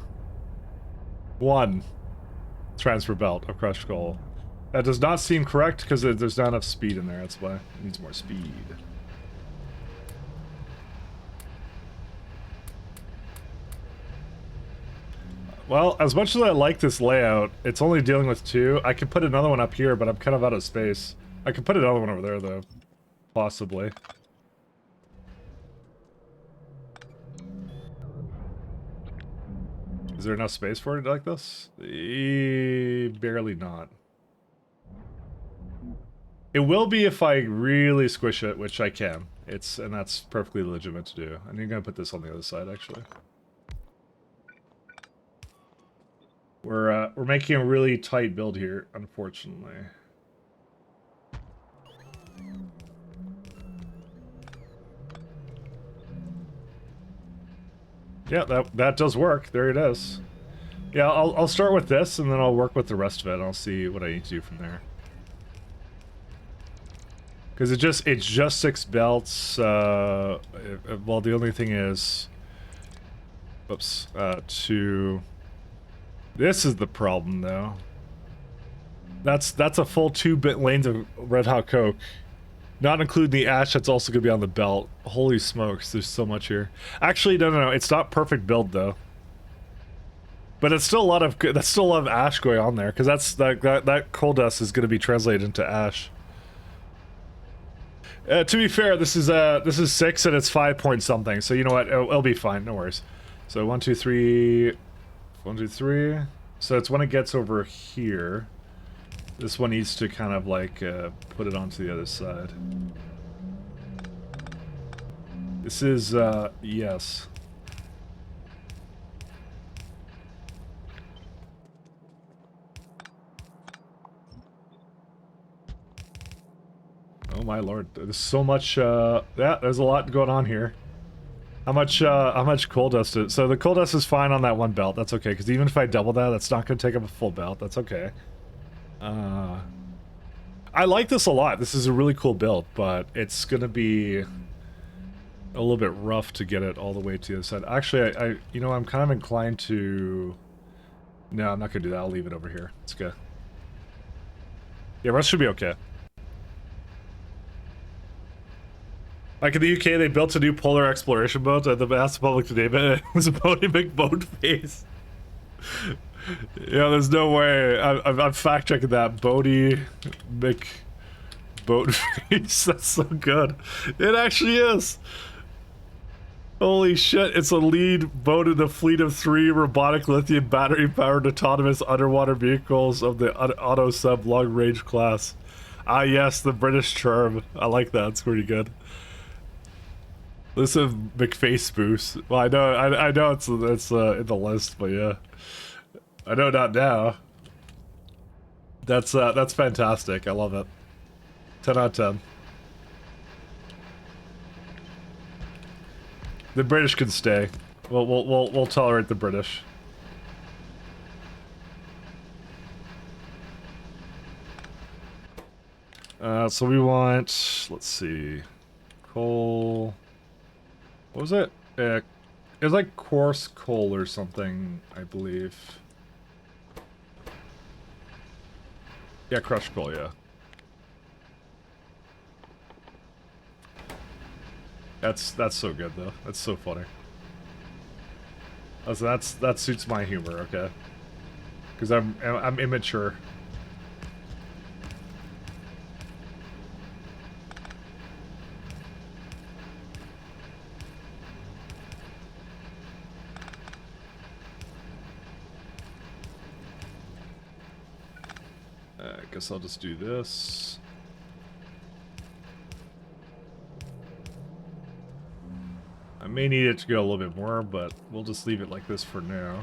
transfer belt of crushed coal. That does not seem correct because there's not enough speed in there. That's why it needs more speed. Well, as much as I like this layout, it's only dealing with 2. I could put another one up here, but I'm kind of out of space. I could put another one over there, though. Possibly. Is there enough space for it like this? Barely not. It will be if I really squish it, which I can. And that's perfectly legitimate to do. I'm gonna put this on the other side, actually. We're making a really tight build here, unfortunately. Yeah, that does work. There it is. Yeah, I'll start with this, and then I'll work with the rest of it, and I'll see what I need to do from there. Because it's just 6 belts. Well, the only thing is, oops, this is the problem, though. That's a full 2 lanes of Red Hot Coke. Not including the ash that's also going to be on the belt. Holy smokes, there's so much here. Actually, no. It's not perfect build, though. But it's still a lot of ash going on there, because that coal dust is going to be translated into ash. To be fair, this is 6 and it's 5 point something, so you know what? It'll be fine. No worries. So 1, 2, 3, 1, 2, 3. So it's when it gets over here. This one needs to kind of like put it onto the other side. This is yes. Oh my lord, there's so much yeah, there's a lot going on here. How much coal dust is... So the coal dust is fine on that one belt, that's okay, because even if I double that, that's not going to take up a full belt, that's okay. I like this a lot, this is a really cool build, but it's going to be a little bit rough to get it all the way to the other side. Actually, you know, I'm kind of inclined to... No, I'm not going to do that, I'll leave it over here, it's good. Yeah, rest should be okay. Like in the UK, they built a new polar exploration boat, and they asked the public to name it. It was a Bodie McBoatface. Yeah, there's no way. I'm fact checking that. Bodie McBoatface. That's so good. It actually is. Holy shit! It's a lead boat in the fleet of 3 robotic lithium battery-powered autonomous underwater vehicles of the Auto Sub long-range class. Ah, yes, the British charm. I like that. It's pretty good. List of McFace spoofs. Well, I know it's in the list, but yeah, I know not now. That's fantastic. I love it. 10 out of 10. The British can stay. We'll tolerate the British. So we want, let's see, coal. What was it? It was like coarse coal or something, I believe. Yeah, crushed coal, yeah. That's so good though. That's so funny. Oh, so that suits my humor, okay? Because I'm immature. I guess I'll just do this. I may need it to go a little bit more, but we'll just leave it like this for now.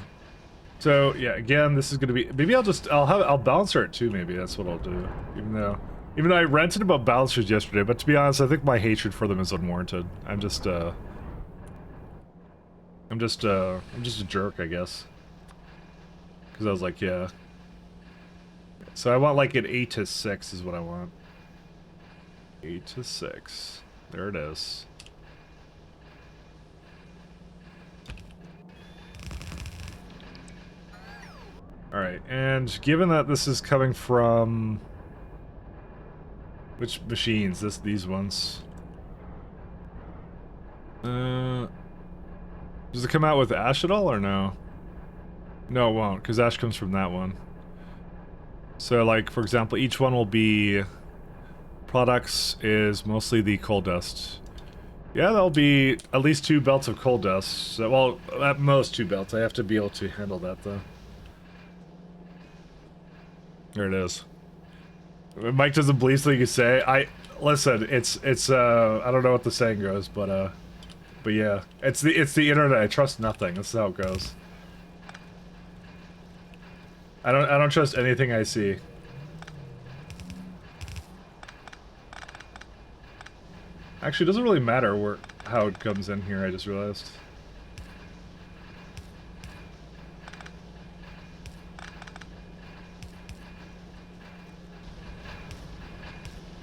So yeah, again, this is gonna be, maybe I'll balancer it too, maybe that's what I'll do. Even though I ranted about balancers yesterday, but to be honest, I think my hatred for them is unwarranted. I'm just a jerk, I guess. Because I was like, yeah. So I want like an 8 to 6 is what I want. 8 to 6. There it is. Alright, and given that this is coming from... Which machines? These ones. Does it come out with ash at all, or no? No, it won't, because ash comes from that one. So, like, for example, each one will be... Products is mostly the coal dust. Yeah, there'll be at least 2 belts of coal dust. So, well, at most 2 belts. I have to be able to handle that, though. There it is. Mike doesn't believe so you can say. Listen, it's I don't know what the saying goes, but yeah. It's the internet. I trust nothing. That's how it goes. I don't trust anything I see. Actually, it doesn't really matter how it comes in here, I just realized.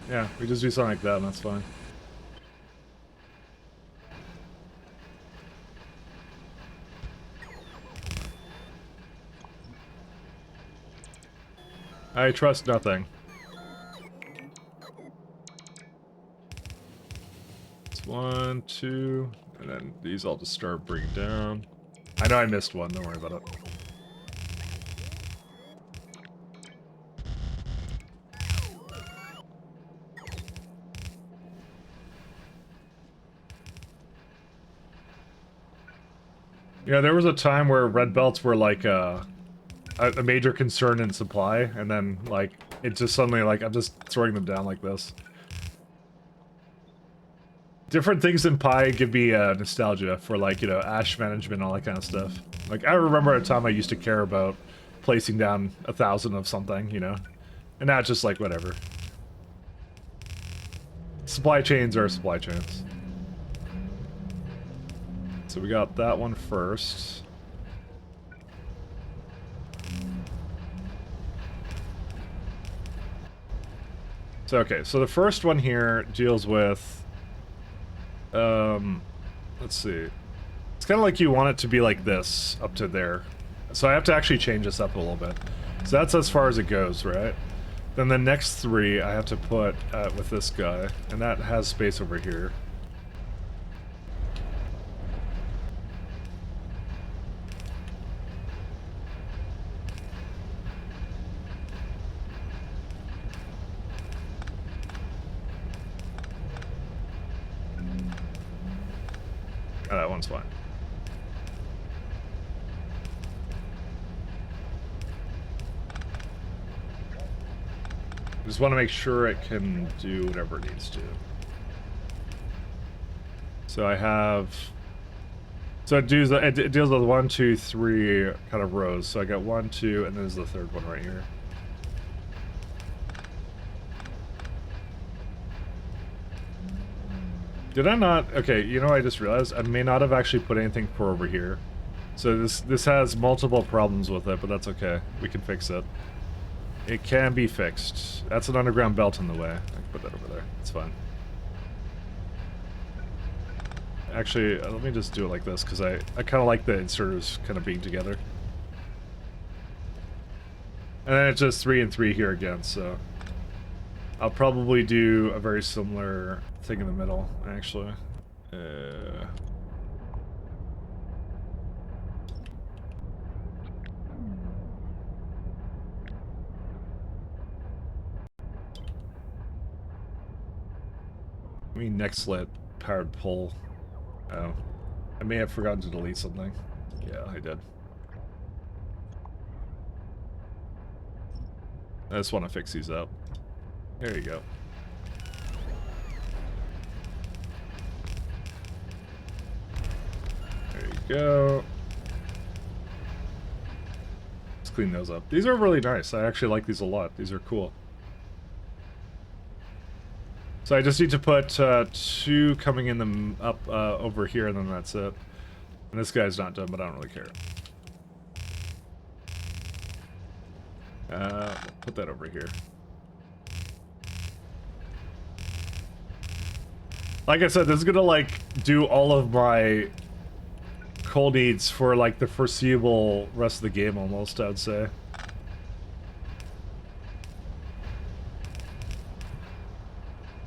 Yeah, we just do something like that and that's fine. I trust nothing. It's 1, 2, and then these all just start bringing down. I know I missed one, don't worry about it. Yeah, there was a time where red belts were like a major concern in supply, and then like it just suddenly like I'm just throwing them down like this. Different things in Pi give me nostalgia for like, you know, ash management and all that kind of stuff. Like I remember a time I used to care about placing down 1,000 of something, you know, and now it's just like whatever. Supply chains are supply chains. So we got that one first. So okay, so the first one here deals with, let's see. It's kind of like you want it to be like this, up to there. So I have to actually change this up a little bit. So that's as far as it goes, right? Then the next 3 I have to put with this guy, and that has space over here. Oh, that one's fine. Just want to make sure it can do whatever it needs to. So I have... So it deals with 1, 2, 3 kind of rows. So I got 1, 2, and then there's the third one right here. Did I not? Okay, you know, I just realized I may not have actually put anything for over here. So this has multiple problems with it, but that's okay. We can fix it. It can be fixed. That's an underground belt in the way. I can put that over there. It's fine. Actually, let me just do it like this, because I kind of like the inserters kind of being together. And then it's just 3 and 3 here again, so... I'll probably do a very similar thing in the middle, actually. I mean, next slit, powered pull. Oh. I may have forgotten to delete something. Yeah, I did. I just want to fix these up. There you go. There you go. Let's clean those up. These are really nice. I actually like these a lot. These are cool. So I just need to put 2 coming in them up over here, and then that's it. And this guy's not done, but I don't really care. We'll put that over here. Like I said, this is gonna, like, do all of my coal needs for, like, the foreseeable rest of the game, almost, I would say.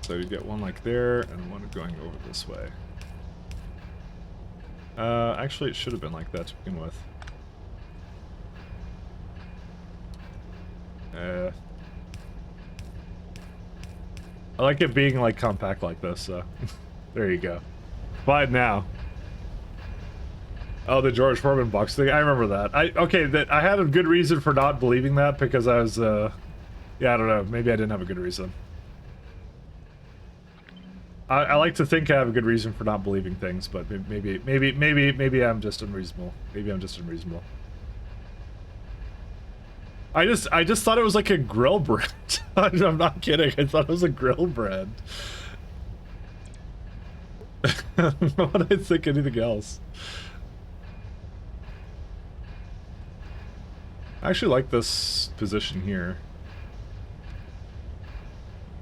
So you get one like there, and one going over this way. Actually, it should have been like that to begin with. I like it being, like, compact like this, so... There you go. Fine now. Oh, the George Foreman box thing. I remember that. I had a good reason for not believing that, because I was, yeah, I don't know. Maybe I didn't have a good reason. I like to think I have a good reason for not believing things, but maybe I'm just unreasonable. Maybe I'm just unreasonable. I just thought it was like a grill brand. I'm not kidding. I thought it was a grill brand. I don't know what I think anything else. I actually like this position here.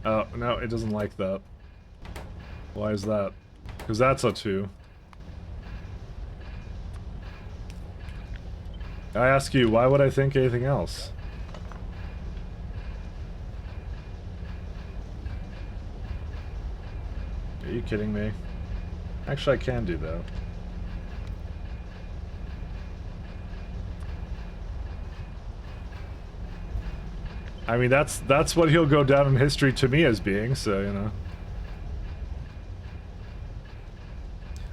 Oh, no, it doesn't like that. Why is that? Because that's a 2. I ask you, why would I think anything else? Are you kidding me? Actually, I can do that. I mean, that's what he'll go down in history to me as being, so, you know.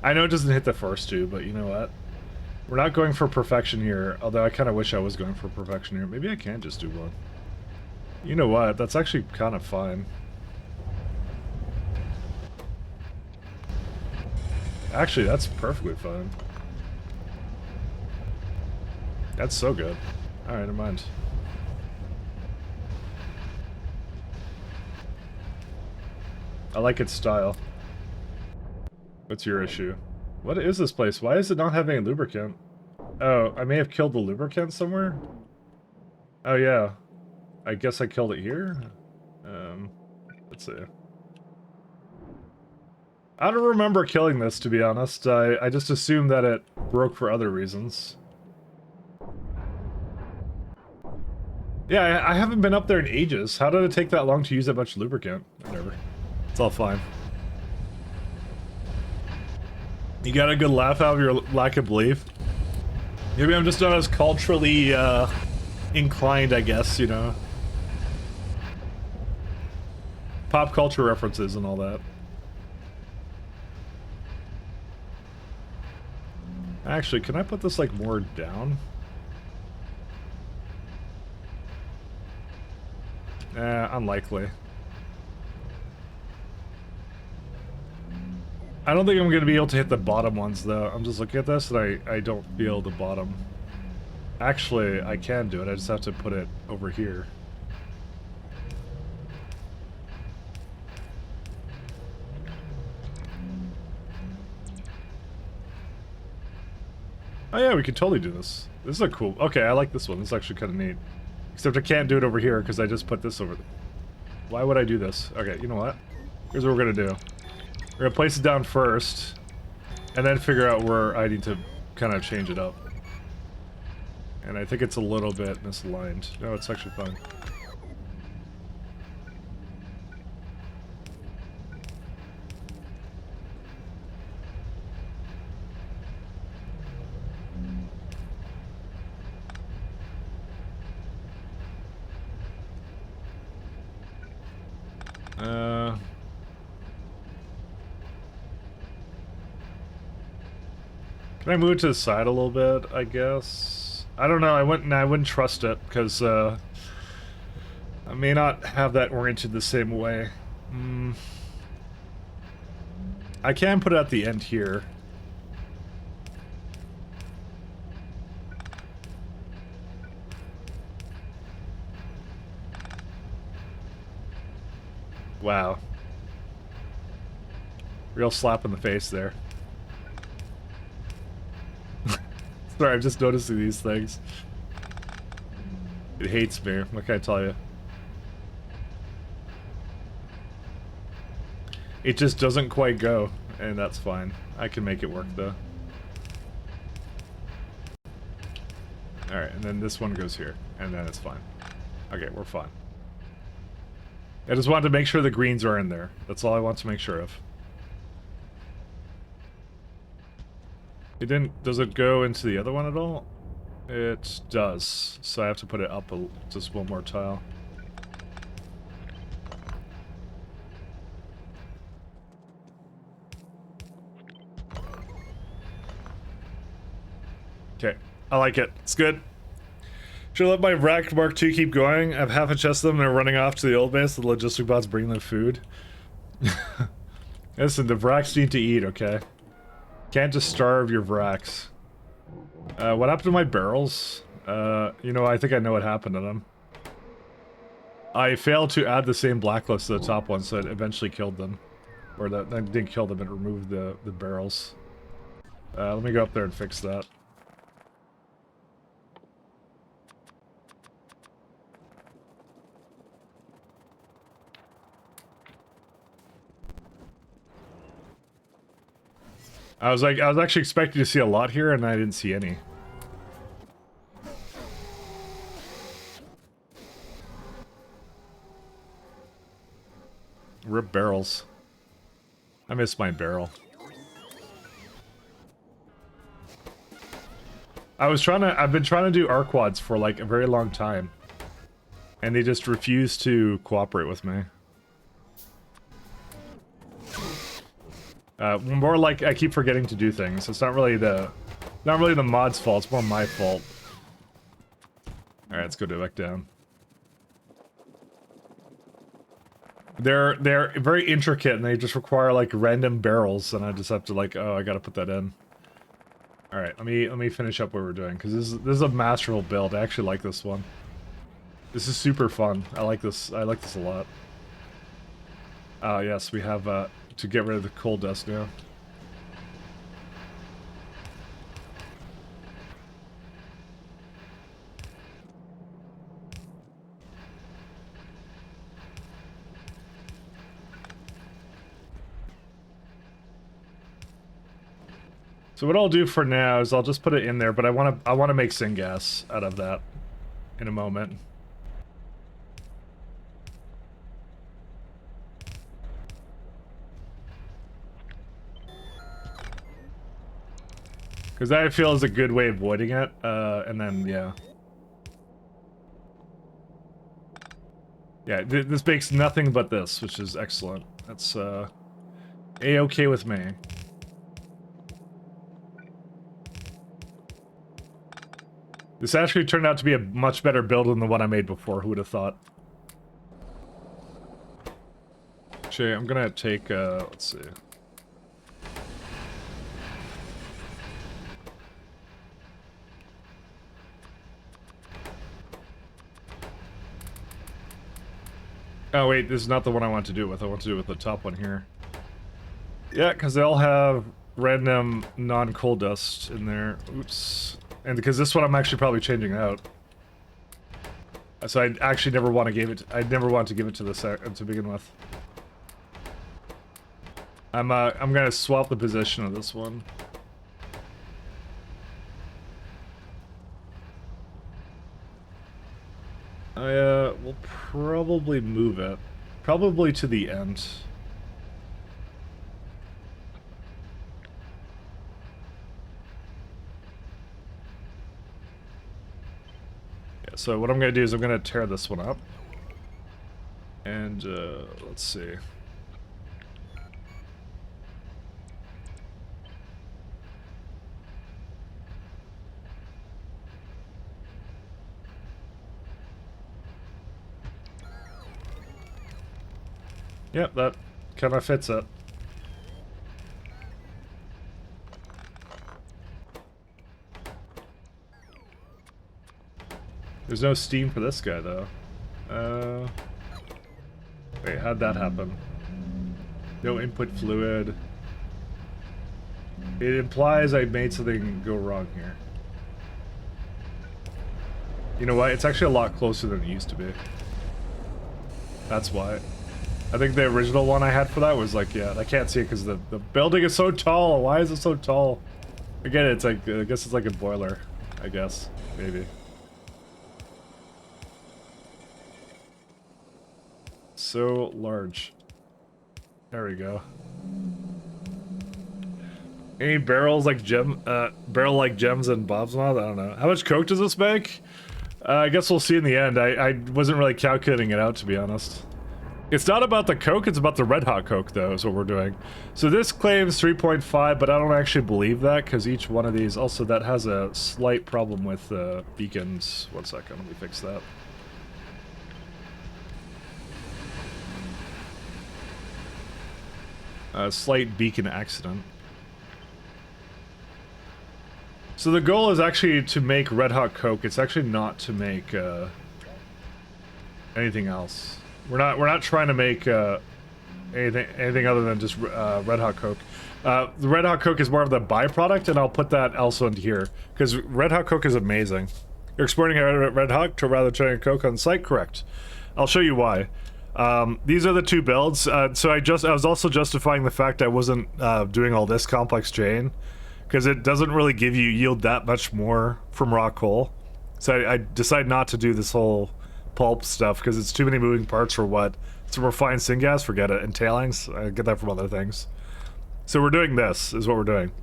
I know it doesn't hit the first 2, but you know what? We're not going for perfection here, although I kind of wish I was going for perfection here. Maybe I can just do 1. You know what? That's actually kind of fine. Actually, that's perfectly fine. That's so good. Alright, never mind. I like its style. What's your issue? What is this place? Why is it not having a lubricant? Oh, I may have killed the lubricant somewhere? Oh yeah. I guess I killed it here? Let's see. I don't remember killing this, to be honest. I just assumed that it broke for other reasons. Yeah, I haven't been up there in ages. How did it take that long to use that much lubricant? Whatever. It's all fine. You got a good laugh out of your lack of belief? Maybe I'm just not as culturally inclined, I guess, you know. Pop culture references and all that. Actually, can I put this, like, more down? Unlikely. I don't think I'm going to be able to hit the bottom ones, though. I'm just looking at this, and I don't feel the bottom. Actually, I can do it. I just have to put it over here. Oh yeah, we could totally do this. This is a cool... Okay, I like this one. This is actually kind of neat. Except I can't do it over here because I just put this over... Why would I do this? Okay, you know what? Here's what we're going to do. We're going to place it down first, and then figure out where I need to kind of change it up. And I think it's a little bit misaligned. No, it's actually fine. Can I move it to the side a little bit, I guess? I don't know, I wouldn't trust it, because, I may not have that oriented the same way. I can put it at the end here. Wow. Real slap in the face there. Sorry, I'm just noticing these things. It hates me, what can I tell you? It just doesn't quite go, and that's fine. I can make it work, though. Alright, and then this one goes here, and then it's fine. Okay, we're fine. I just wanted to make sure the greens are in there. That's all I want to make sure of. It didn't... Does it go into the other one at all? It does. So I have to put it up just one more tile. Okay. I like it. It's good. Should I let my Rack Mark II keep going? I have half a chest of them and they're running off to the old base. The logistic bots bring them food. Listen, the Vraks need to eat, okay? Can't just starve your Vraks. What happened to my barrels? You know, I think I know what happened to them. I failed to add the same blacklist to the top one, so it eventually killed them. Or that didn't kill them, it removed the barrels. Let me go up there and fix that. I was actually expecting to see a lot here, and I didn't see any. Rip barrels. I miss my barrel. I've been trying to do Arquads for like a very long time. And they just refuse to cooperate with me. More like I keep forgetting to do things. It's not really the mod's fault, it's more my fault. Alright, let's go back down. They're very intricate and they just require like random barrels and I just have to like, oh, I gotta put that in. Alright, let me finish up what we're doing, because this is a masterful build. I actually like this one. This is super fun. I like this a lot. Yes, we have to get rid of the coal dust now. So what I'll do for now is I'll just put it in there, but I want to make syngas out of that in a moment. Because that I feel is a good way of avoiding it, and then, yeah. Yeah, this makes nothing but this, which is excellent. That's, A-okay with me. This actually turned out to be a much better build than the one I made before, who would have thought? Actually, I'm gonna take, let's see. Oh wait, this is not the one I want to do it with. I want to do it with the top one here. Yeah, because they all have random non-coal dust in there. Oops. And because this one I'm actually probably changing out. So I actually never want to give it. I never want to give it to the to begin with. I'm gonna swap the position of this one. I will probably move it, probably to the end. Yeah. So what I'm gonna do is I'm gonna tear this one up, and let's see. Yep, that kind of fits it. There's no steam for this guy, though. Wait, how'd that happen? No input fluid. It implies I made something go wrong here. You know what? It's actually a lot closer than it used to be. That's why. I think the original one I had for that was like, yeah, I can't see it because the building is so tall. Why is it so tall? Again, it's like, I guess it's like a boiler. I guess. Maybe. So large. There we go. Any barrels like barrel-like gems and bobs mod? I don't know. How much coke does this make? I guess we'll see in the end. I wasn't really calculating it out, to be honest. It's not about the coke, it's about the red hot coke, though, is what we're doing. So this claims 3.5, but I don't actually believe that, because each one of these, also that has a slight problem with beacons. 1 second, let me fix that. A slight beacon accident. So the goal is actually to make red hot coke. It's actually not to make anything else. We're not trying to make anything other than just red hot coke. The red hot coke is more of the byproduct, and I'll put that also into here because red hot coke is amazing. You're exporting a red hot to rather than coke on site, correct? I'll show you why. These are the two builds. So I was also justifying the fact I wasn't doing all this complex chain because it doesn't really give you yield that much more from raw coal. So I decided not to do this whole pulp stuff because it's too many moving parts for what. Some refined syngas, forget it, and tailings. I get that from other things. So we're doing this, is what we're doing.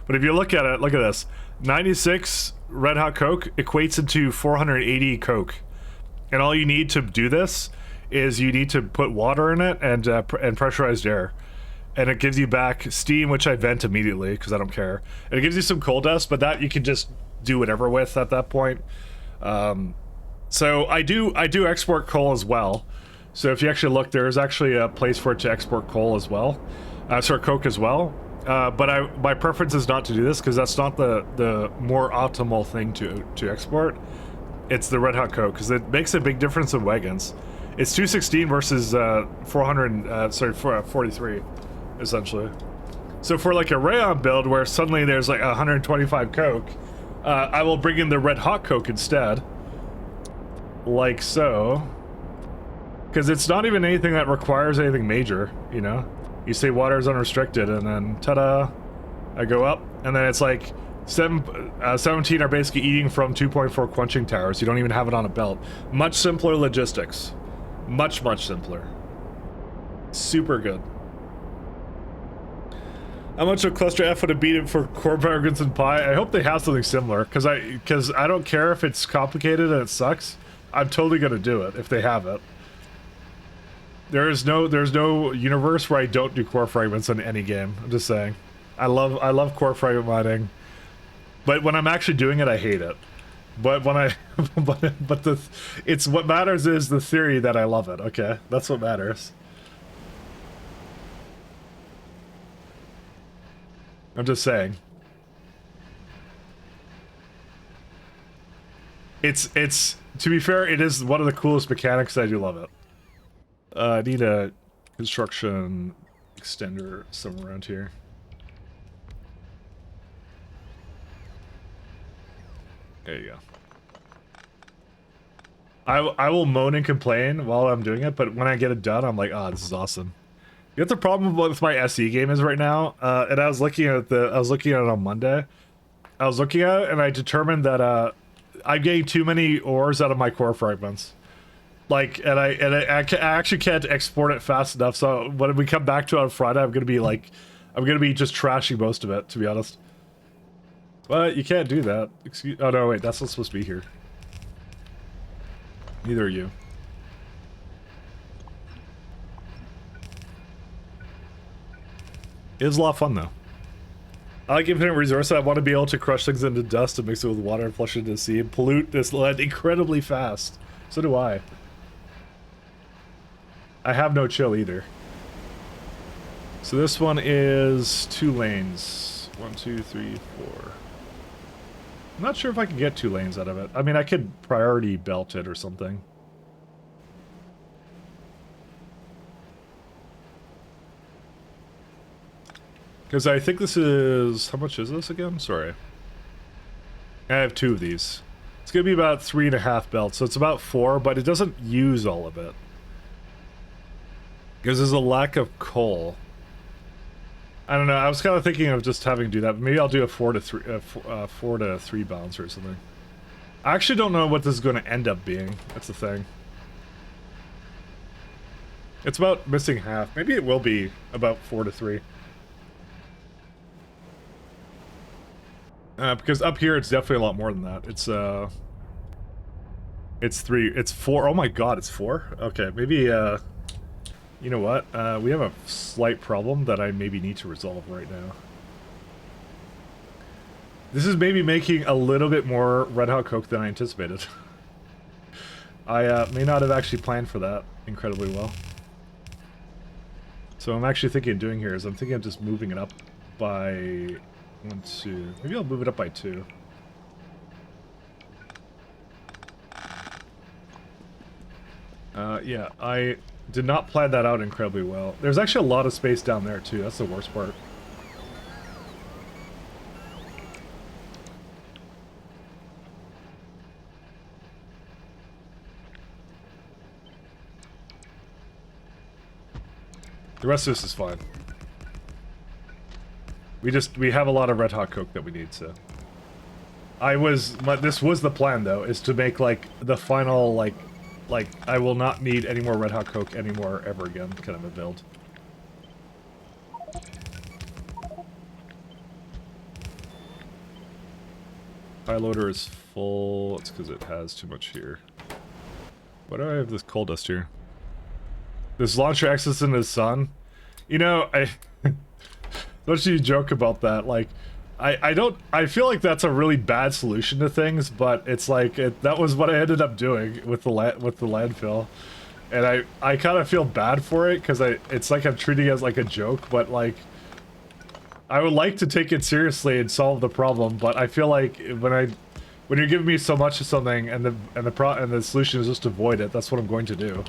But if you look at it, look at this. 96 red hot coke equates into 480 coke. And all you need to do this is you need to put water in it and pressurized air. And it gives you back steam, which I vent immediately because I don't care. And it gives you some coal dust, but that you can just do whatever with at that point. So I do export coal as well. So if you actually look, there is actually a place for it to export coal as well. Coke as well. But my preference is not to do this because that's not the more optimal thing to export. It's the red hot coke because it makes a big difference in wagons. It's 216 versus 43 essentially. So for like a rayon build where suddenly there's like 125 coke, I will bring in the red hot coke instead. Like so. Because it's not even anything that requires anything major, you know? You say water is unrestricted, and then ta-da, I go up, and then it's like 17 are basically eating from 2.4 quenching towers. You don't even have it on a belt. Much simpler logistics. Much simpler. Super good. How much of Cluster F would have beat it for core bargains and pie? I hope they have something similar, because I don't care if it's complicated and it sucks. I'm totally gonna do it if they have it. There's no universe where I don't do core fragments in any game. I'm just saying. I love core fragment mining, but when I'm actually doing it, I hate it. But when it's what matters is the theory that I love it. Okay, that's what matters. I'm just saying. It's to be fair, it is one of the coolest mechanics. I do love it. I need a construction extender somewhere around here. There you go. I will moan and complain while I'm doing it, but when I get it done, I'm like, oh, this is awesome. You know what the problem with my SE game is right now? And I was looking at it on Monday. I was looking at it and I determined that I'm getting too many ores out of my core fragments. Like, and I actually can't export it fast enough. So when we come back to it on Friday, I'm gonna be just trashing most of it, to be honest. But you can't do that. Oh no, wait, that's not supposed to be here. Neither are you. It is a lot of fun though. I like infinite resources. I want to be able to crush things into dust and mix it with water and flush it into the sea and pollute this land incredibly fast. So do I. I have no chill either. So this one is 2 lanes. 1, 2, 3, 4. I'm not sure if I can get 2 lanes out of it. I mean, I could priority belt it or something. Because I think this is... How much is this again? Sorry. I have 2 of these. It's going to be about 3.5 belts, so it's about 4, but it doesn't use all of it. Because there's a lack of coal. I don't know, I was kind of thinking of just having to do that. Maybe I'll do a 4 to 3 balance or something. I actually don't know what this is going to end up being. That's the thing. It's about missing half. Maybe it will be about 4 to 3. Because up here it's definitely a lot more than that. It's 3, it's 4. Oh my god, it's 4? Okay, maybe, you know what? We have a slight problem that I maybe need to resolve right now. This is maybe making a little bit more Red Hot Coke than I anticipated. I may not have actually planned for that incredibly well. So I'm actually thinking of doing here is I'm thinking of just moving it up by 1, 2. Maybe I'll move it up by 2. Yeah, I did not plan that out incredibly well. There's actually a lot of space down there too. That's the worst part. The rest of this is fine. We have a lot of Red Hot Coke that we need, so. This was the plan though, is to make like the final like I will not need any more Red Hot Coke anymore ever again kind of a build. High loader is full. It's because it has too much here. Why do I have this coal dust here? This launcher exits into the sun. You know, don't you joke about that? Like, I feel like that's a really bad solution to things, but it's like that was what I ended up doing with the landfill, and I kind of feel bad for it because it's like I'm treating it as like a joke, but like I would like to take it seriously and solve the problem, but I feel like when you're giving me so much of something and the solution is just avoid it, that's what I'm going to do.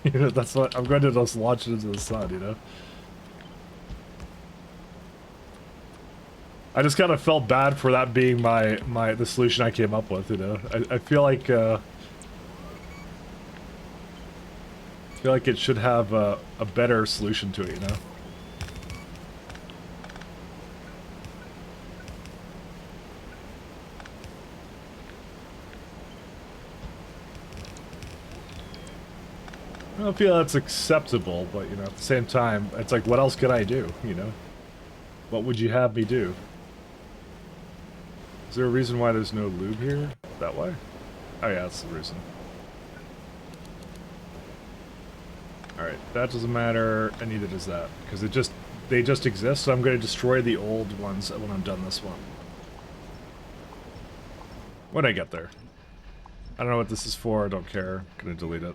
You know, that's what I'm going to just launch it into the sun, you know. I just kind of felt bad for that being the solution I came up with, you know. I feel like it should have a better solution to it, you know. I don't feel that's acceptable, but you know, at the same time, it's like, what else could I do, you know? What would you have me do? Is there a reason why there's no lube here? That way? Oh yeah, that's the reason. Alright, that doesn't matter, and neither does that. Because they just exist, so I'm going to destroy the old ones when I'm done this one. When I get there. I don't know what this is for, I don't care. I'm going to delete it.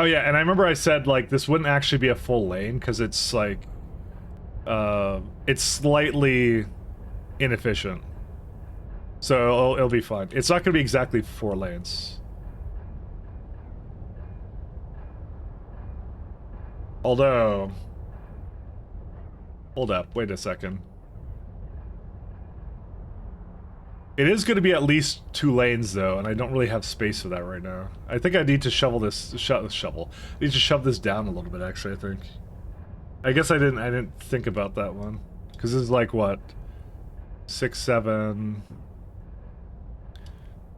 Oh yeah, and I remember I said like this wouldn't actually be a full lane because it's like it's slightly inefficient. So it'll be fine. It's not going to be exactly 4 lanes. Although, hold up, wait a second. It is going to be at least 2 lanes though, and I don't really have space for that right now. I think I need to shovel this, shovel. I need to shove this down a little bit actually, I think. I guess I didn't think about that one. Because this is like what? 6, 7...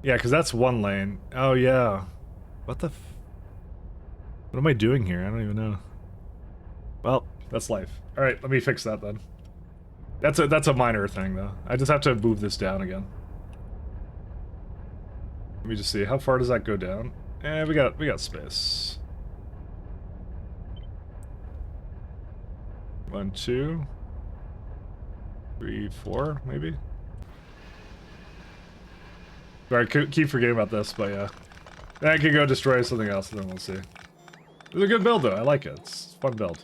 Yeah, because that's 1 lane. Oh yeah. What the what am I doing here? I don't even know. Well, that's life. Alright, let me fix that then. That's a minor thing though. I just have to move this down again. Let me just see, how far does that go down? Eh, we got space. 1, 2, 3, 4, maybe? Alright, keep forgetting about this, but yeah. Then I can go destroy something else and then we'll see. It's a good build though, I like it. It's a fun build.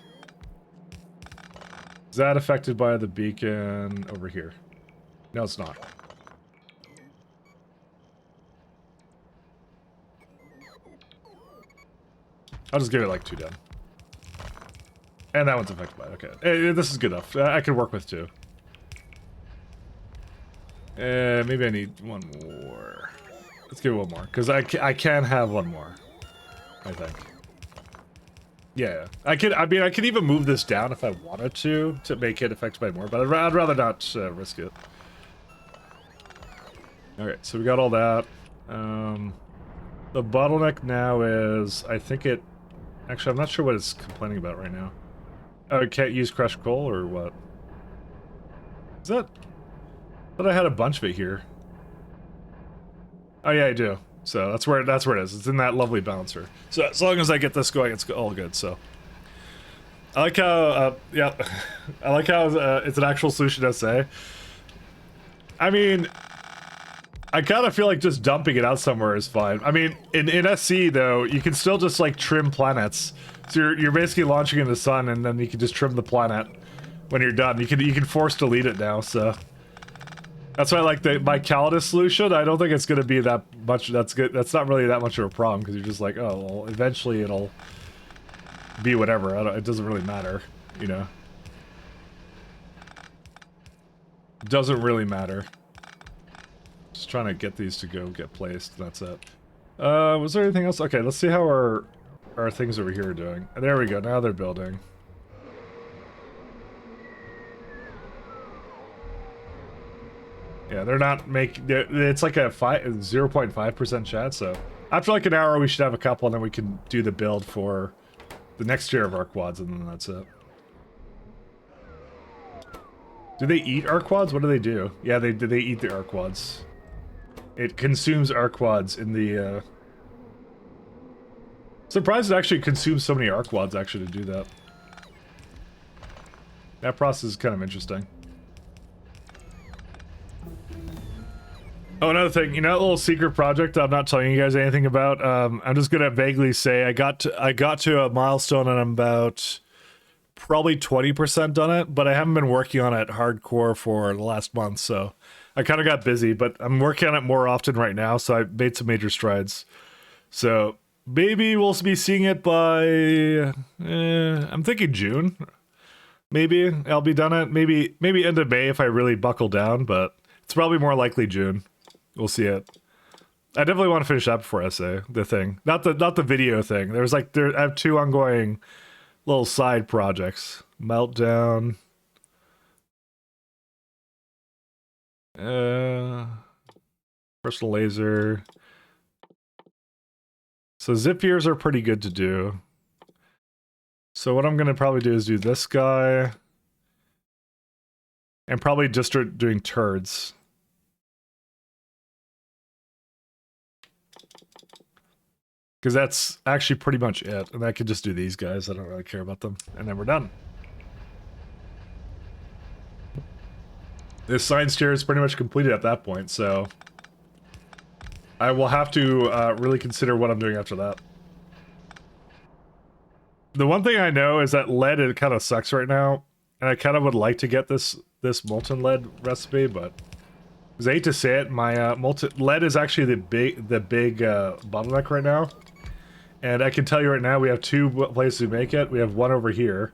Is that affected by the beacon over here? No, it's not. I'll just give it like 2 down. And that one's affected by it, okay. This is good enough. I can work with 2. Maybe I need 1 more. Let's give it 1 more, because I can have 1 more. I think. Yeah, I mean, I could even move this down if I wanted to make it affected by more, but I'd rather not risk it. Alright, so we got all that. The bottleneck now is, I think it... Actually, I'm not sure what it's complaining about right now. Oh, it can't use crushed coal, or what? Is that... I thought I had a bunch of it here. Oh yeah, I do. So that's where it is. It's in that lovely balancer. So as long as I get this going, it's all good. So I like how, yeah, I like how it's an actual solution SA. I mean, I kind of feel like just dumping it out somewhere is fine. I mean, in SC though, you can still just like trim planets. So you're basically launching in the sun, and then you can just trim the planet when you're done. You can force delete it now. So. That's why I like my Calidus solution. I don't think it's going to be that much. That's good. That's not really that much of a problem because you're just like, oh, well, eventually it'll be whatever. It doesn't really matter, you know. It doesn't really matter. Just trying to get these to go get placed. That's it. Was there anything else? Okay, let's see how our things over here are doing. There we go. Now they're building. Yeah, they're not making... It's like a 0.5% chance, so... After like an hour, we should have a couple, and then we can do the build for the next tier of our quads, and then that's it. Do they eat our quads? What do they do? Yeah, they eat the quads. It consumes our quads in the... Surprised it actually consumes so many quads actually to do that. That process is kind of interesting. Oh, another thing, you know that little secret project I'm not telling you guys anything about? I'm just gonna vaguely say I got to a milestone and I'm about probably 20% done it, but I haven't been working on it hardcore for the last month, so I kind of got busy, but I'm working on it more often right now, so I made some major strides. So maybe we'll be seeing it by, I'm thinking June. Maybe I'll be done it. Maybe end of May if I really buckle down, but it's probably more likely June. We'll see it. I definitely want to finish that before SA, the thing. Not the video thing. There's like, I have 2 ongoing little side projects. Meltdown. Personal laser. So zip ears are pretty good to do. So what I'm going to probably do is do this guy. And probably just start doing turds. Because that's actually pretty much it. And I could just do these guys. I don't really care about them. And then we're done. This science tier is pretty much completed at that point, so... I will have to really consider what I'm doing after that. The one thing I know is that lead, it kind of sucks right now, and I kind of would like to get this molten lead recipe, but because I hate to say it, my molten lead is actually the big bottleneck right now. And I can tell you right now, we have 2 places to make it. We have one over here,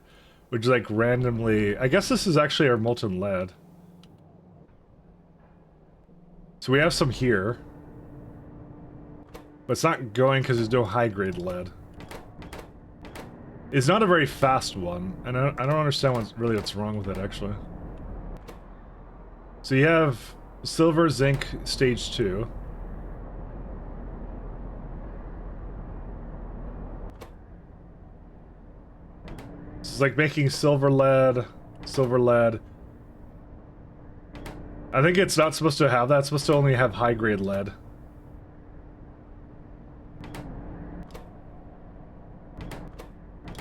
which is like randomly. I guess this is actually our molten lead. So we have some here, but it's not going because there's no high grade lead. It's not a very fast one, and I don't understand what's wrong with it actually. So you have silver, zinc, stage 2. It's like making silver lead. I think it's not supposed to have that. It's supposed to only have high grade lead.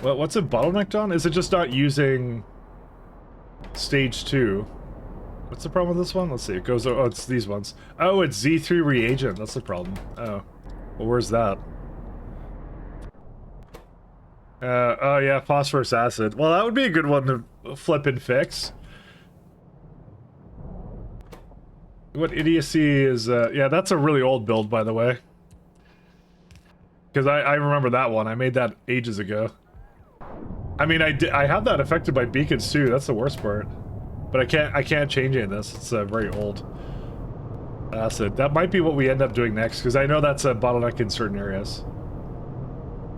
Well, what's it bottlenecked on? Is it just not using stage 2? What's the problem with this one? Let's see. It goes. Oh, it's these ones. Oh, it's Z3 reagent. That's the problem. Oh, well, where's that? Oh yeah, phosphorus acid. Well, that would be a good one to flip and fix. What idiocy is, yeah, that's a really old build, by the way. Because I remember that one. I made that ages ago. I mean, I have that affected by beacons too. That's the worst part. But I can't change any of this. It's very old acid. That might be what we end up doing next, because I know that's a bottleneck in certain areas.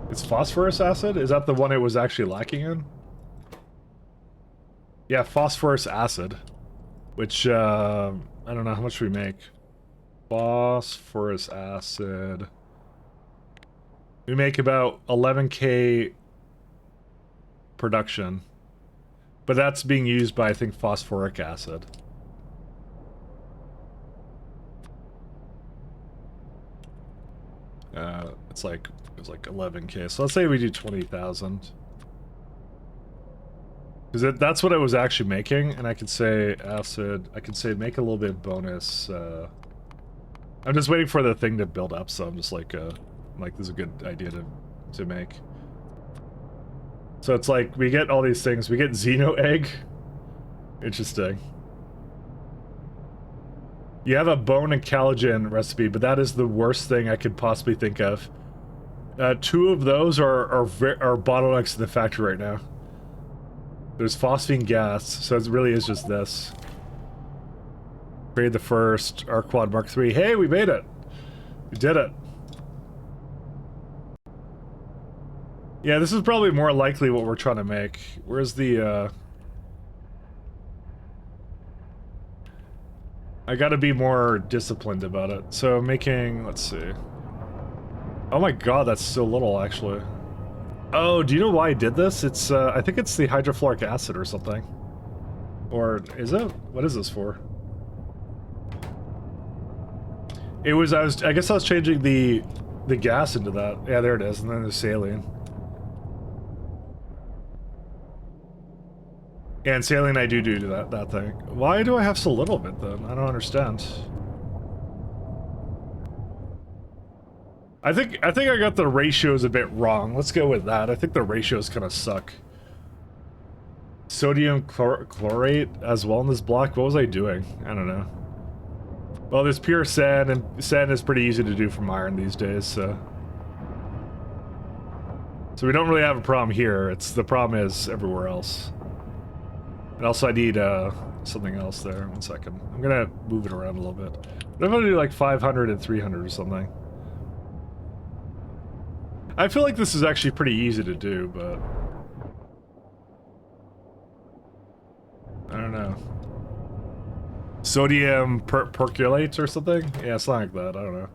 It's phosphorus acid? Is that the one it was actually lacking in? Yeah, phosphorus acid. Which, I don't know how much we make. Phosphorus acid. We make about 11k production. But that's being used by, I think, phosphoric acid. It's like 11k. So let's say we do 20,000. Because that's what I was actually making, and I could say acid. I could say make a little bit bonus. I'm just waiting for the thing to build up, so I'm just like this is a good idea to make. So it's like we get all these things. We get Xeno egg. Interesting. You have a bone and collagen recipe, but that is the worst thing I could possibly think of. 2 of those are bottlenecks in the factory right now. There's phosphine gas, so it really is just this. Create the first Arquad Mark III. Hey, we made it! We did it. Yeah, this is probably more likely what we're trying to make. Where's the, I gotta be more disciplined about it. So making, let's see. Oh my god, that's so little, actually. Oh, do you know why I did this? It's, I think it's the hydrofluoric acid or something. Or, is it? What is this for? It was, I guess I was changing the gas into that. Yeah, there it is, and then there's saline. Yeah, and saline I do that thing. Why do I have so little of it, then? I don't understand. I think I got the ratios a bit wrong. Let's go with that. I think the ratios kind of suck. Sodium chlorate as well in this block. What was I doing? I don't know. Well, there's pure sand, and sand is pretty easy to do from iron these days, so... So we don't really have a problem here. The problem is everywhere else. And also I need, something else there. 1 second. I'm gonna move it around a little bit. I'm gonna do like 500 and 300 or something. I feel like this is actually pretty easy to do, but... I don't know. Sodium percolates or something? Yeah, something like that. I don't know.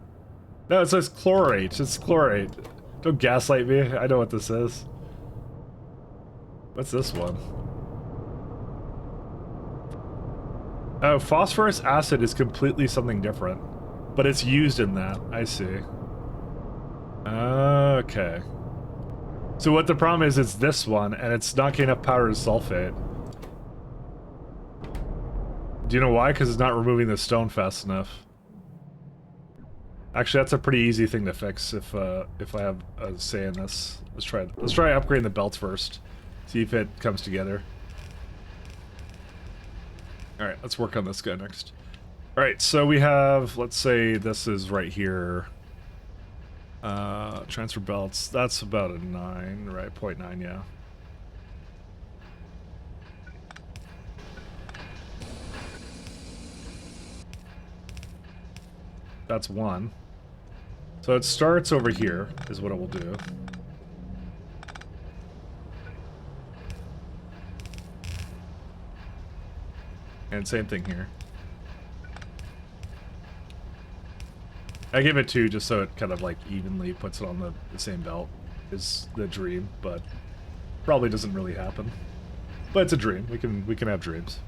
No, it says chlorate. It's chlorate. Don't gaslight me. I know what this is. What's this one? Oh, phosphorus acid is completely something different. But it's used in that. I see. Okay. So what the problem is, it's this one, and it's not getting enough powdered sulfate. Do you know why? Because it's not removing the stone fast enough. Actually, that's a pretty easy thing to fix if I have a say in this. Let's try upgrading the belts first. See if it comes together. Alright, let's work on this guy next. Alright, so we have, let's say this is right here. Transfer belts, that's about a 9, right? 0.9, yeah. That's 1. So it starts over here, is what it will do. And same thing here. I give it 2 just so it kind of like evenly puts it on the same belt is the dream, but probably doesn't really happen. But it's a dream. We can have dreams.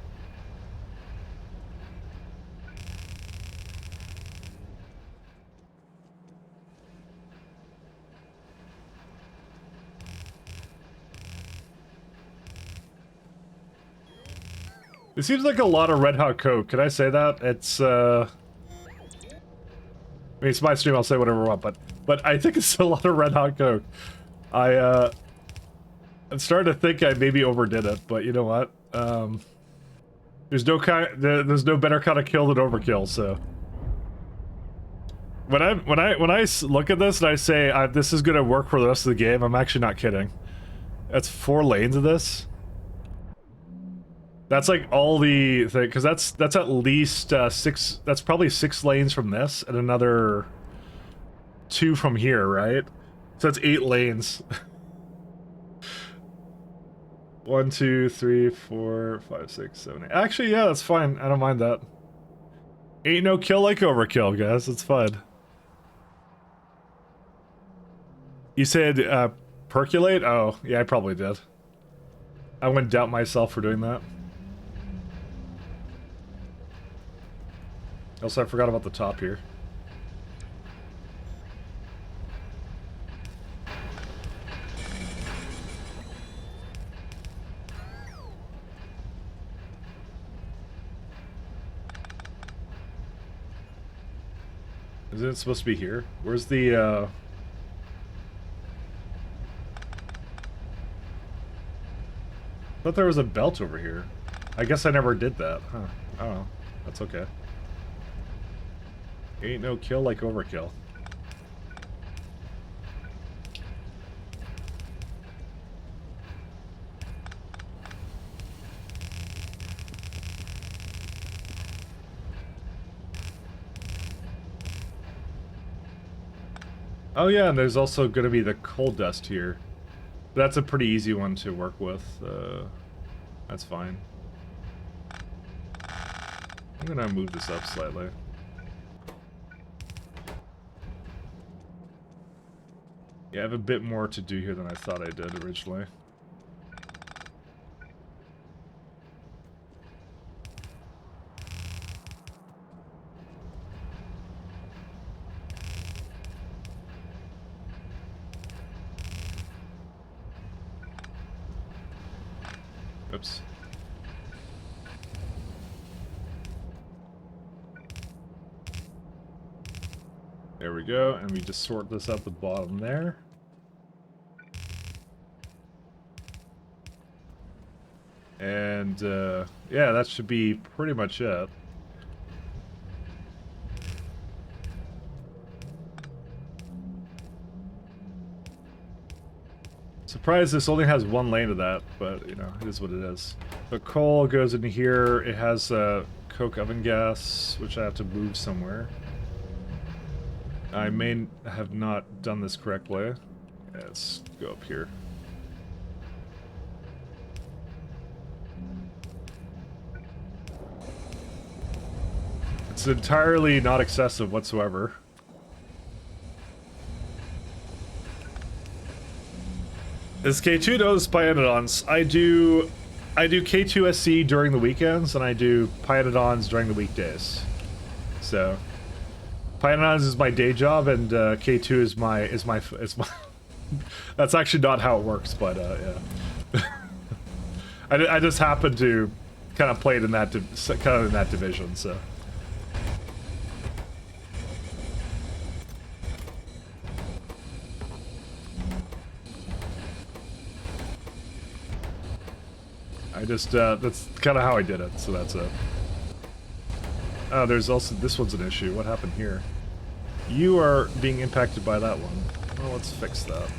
It seems like a lot of Red Hot Coke. Can I say that? It's I mean, it's my stream, I'll say whatever I want, but I think it's a lot of Red Hot Coke. I'm starting to think I maybe overdid it, but you know what? There's no better kind of kill than overkill, so when I look at this and I say this is gonna work for the rest of the game, I'm actually not kidding. That's 4 lanes of this. That's like all the thing, because that's at least 6. That's probably 6 lanes from this, and another 2 from here, right? So that's 8 lanes. 1, 2, 3, 4, 5, 6, 7, 8. Actually, yeah, that's fine. I don't mind that. Ain't no kill like overkill, guys. It's fine. You said percolate? Oh, yeah, I probably did. I wouldn't doubt myself for doing that. Also, I forgot about the top here. Isn't it supposed to be here? Where's the, I thought there was a belt over here. I guess I never did that, huh? I don't know. That's okay. Ain't no kill like overkill. Oh yeah, and there's also going to be the coal dust here. That's a pretty easy one to work with. That's fine. I'm going to move this up slightly. Yeah, I have a bit more to do here than I thought I did originally. Oops. There we go, and we just sort this out the bottom there. And, yeah, that should be pretty much it. Surprised this only has 1 lane of that, but, you know, it is what it is. The coal goes into here. It has, coke oven gas, which I have to move somewhere. I may have not done this correctly. Yeah, let's go up here. It's entirely not excessive whatsoever. This K2 knows Pyanodons. I do K2SC during the weekends, and I do Pyanodons during the weekdays. So Pyanodons is my day job, and K2 is my That's actually not how it works, but yeah. I just happen to kind of play it in that division, so. I just, that's kind of how I did it, so that's it. Oh, there's also, this one's an issue. What happened here? You are being impacted by that one. Well, let's fix that.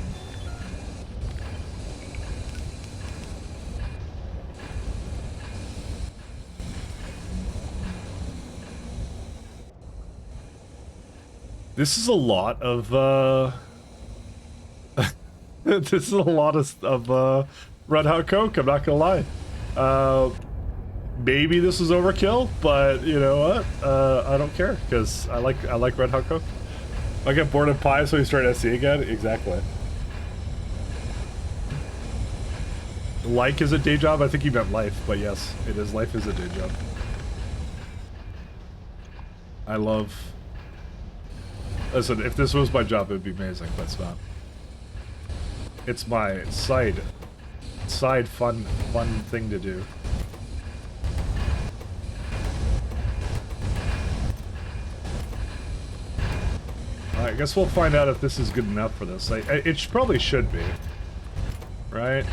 This is a lot of, this is a lot of Red Hot Coke, I'm not gonna lie. Maybe this is overkill, but you know what? I don't care, because I like Red Hot Coke. I get bored of pie, so we start SC again? Exactly. Like is a day job? I think you meant life, but yes, it is. Life is a day job. I love... Listen, if this was my job, it would be amazing, but it's not. It's my side fun thing to do. I guess we'll find out if this is good enough for this. It probably should be, right?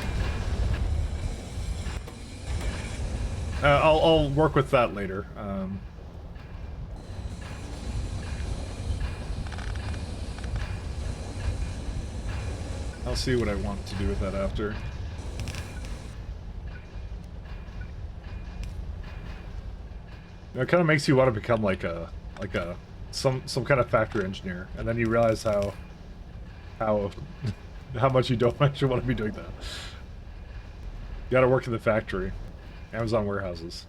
I'll work with that later. I'll see what I want to do with that after. It kind of makes you want to become like some kind of factory engineer, and then you realize how much you don't actually want to be doing that. You gotta work in the factory. Amazon warehouses.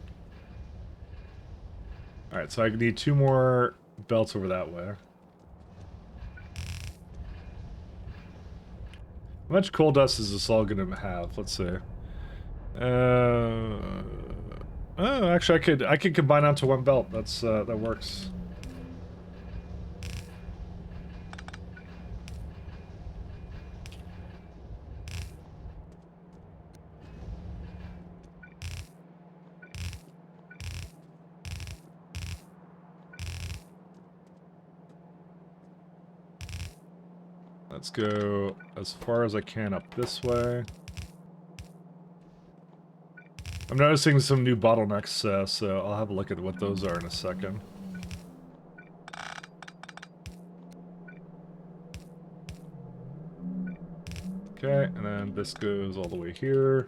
Alright, so I need 2 more belts over that way. How much coal dust is this all gonna have? Let's see. Oh, actually I could combine onto 1 belt. That's that works. Let's go as far as I can up this way. I'm noticing some new bottlenecks, so I'll have a look at what those are in a second. Okay, and then this goes all the way here.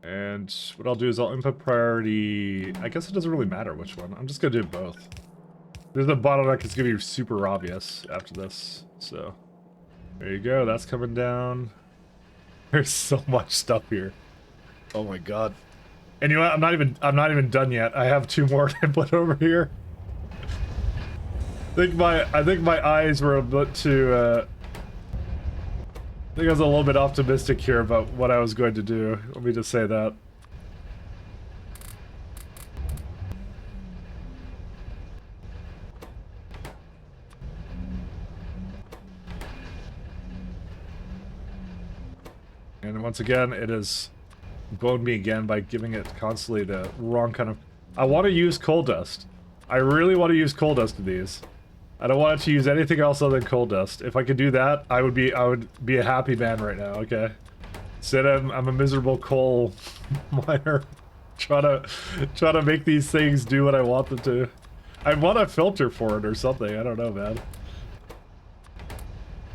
And what I'll do is I'll input priority... I guess it doesn't really matter which one. I'm just gonna do both. There's a bottleneck that's gonna be super obvious after this, so... There you go, that's coming down. There's so much stuff here. Oh my god. And you know what? I'm not even done yet. I have 2 more to put over here. I think my eyes were a bit too I think I was a little bit optimistic here about what I was going to do. Let me just say that. And once again, it has boned me again by giving it constantly the wrong kind of... I want to use coal dust. I really want to use coal dust in these. I don't want it to use anything else other than coal dust. If I could do that, I would be a happy man right now, okay? Instead I'm a miserable coal miner trying to make these things do what I want them to. I want a filter for it or something, I don't know, man.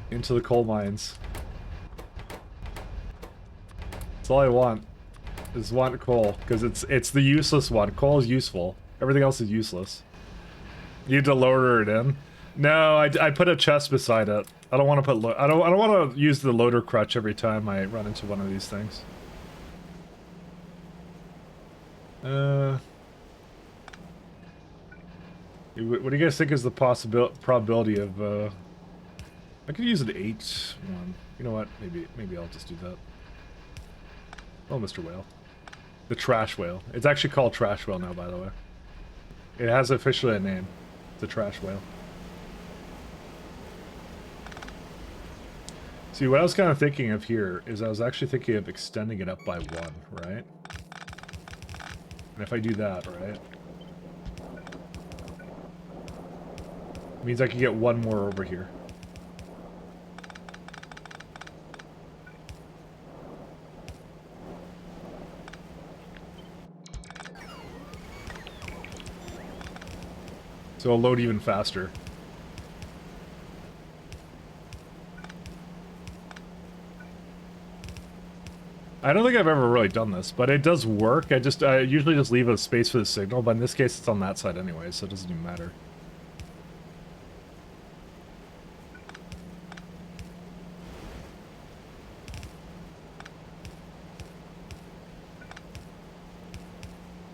Into the coal mines. That's all I want. Is want coal, because it's the useless one. Coal is useful. Everything else is useless. You need to loader it in. No, I put a chest beside it. I don't want to put I don't want to use the loader crutch every time I run into one of these things. What do you guys think is the probability of I could use an 8 one. You know what? Maybe I'll just do that. Oh, Mr. Whale. The trash whale. It's actually called trash whale now, by the way. It has officially a name. The trash whale. See, what I was kind of thinking of here is I was actually thinking of extending it up by 1, right? And if I do that, right? Means I can get one more over here. So it'll load even faster. I don't think I've ever really done this, but it does work. I usually just leave a space for the signal, but in this case it's on that side anyway, so it doesn't even matter.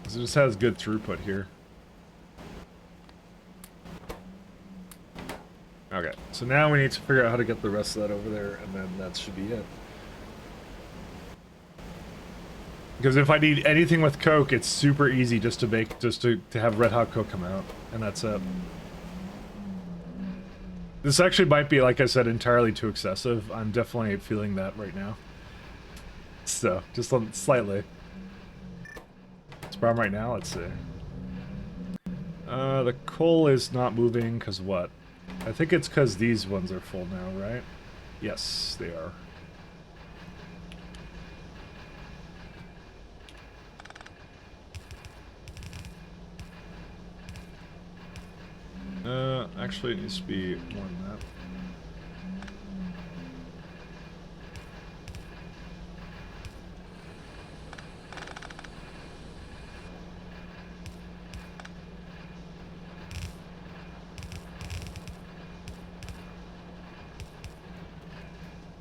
It just has good throughput here. Okay, so now we need to figure out how to get the rest of that over there, and then that should be it. Because if I need anything with Coke, it's super easy just to make, to have Red Hot Coke come out, and that's it. This actually might be, like I said, entirely too excessive. I'm definitely feeling that right now. So, just slightly. It's problem right now, let's see. The coal is not moving, because what? I think it's because these ones are full now, right? Yes, they are. Actually it needs to be more than that.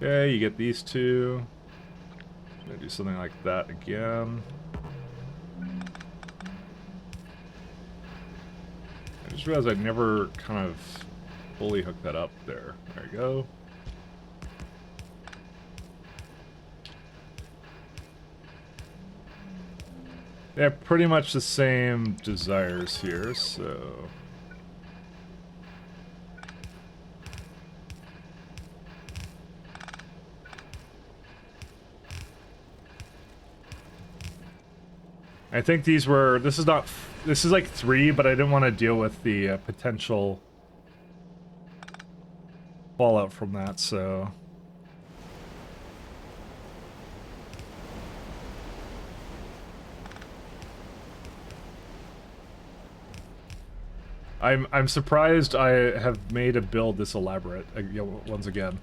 Okay, you get these two. I'm gonna do something like that again. I just realized I never kind of fully hooked that up there. There you go. They have pretty much the same desires here, so... I think these were... This is not... This is like 3, but I didn't want to deal with the potential fallout from that, so... I'm surprised I have made a build this elaborate, once again.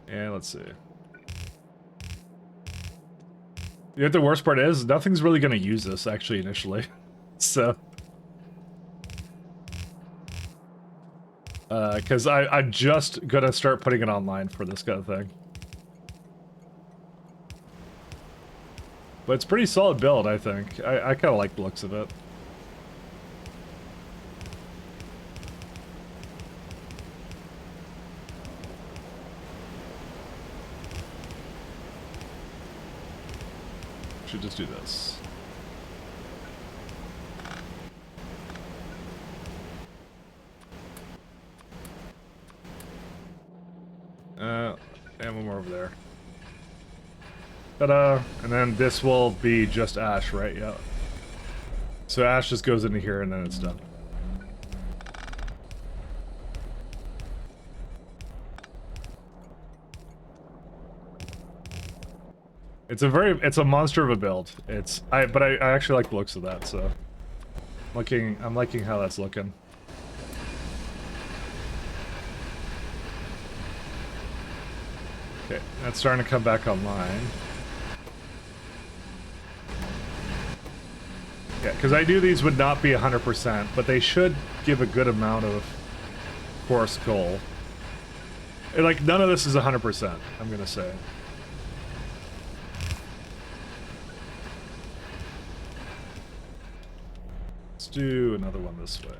And let's see. You know what the worst part is? Nothing's really going to use this, actually, initially. So... because I'm just going to start putting it online for this kind of thing. But it's a pretty solid build, I think. I kind of like the looks of it. Should just do this. And one more over there. Ta-da! And then this will be just ash, right? Yeah. So ash just goes into here and then it's done. It's a monster of a build. But I actually like the looks of that, so I'm liking how that's looking. Okay, that's starting to come back online. Yeah, because I knew these would not be 100%, but they should give a good amount of coarse coal. Like, none of this is 100%, I'm gonna say. Let's do another one this way.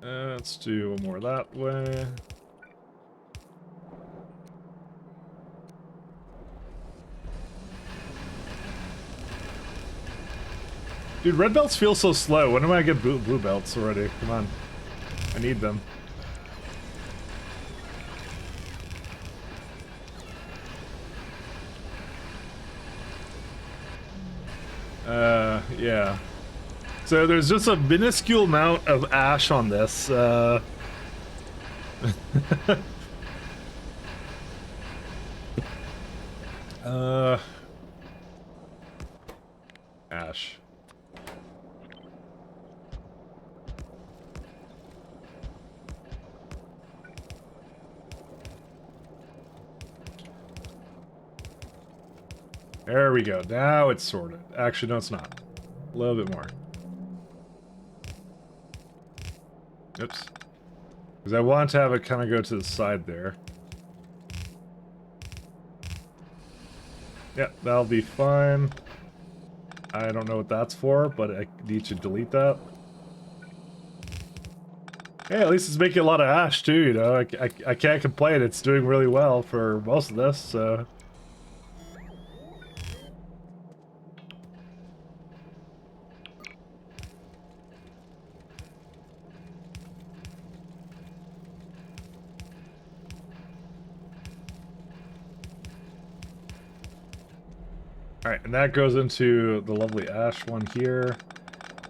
Let's do one more that way. Dude, red belts feel so slow. When am I gonna get blue belts already? Come on. I need them. Yeah. So there's just a minuscule amount of ash on this. Ash. There we go. Now it's sorted. Actually, no, it's not. A little bit more. Oops. Because I want to have it kind of go to the side there. Yeah, that'll be fine. I don't know what that's for, but I need to delete that. Hey, at least it's making a lot of ash too, you know? I can't complain. It's doing really well for most of this, so... Alright, and that goes into the lovely ash one here.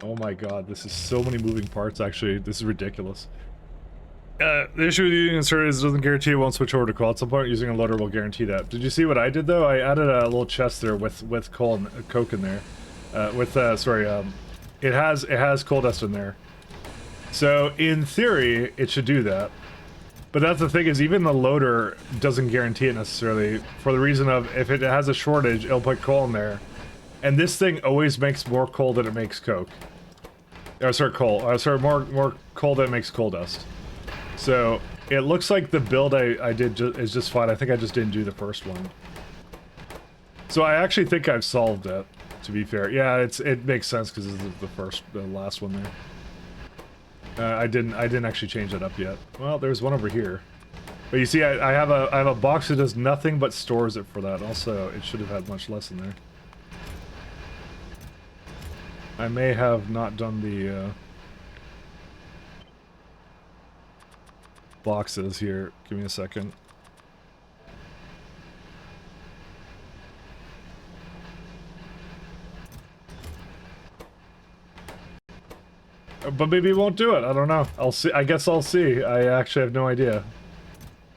Oh my god, this is so many moving parts, actually. This is ridiculous. The issue with using insert is it doesn't guarantee it won't switch over to coal. At some point, using a loader will guarantee that. Did you see what I did, though? I added a little chest there with coal and coke in there. It has coal dust in there. So, in theory, it should do that. But that's the thing, is even the loader doesn't guarantee it necessarily, for the reason of, if it has a shortage, it'll put coal in there. And this thing always makes more coal than it makes coke. Oh, sorry, coal. More coal than it makes coal dust. So, it looks like the build I did is just fine. I think I just didn't do the first one. So I actually think I've solved it, to be fair. Yeah, it makes sense, because this is the last one there. I didn't actually change that up yet. Well, there's one over here. But you see, I have a box that does nothing but stores it for that. Also, it should have had much less in there. I may have not done the boxes here. Give me a second. But maybe it won't do it. I don't know. I'll see. I guess I'll see. I actually have no idea.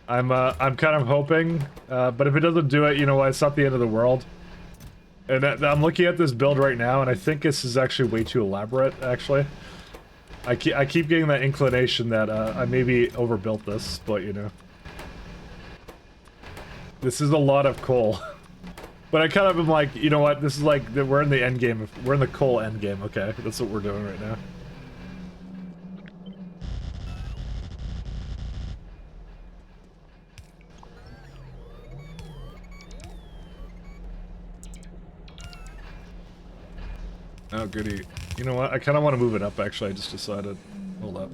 I'm kind of hoping, but if it doesn't do it, you know what? It's not the end of the world. And I'm looking at this build right now, and I think this is actually way too elaborate. Actually, I keep getting that inclination that I maybe overbuilt this, but you know, this is a lot of coal. But I kind of am like, you know what? This is like we're in the end game. We're in the coal end game. Okay, that's what we're doing right now. Oh, goody. You know what? I kind of want to move it up, actually. I just decided. Hold up.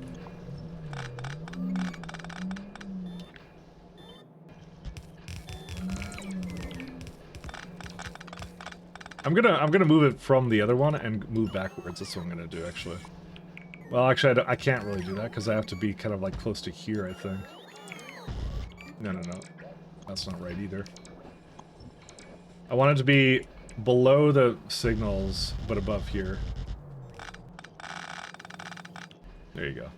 I'm gonna move it from the other one and move backwards. That's what I'm gonna do, actually. Well, actually, I can't really do that because I have to be kind of like close to here, I think. No. That's not right either. I want it to be below the signals, but above here. There you go.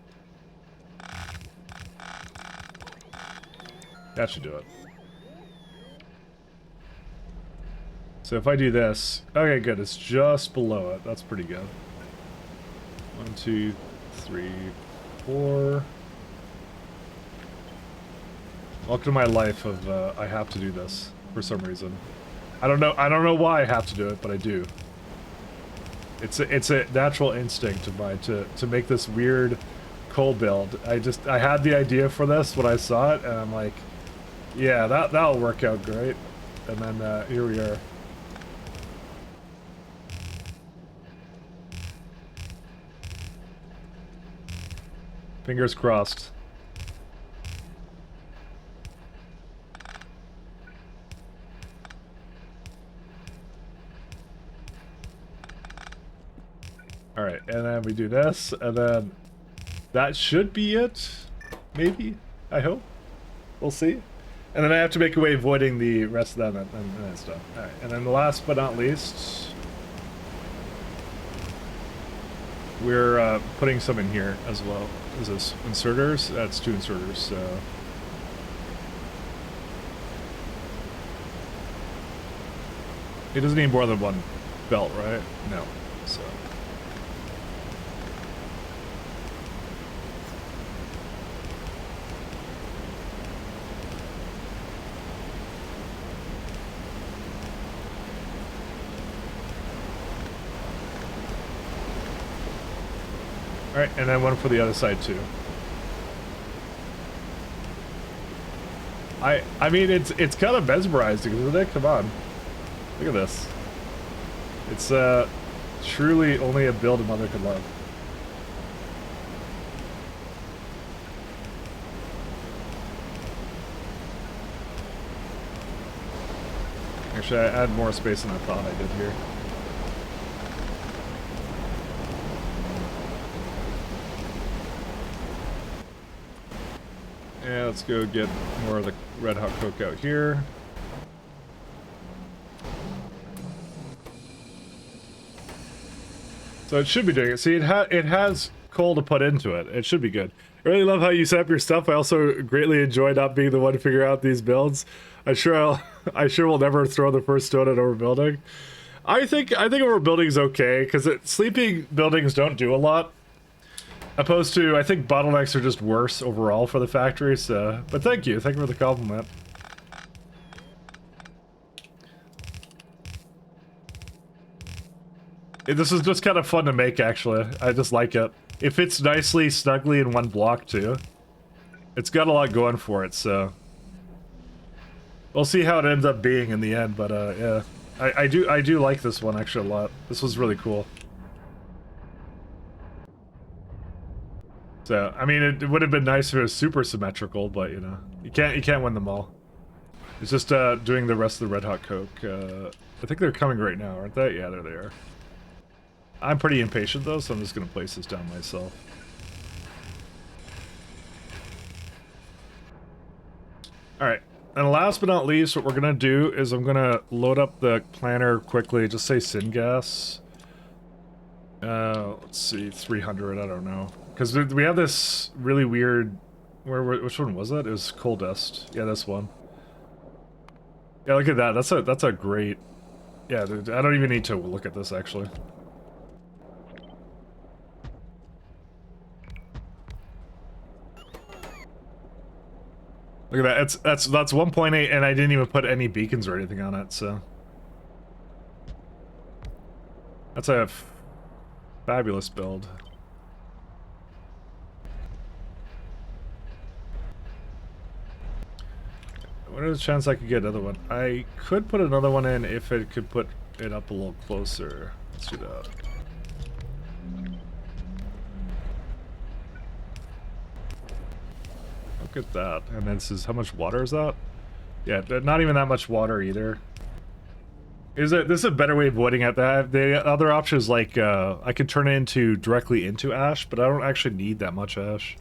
That should do it. So if I do this, okay, good. It's just below it. That's pretty good. 1, 2, 3, 4. Welcome to my life of I have to do this for some reason. I don't know why I have to do it, but I do. It's a natural instinct of mine to make this weird coal build. I had the idea for this when I saw it, and I'm like, yeah, that'll work out great. And then here we are. Fingers crossed. Alright, and then we do this, and then that should be it. Maybe? I hope. We'll see. And then I have to make a way avoiding the rest of that and stuff. Alright, and then the last but not least... we're putting some in here as well. Is this inserters? That's 2 inserters, so... It doesn't need more than 1 belt, right? No, so... Alright, and then 1 for the other side too. I mean, it's kind of mesmerizing, isn't it? Come on. Look at this. It's truly only a build a mother could love. Actually, I had more space than I thought I did here. Yeah, let's go get more of the Red Hot Coke out here. So it should be doing it. See, it has coal to put into it. It should be good. I really love how you set up your stuff. I also greatly enjoy not being the one to figure out these builds. I sure will never throw the first stone at overbuilding. I think overbuilding is okay because sleeping buildings don't do a lot. Opposed to, I think bottlenecks are just worse overall for the factory, so... But thank you for the compliment. This is just kind of fun to make, actually. I just like it. It fits nicely, snugly in 1 block, too. It's got a lot going for it, so... We'll see how it ends up being in the end, but, yeah. I do like this one, actually, a lot. This was really cool. So, I mean, it would have been nice if it was super symmetrical, but, you know, you can't win them all. It's just doing the rest of the Red Hot Coke. I think they're coming right now, aren't they? Yeah, there they are. I'm pretty impatient, though, so I'm just going to place this down myself. Alright, and last but not least, what we're going to do is I'm going to load up the planner quickly. Just say syngas. Let's see, 300, I don't know. Because we have this really weird... Which one was it? It was coal dust. Yeah, this one. Yeah, look at that. That's a great... Yeah, dude, I don't even need to look at this, actually. Look at that. That's 1.8, and I didn't even put any beacons or anything on it, so... That's a fabulous build. What is the chance I could get another one? I could put another one in if it could put it up a little closer. Let's do that. Look at that. And then this is, how much water is that? Yeah, not even that much water either. This is a better way of avoiding it. The other option is like, I can turn it directly into ash, but I don't actually need that much ash.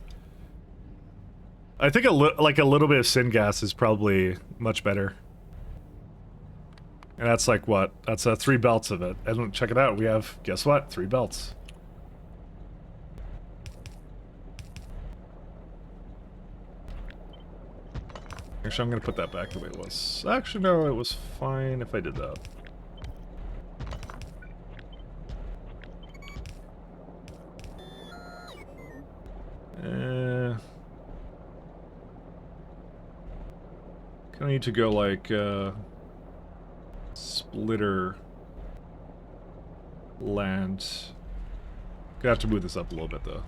I think like a little bit of syngas is probably much better. And that's like what? That's 3 belts of it. And check it out, we have, guess what? 3 belts. Actually, I'm gonna put that back the way it was. Actually, no, it was fine if I did that. I need to go like splitter land. Gonna have to move this up a little bit though.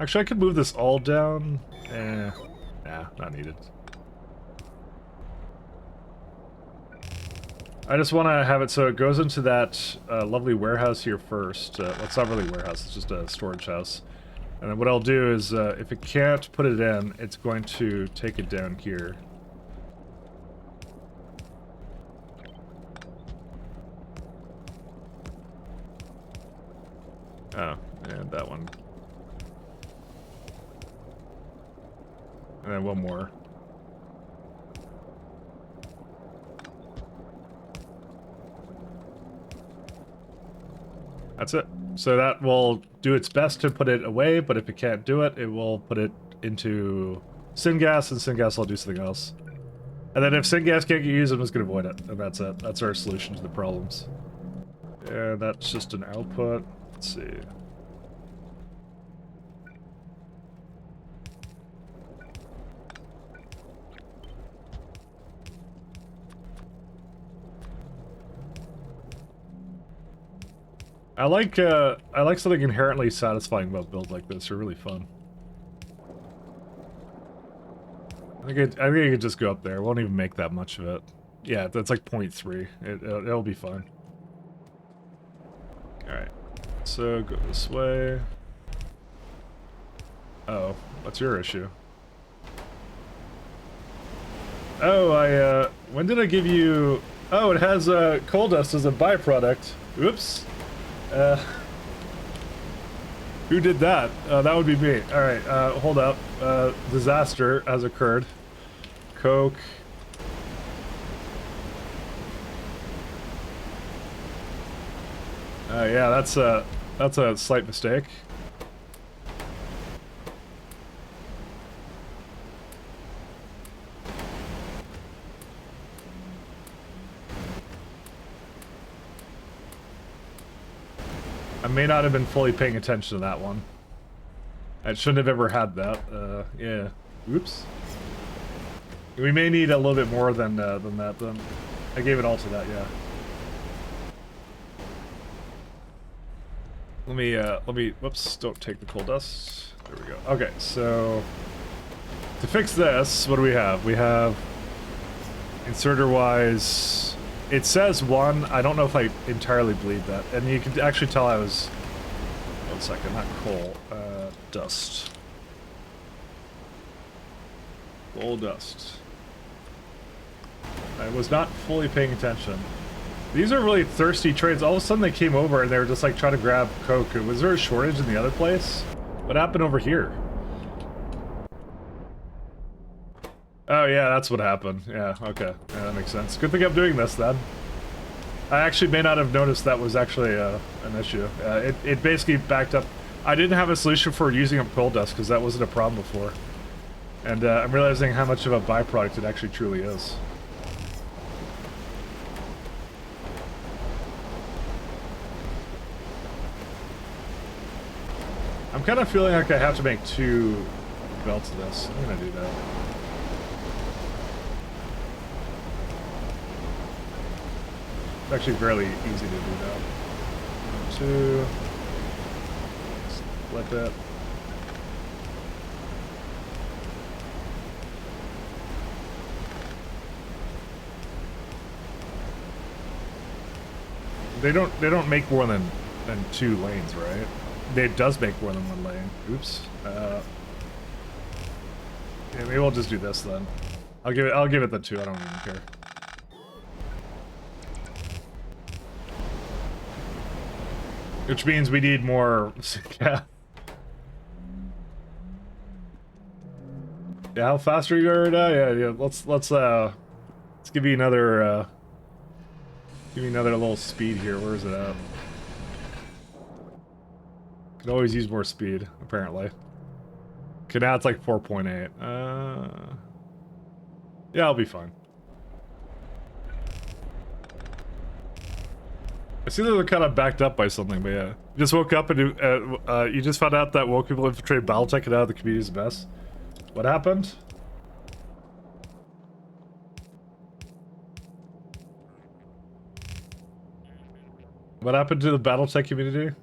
Actually, I could move this all down. Nah, not needed. I just want to have it so it goes into that lovely warehouse here first. Well, it's not really a warehouse, it's just a storage house. And then what I'll do is, if it can't put it in, it's going to take it down here. Oh, and that one. And then one more. That's it. So that will do its best to put it away, but if it can't do it, it will put it into syngas, and syngas will do something else. And then if syngas can't get used, I'm just going to avoid it. And that's it. That's our solution to the problems. And that's just an output. Let's see. I like something inherently satisfying about builds like this. They're really fun. I think I could just go up there. It won't even make that much of it. Yeah, that's like 0.3. It'll be fine. Alright. So, go this way. Oh, what's your issue? Oh, when did I give you... Oh, it has coal dust as a byproduct. Oops. Who did that? That would be me. Alright, hold up. Disaster has occurred. Coke. Yeah, that's a slight mistake. I may not have been fully paying attention to that one. I shouldn't have ever had that. Yeah. Oops. We may need a little bit more than that. Then I gave it all to that. Yeah. Let me. Whoops! Don't take the coal dust. There we go. Okay, so to fix this, what do we have? We have inserter-wise. It says 1. I don't know if I entirely believe that. And you can actually tell I was... 1 second, not coal. Dust. Coal dust. I was not fully paying attention. These are really thirsty trades. All of a sudden they came over and they were just like trying to grab coke. Was there a shortage in the other place? What happened over here? Oh yeah, that's what happened. Yeah, okay. Yeah, that makes sense. Good thing I'm doing this then. I actually may not have noticed that was actually an issue. It basically backed up. I didn't have a solution for using up coal dust because that wasn't a problem before. And I'm realizing how much of a byproduct it actually truly is. I'm kind of feeling like I have to make 2 belts of this. I'm gonna do that. It's actually fairly easy to do that. 2. Split that. They don't make more than 2 lanes, right? It does make more than 1 lane. Oops. Yeah, maybe we'll just do this then. I'll give it the 2. I don't even care. Which means we need more. Yeah. Yeah. How fast are you right now? Yeah. Let's give you another little speed here. Where is it at? Could always use more speed, apparently. Okay, now it's like 4.8. Yeah, I'll be fine. I see that they're kind of backed up by something, but yeah. You just woke up and you just found out that woke people infiltrate Battletech and now the community's a mess. What happened? What happened to the Battletech community?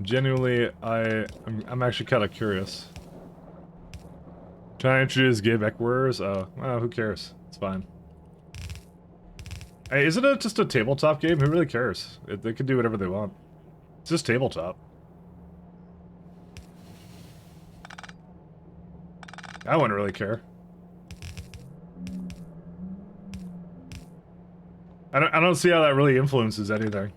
Genuinely, I'm actually kind of curious. Trying to introduce gay mech warriors? Oh, well, who cares? It's fine. Hey, isn't it just a tabletop game? Who really cares? They can do whatever they want. It's just tabletop. I wouldn't really care. I don't see how that really influences anything.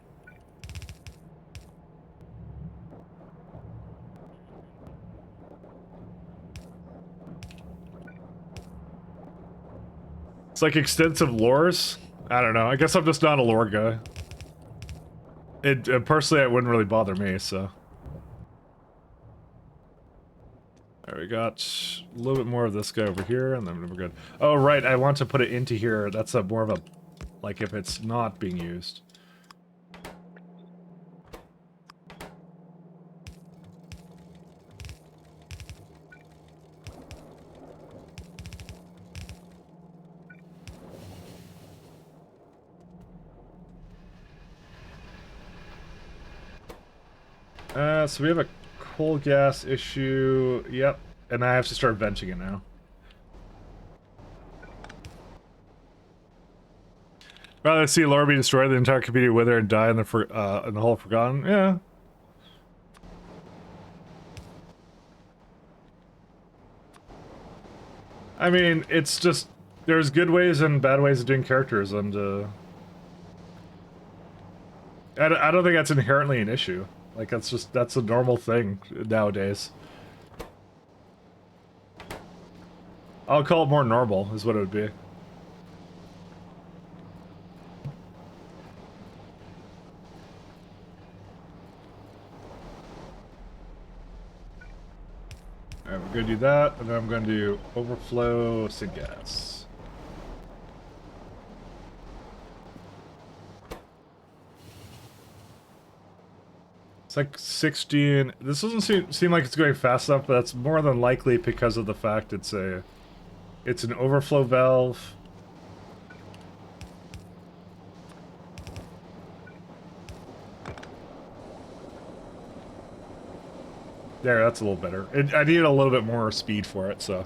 It's like extensive lores. I don't know. I guess I'm just not a lore guy. Personally, it wouldn't really bother me, so. Alright, we got a little bit more of this guy over here, and then we're good. Oh, right, I want to put it into here. That's a more of a, like, if it's not being used. So we have a coal gas issue. Yep. And I have to start venting it now. Rather see lore be destroyed, the entire community wither and die in the whole forgotten. Yeah. I mean, it's just there's good ways and bad ways of doing characters, and I don't think that's inherently an issue. Like, that's a normal thing nowadays. I'll call it more normal, is what it would be. Alright, we're gonna do that, and then I'm gonna do overflow syngas. It's like 16. This doesn't seem like it's going fast enough, but that's more than likely because of the fact it's an overflow valve. There, that's a little better. I need a little bit more speed for it, so.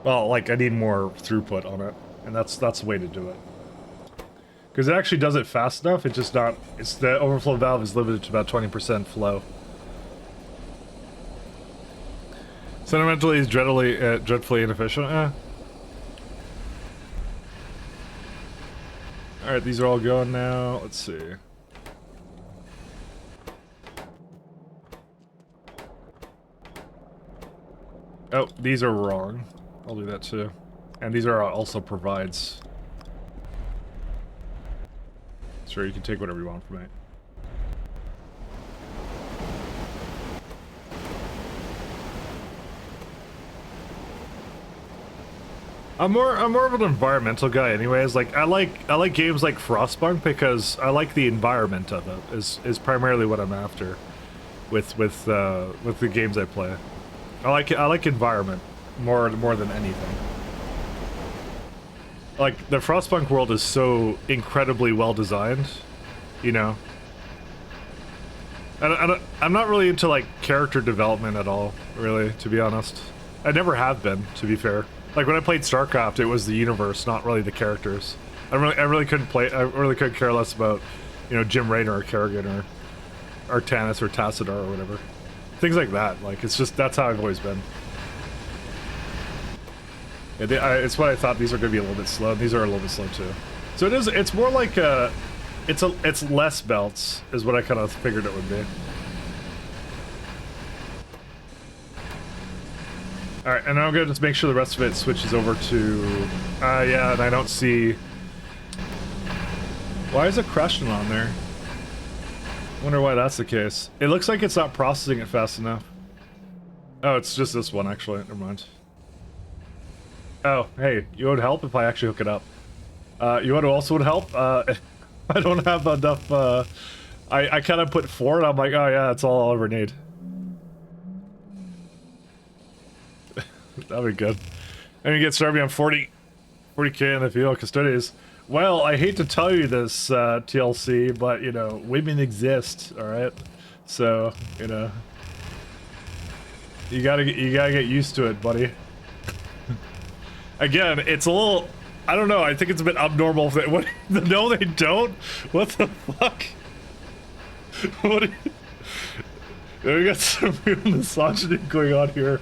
Well, like, I need more throughput on it, and that's the way to do it. Because it actually does it fast enough, it's just not... It's the overflow valve is limited to about 20% flow. Sentimentally is dreadfully inefficient, Alright, these are all going now. Let's see. Oh, these are wrong. I'll do that too. And these are also provides. Sure, you can take whatever you want from it. I'm more of an environmental guy anyways. Like I like games like Frostpunk because I like the environment of it is primarily what I'm after with the games I play. I like environment more than anything. Like the Frostpunk world is so incredibly well designed, you know. I'm not really into like character development at all, really, to be honest. I never have been, to be fair. Like when I played StarCraft, it was the universe, not really the characters. I really couldn't care less about, you know, Jim Raynor or Kerrigan or Artanis or Tassadar or whatever. Things like that. Like it's just that's how I've always been. Yeah, it's what I thought. These are going to be a little bit slow. These are a little bit slow too. So it is. It's more like it's less belts is what I kind of figured it would be. All right, and now I'm going to just make sure the rest of it switches over to. Yeah, and I don't see. Why is it crashing on there? Wonder why that's the case. It looks like it's not processing it fast enough. Oh, it's just this one actually. Never mind. Oh, hey, you would help if I actually hook it up. You know what also would help? I don't have enough, I kind of put 4 and I'm like, oh yeah, that's all I'll ever need. That'd be good. And you get started on 40k in the field custodians. Well, I hate to tell you this, TLC, but, you know, women exist, alright? So, you know, you gotta get used to it, buddy. Again, it's a little... I don't know, I think it's a bit abnormal if they... What, no, they don't? What the fuck? What we got some real misogyny going on here.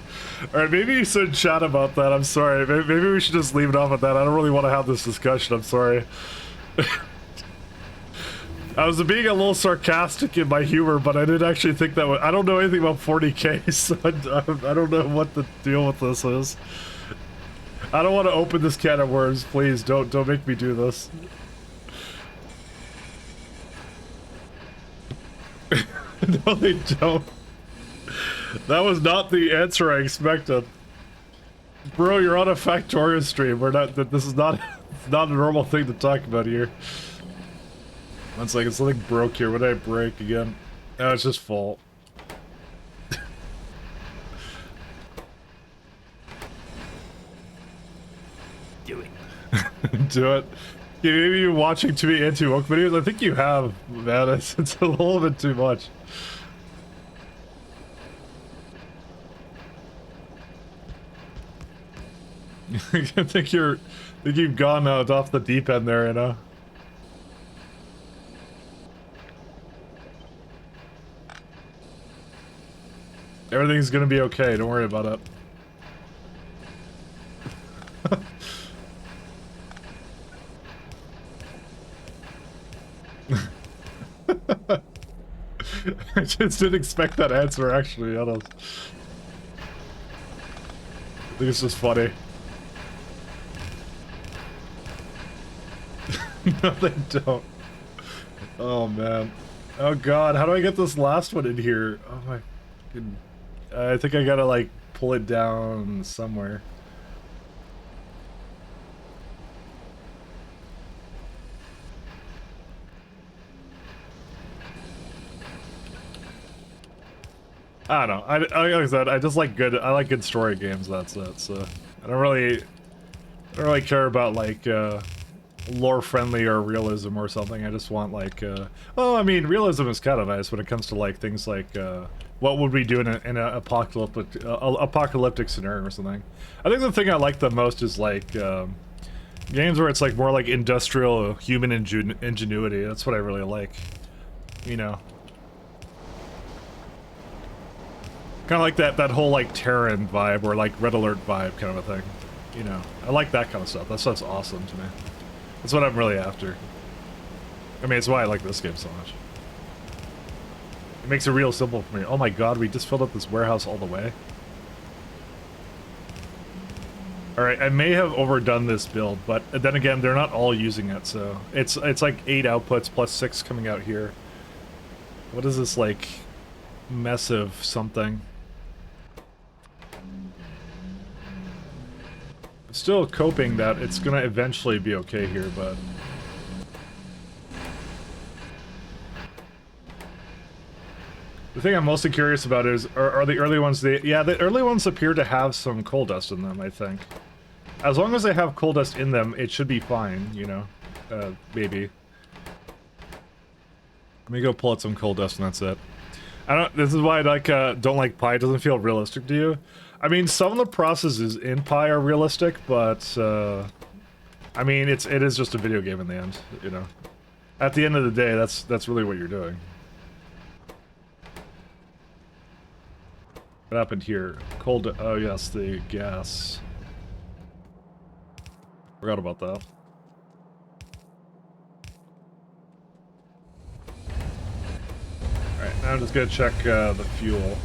Alright, maybe you should chat about that, I'm sorry. Maybe we should just leave it off at that. I don't really want to have this discussion, I'm sorry. I was being a little sarcastic in my humor, but I didn't actually think that I don't know anything about 40k, so I don't know what the deal with this is. I don't want to open this can of worms, please. Don't make me do this. No, they don't. That was not the answer I expected. Bro, you're on a Factorio stream. We're not. This is not. It's not a normal thing to talk about here. One second, something broke here. What did I break again? Oh, it's just full. Do it. Do it. Yeah, maybe you're watching too many anti-woke videos. I think you have, man. It's a little bit too much. I think you've gone out off the deep end there, you know. Everything's gonna be okay. Don't worry about it. I just didn't expect that answer, actually. I think it's just funny. No, they don't. Oh, man. Oh, God. How do I get this last one in here? Oh, my... I think I gotta, like, pull it down somewhere. I don't know. Like I said, I just like good story games. That's it. So I don't really care about like lore friendly or realism or something. I just want like well, I mean, realism is kind of nice when it comes to like things like what would we do in an apocalyptic scenario or something. I think the thing I like the most is like games where it's like more like industrial human ingenuity. That's what I really like. You know. Kind of like that whole like Terran vibe or like Red Alert vibe kind of a thing. You know, I like that kind of stuff. That stuff's awesome to me. That's what I'm really after. I mean, it's why I like this game so much. It makes it real simple for me. Oh my god, we just filled up this warehouse all the way. Alright, I may have overdone this build, but then again, they're not all using it, so... It's like 8 outputs plus 6 coming out here. What is this, like... mess of something? Still coping that it's gonna eventually be okay here, but... The thing I'm mostly curious about is, are the early ones, yeah, the early ones appear to have some coal dust in them, I think. As long as they have coal dust in them, it should be fine, you know? Maybe. Let me go pull out some coal dust and that's it. This is why I like, don't like Pi. It doesn't feel realistic to you. I mean, some of the processes in Pi are realistic, but, I mean, it is just a video game in the end, you know? At the end of the day, that's really what you're doing. What happened here? Oh yes, the gas. Forgot about that. Alright, now I'm just gonna check the fuel.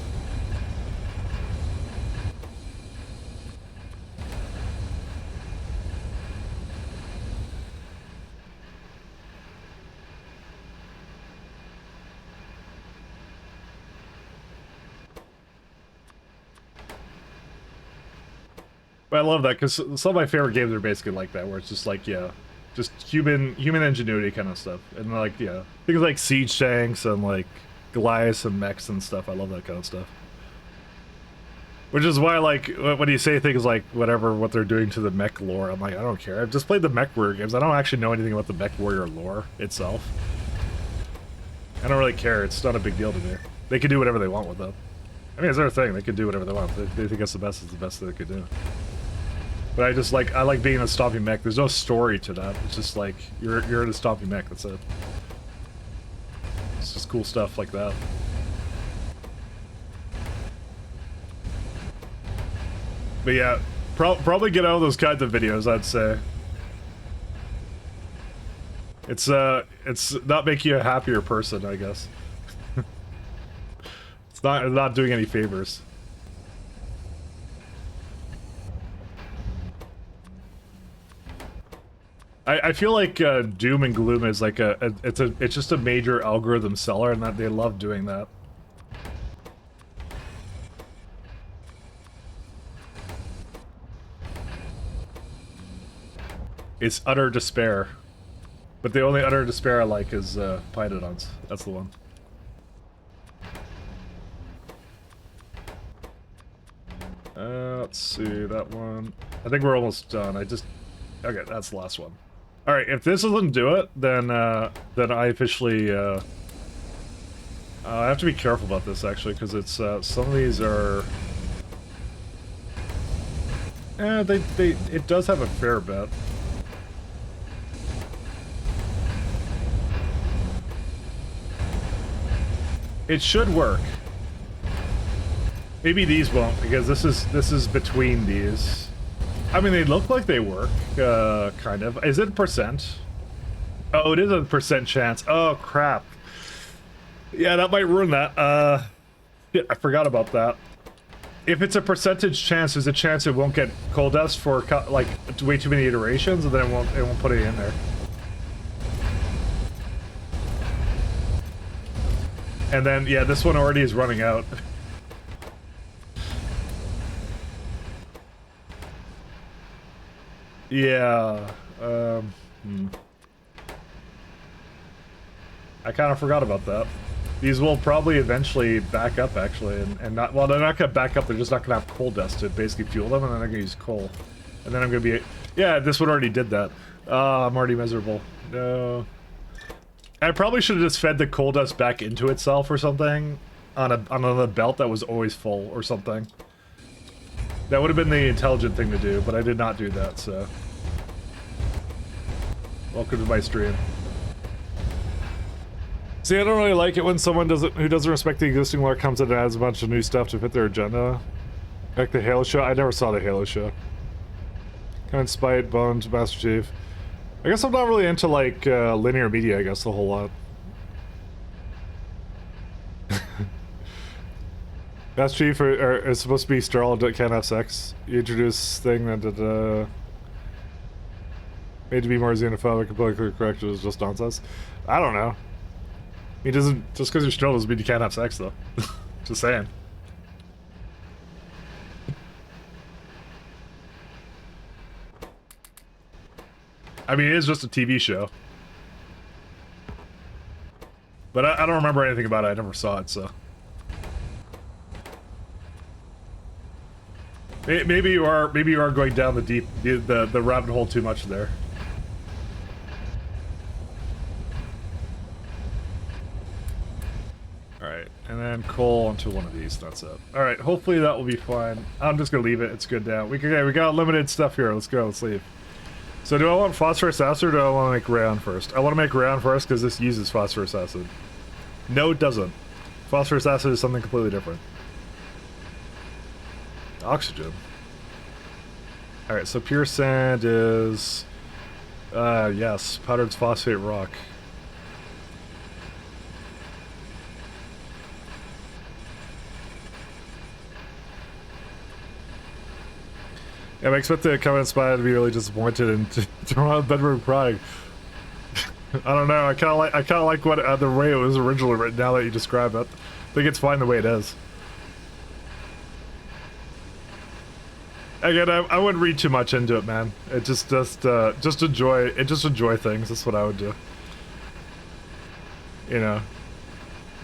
But I love that, because some of my favorite games are basically like that, where it's just like, yeah, just human ingenuity kind of stuff. And like, yeah, things like siege tanks and like Goliaths and mechs and stuff. I love that kind of stuff. Which is why, like, when you say things like, whatever, what they're doing to the mech lore, I'm like, I don't care. I've just played the Mech Warrior games. I don't actually know anything about the Mech Warrior lore itself. I don't really care. It's not a big deal to me. They can do whatever they want with it. I mean, it's their thing. They can do whatever they want. They think it's the best that they could do. But I just like, I like being a stomping mech. There's no story to that. It's just like, you're in a stomping mech, that's it. It's just cool stuff like that. But yeah, probably get out of those kinds of videos, I'd say. It's not making you a happier person, I guess. It's not doing any favors. I feel like Doom and Gloom is like it's just a major algorithm seller, and that they love doing that. It's utter despair. But the only utter despair I like is Pyanodons. That's the one. Let's see, that one. I think we're almost done. Okay, that's the last one. Alright, if this doesn't do it, then I officially, I have to be careful about this, actually, because it's, some of these are... it does have a fair bit. It should work. Maybe these won't, because this is between these. I mean, they look like they work, kind of. Is it percent? Oh, it is a percent chance. Oh, crap. Yeah, that might ruin that. Yeah, I forgot about that. If it's a percentage chance, there's a chance it won't get coal dust for, like, way too many iterations, and then it won't put it in there. And then, yeah, this one already is running out. Yeah, I kind of forgot about that. These will probably eventually back up, actually, and not, well, they're not gonna back up, they're just not gonna have coal dust to basically fuel them, and then I'm gonna use coal. And then I'm gonna be, yeah, this one already did that. I'm already miserable. No. I probably should have just fed the coal dust back into itself or something on a belt that was always full or something. That would have been the intelligent thing to do, but I did not do that, so. Welcome to my stream. See, I don't really like it when someone who doesn't respect the existing lore comes in and adds a bunch of new stuff to fit their agenda. Like the Halo show. I never saw the Halo show. Kind of Spite, Bones, Master Chief. I guess I'm not really into, like, linear media, I guess, a whole lot. Master Chief is supposed to be sterile and can't have sex. You introduce thing that made to be more xenophobic and politically correct is just nonsense. I don't know. He doesn't, just because you're sterile doesn't mean you can't have sex, though. Just saying. I mean, it is just a TV show. But I don't remember anything about it. I never saw it, so. Maybe you are going down the rabbit hole too much there. Alright, and then coal onto one of these, that's it. Alright, hopefully that will be fine. I'm just gonna leave it, it's good now. We got limited stuff here, let's go, let's leave. So do I want phosphorus acid or do I want to make rayon first? I want to make rayon first because this uses phosphorus acid. No, it doesn't. Phosphorus acid is something completely different. Oxygen. Alright, so pure sand is... yes, powdered phosphate rock. Yeah, I expect the comment spy to be really disappointed and to run a bedroom crying. I don't know. I kind of like what the way it was originally written. Now that you describe it, I think it's fine the way it is. Again, I wouldn't read too much into it, man. It just enjoy things. That's what I would do. You know,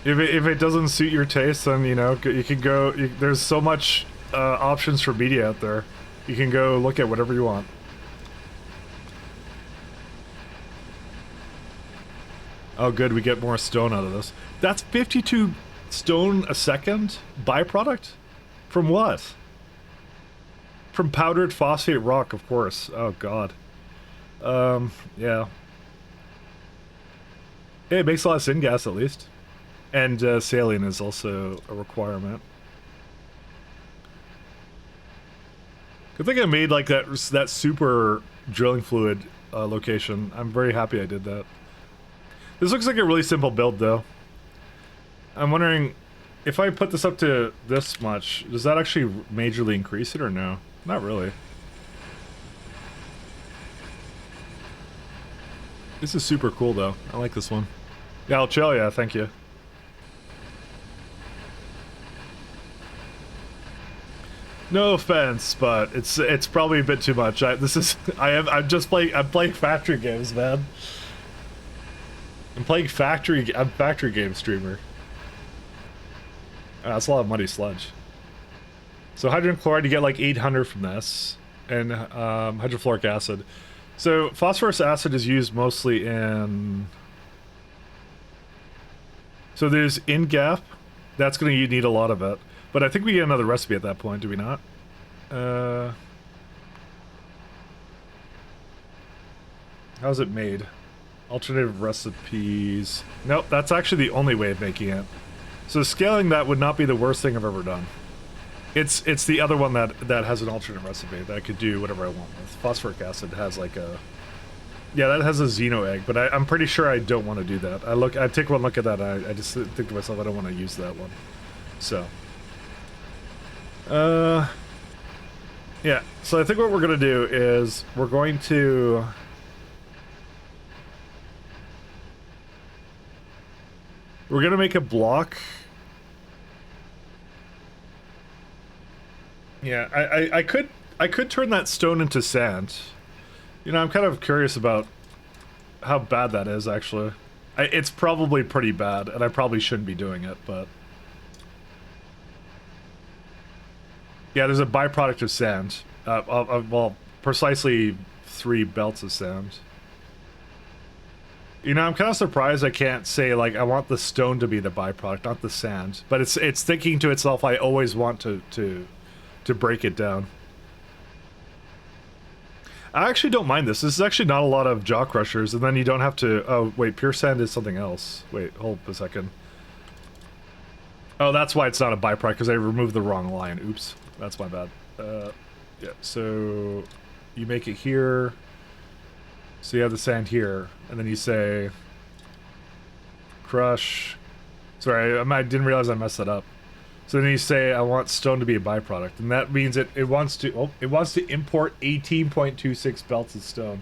if it doesn't suit your taste, then you know you can go. There's so much options for media out there. You can go look at whatever you want. Oh good, we get more stone out of this. That's 52 stone a second byproduct? From what? From powdered phosphate rock, of course. Oh god. Yeah. It makes a lot of syngas at least. And saline is also a requirement. Good thing I made like that super drilling fluid location. I'm very happy I did that. This looks like a really simple build though. I'm wondering if I put this up to this much, does that actually majorly increase it or no? Not really. This is super cool though. I like this one. Yeah, I'll chill, yeah, thank you. No offense, but it's probably a bit too much. I'm playing factory games, man. I'm factory game streamer. That's a lot of muddy sludge. So hydrogen chloride, you get like 800 from this, and hydrofluoric acid. So phosphorus acid is used mostly in. So there's INGAP. That's going to need a lot of it. But I think we get another recipe at that point, do we not? How's it made? Alternative recipes. Nope, that's actually the only way of making it. So scaling that would not be the worst thing I've ever done. It's the other one that has an alternate recipe that I could do whatever I want with. Phosphoric acid has like a... Yeah, that has a xeno egg, but I'm pretty sure I don't want to do that. I take one look at that, I just think to myself, I don't want to use that one. So... yeah, so I think what we're gonna do is we're going to... We're gonna make a block. Yeah, I could turn that stone into sand. You know, I'm kind of curious about how bad that is, actually. It's probably pretty bad, and I probably shouldn't be doing it, but... Yeah, there's a byproduct of sand. Well, precisely 3 belts of sand. You know, I'm kind of surprised I can't say, like, I want the stone to be the byproduct, not the sand. But it's thinking to itself, I always want to break it down. I actually don't mind this. This is actually not a lot of jaw crushers, and then you don't have to... Oh, wait, pure sand is something else. Wait, hold a second. Oh, that's why it's not a byproduct, because I removed the wrong line. Oops. That's my bad. Yeah, so... You make it here... So you have the sand here, and then you say... Crush... Sorry, I didn't realize I messed that up. So then you say, I want stone to be a byproduct, and that means it wants to... Oh, it wants to import 18.26 belts of stone.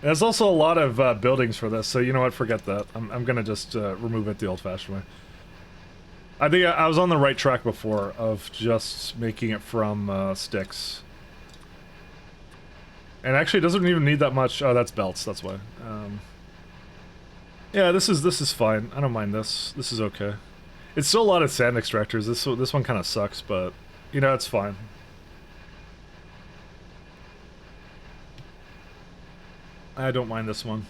And there's also a lot of buildings for this, so you know what, forget that. I'm gonna just remove it the old-fashioned way. I think I was on the right track before of just making it from sticks. And actually, it doesn't even need that much. Oh, that's belts. That's why. Yeah, this is fine. I don't mind this. This is okay. It's still a lot of sand extractors. This one kind of sucks, but you know, it's fine. I don't mind this one.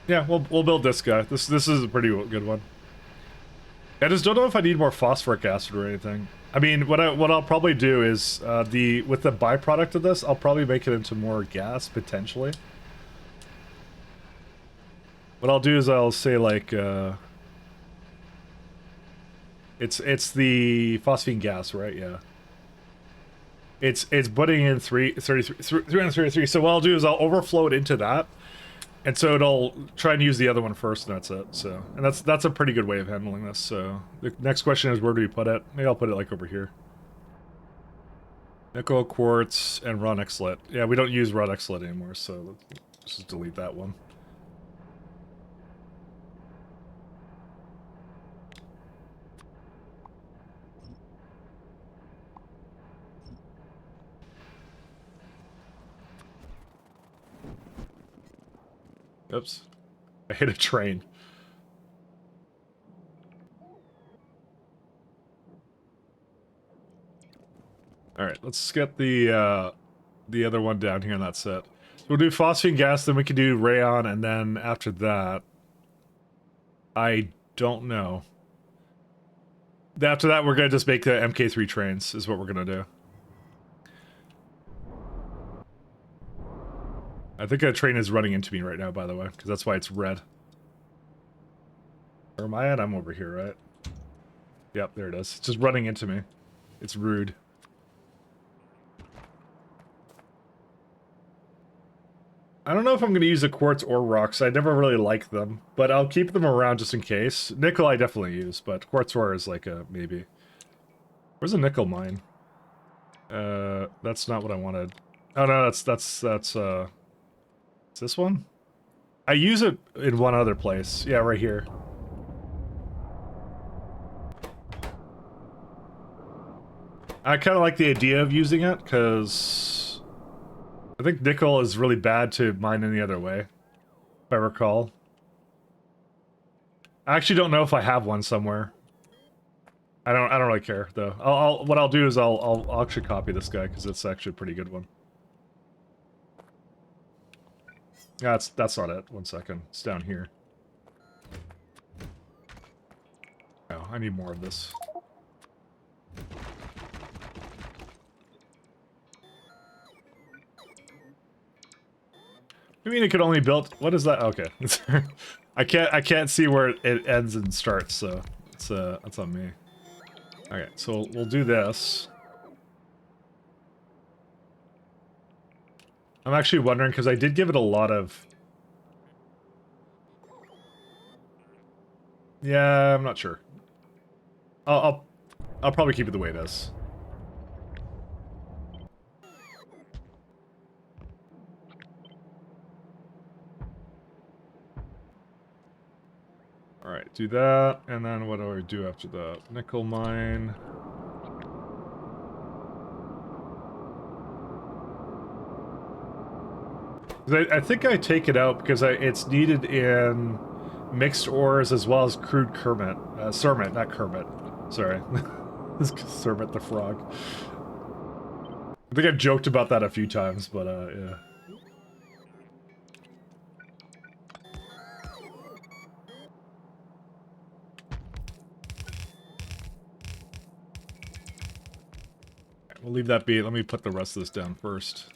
Yeah, we'll build this guy. This is a pretty good one. I just don't know if I need more phosphoric acid or anything. I mean, what I'll probably do is with the byproduct of this, I'll probably make it into more gas potentially. What I'll do is I'll say like it's the phosphine gas, right? Yeah. It's putting in 333. So what I'll do is I'll overflow it into that. And so it'll try and use the other one first, and that's it. So, and that's a pretty good way of handling this. So the next question is, where do we put it? Maybe I'll put it like over here. Nickel, quartz, and raw Nexlet. Yeah, we don't use raw Nexlet anymore, so let's just delete that one. Oops. I hit a train. Alright, let's get the other one down here and that's it. So we'll do phosphine gas, then we can do rayon, and then after that... I don't know. After that, we're gonna just make the MK3 trains, is what we're gonna do. I think a train is running into me right now, by the way, because that's why it's red. Where am I at? I'm over here, right? Yep, there it is. It's just running into me. It's rude. I don't know if I'm going to use the quartz or rocks. I never really liked them, but I'll keep them around just in case. Nickel I definitely use, but quartz ore is like a maybe. Where's a nickel mine? That's not what I wanted. Oh no, that's is this one? I use it in one other place. Yeah, right here. I kind of like the idea of using it, because I think nickel is really bad to mine any other way, if I recall. I actually don't know if I have one somewhere. I don't really care though. What I'll do is I'll actually copy this guy because it's actually a pretty good one. Yeah, that's not it. 1 second. It's down here. Oh, I need more of this. I mean, it could only build. What is that? Okay, I can't see where it ends and starts, so that's on me. Okay, so we'll do this. I'm actually wondering because I did give it a lot of. Yeah, I'm not sure. I'll probably keep it the way it is. Alright, do that, and then what do I do after that? Nickel mine. I think I take it out because it's needed in mixed ores as well as crude Kermit. Cermit, not Kermit. Sorry. This is Cermit the frog. I think I've joked about that a few times, but yeah. We'll leave that be. Let me put the rest of this down first.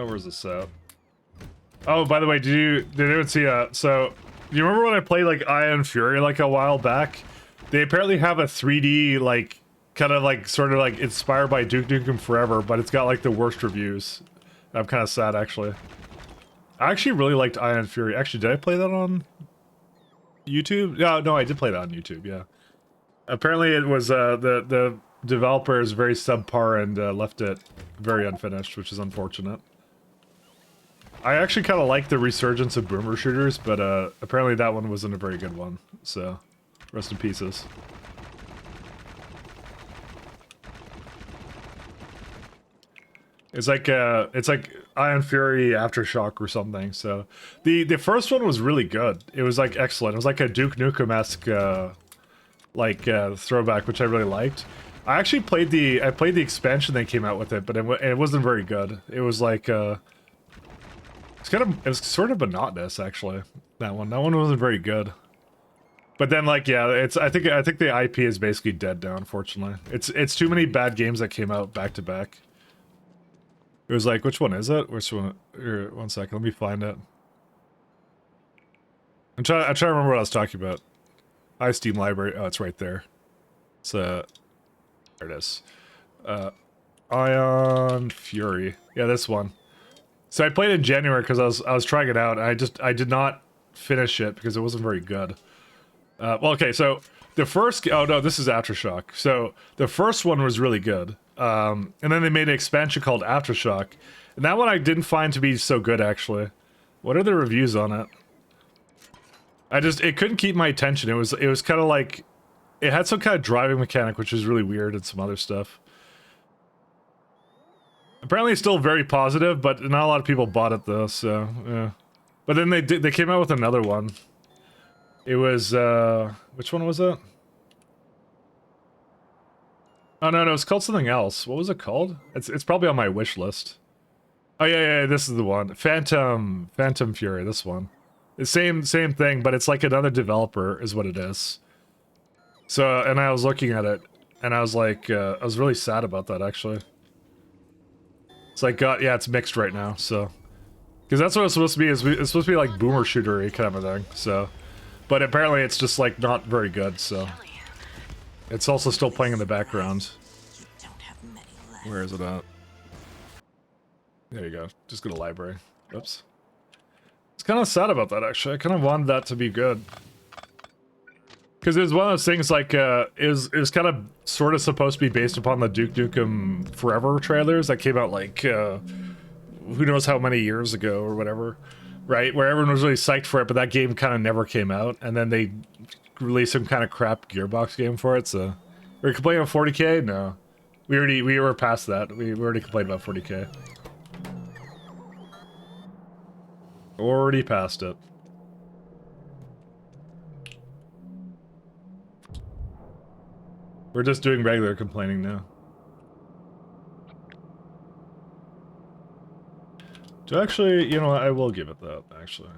Where's this at? Oh, by the way, did anyone see so you remember when I played like Ion Fury like a while back? They apparently have a 3D like kind of like sort of like inspired by Duke Nukem Forever, but it's got like the worst reviews. I'm kind of sad actually. I actually really liked Ion Fury. Actually, did I play that on YouTube? No, I did play that on YouTube. Yeah. Apparently, it was the developer is very subpar and left it very unfinished, which is unfortunate. I actually kind of like the resurgence of boomer shooters, but apparently that one wasn't a very good one. So, rest in pieces. It's like Ion Fury Aftershock or something. So, the first one was really good. It was like excellent. It was like a Duke Nukem-esque throwback, which I really liked. I actually played the expansion they came out with it, but it wasn't very good. It was like it was sort of monotonous actually. That one wasn't very good. But then like yeah, I think the IP is basically dead now. Unfortunately, it's too many bad games that came out back to back. It was like, which one is it? Which one? Here, 1 second, let me find it. I'm trying to remember what I was talking about. Steam library. Oh, it's right there. There it is. Ion Fury. Yeah, this one. So I played it in January because I was trying it out. And I did not finish it because it wasn't very good. Well, okay, so the first... Oh, no, this is Aftershock. So the first one was really good. And then they made an expansion called Aftershock. And that one I didn't find to be so good, actually. What are the reviews on it? It couldn't keep my attention. It was kind of like... It had some kind of driving mechanic, which is really weird, and some other stuff. Apparently it's still very positive, but not a lot of people bought it though, so yeah. But then they came out with another one. It was which one was it? Oh no, it's called something else. What was it called? It's probably on my wish list. Oh yeah, this is the one. Phantom Fury, this one. The same thing, but it's like another developer is what it is. So, and I was looking at it, and I was like, I was really sad about that actually. It's like, yeah, it's mixed right now, so. Because that's what it's supposed to be, it's supposed to be like boomer shootery kind of a thing, so. But apparently it's just like not very good, so. It's also still playing in the background. Where is it at? There you go, just go to library. Oops. It's kind of sad about that, actually. I kind of wanted that to be good. Because it was one of those things, like, it was kind of sort of supposed to be based upon the Duke Nukem Forever trailers that came out, like, who knows how many years ago or whatever, right? Where everyone was really psyched for it, but that game kind of never came out, and then they released some kind of crap Gearbox game for it, so... We're complaining about 40k? No. We were past that. We already complained about 40k. Already past it. We're just doing regular complaining now. So actually, you know what, I will give it that, actually.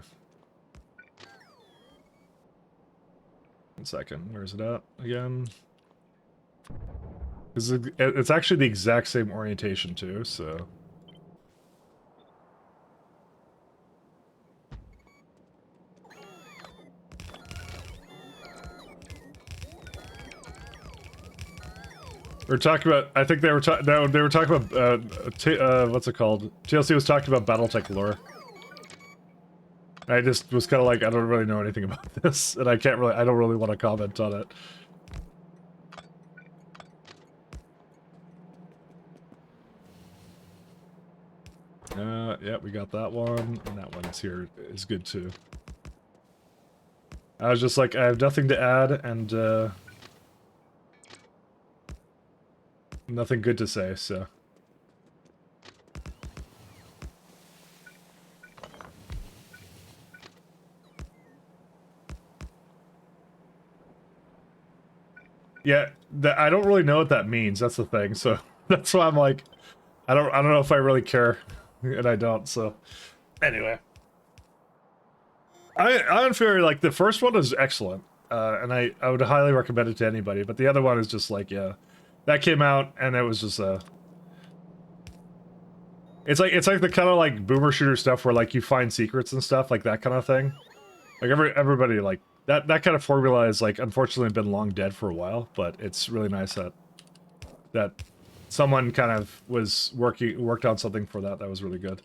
1 second, where's it at again? It's actually the exact same orientation too, so... We're talking about. I think they were talking about. What's it called? TLC was talking about BattleTech lore. I just was kind of like, I don't really know anything about this, and I can't really. I don't really want to comment on it. Yeah, we got that one, and that one is here is good too. I was just like, I have nothing to add, and nothing good to say, so. Yeah, I don't really know what that means, that's the thing, so that's why I'm like, I don't know if I really care, and I don't, so. Anyway. I'm very, like, the first one is excellent, and I would highly recommend it to anybody, but the other one is just like, yeah. That came out, and it was just it's like the kind of like boomer shooter stuff where like you find secrets and stuff, like that kind of thing. Like everybody like that kind of formula is like unfortunately been long dead for a while, but it's really nice that someone kind of worked on something for that was really good.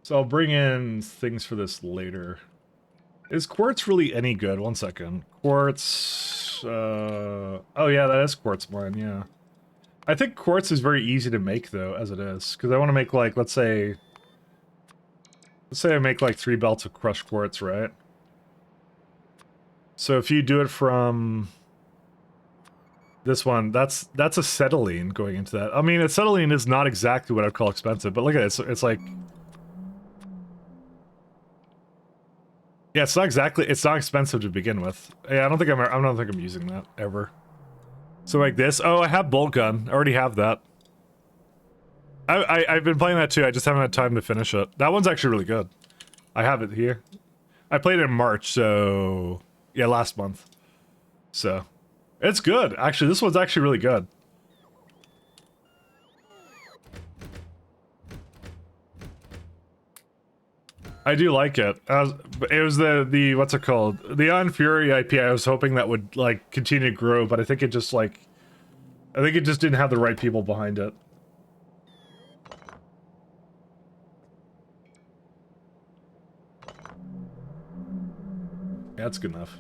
So I'll bring in things for this later. Is quartz really any good? 1 second. Quartz... oh yeah, that is quartz mine, yeah. I think quartz is very easy to make, though, as it is. Because I want to make, like, let's say I make, like, 3 belts of crushed quartz, right? So if you do it from... this one, that's acetylene going into that. I mean, acetylene is not exactly what I'd call expensive, but look at it, it's like... Yeah, it's not expensive to begin with. Yeah, I don't think I'm using that ever. So like this, oh, I have bolt gun. I already have that. I've been playing that too, I just haven't had time to finish it. That one's actually really good. I have it here. I played it in March, so... yeah, last month. So... it's good, actually, this one's actually really good. I do like it. It was the what's it called? The On Fury IP. I was hoping that would like continue to grow, but I think it just like, I think it just didn't have the right people behind it. Yeah, that's good enough.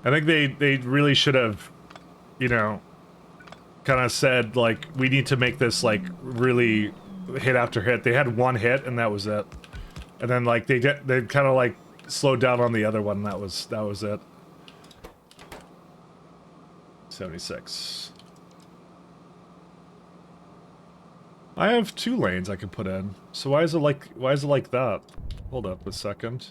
I think they really should have, you know, kind of said, like, we need to make this, like, really hit after hit. They had one hit, and that was it. And then, like, they kind of, like, slowed down on the other one, and that was it. 76. I have 2 lanes I can put in. So why is it like that? Hold up a second.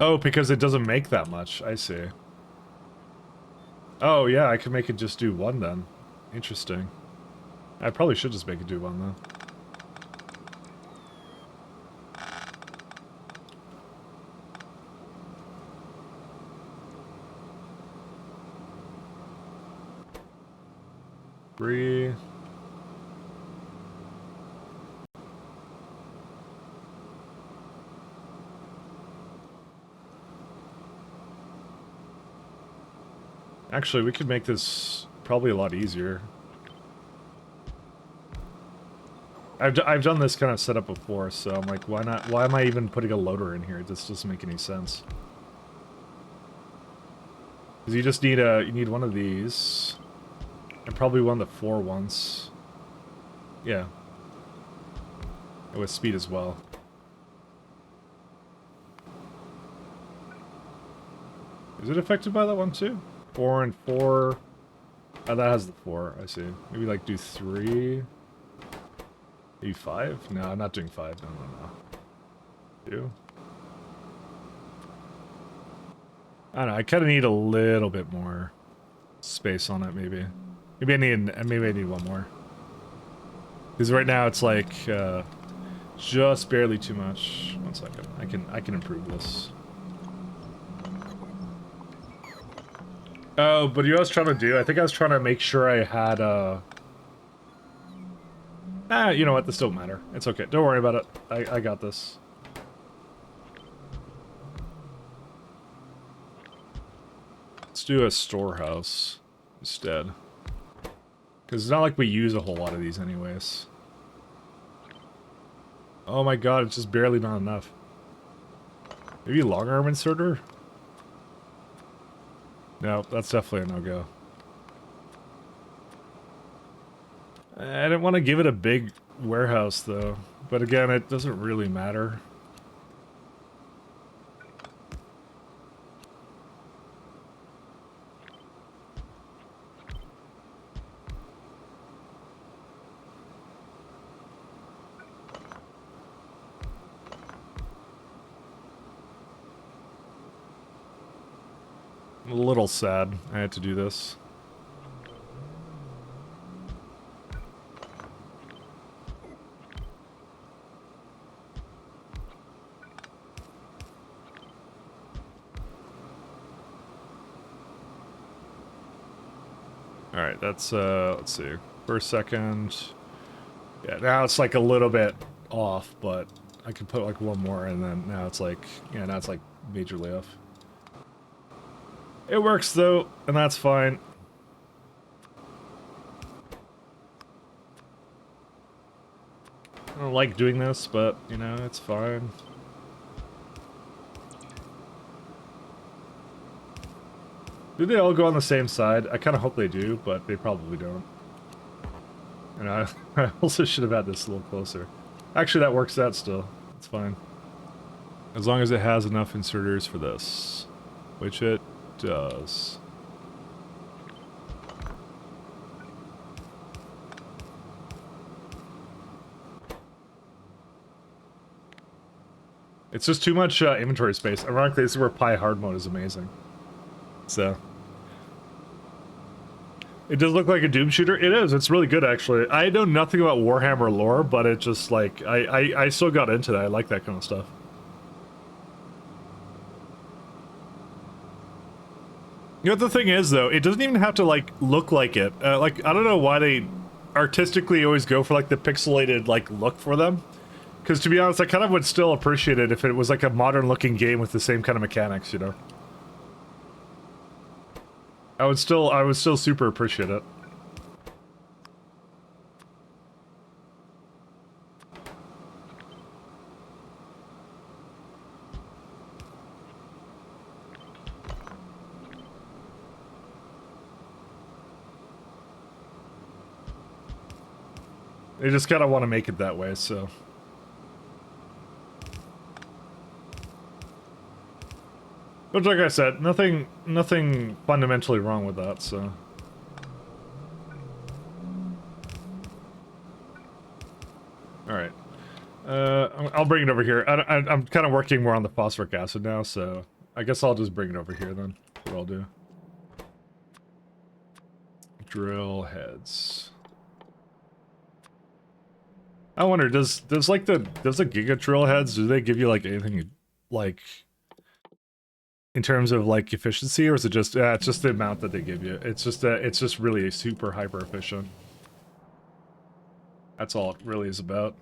Oh, because it doesn't make that much. I see. Oh, yeah, I can make it just do 1 then. Interesting. I probably should just make it do 1 though. 3. Actually, we could make this probably a lot easier. I've done this kind of setup before, so I'm like, why not? Why am I even putting a loader in here? This doesn't make any sense. Because you just need you need one of these, and probably one of the 4 ones. Yeah. And with speed as well. Is it affected by that one too? 4 and 4. Oh, that has the 4. I see. Maybe like do 3. Maybe 5? No, I'm not doing 5. No. 2. I don't know. I kind of need a little bit more space on it. Maybe. Maybe I need one more. Because right now it's like just barely too much. 1 second. I can improve this. Oh, but you know what I was trying to do? I think I was trying to make sure I had you know what? This don't matter. It's okay. Don't worry about it. I got this. Let's do a storehouse instead. Because it's not like we use a whole lot of these anyways. Oh my god, it's just barely not enough. Maybe long arm inserter? No, that's definitely a no-go. I didn't want to give it a big warehouse, though. But again, it doesn't really matter. I'm a little sad I had to do this. Alright, that's, let's see. First, second. Yeah, now it's like a little bit off, but I can put like one more and then now it's like, yeah, now it's like majorly off. It works though, and that's fine. I don't like doing this, but, you know, it's fine. Do they all go on the same side? I kind of hope they do, but they probably don't. And I also should have had this a little closer. Actually, that works out still. It's fine. As long as it has enough inserters for this. Which it does. It's just too much inventory space. Ironically, this is where Pi hard mode is amazing. So it does look like a Doom shooter. It is. It's really good, actually. I know nothing about Warhammer lore, but it just like I still got into that. I like that kind of stuff. You know what the thing is, though? It doesn't even have to like look like it. Like I don't know why they artistically always go for like the pixelated like look for them. Because to be honest, I kind of would still appreciate it if it was like a modern-looking game with the same kind of mechanics, you know. I would still super appreciate it. They just kind of want to make it that way, so. But like I said, nothing fundamentally wrong with that, so. Alright. I'll bring it over here. I'm kind of working more on the phosphoric acid now, so I guess I'll just bring it over here then. That's what I'll do. Drill heads. I wonder, does the Giga drill heads, do they give you like anything like in terms of like efficiency, or is it just it's just the amount that they give you? It's just really super hyper efficient. That's all it really is about.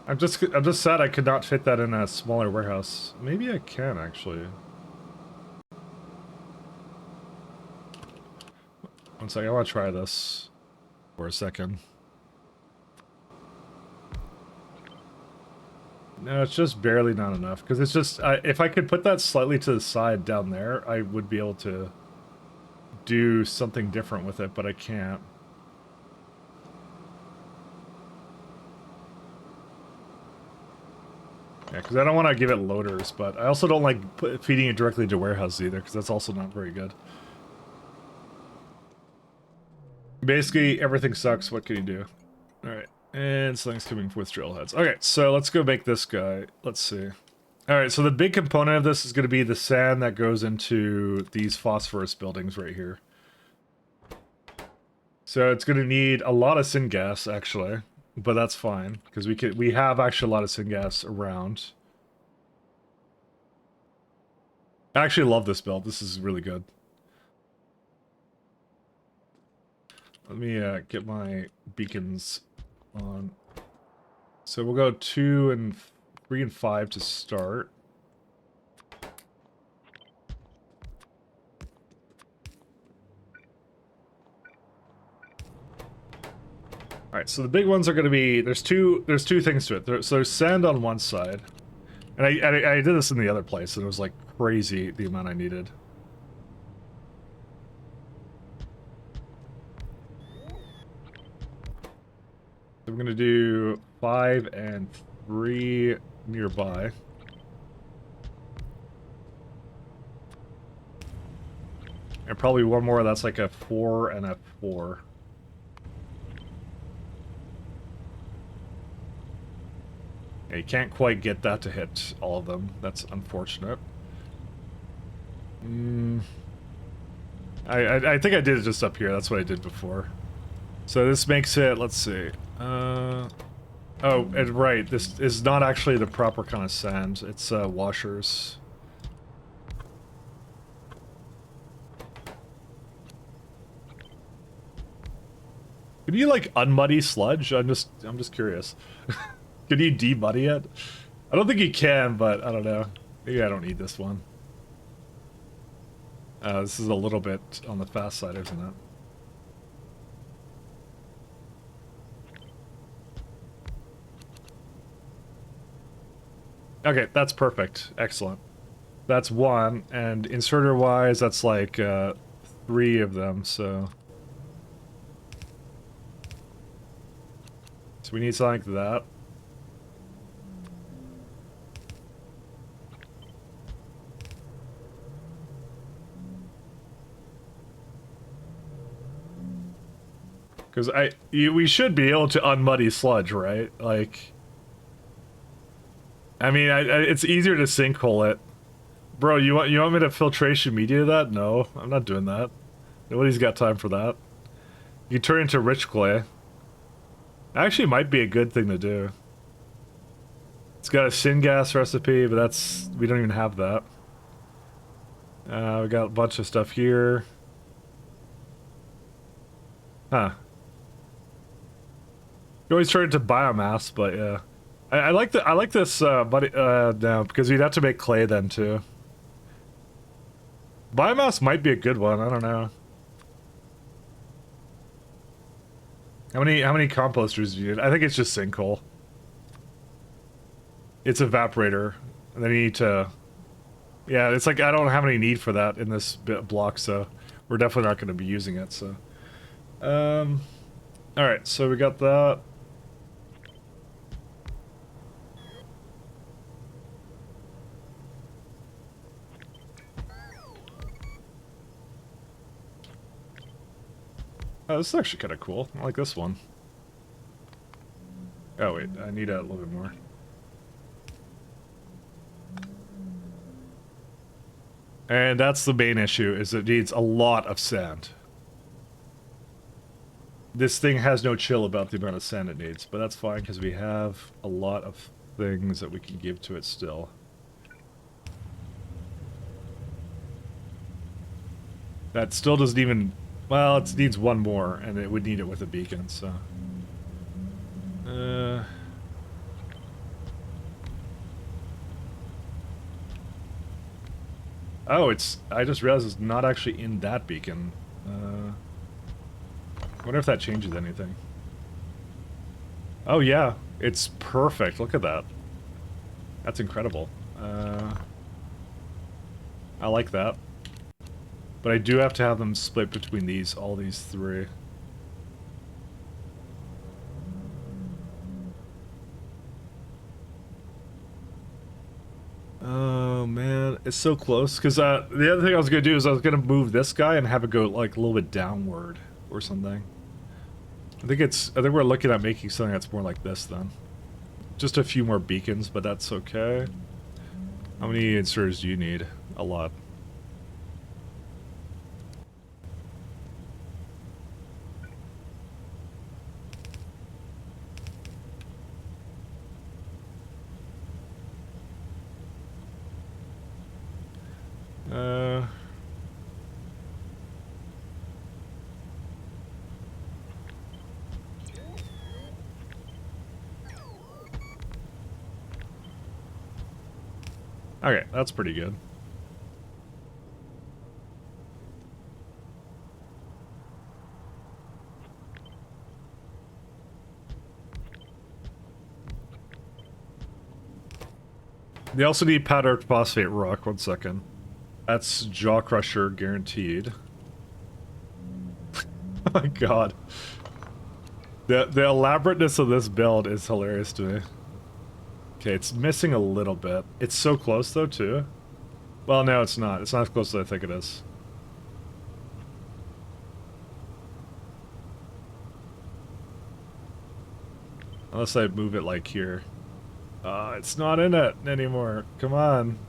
I'm just sad I could not fit that in a smaller warehouse. Maybe I can actually. One second, I want to try this for a second. No, it's just barely not enough because it's just if I could put that slightly to the side down there, I would be able to do something different with it, but I can't. Yeah, because I don't want to give it loaders, but I also don't like feeding it directly to warehouses either, because that's also not very good. Basically, everything sucks. What can you do? Alright, and something's coming with drill heads. Okay, so let's go make this guy. Let's see. Alright, so the big component of this is going to be the sand that goes into these phosphorus buildings right here. So it's going to need a lot of syngas, actually. But that's fine, because we have actually a lot of syngas around. I actually love this build. This is really good. Let me get my beacons on. So we'll go 2 and 3 and 5 to start. Alright, so the big ones are going to be, there's two things to it. So there's sand on one side. And I did this in the other place, and it was like crazy the amount I needed. So we're going to do 5 and 3 nearby. And probably one more that's like a 4 and a 4. You can't quite get that to hit all of them. That's unfortunate. I think I did it just up here. That's what I did before. So this makes it, let's see. Oh, and right. This is not actually the proper kind of sand. It's washers. Can you like unmuddy sludge? I'm just curious. Can you de-muddy it? I don't think you can, but I don't know. Maybe I don't need this one. This is a little bit on the fast side, isn't it? Okay, that's perfect. Excellent. That's 1, and inserter-wise, that's like 3 of them, so... So we need something like that. Because we should be able to unmuddy sludge, right? Like, I mean, it's easier to sinkhole it. Bro, you want me to filtration media that? No, I'm not doing that. Nobody's got time for that. You turn into rich clay. Actually, might be a good thing to do. It's got a syngas recipe, but we don't even have that. We got a bunch of stuff here. Huh. You always turn into biomass, but yeah, I like this now because we'd have to make clay then too. Biomass might be a good one. I don't know. How many composters do you need? I think it's just sinkhole. It's evaporator, and then you need to. Yeah, it's like I don't have any need for that in this block, so we're definitely not going to be using it. So, all right, so we got that. Oh, this is actually kind of cool. I like this one. Oh wait, I need a little bit more. And that's the main issue, is it needs a lot of sand. this thing has no chill about the amount of sand it needs, but that's fine because we have a lot of things that we can give to it still. That still doesn't even... Well, it needs one more, and it would need it with a beacon, so... Oh, it's... I just realized it's not actually in that beacon. I wonder if that changes anything. Oh yeah, it's perfect. Look at that. That's incredible. I like that. But I do have to have them split between these, all these three. Oh man, it's so close. Because the other thing I was gonna do is I was gonna move this guy and have it go like a little bit downward or something. I think we're looking at making something that's more like this then. Just a few more beacons, but that's okay. How many inserters do you need? A lot. Okay, that's pretty good. They also need powdered phosphate rock. 1 second. That's jaw crusher guaranteed. Oh my god. The elaborateness of this build is hilarious to me. Okay, it's missing a little bit. It's so close though too. Well, no, it's not. It's not as close as I think it is. Unless I move it like here. It's not in it anymore. Come on.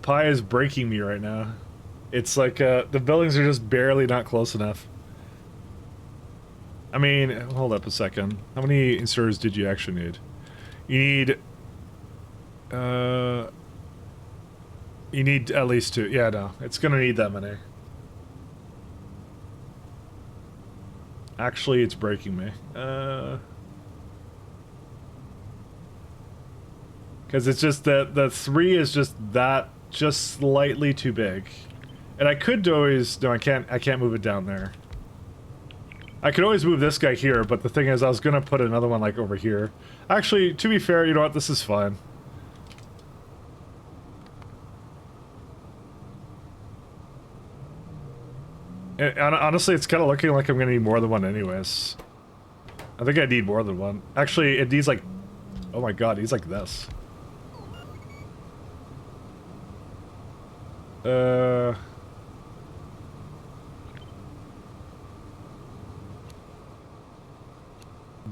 Pi is breaking me right now. It's like, the buildings are just barely not close enough. I mean, hold up a second. How many inserters did you actually need? You need at least 2. Yeah, no. It's gonna need that many. Actually, it's breaking me. Because it's just that the 3 is just that, just slightly too big. And I could always... No, I can't move it down there. I could always move this guy here, but the thing is, I was gonna put another one, like, over here. Actually, to be fair, you know what? This is fine. And honestly, it's kind of looking like I'm gonna need more than one anyways. I think I need more than one. Actually, it needs, like... Oh my god, he's like this.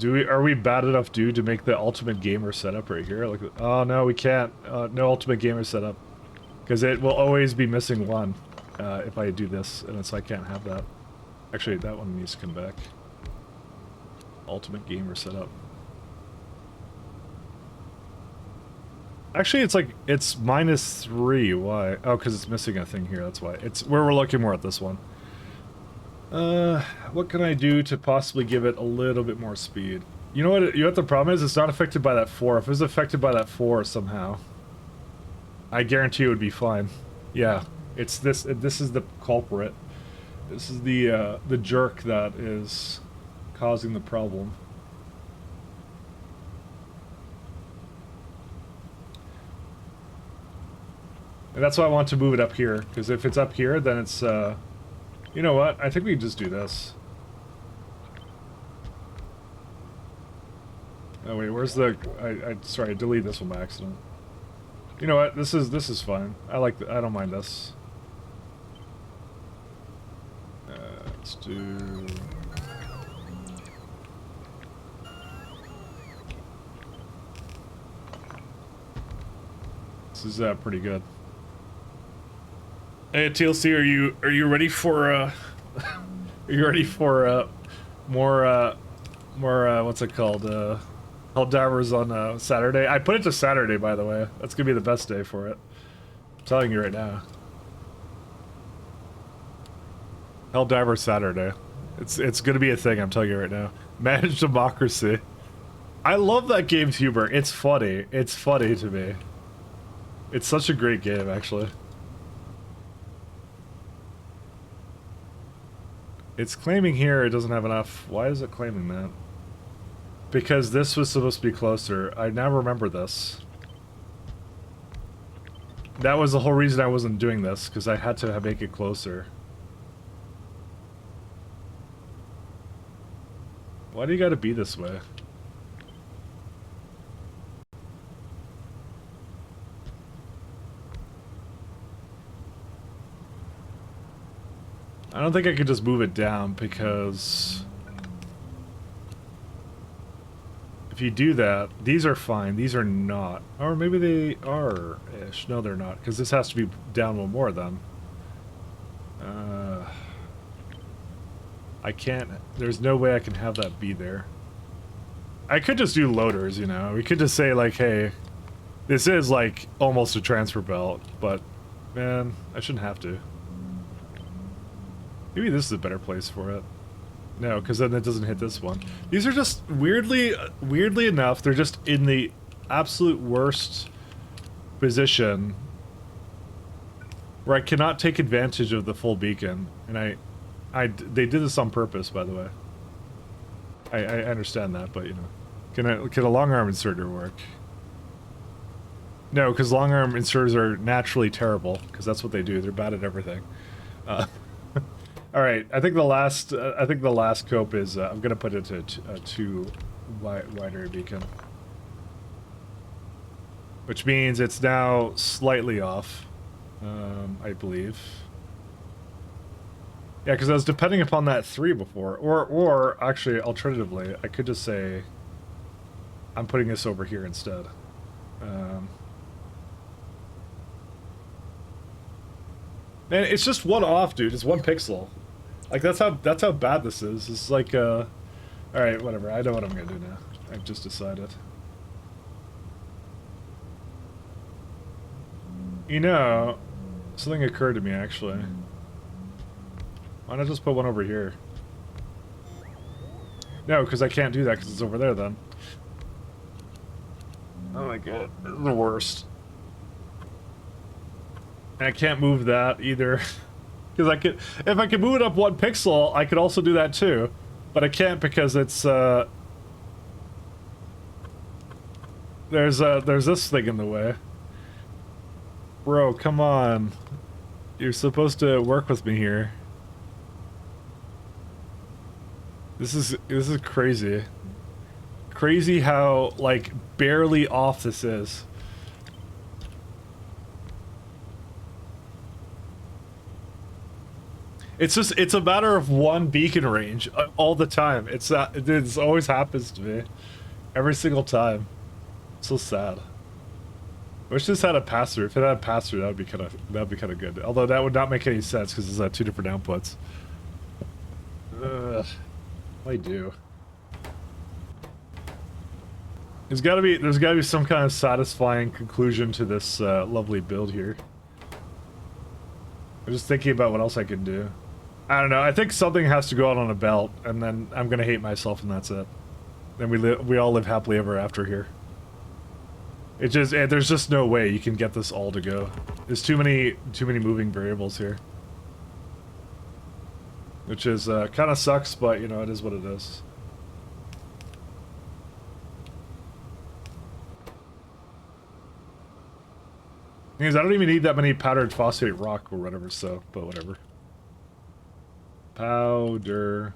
Are we bad enough, dude, to make the ultimate gamer setup right here? Like, oh no, we can't. No ultimate gamer setup. Because it will always be missing one if I do this, and so I can't have that. Actually, that one needs to come back. Ultimate gamer setup. Actually, it's like, it's -3. Why? Oh, because it's missing a thing here, that's why. It's where we're looking more at this one. What can I do to possibly give it a little bit more speed? You know what the problem is? It's not affected by that 4. If it was affected by that 4 somehow, I guarantee it would be fine. Yeah, it's this is the culprit. This is the jerk that is causing the problem. And that's why I want to move it up here, because if it's up here, then it's, you know what? I think we can just do this. Oh wait, where's the... sorry, I deleted this one by accident. You know what? This is fine. I don't mind this. Let's do... This is pretty good. Hey TLC, are you ready for are you ready for more what's it called? Helldivers on Saturday? I put it to Saturday, by the way. That's gonna be the best day for it. I'm telling you right now. Helldiver Saturday. It's gonna be a thing, I'm telling you right now. Managed Democracy. I love that game's humor. It's funny. It's funny to me. It's such a great game, actually. It's claiming here it doesn't have enough. Why is it claiming that? Because this was supposed to be closer. I now remember this. That was the whole reason I wasn't doing this, because I had to make it closer. Why do you gotta be this way? I don't think I could just move it down because if you do that, these are fine, these are not. Or maybe they are-ish. No, they're not, because this has to be down one more then. I can't, there's no way I can have that be there. I could just do loaders, you know. We could just say like, hey, this is like almost a transfer belt, but man, I shouldn't have to. Maybe this is a better place for it. No, because then it doesn't hit this one. These are just weirdly enough, they're just in the absolute worst position where I cannot take advantage of the full beacon. And they did this on purpose, by the way. I understand that, but you know, can a long arm inserter work? No, because long arm inserters are naturally terrible, because that's what they do. They're bad at everything. All right, I think the last cope is I'm gonna put it to a 2 wider beacon, which means it's now slightly off, I believe. Yeah, because I was depending upon that 3 before, or actually, alternatively, I could just say I'm putting this over here instead. Man, it's just one off, dude. It's 1 pixel. Like that's how bad this is. It's like all right, whatever. I know what I'm gonna do now. I've just decided. You know, something occurred to me actually. Why not just put one over here? No, because I can't do that because it's over there then. Oh my god, this is the worst. And I can't move that either. Because I could, if I could move it up 1 pixel, I could also do that too. But I can't because it's, there's this thing in the way. Bro, come on. You're supposed to work with me here. This is crazy. Crazy how, like, barely off this is. It's just, it's a matter of 1 beacon range all the time. It always happens to me. Every single time. It's so sad. I wish this had a pass-through. If it had a pass-through, that'd be kind of good. Although that would not make any sense because it's 2 different outputs. I do. There's gotta be some kind of satisfying conclusion to this lovely build here. I'm just thinking about what else I can do. I don't know. I think something has to go out on a belt, and then I'm gonna hate myself, and that's it. Then we all live happily ever after here. It just there's just no way you can get this all to go. There's too many moving variables here, which is kind of sucks, but you know it is what it is. Because I don't even need that many powdered phosphate rock or whatever, so, but whatever. Powder.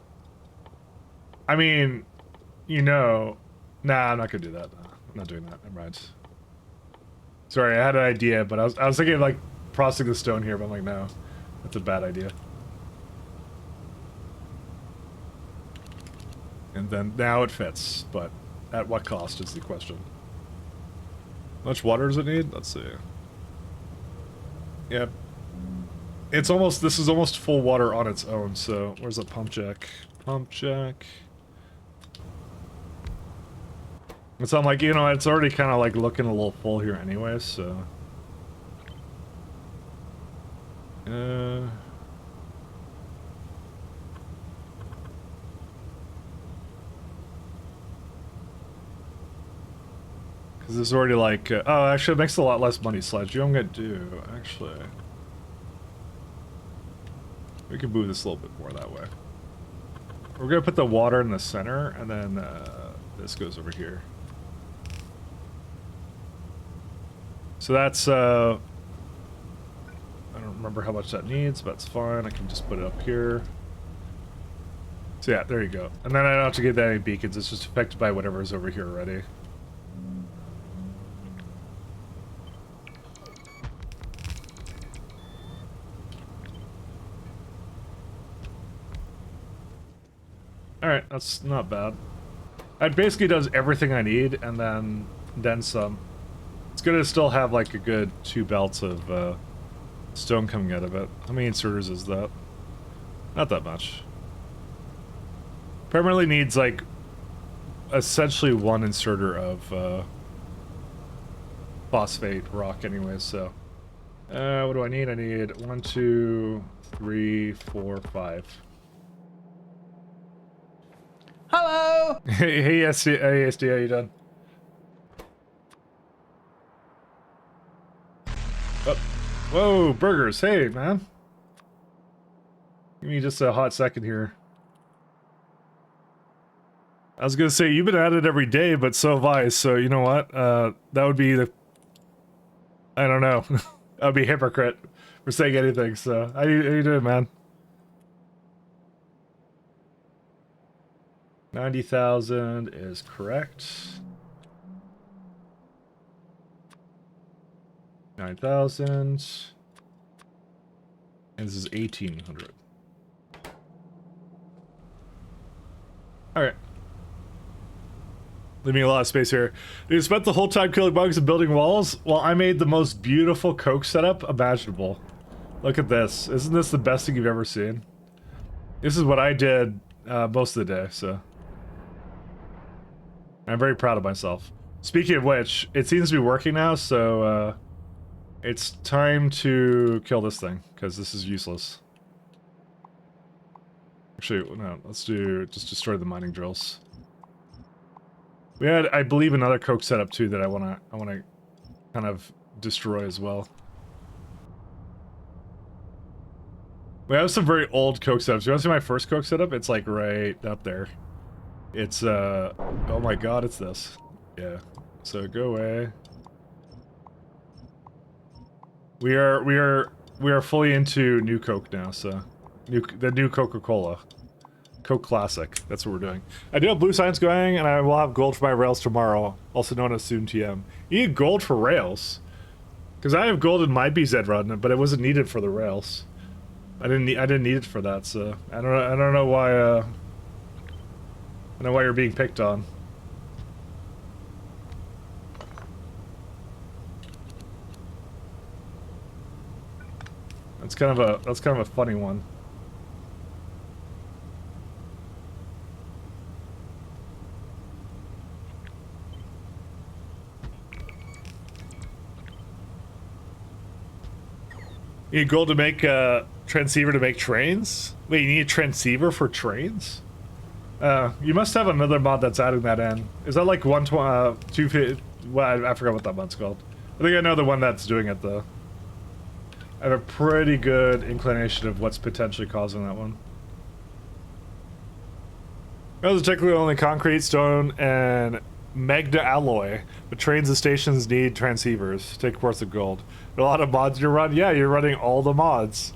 I mean, you know, nah, I'm not gonna do that. No, I'm not doing that. I'm right. Sorry, I had an idea, but I was thinking of like processing the stone here, but I'm like, no, that's a bad idea. And then now it fits, but at what cost is the question. How much water does it need? Let's see. Yep. It's almost, this is almost full water on its own, so where's the pump jack? Pump jack. And so I'm like, you know, it's already kind of like looking a little full here anyway, so. Because this is already like, oh, actually it makes a lot less money, Sledge. You know what I'm gonna do, actually. We can move this a little bit more that way. We're gonna put the water in the center, and then this goes over here. So that's, I don't remember how much that needs, but it's fine. I can just put it up here. So yeah, there you go. And then I don't have to get any beacons. It's just affected by whatever is over here already. Alright, that's not bad. It basically does everything I need, and then some. It's gonna still have like a good 2 belts of stone coming out of it. How many inserters is that? Not that much. Primarily needs like essentially 1 inserter of phosphate rock anyways, so. What do I need? I need 1, 2, 3, 4, 5. Hello! Hey, ASD, how you done? Oh. Whoa, burgers, hey, man. Give me just a hot second here. I was gonna say, you've been at it every day, but so have I, so you know what? That would be the... I don't know. I would be a hypocrite for saying anything, so... How you doing, man? 90,000 is correct. 9,000. And this is 1,800. Alright. Leaving a lot of space here. You spent the whole time killing bugs and building walls? Well, I made the most beautiful coke setup imaginable. Look at this. Isn't this the best thing you've ever seen? This is what I did most of the day, so... I'm very proud of myself. Speaking of which, it seems to be working now, so it's time to kill this thing, because this is useless. Actually, no, let's just destroy the mining drills. We had, I believe, another coke setup too that I wanna kind of destroy as well. We have some very old coke setups. You wanna see my first coke setup? It's like right up there. It's, oh my god, it's this. Yeah. So go away. We are fully into new Coke now, so... the new Coca-Cola. Coke Classic. That's what we're doing. I do have blue science going, and I will have gold for my rails tomorrow, also known as Soon TM. You need gold for rails? Because I have gold in my BZ run, but it wasn't needed for the rails. I didn't need it for that, so... I don't know why, I know why you're being picked on. That's kind of a funny one. You need gold to make a transceiver to make trains? Wait, you need a transceiver for trains? You must have another mod that's adding that in. Is that like 250? Well, I forgot what that mod's called. I think I know the one that's doing it though. I have a pretty good inclination of what's potentially causing that one. Those are technically only concrete, stone, and magna alloy, but trains and stations need transceivers. Take quartz of gold. There are a lot of mods you run? Yeah, you're running all the mods.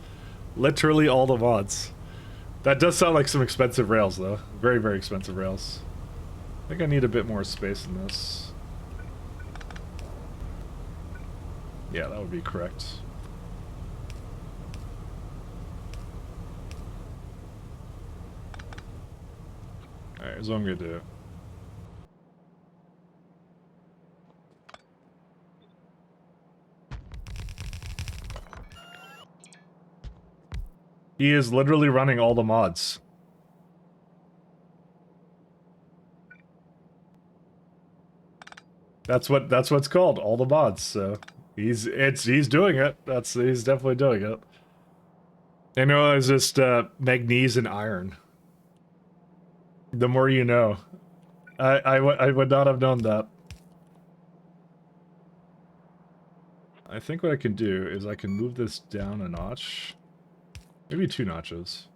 Literally all the mods. That does sound like some expensive rails, though. Very, very expensive rails. I think I need a bit more space in this. Yeah, that would be correct. Alright, here's what I'm gonna do. He is literally running all the mods. That's what's called, all the mods. So he's doing it. He's definitely doing it. I know it's just manganese and iron. The more you know. I would not have known that. I think what I can do is I can move this down a notch. Maybe 2 notches.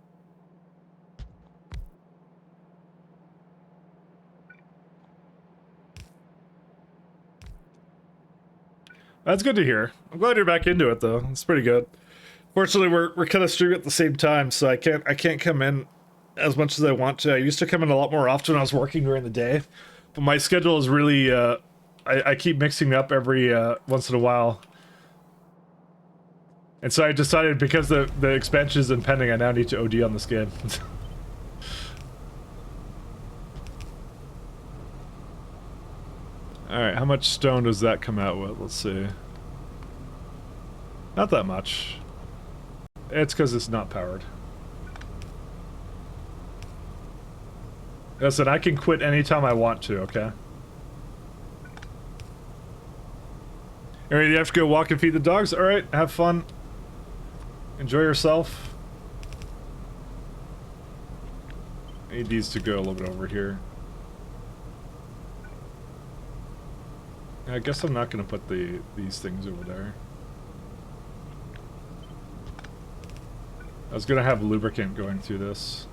That's good to hear. I'm glad you're back into it though. It's pretty good. Fortunately, we're kind of streaming at the same time, so I can't come in as much as I want to. I used to come in a lot more often when I was working during the day, but my schedule is really I keep mixing up every once in a while. And so I decided, because the expansion is impending, I now need to OD on this game. Alright, how much stone does that come out with? Let's see. Not that much. It's because it's not powered. Listen, I can quit anytime I want to, okay? Alright, you have to go walk and feed the dogs? Alright, have fun. Enjoy yourself. I need these to go a little bit over here. I guess I'm not gonna put these things over there. I was gonna have lubricant going through this.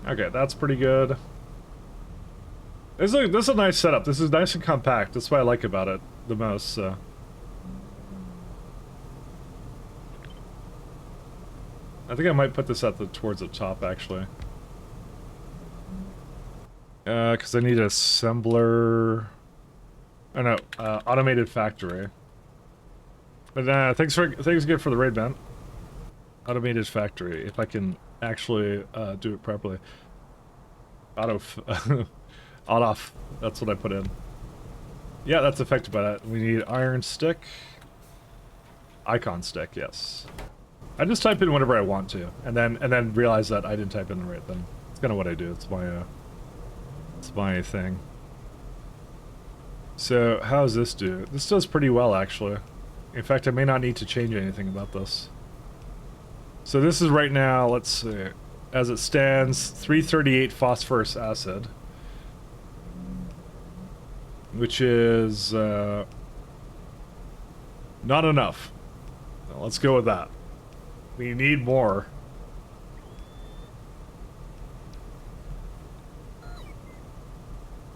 Okay, that's pretty good. This is a nice setup. This is nice and compact. That's what I like about it the most, so. I think I might put this towards the top, actually. Because I need an assembler. Oh no, automated factory. But thanks again for the raid, man. Automated factory. If I can actually do it properly. Off. That's what I put in. Yeah, that's affected by that. We need iron stick. Icon stick, yes. I just type in whatever I want to, and then realize that I didn't type in the right thing. It's kind of what I do. It's my thing. So how does this do? This does pretty well, actually. In fact, I may not need to change anything about this. So this is right now, let's see, as it stands, 338 phosphorus acid, which is not enough. Now, let's go with that. We need more.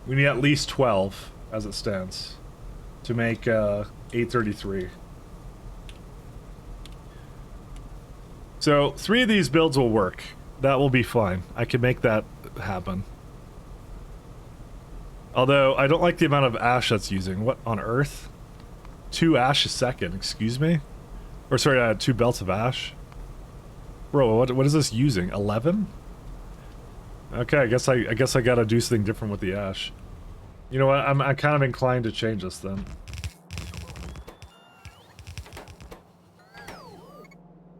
We need at least 12, as it stands, to make 833. So 3 of these builds will work. That will be fine. I can make that happen. Although, I don't like the amount of ash that's using. What on earth? 2 ash a second, excuse me? Or sorry, 2 belts of ash? Bro, what is this using? 11? Okay, I guess I gotta do something different with the ash. You know what? I'm kind of inclined to change this then.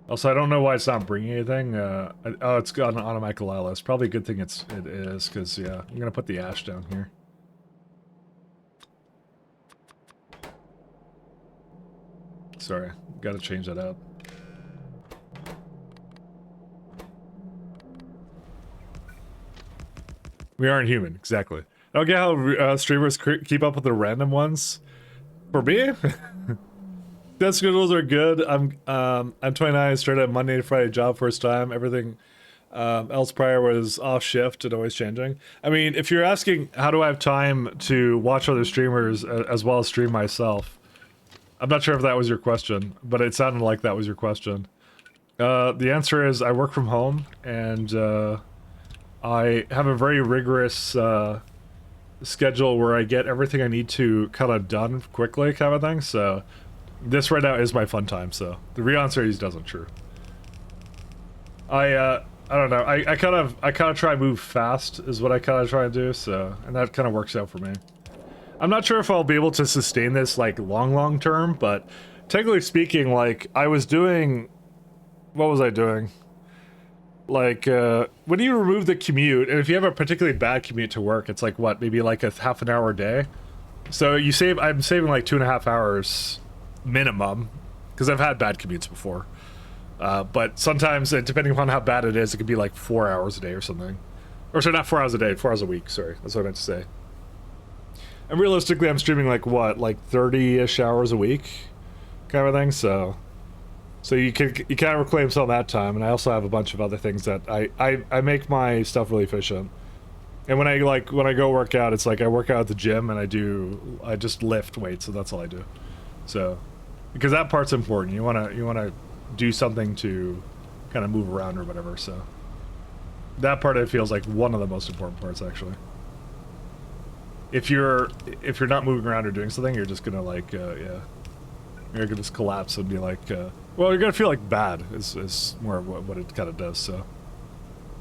Also, I don't know why it's not bringing anything. Oh, it's got an automatic allow list. Probably a good thing it is, because yeah, I'm gonna put the ash down here. Sorry, gotta change that out. We aren't human, exactly. I don't get how streamers keep up with the random ones. For me, death schedules are good. I'm 29, started a Monday to Friday job first time. Everything else prior was off shift and always changing. I mean, if you're asking how do I have time to watch other streamers as well as stream myself, I'm not sure if that was your question, but it sounded like that was your question. The answer is I work from home, and I have a very rigorous schedule where I get everything I need to kind of done quickly, kind of thing. So this right now is my fun time. So the real answer is doesn't true. I don't know. I kind of try to move fast is what I kind of try to do. So, and that kind of works out for me. I'm not sure if I'll be able to sustain this like long term, but technically speaking, like, I was doing... What was I doing? Like, when you remove the commute, and if you have a particularly bad commute to work, it's like, what, maybe like a half an hour a day? So you save... I'm saving like 2.5 hours minimum, because I've had bad commutes before. But sometimes, depending upon how bad it is, it could be like 4 hours a day or something. Or sorry, not 4 hours a day, 4 hours a week, sorry. That's what I meant to say. And realistically, I'm streaming like, what, like 30-ish hours a week? Kind of thing, so... So you kind of reclaim some of that time, and I also have a bunch of other things that I make my stuff really efficient. And when I go work out, it's like I work out at the gym and I just lift weights, so that's all I do. So, because that part's important. You wanna do something to kind of move around or whatever. So that part it feels like one of the most important parts actually. If you're not moving around or doing something, you're just gonna like yeah. You're gonna just collapse and be like, well, you're gonna feel like bad. Is more of what it kind of does. So,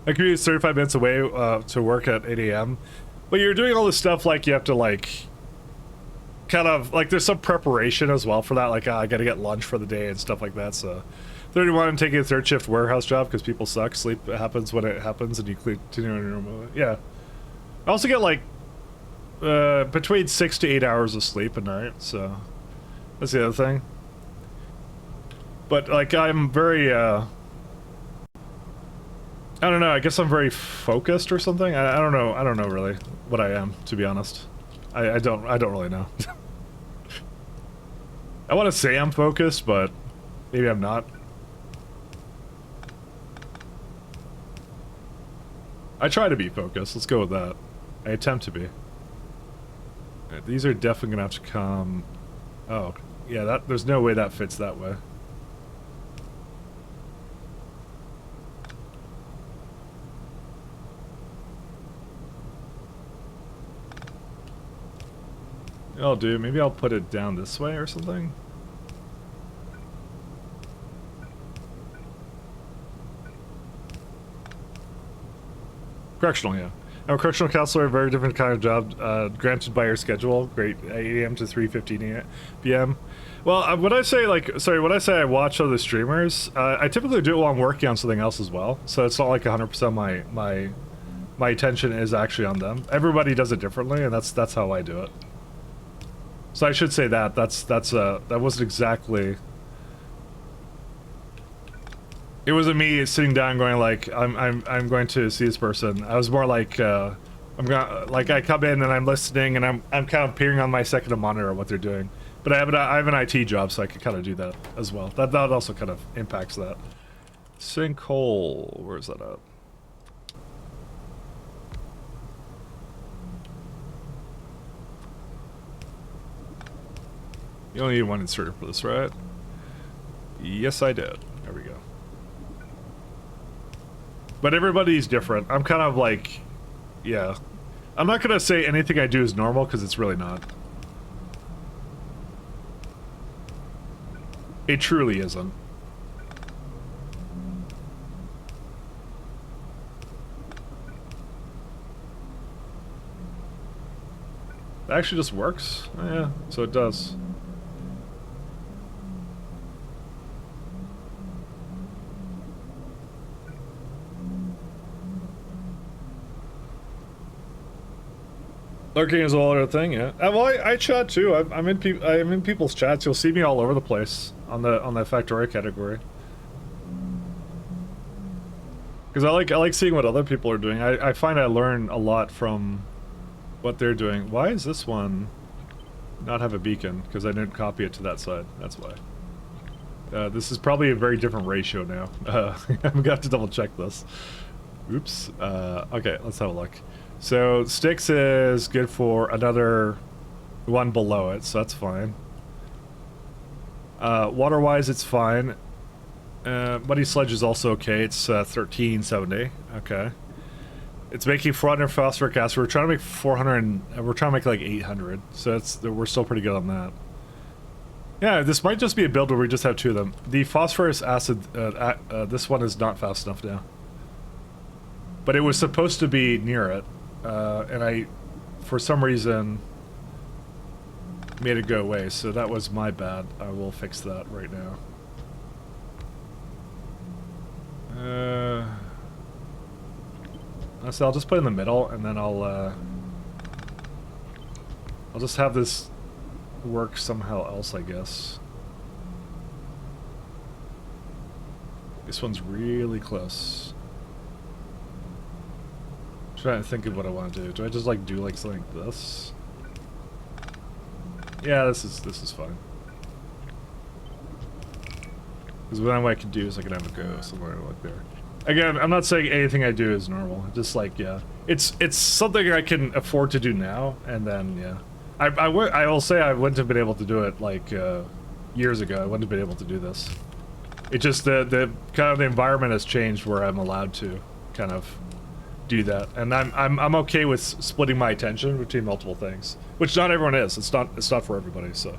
I commute 35 minutes away to work at 8 a.m. But you're doing all this stuff like you have to like, kind of like there's some preparation as well for that. Like I gotta get lunch for the day and stuff like that. So, 31, I'm taking a third shift warehouse job because people suck. Sleep happens when it happens, and you continue on your normal. Yeah, I also get like between 6 to 8 hours of sleep a night. So. That's the other thing. But, like, I'm very, I don't know, I guess I'm very focused or something? I don't know really what I am, to be honest. I don't really know. I want to say I'm focused, but maybe I'm not. I try to be focused, let's go with that. I attempt to be. Right, these are definitely gonna have to come... Oh. Yeah, there's no way that fits that way. Oh, dude, maybe I'll put it down this way or something? Correctional, yeah. I'm a correctional counselor, a very different kind of job, granted by your schedule. Great, 8 a.m. to 3:15 p.m. Well, when I say I watch other streamers, I typically do it while I'm working on something else as well. So it's not like 100% my attention is actually on them. Everybody does it differently, and that's how I do it. So I should say that that wasn't exactly. It wasn't me sitting down going like I'm going to see this person. I was more like I come in and I'm listening and I'm kind of peering on my second to monitor what they're doing. But I have an IT job, so I can kind of do that as well. That also kind of impacts that. Sinkhole, where's that at? You only need one inserter for this, right? Yes, I did. There we go. But everybody's different. I'm kind of like, yeah. I'm not gonna say anything I do is normal, because it's really not. It truly isn't. That actually just works? Oh, yeah, so it does. Lurking is a whole other thing, yeah. Well, I chat too. I'm in people's chats. You'll see me all over the place on the Factorio category. Because I like seeing what other people are doing. I find I learn a lot from what they're doing. Why is this one not have a beacon? Because I didn't copy it to that side. That's why. This is probably a very different ratio now. I'm gonna have to double check this. Oops. Okay, let's have a look. So sticks is good for another one below it, so that's fine. Water-wise, it's fine. Muddy Sledge is also okay. It's 1370. Okay. It's making 400 phosphoric acid. We're trying to make 400. We're trying to make like 800. So we're still pretty good on that. Yeah, this might just be a build where we just have two of them. The phosphorus acid. This one is not fast enough now. But it was supposed to be near it. And for some reason, made it go away, so that was my bad. I will fix that right now. So I'll just put it in the middle, and then I'll just have this work somehow else, I guess. This one's really close. I'm trying to think of what I want to do. Do I just like do like something like this? Yeah, this is fine. Because then what I can do is I can have it go somewhere like there. Again, I'm not saying anything I do is normal. Just like, yeah, it's something I can afford to do now, and then yeah, I will say I wouldn't have been able to do it like years ago. I wouldn't have been able to do this. It just the kind of the environment has changed where I'm allowed to kind of do that, and I'm okay with splitting my attention between multiple things, which not everyone is. It's not for everybody. So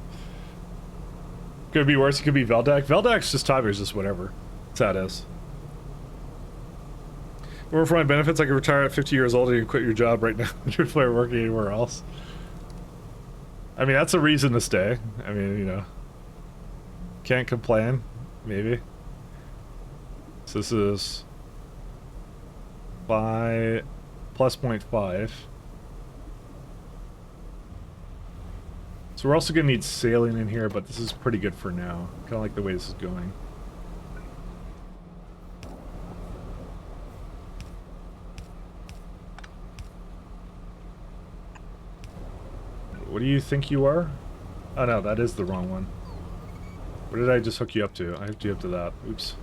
could be worse. It could be Veldak. Veldak's just timers, just whatever. That's how it is. Or for my benefits, I could retire at 50 years old and you can quit your job right now if you're working anywhere else. I mean, that's a reason to stay. I mean, you know, can't complain, maybe. So this is 5 plus 0.5. So we're also gonna need sailing in here, but this is pretty good for now. Kind of like the way this is going. What do you think you are? Oh no, that is the wrong one. What did I just hook you up to? I hooked you up to that. Oops.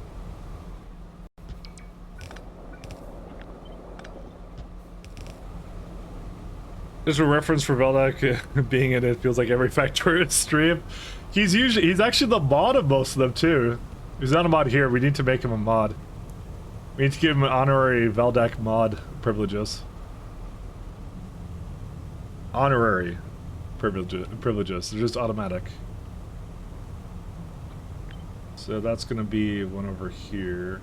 Just a reference for Veldak being in it feels like every Factorio stream. He's actually the mod of most of them too. He's not a mod here, we need to make him a mod. We need to give him an honorary Veldak mod privileges. Honorary privileges. They're just automatic. So that's gonna be one over here.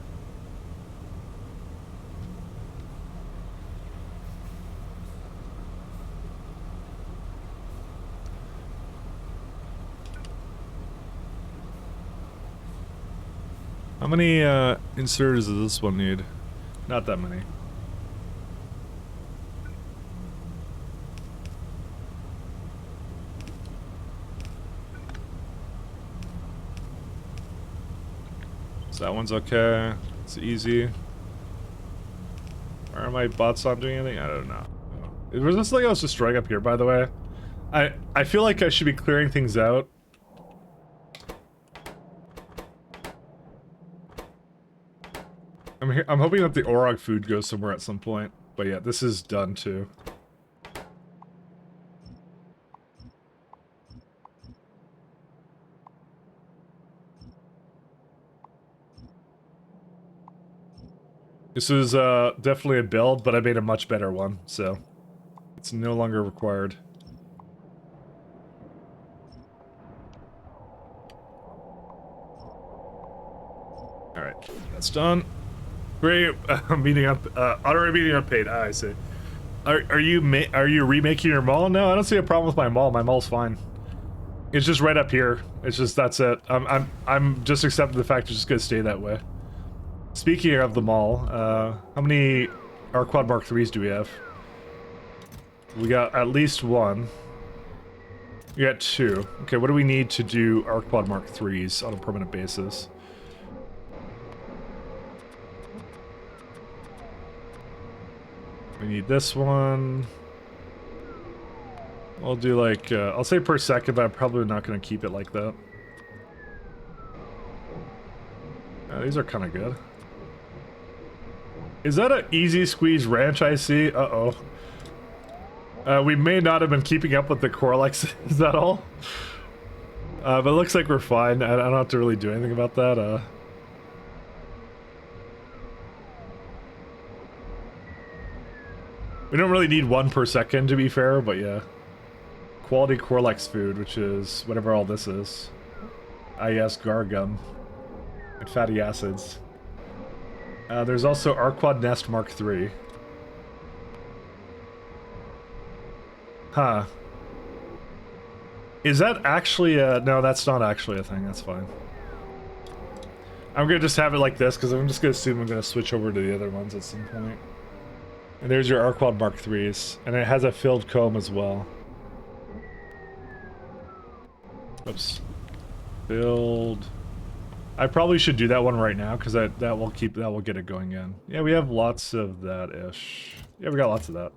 How many inserters does this one need? Not that many. So that one's okay. It's easy. Are my bots not doing anything? I don't know. Was this like I was destroying up here, by the way? I feel like I should be clearing things out. I'm hoping that the Orog food goes somewhere at some point. But yeah, this is done too. This is definitely a build, but I made a much better one, so it's no longer required. Alright, that's done. Great, meeting up, honorary meeting unpaid. Ah, I see. Are you remaking your mall? No, I don't see a problem with my mall. My mall's fine. It's just right up here. It's just, that's it. I'm just accepting the fact it's just gonna stay that way. Speaking of the mall, how many Arquad Mark IIIs do we have? We got at least one. We got 2. Okay, what do we need to do Arquad Mark IIIs on a permanent basis? We need this one. I'll do like, I'll say per second, but I'm probably not going to keep it like that. These are kind of good. Is that an easy squeeze ranch I see? Uh-oh. We may not have been keeping up with the Corlex, is that all? But it looks like we're fine. I don't have to really do anything about that. We don't really need 1 per second, to be fair, but yeah. Quality Corlex food, which is whatever all this is. Ah yes, Gargum. And fatty acids. There's also Arquad Nest Mark III. Huh. Is that actually a... No, that's not actually a thing. That's fine. I'm gonna just have it like this, because I'm just gonna assume I'm gonna switch over to the other ones at some point. And there's your Arquad Mark IIIs. And it has a filled comb as well. Oops. Build. I probably should do that one right now, because that will get it going again. Yeah, we have lots of that-ish. Yeah, we got lots of that.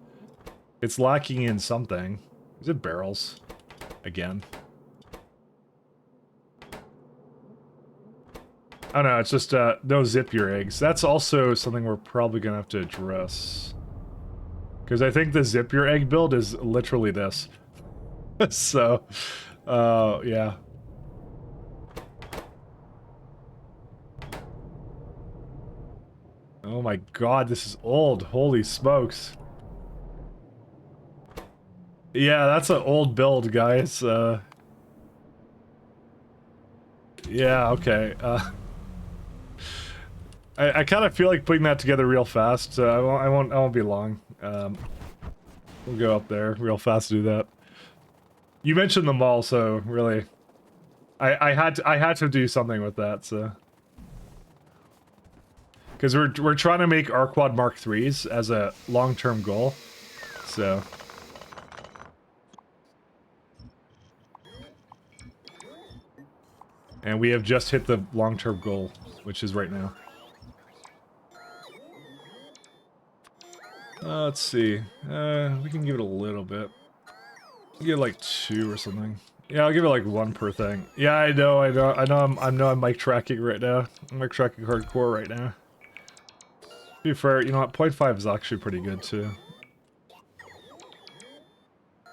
It's lacking in something. Is it barrels? Again. Oh no, it's just no zip your eggs. That's also something we're probably gonna have to address. Because I think the zip your egg build is literally this. So, yeah. Oh my god, this is old. Holy smokes. Yeah, that's an old build, guys. Yeah, okay. I kind of feel like putting that together real fast. I won't be long. We'll go up there real fast to do that. You mentioned the mall, so really, I had to do something with that. So, because we're trying to make Arquad Mark IIIs as a long-term goal, so. And we have just hit the long-term goal, which is right now. Let's see. We can give it a little bit. Give it like 2 or something. Yeah, I'll give it like 1 per thing. Yeah, I know I'm mic tracking right now. I'm mic tracking hardcore right now. To be fair, you know what? 0.5 is actually pretty good too.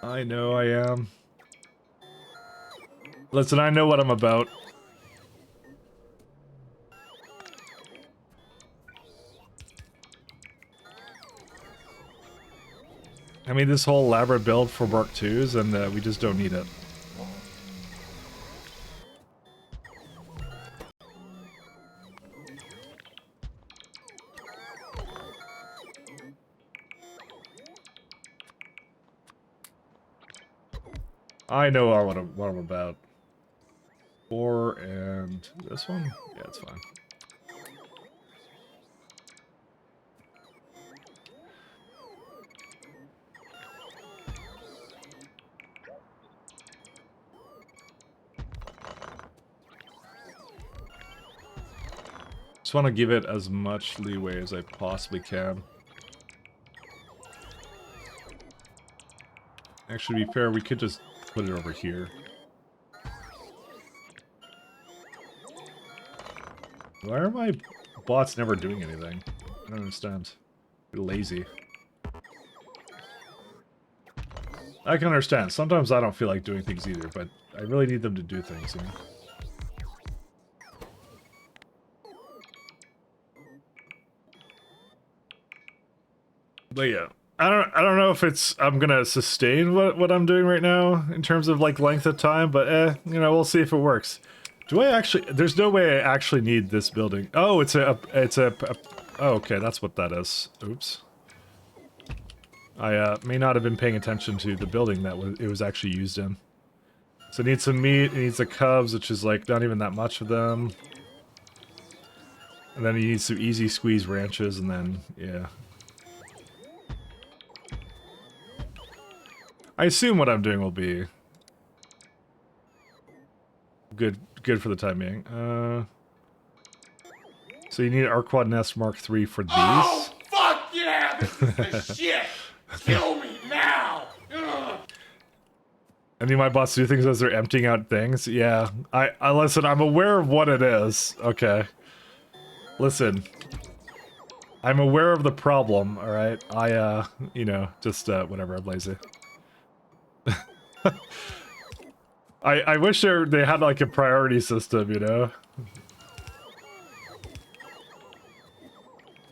I know I am. Listen, I know what I'm about. I mean, this whole elaborate build for Mark IIs, and we just don't need it. I know what I'm about. 4 and this one? Yeah, it's fine. Just want to give it as much leeway as I possibly can. Actually, to be fair, we could just put it over here. Why are my bots never doing anything? I don't understand. They're lazy. I can understand. Sometimes I don't feel like doing things either, but I really need them to do things, you know? But yeah, I don't know if I'm gonna sustain what I'm doing right now in terms of like length of time, but you know, we'll see if it works. Do I actually? There's no way I actually need this building. Oh, oh, okay, that's what that is. Oops. I may not have been paying attention to the building that it was actually used in. So it needs some meat. It needs the cubs, which is like not even that much of them. And then you need some easy squeeze ranches, and then yeah. I assume what I'm doing will be good for the time being. So you need an Arquad Nest Mark III for these. Oh, fuck yeah! This is the shit! Kill me now! Ugh. Any of my bots do things as they're emptying out things? Yeah. I listen, I'm aware of what it is. Okay. Listen. I'm aware of the problem, alright? You know, just, whatever, I'm lazy. I wish they had like a priority system, you know?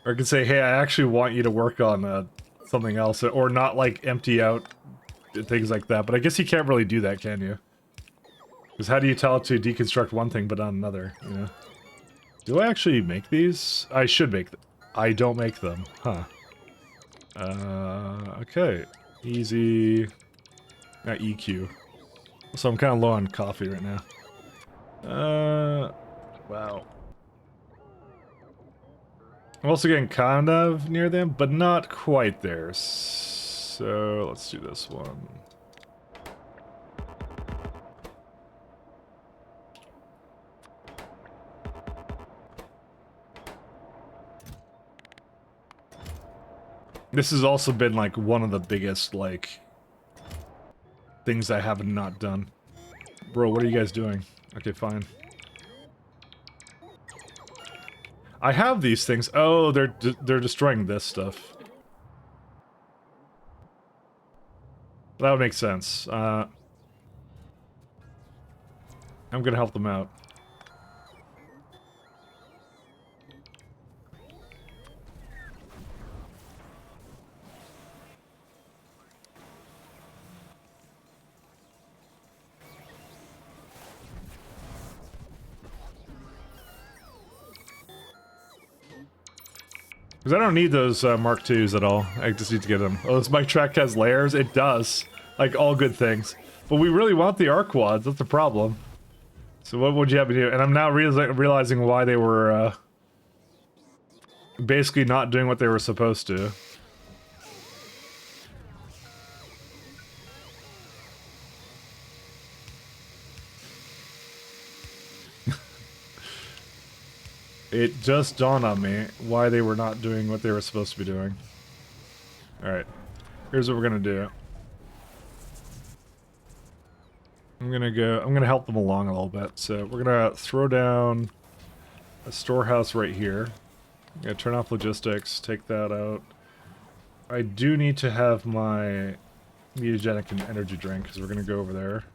Or I could say, hey, I actually want you to work on something else, or not like empty out things like that. But I guess you can't really do that, can you? Because how do you tell it to deconstruct one thing but not another, you know? Do I actually make these? I should make them. I don't make them. Huh. Okay. Easy. EQ. So I'm kind of low on coffee right now. Wow. I'm also getting kind of near them, but not quite there. So let's do this one. This has also been like one of the biggest like things I have not done. Bro, what are you guys doing? Okay, fine. I have these things. Oh, they're destroying this stuff. That would make sense. I'm gonna help them out. Because I don't need those Mark IIs at all. I just need to get them. Oh, this bike track has layers? It does. Like all good things. But we really want the arc quads. That's the problem. So what would you have me do? And I'm now realizing why they were basically not doing what they were supposed to. It just dawned on me why they were not doing what they were supposed to be doing. Alright. Here's what we're gonna do. I'm gonna help them along a little bit. So we're gonna throw down a storehouse right here. I'm gonna turn off logistics, take that out. I do need to have my mutagenic and energy drink, because we're gonna go over there.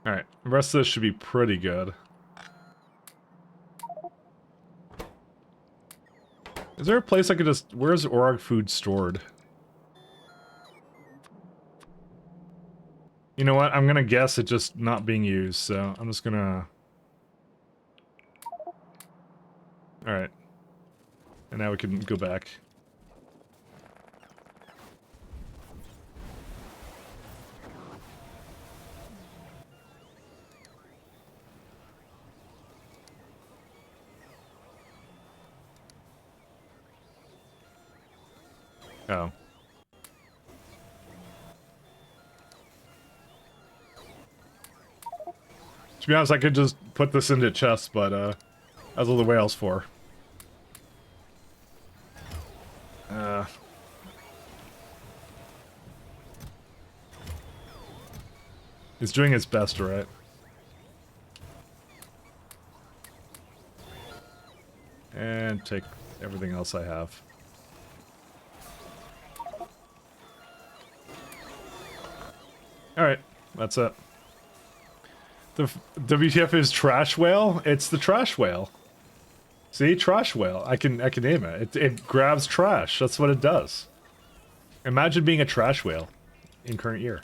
Alright, the rest of this should be pretty good. Is there a place I could just... Where's org food stored? You know what? I'm gonna guess it's just not being used, so I'm just gonna... Alright. And now we can go back. Oh. To be honest, I could just put this into chest, but, that's all the way else for. It's doing its best, right? And take everything else I have. Alright, that's it. The WTF is trash whale? It's the trash whale. See? Trash whale. I can name it. It grabs trash. That's what it does. Imagine being a trash whale in current year.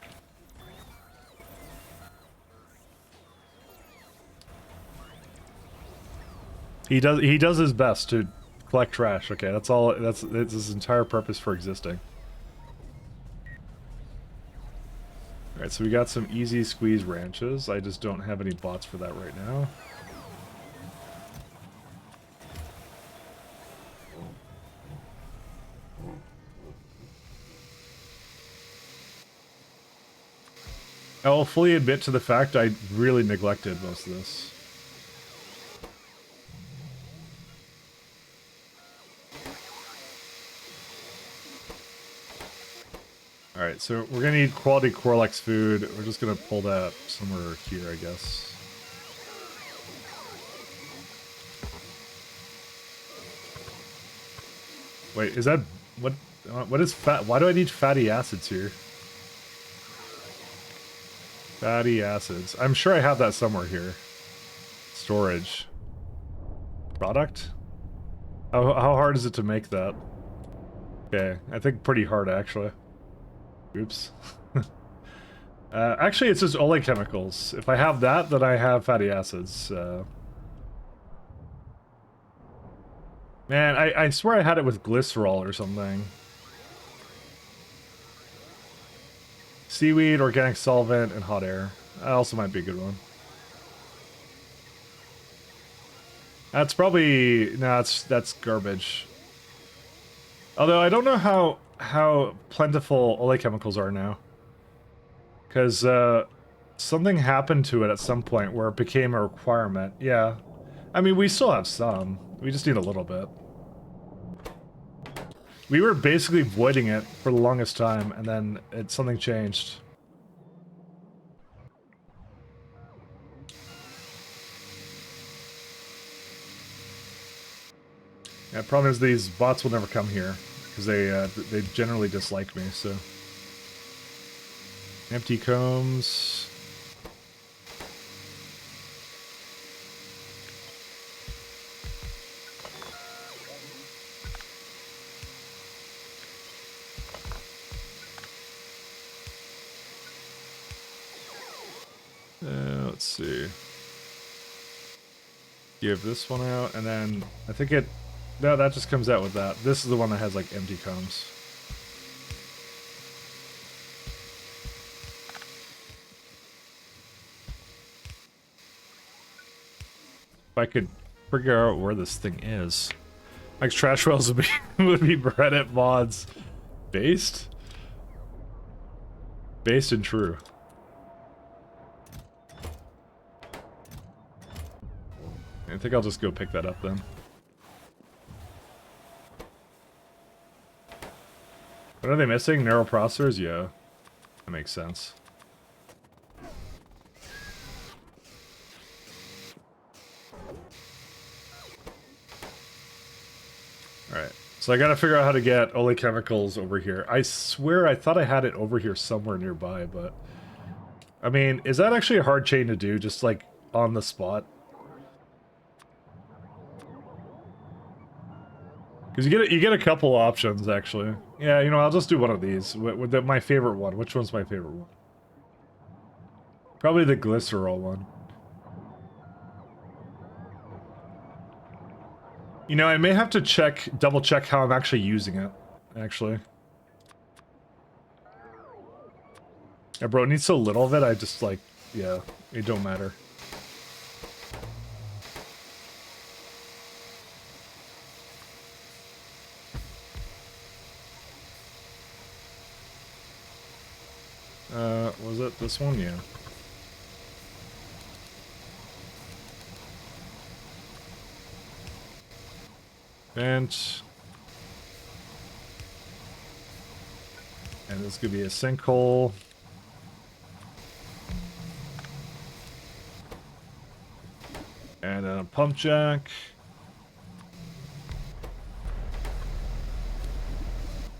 He does his best to collect trash. Okay, that's all. That's his entire purpose for existing. Alright, so we got some easy squeeze ranches. I just don't have any bots for that right now. I will fully admit to the fact I really neglected most of this. Alright, so we're gonna need quality Corlex food. We're just gonna pull that somewhere here, I guess. Wait, is that... What is fat... Why do I need fatty acids here? Fatty acids. I'm sure I have that somewhere here. Storage. Product? How hard is it to make that? Okay, I think pretty hard actually. Oops. Actually, it's just oleochemicals. If I have that, then I have fatty acids. Man, I swear I had it with glycerol or something. Seaweed, organic solvent, and hot air. That also might be a good one. That's probably... no, that's garbage. Although I don't know how plentiful oleochemicals are now. Because something happened to it at some point where it became a requirement. Yeah. I mean, we still have some. We just need a little bit. We were basically voiding it for the longest time, and then something changed. Yeah, the problem is these bots will never come here, because they generally dislike me, so... Empty combs... let's see. Give this one out, and then I think it... no, that just comes out with that. This is the one that has, like, empty combs. If I could figure out where this thing is. Like, trash wells would be, would be Reddit mods. Based? Based and true. I think I'll just go pick that up then. What are they missing? Neural processors? Yeah. That makes sense. Alright. So I gotta figure out how to get oleochemicals over here. I swear I thought I had it over here somewhere nearby, but... I mean, is that actually a hard chain to do? Just, like, on the spot? Because you get a couple options, actually. Yeah, you know, I'll just do one of these. My favorite one. Which one's my favorite one? Probably the glycerol one. You know, I may have to double check how I'm actually using it, actually. Yeah, bro, it needs so little of it, I just, like, yeah, it don't matter. Was it this one? Yeah. Vent. And this could be a sinkhole. And a pump jack.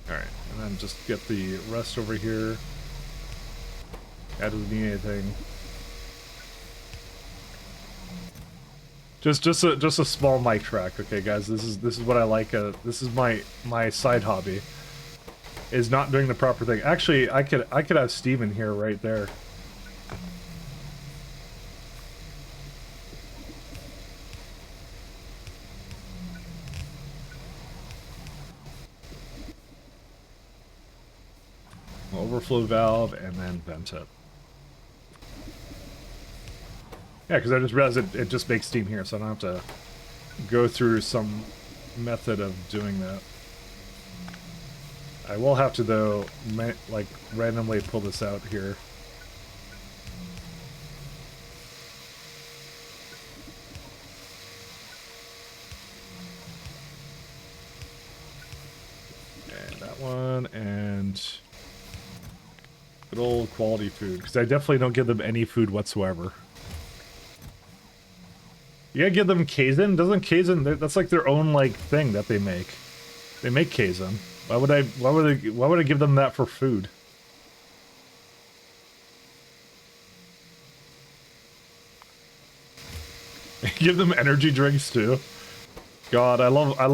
Alright, and then just get the rest over here. That doesn't need anything. Just a small mic track, okay, guys. This is what I like. This is my side hobby. Is not doing the proper thing. Actually, I could have Steven here right there. Overflow valve and then vent it. Yeah, because I just realized it just makes steam here, so I don't have to go through some method of doing that. I will have to, though, like, randomly pull this out here. And that one, and good old quality food, because I definitely don't give them any food whatsoever. You gotta give them Kaizen? Doesn't Kaizen, that's like their own, like, thing that they make. They make Kaizen. Why would I give them that for food? Give them energy drinks too. God, I love the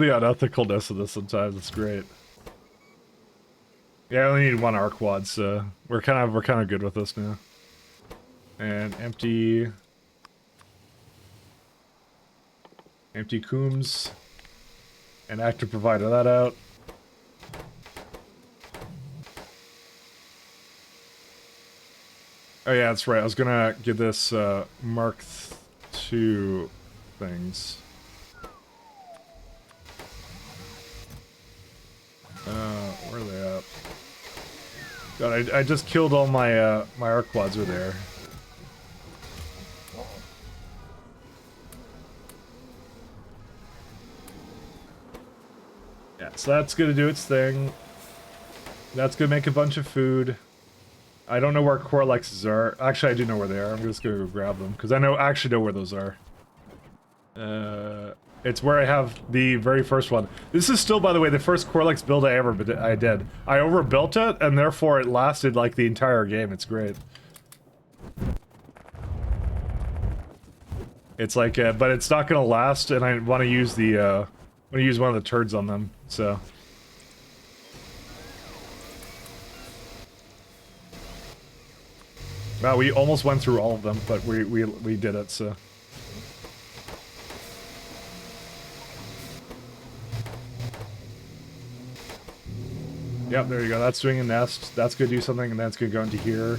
unethicalness of this sometimes. It's great. Yeah, I only need one Arquad, so we're kind of good with this now. And empty Coombs. And active provider that out. Oh yeah, that's right. I was gonna give this Mark II things. Where are they at? God, I just killed all my my Arquads were there. Yeah, so that's gonna do its thing. That's gonna make a bunch of food. I don't know where Corlexes are. Actually, I do know where they are. I'm just gonna go grab them because I actually know where those are. It's where I have the very first one. This is still, by the way, the first Corlex build I did. I overbuilt it, and therefore it lasted like the entire game. It's great. It's like, but it's not gonna last, and I want to use the, want to use one of the turds on them. So. Wow, we almost went through all of them, but we did it. So. Yep, there you go. That's doing a nest. That's gonna do something, and that's gonna go into here.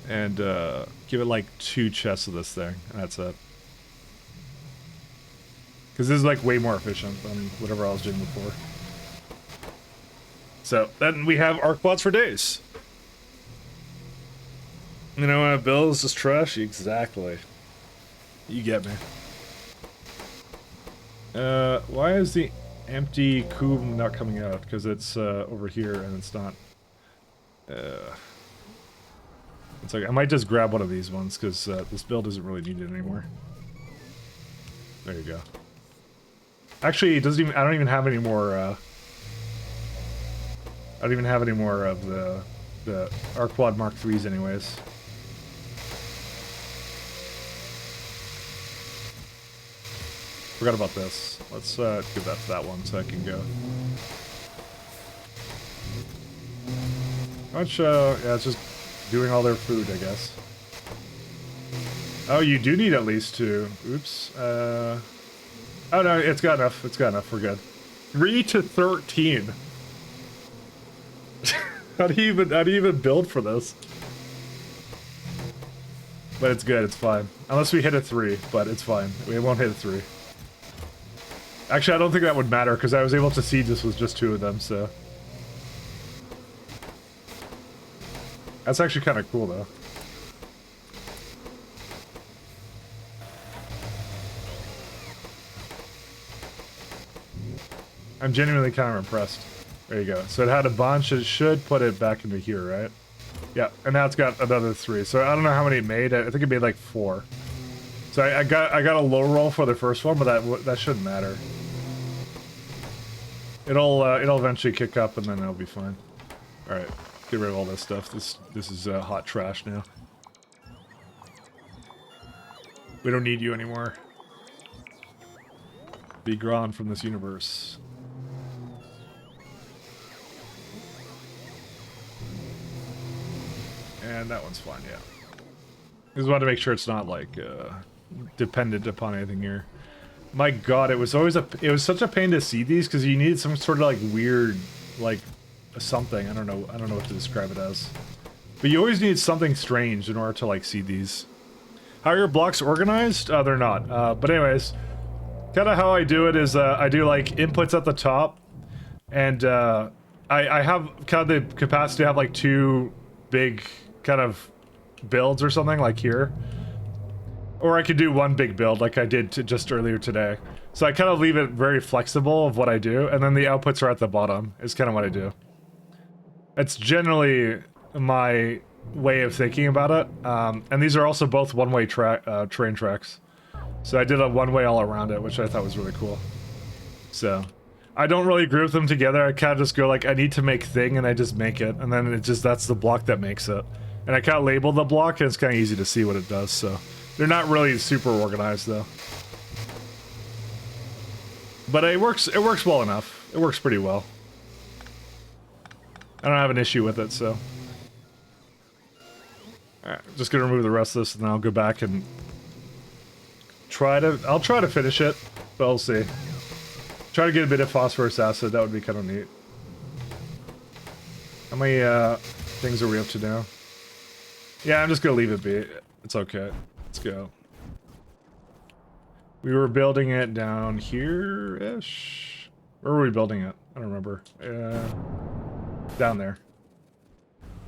And give it like 2 chests of this thing, and that's it. Because this is like way more efficient than whatever I was doing before. So then we have Arquads for days. You know what, Bill is just trash? Exactly. You get me. Why is the empty cube not coming out? Because it's over here and it's not. It's like I might just grab one of these ones because this build doesn't really need it anymore. There you go. Actually, it doesn't even. I don't even have any more. I don't even have any more of the Arquad Mark IIIs, anyways. Forgot about this. Let's give that to that one so I can go. How much? Yeah, it's just doing all their food, I guess. Oh, you do need at least 2. Oops. Oh no, it's got enough. It's got enough. We're good. 3 to 13. How do you even build for this? But it's good. It's fine. Unless we hit a 3, but it's fine. We won't hit a 3. Actually, I don't think that would matter because I was able to see this was just 2 of them, so. That's actually kind of cool, though. I'm genuinely kind of impressed. There you go. So it had a bunch. It should put it back into here, right? Yeah, and now it's got another 3. So I don't know how many it made. I think it made like 4. So I got a low roll for the first one, but that shouldn't matter. It'll eventually kick up, and then it'll be fine. All right, get rid of all this stuff. This is hot trash now. We don't need you anymore. Be gone from this universe. And that one's fine, yeah. Just wanted to make sure it's not like dependent upon anything here. My God, it was such a pain to see these because you needed some sort of like weird, like something. I don't know what to describe it as. But you always need something strange in order to like see these. How are your blocks organized? They're not. But anyways, kind of how I do it is I do like inputs at the top, and I have kind of the capacity to have like 2 big kind of builds or something like here. Or I could do 1 big build like I did just earlier today. So I kind of leave it very flexible of what I do, and then the outputs are at the bottom, is kind of what I do. It's generally my way of thinking about it. And these are also both one-way train tracks. So I did a one-way all around it, which I thought was really cool. So I don't really group them together. I kind of just go like, I need to make thing, and I just make it. And then that's the block that makes it. And I kind of label the block, and it's kind of easy to see what it does, so. They're not really super organized, though. But it works well enough. It works pretty well. I don't have an issue with it, so. Alright, just gonna remove the rest of this and then I'll go back and I'll try to finish it, but we'll see. Try to get a bit of phosphorus acid, that would be kind of neat. How many things are we up to now? Yeah, I'm just gonna leave it be. It's okay. Let's go. We were building it down here-ish? Where were we building it? I don't remember. Down there.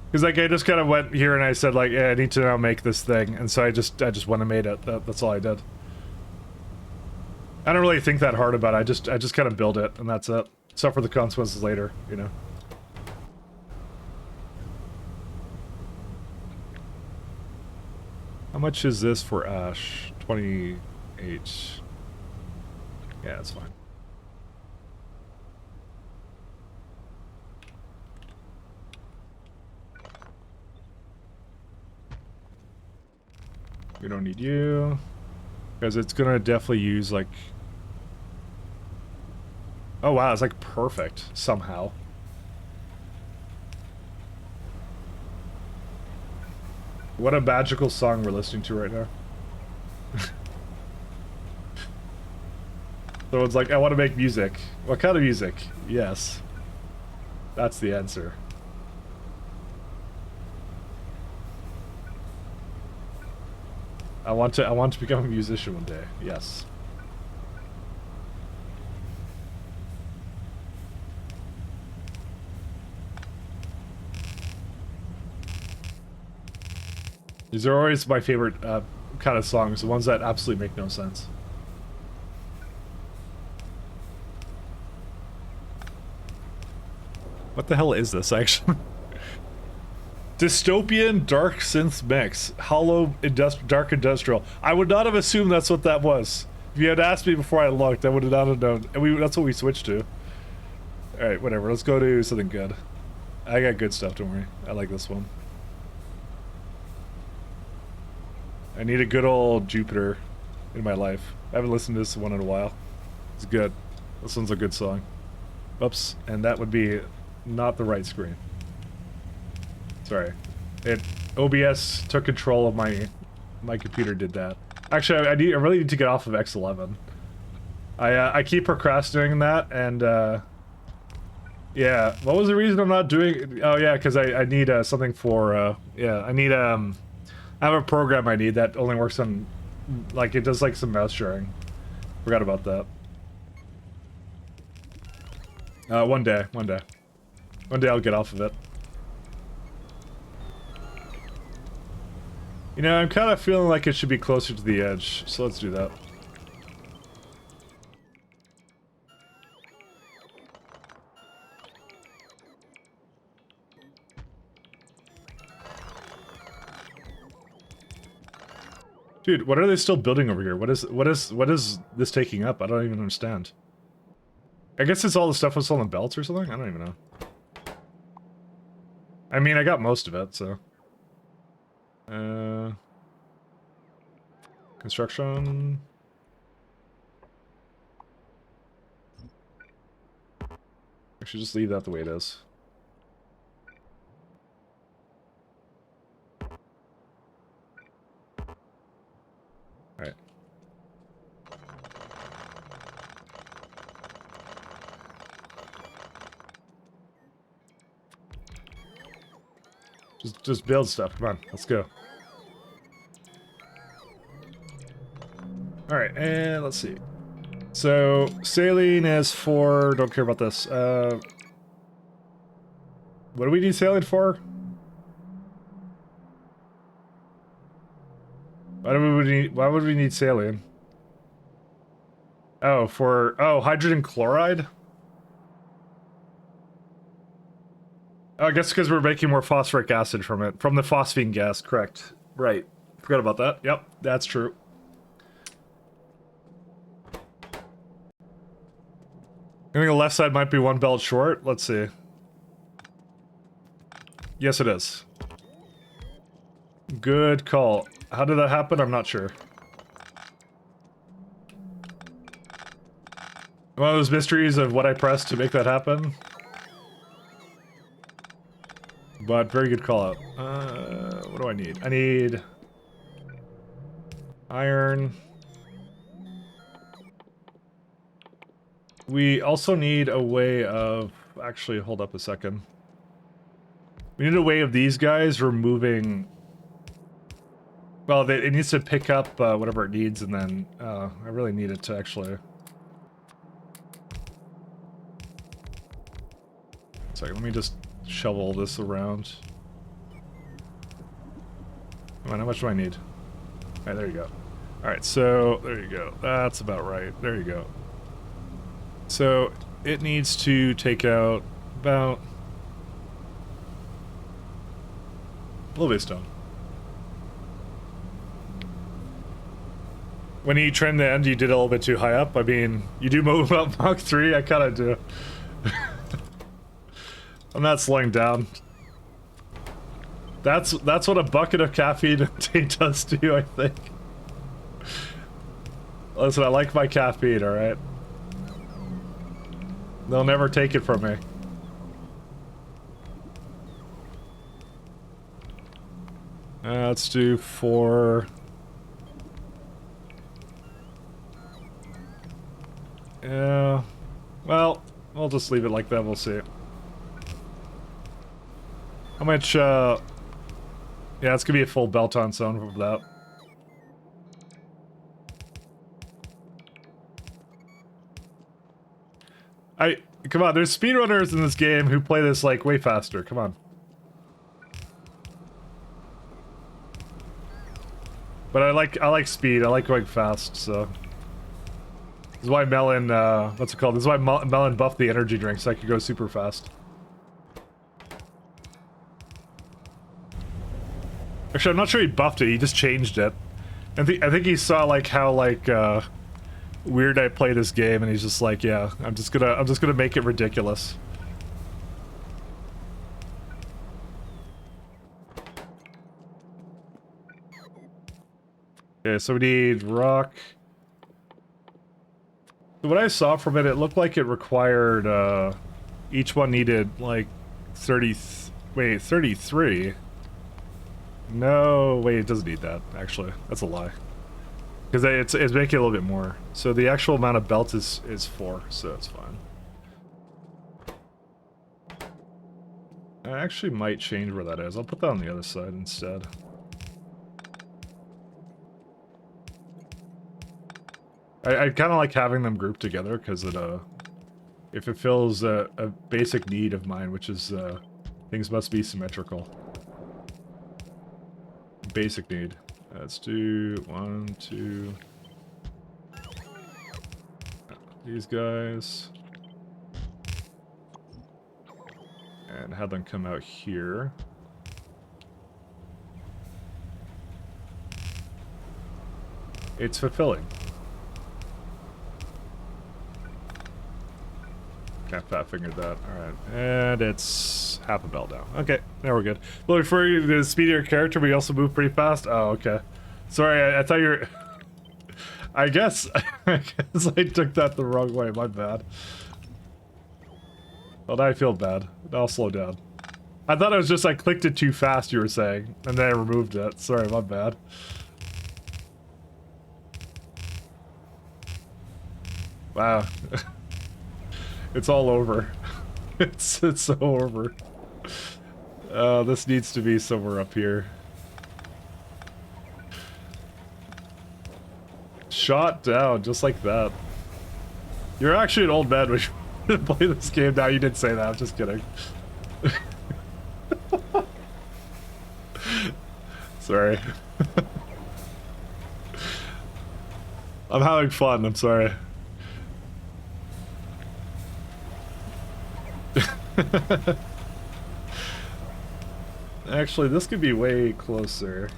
Because like I just kind of went here and I said like, yeah, I need to now make this thing, and so I just went and made it. That's all I did. I don't really think that hard about it. I just kind of build it, and that's it. Suffer the consequences later, you know. How much is this for ash? 28. Yeah, that's fine. We don't need you. Because it's gonna definitely use like... Oh wow, it's like perfect, somehow. What a magical song we're listening to right now. So it's like, I want to make music. What kind of music? Yes. That's the answer. I want to become a musician one day. Yes. These are always my favorite kind of songs, the ones that absolutely make no sense. What the hell is this, actually? Dystopian dark synth mix. Hollow dark industrial. I would not have assumed that's what that was. If you had asked me before I looked, I would have not have known. And that's what we switched to. Alright, whatever. Let's go to something good. I got good stuff, don't worry. I like this one. I need a good old Jupiter in my life. I haven't listened to this one in a while. It's good. This one's a good song. Oops, and that would be not the right screen. Sorry. OBS took control of my computer, did that. Actually, I really need to get off of X11. I keep procrastinating that, and yeah. What was the reason I'm not doing? Oh yeah, because I need something for yeah. I need I have a program I need that only works on, like, it does like some mouse sharing. Forgot about that. One day I'll get off of it. You know, I'm kind of feeling like it should be closer to the edge, so let's do that. Dude, what are they still building over here? What is this taking up? I don't even understand. I guess it's all the stuff that's on the belts or something? I don't even know. I mean, I got most of it, so. Construction. I should just leave that the way it is. Alright. Just build stuff. Come on, let's go. Alright, and let's see. So, saline is for... Don't care about this. What do we need saline for? Why would we need saline? Oh, for... Oh, hydrogen chloride? Oh, I guess because we're making more phosphoric acid from it. From the phosphine gas, correct. Right. Forgot about that. Yep, that's true. I think the left side might be one belt short. Let's see. Yes, it is. Good call. How did that happen? I'm not sure. One of those mysteries of what I pressed to make that happen. But very good call out. What do I need? I need iron. We also need a way of... Actually, hold up a second. We need a way of these guys removing... Well, it needs to pick up whatever it needs, and then... I really need it to actually... Sorry, let me just shovel this around. Come on, how much do I need? Alright, there you go. Alright, so, there you go. That's about right. There you go. So, it needs to take out about... a little bit of stone. When you trim the end, you did a little bit too high up. I mean, you do move up Mach 3, I kinda do. I'm not slowing down. That's what a bucket of caffeine does to you, I think. Listen, I like my caffeine, alright? They'll never take it from me. Let's do 4... Yeah... Well, we'll just leave it like that, we'll see. How much, yeah, it's gonna be a full belt on its own of that. Come on, there's speedrunners in this game who play this, like, way faster, come on. But I like speed, I like going fast, so... This is why Melon, what's it called? This is why Melon buffed the energy drink, so I could go super fast. Actually, I'm not sure he buffed it, he just changed it. I think he saw, like, how, like, weird I play this game, and he's just like, yeah, I'm just gonna make it ridiculous. Okay, so we need rock. So what I saw from it, it looked like it required, each one needed, like, 33. No, wait, it doesn't need that, actually. That's a lie. Because it's making a little bit more. So the actual amount of belt is 4, so it's fine. I actually might change where that is. I'll put that on the other side instead. I kind of like having them grouped together because it if it fills a basic need of mine, which is things must be symmetrical. Basic need. Let's do 1, 2. These guys. And have them come out here. It's fulfilling. Can't fat finger that. Alright. And it's half a belt now. Okay, now we're good. Well, before you the speedier character, we also move pretty fast. Oh, okay. Sorry, I thought you were... I guess I took that the wrong way. My bad. Well, now I feel bad. I'll slow down. I thought it was just I clicked it too fast, you were saying, and then I removed it. Sorry, my bad. Wow. It's all over. It's so over. This needs to be somewhere up here. Shot down, just like that. You're actually an old man when you play this game now. You did say that, I'm just kidding. Sorry. I'm having fun, I'm sorry. Actually, this could be way closer.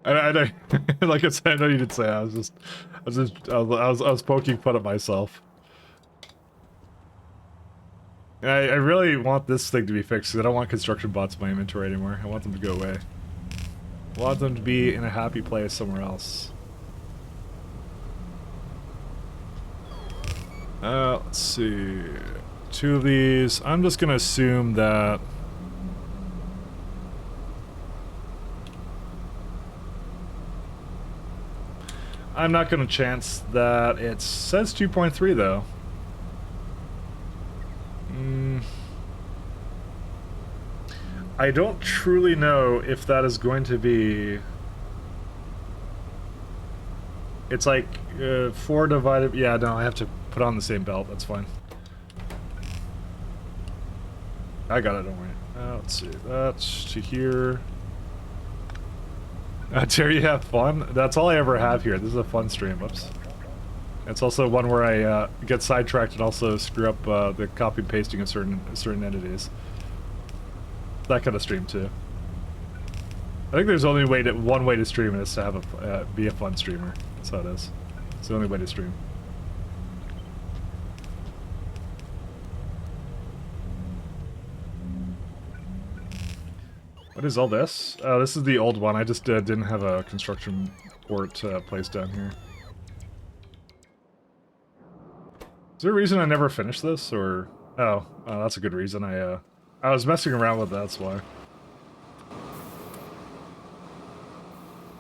I like I said, I know you didn't say it. I was poking fun at myself. I really want this thing to be fixed because I don't want construction bots in my inventory anymore. I want them to go away. I want them to be in a happy place somewhere else. Let's see. 2 of these. I'm just gonna assume that... I'm not gonna chance that it says 2.3 though. I don't truly know if that is going to be... It's like 4 divided... Yeah, no, I have to put on the same belt. That's fine. I got it, don't worry. Let's see. That's to here. Terry, you have fun? That's all I ever have here. This is a fun stream. Oops. It's also one where I get sidetracked and also screw up the copy and pasting of certain entities. That kind of stream too. I think there's only one way to stream, and it's to have a be a fun streamer. That's how it is. It's the only way to stream. What is all this? This is the old one. I just didn't have a construction port placed down here. Is there a reason I never finished this, or... Oh, that's a good reason. I was messing around with that, that's why.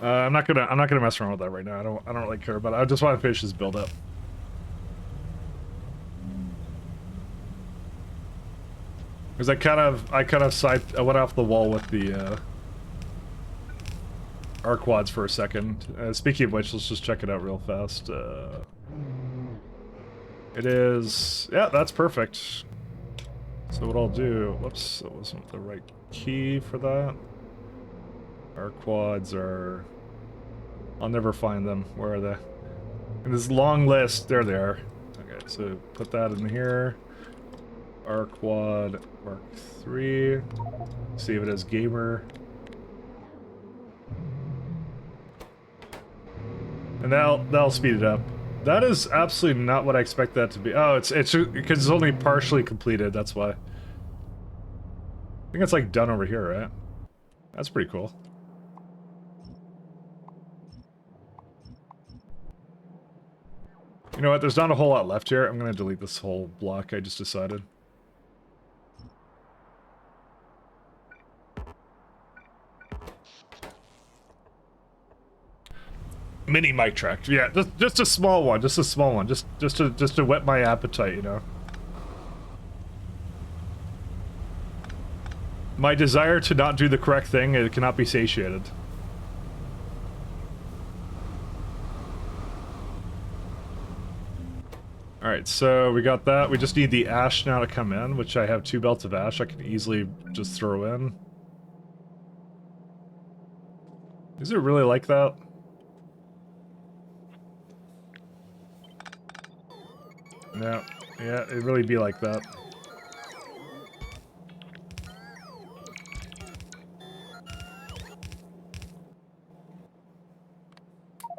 I'm not gonna mess around with that right now. I don't really care about it. I just want to finish this build up. Because I went off the wall with the arc quads for a second. Speaking of which, let's just check it out real fast. It is... Yeah, that's perfect. So what I'll do... Whoops, that wasn't the right key for that. Our quads are... I'll never find them. Where are they? In this long list, there they are. Okay, so put that in here. Our quad Mark 3. Save it as gamer. And that'll speed it up. That is absolutely not what I expect that to be. Oh, it's because it's only partially completed, that's why. I think it's like done over here, right? That's pretty cool. You know what, there's not a whole lot left here. I'm gonna delete this whole block, I just decided. Mini mic track, yeah, just a small one, just to whet my appetite, you know. My desire to not do the correct thing, it cannot be satiated. Alright, so we got that. We just need the ash now to come in, which I have 2 belts of ash I can easily just throw in. Is it really like that? No. Yeah, it'd really be like that.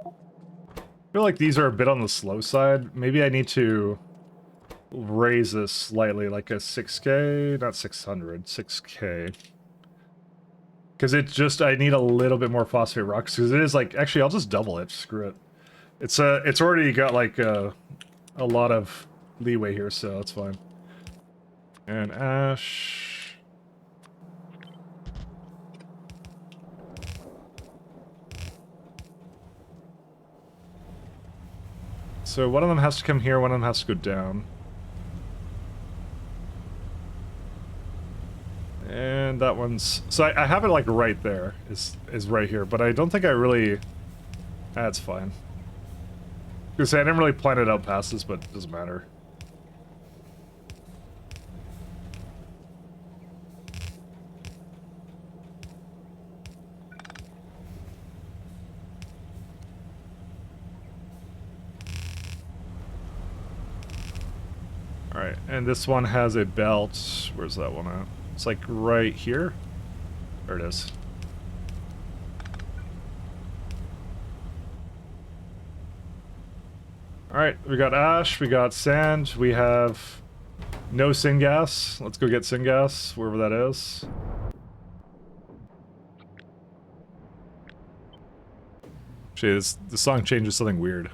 I feel like these are a bit on the slow side. Maybe I need to raise this slightly, like a 6k, not 600, 6k. Because it's just, I need a little bit more phosphate rocks, because it is like, actually I'll just double it, screw it. It's already got like a lot of leeway here, so that's fine. And ash. So one of them has to come here, one of them has to go down. And that one's... So I have it like right there, is right here, but I don't think I really... That's fine. Because I didn't really plan it out past this, but it doesn't matter. Alright, and this one has a belt. Where's that one at? It's like right here. There it is. Alright, we got ash, we got sand, we have No syngas. Let's go get syngas, wherever that is. Actually, the song changes something weird.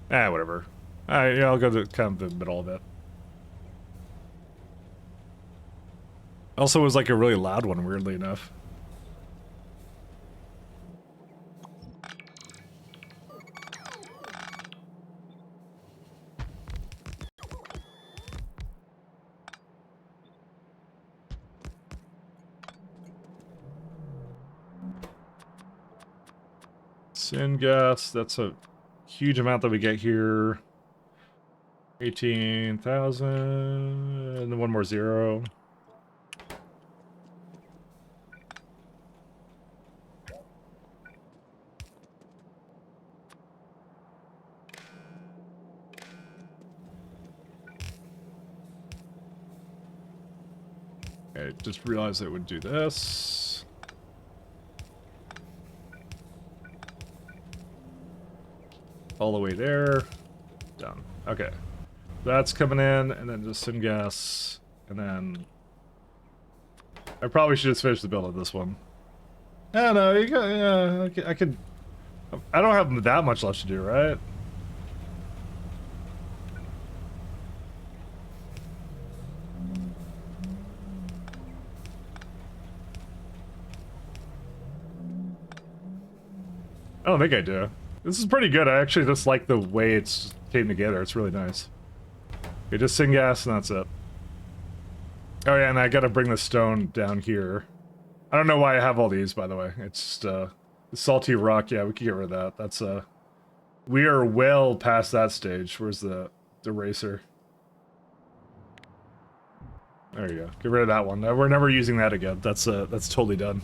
Whatever. Yeah, I'll go to kind of the middle of it. Also, it was like a really loud one, weirdly enough. Syngas, that's a huge amount that we get here. 18,000, and then one more zero. Okay, just realized it would do this. All the way there. Done. Okay. That's coming in, and then just syngas, and then... I probably should just finish the build of this one. No, you got, yeah, I could... I don't have that much left to do, right? I don't think I do. This is pretty good. I actually just like the way it's came together. It's really nice. Okay, just syngas and that's it. Oh yeah, and I gotta bring the stone down here. I don't know why I have all these, by the way. It's just, the salty rock, yeah, we can get rid of that. That's, we are well past that stage. Where's the racer? There you go. Get rid of that one. We're never using that again. That's totally done.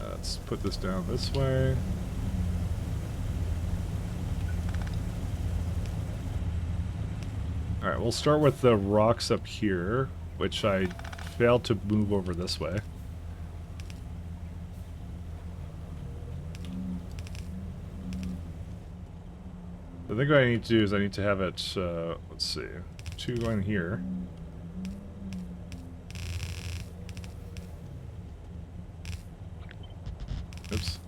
Let's put this down this way. Alright, we'll start with the rocks up here, which I failed to move over this way. I think what I need to do is I need to have it, let's see, 2 going here. Oops.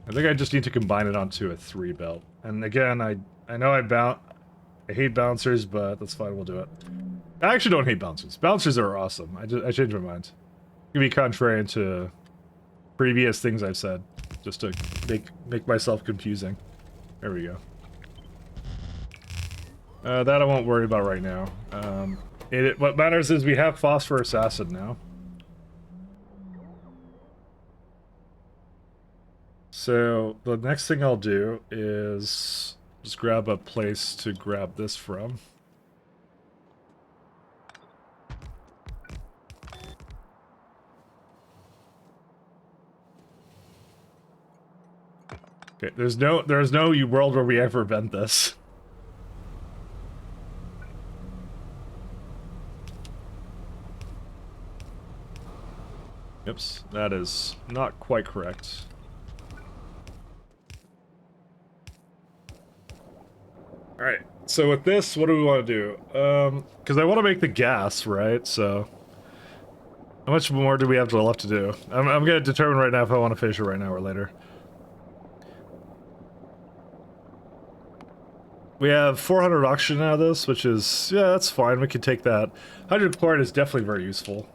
I think I just need to combine it onto a 3 belt. And again, I know I hate bouncers, but that's fine, we'll do it. I actually don't hate bouncers. Bouncers are awesome. I changed my mind. It can be contrary to previous things I've said, just to make myself confusing. There we go. That I won't worry about right now. What matters is we have phosphorus acid now. So the next thing I'll do is just grab a place to grab this from. Okay, there's no world where we ever vent this. Oops, that is not quite correct. Alright, so with this, what do we want to do? Because I want to make the gas, right? So, how much more do we have left to do? I'm going to determine right now if I want to finish it right now or later. We have 400 oxygen out of this, which is, yeah, that's fine. We can take that. Hydrogen chloride is definitely very useful.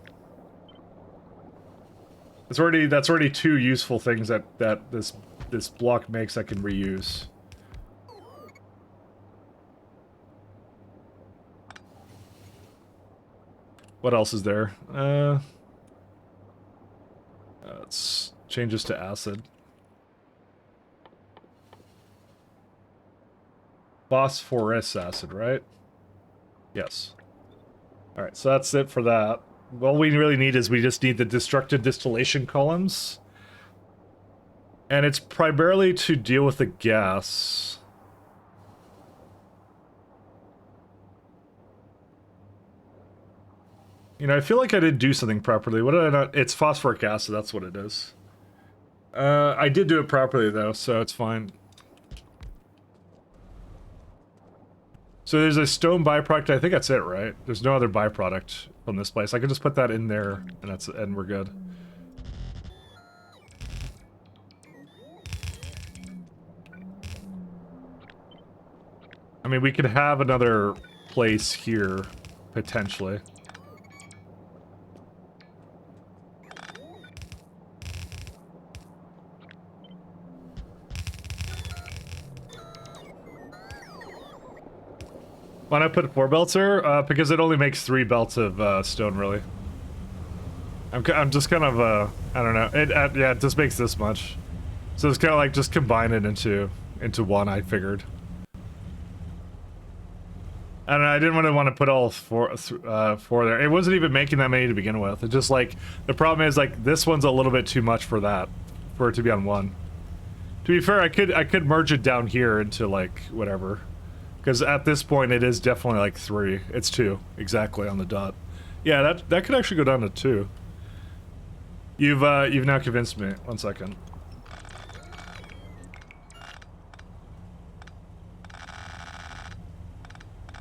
That's already 2 useful things that this block makes I can reuse. What else is there? Let's change this to acid. Phosphorus acid, right? Yes. Alright, so that's it for that. All we really need is we just need the destructive distillation columns. And it's primarily to deal with the gas. You know, I feel like I did do something properly. What did I not? It's phosphoric acid, that's what it is. I did do it properly though, so it's fine. So there's a stone byproduct, I think that's it, right? There's no other byproduct from this place. I can just put that in there and we're good. I mean, we could have another place here, potentially. Why not put 4 belts there? Because it only makes 3 belts of stone, really. I'm just kind of, I don't know. Yeah, it just makes this much. So it's kind of like just combine it into one, I figured. I don't know, I didn't really want to put all four there. It wasn't even making that many to begin with. It's just like, the problem is like, this one's a little bit too much for that, for it to be on one. To be fair, I could merge it down here into like, whatever. Because at this point, it is definitely like 3. It's 2, exactly, on the dot. Yeah, that could actually go down to 2. You've now convinced me. 1 second.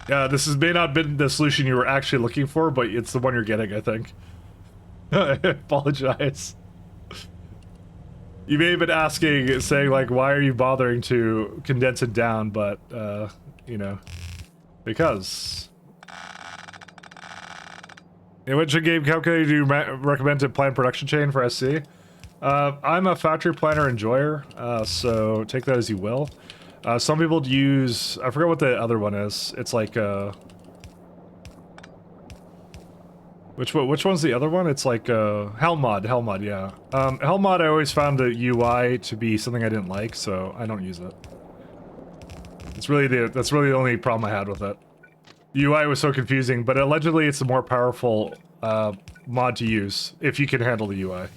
Yeah, may not have been the solution you were actually looking for, but it's the one you're getting, I think. I apologize. You may have been asking, saying like, why are you bothering to condense it down, but, you know, because. In which game calculator do you recommend to plan production chain for SC? I'm a factory planner enjoyer, so take that as you will. Some people use, I forget what the other one is. It's like, which one's the other one? It's like, Helmod, yeah. Helmod, I always found the UI to be something I didn't like, so I don't use it. That's really the only problem I had with it. The UI was so confusing, but allegedly it's a more powerful, mod to use, if you can handle the UI.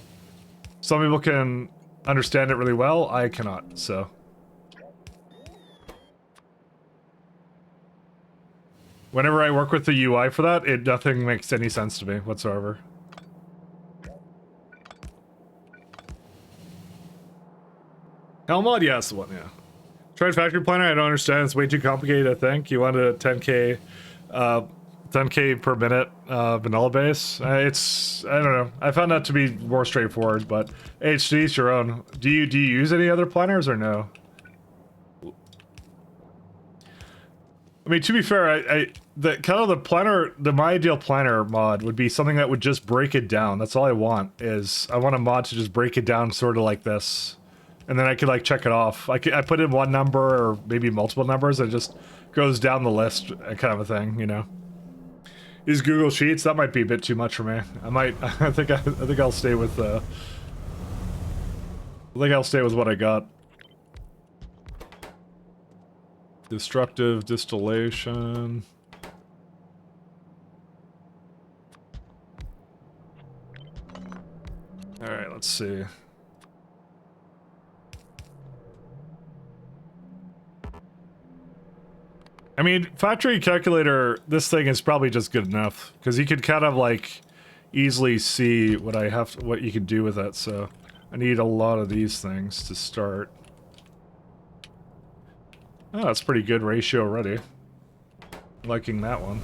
Some people can understand it really well, I cannot, so. Whenever I work with the UI for that, nothing makes any sense to me whatsoever. Helmod, yeah, that's the one, yeah. Tried Factory Planner, I don't understand, it's way too complicated, I think. You want a 10k per minute vanilla base. I don't know. I found that to be more straightforward, but HD is your own. Do you use any other planners or no? I mean, to be fair, my ideal planner mod would be something that would just break it down. That's all I want, is I want a mod to just break it down sort of like this. And then I could like check it off. I put in one number or maybe multiple numbers and it just goes down the list, kind of a thing, you know. Use Google Sheets, that might be a bit too much for me. I think I'll stay with what I got. Destructive distillation. Alright, let's see. I mean, factory calculator, this thing is probably just good enough, because you could kind of like easily see what you can do with it, so I need a lot of these things to start. Oh, that's pretty good ratio already. Liking that one.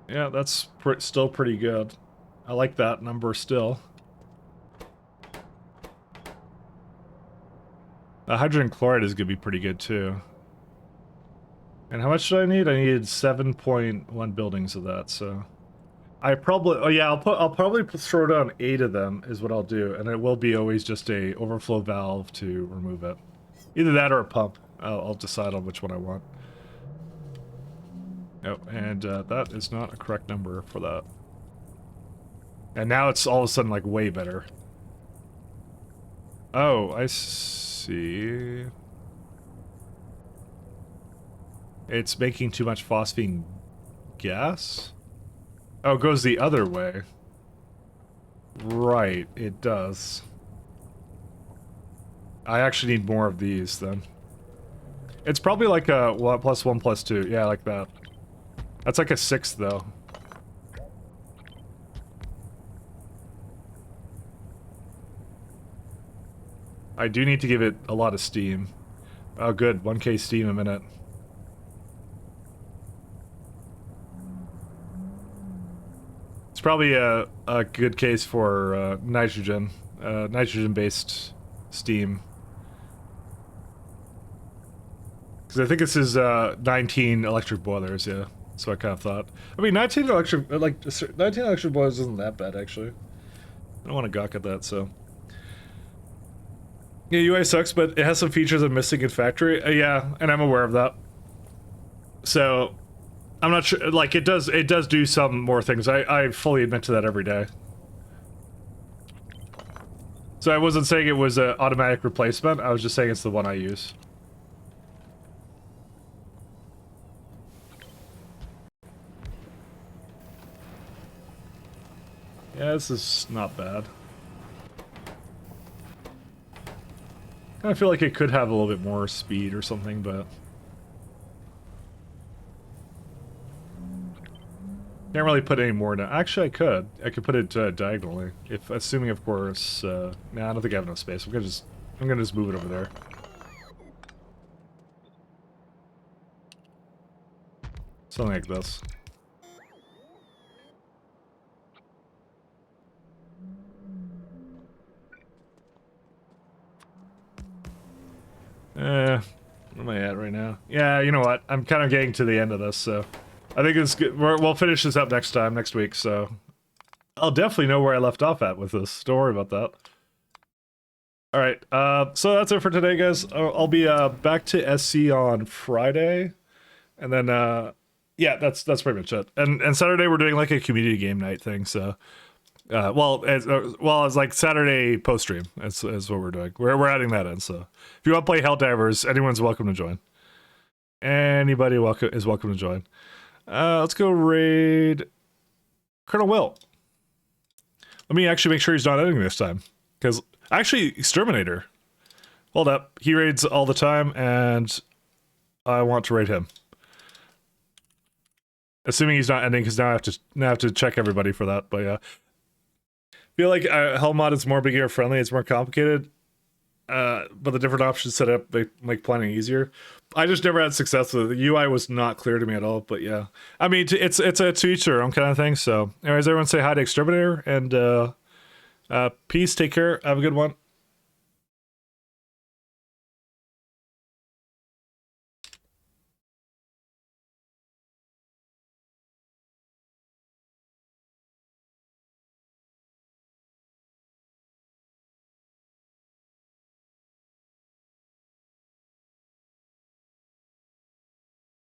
Yeah, that's still pretty good. I like that number still. Hydrogen chloride is going to be pretty good too. And how much do I need? I needed 7.1 buildings of that, so... I'll probably throw down 8 of them is what I'll do, and it will be always just a overflow valve to remove it. Either that or a pump. I'll decide on which one I want. Oh, and that is not a correct number for that. And now it's all of a sudden like way better. Oh, I see. It's making too much phosphine gas? Oh, it goes the other way. Right, it does. I actually need more of these, then. It's probably like a 1 + 1 + 2. Yeah, like that. That's like a 6, though. I do need to give it a lot of steam. Oh, good. 1k steam a minute. It's probably a good case for nitrogen. Nitrogen-based steam. Because I think this is 19 electric boilers, yeah. So I kind of thought. I mean, 19 electric boilers isn't that bad, actually. I don't want to gawk at that, so. Yeah, UI sucks, but it has some features I'm missing in Factory. Yeah, and I'm aware of that. So, I'm not sure. Like, it does do some more things. I fully admit to that every day. So I wasn't saying it was an automatic replacement. I was just saying it's the one I use. Yeah, this is not bad. I feel like it could have a little bit more speed or something, but... Can't really put any more down. Actually, I could. I could put it diagonally. If, assuming, of course... Nah, I don't think I have enough space. I'm gonna just move it over there. Something like this. Where am I at right now? Yeah, you know what? I'm kind of getting to the end of this, so... I think it's good. We'll finish this up next week, so... I'll definitely know where I left off at with this. Don't worry about that. Alright, so that's it for today, guys. I'll be back to SC on Friday. And then, yeah, that's pretty much it. And Saturday we're doing like a community game night thing, so... it's like Saturday post stream. Is what we're doing. We're adding that in. So if you want to play Helldivers, anyone's welcome to join. Anybody is welcome to join. Let's go raid Colonel Will. Let me actually make sure he's not editing this time, because actually Exterminator. Hold up, he raids all the time, and I want to raid him. Assuming he's not ending, because now I have to check everybody for that. But yeah. Feel like Hellmod is more beginner friendly, it's more complicated, but the different options set up make planning easier. I just never had success with it. The UI was not clear to me at all, but yeah. I mean, it's a to each their own kind of thing, so anyways, everyone say hi to Exterminator, and peace, take care, have a good one.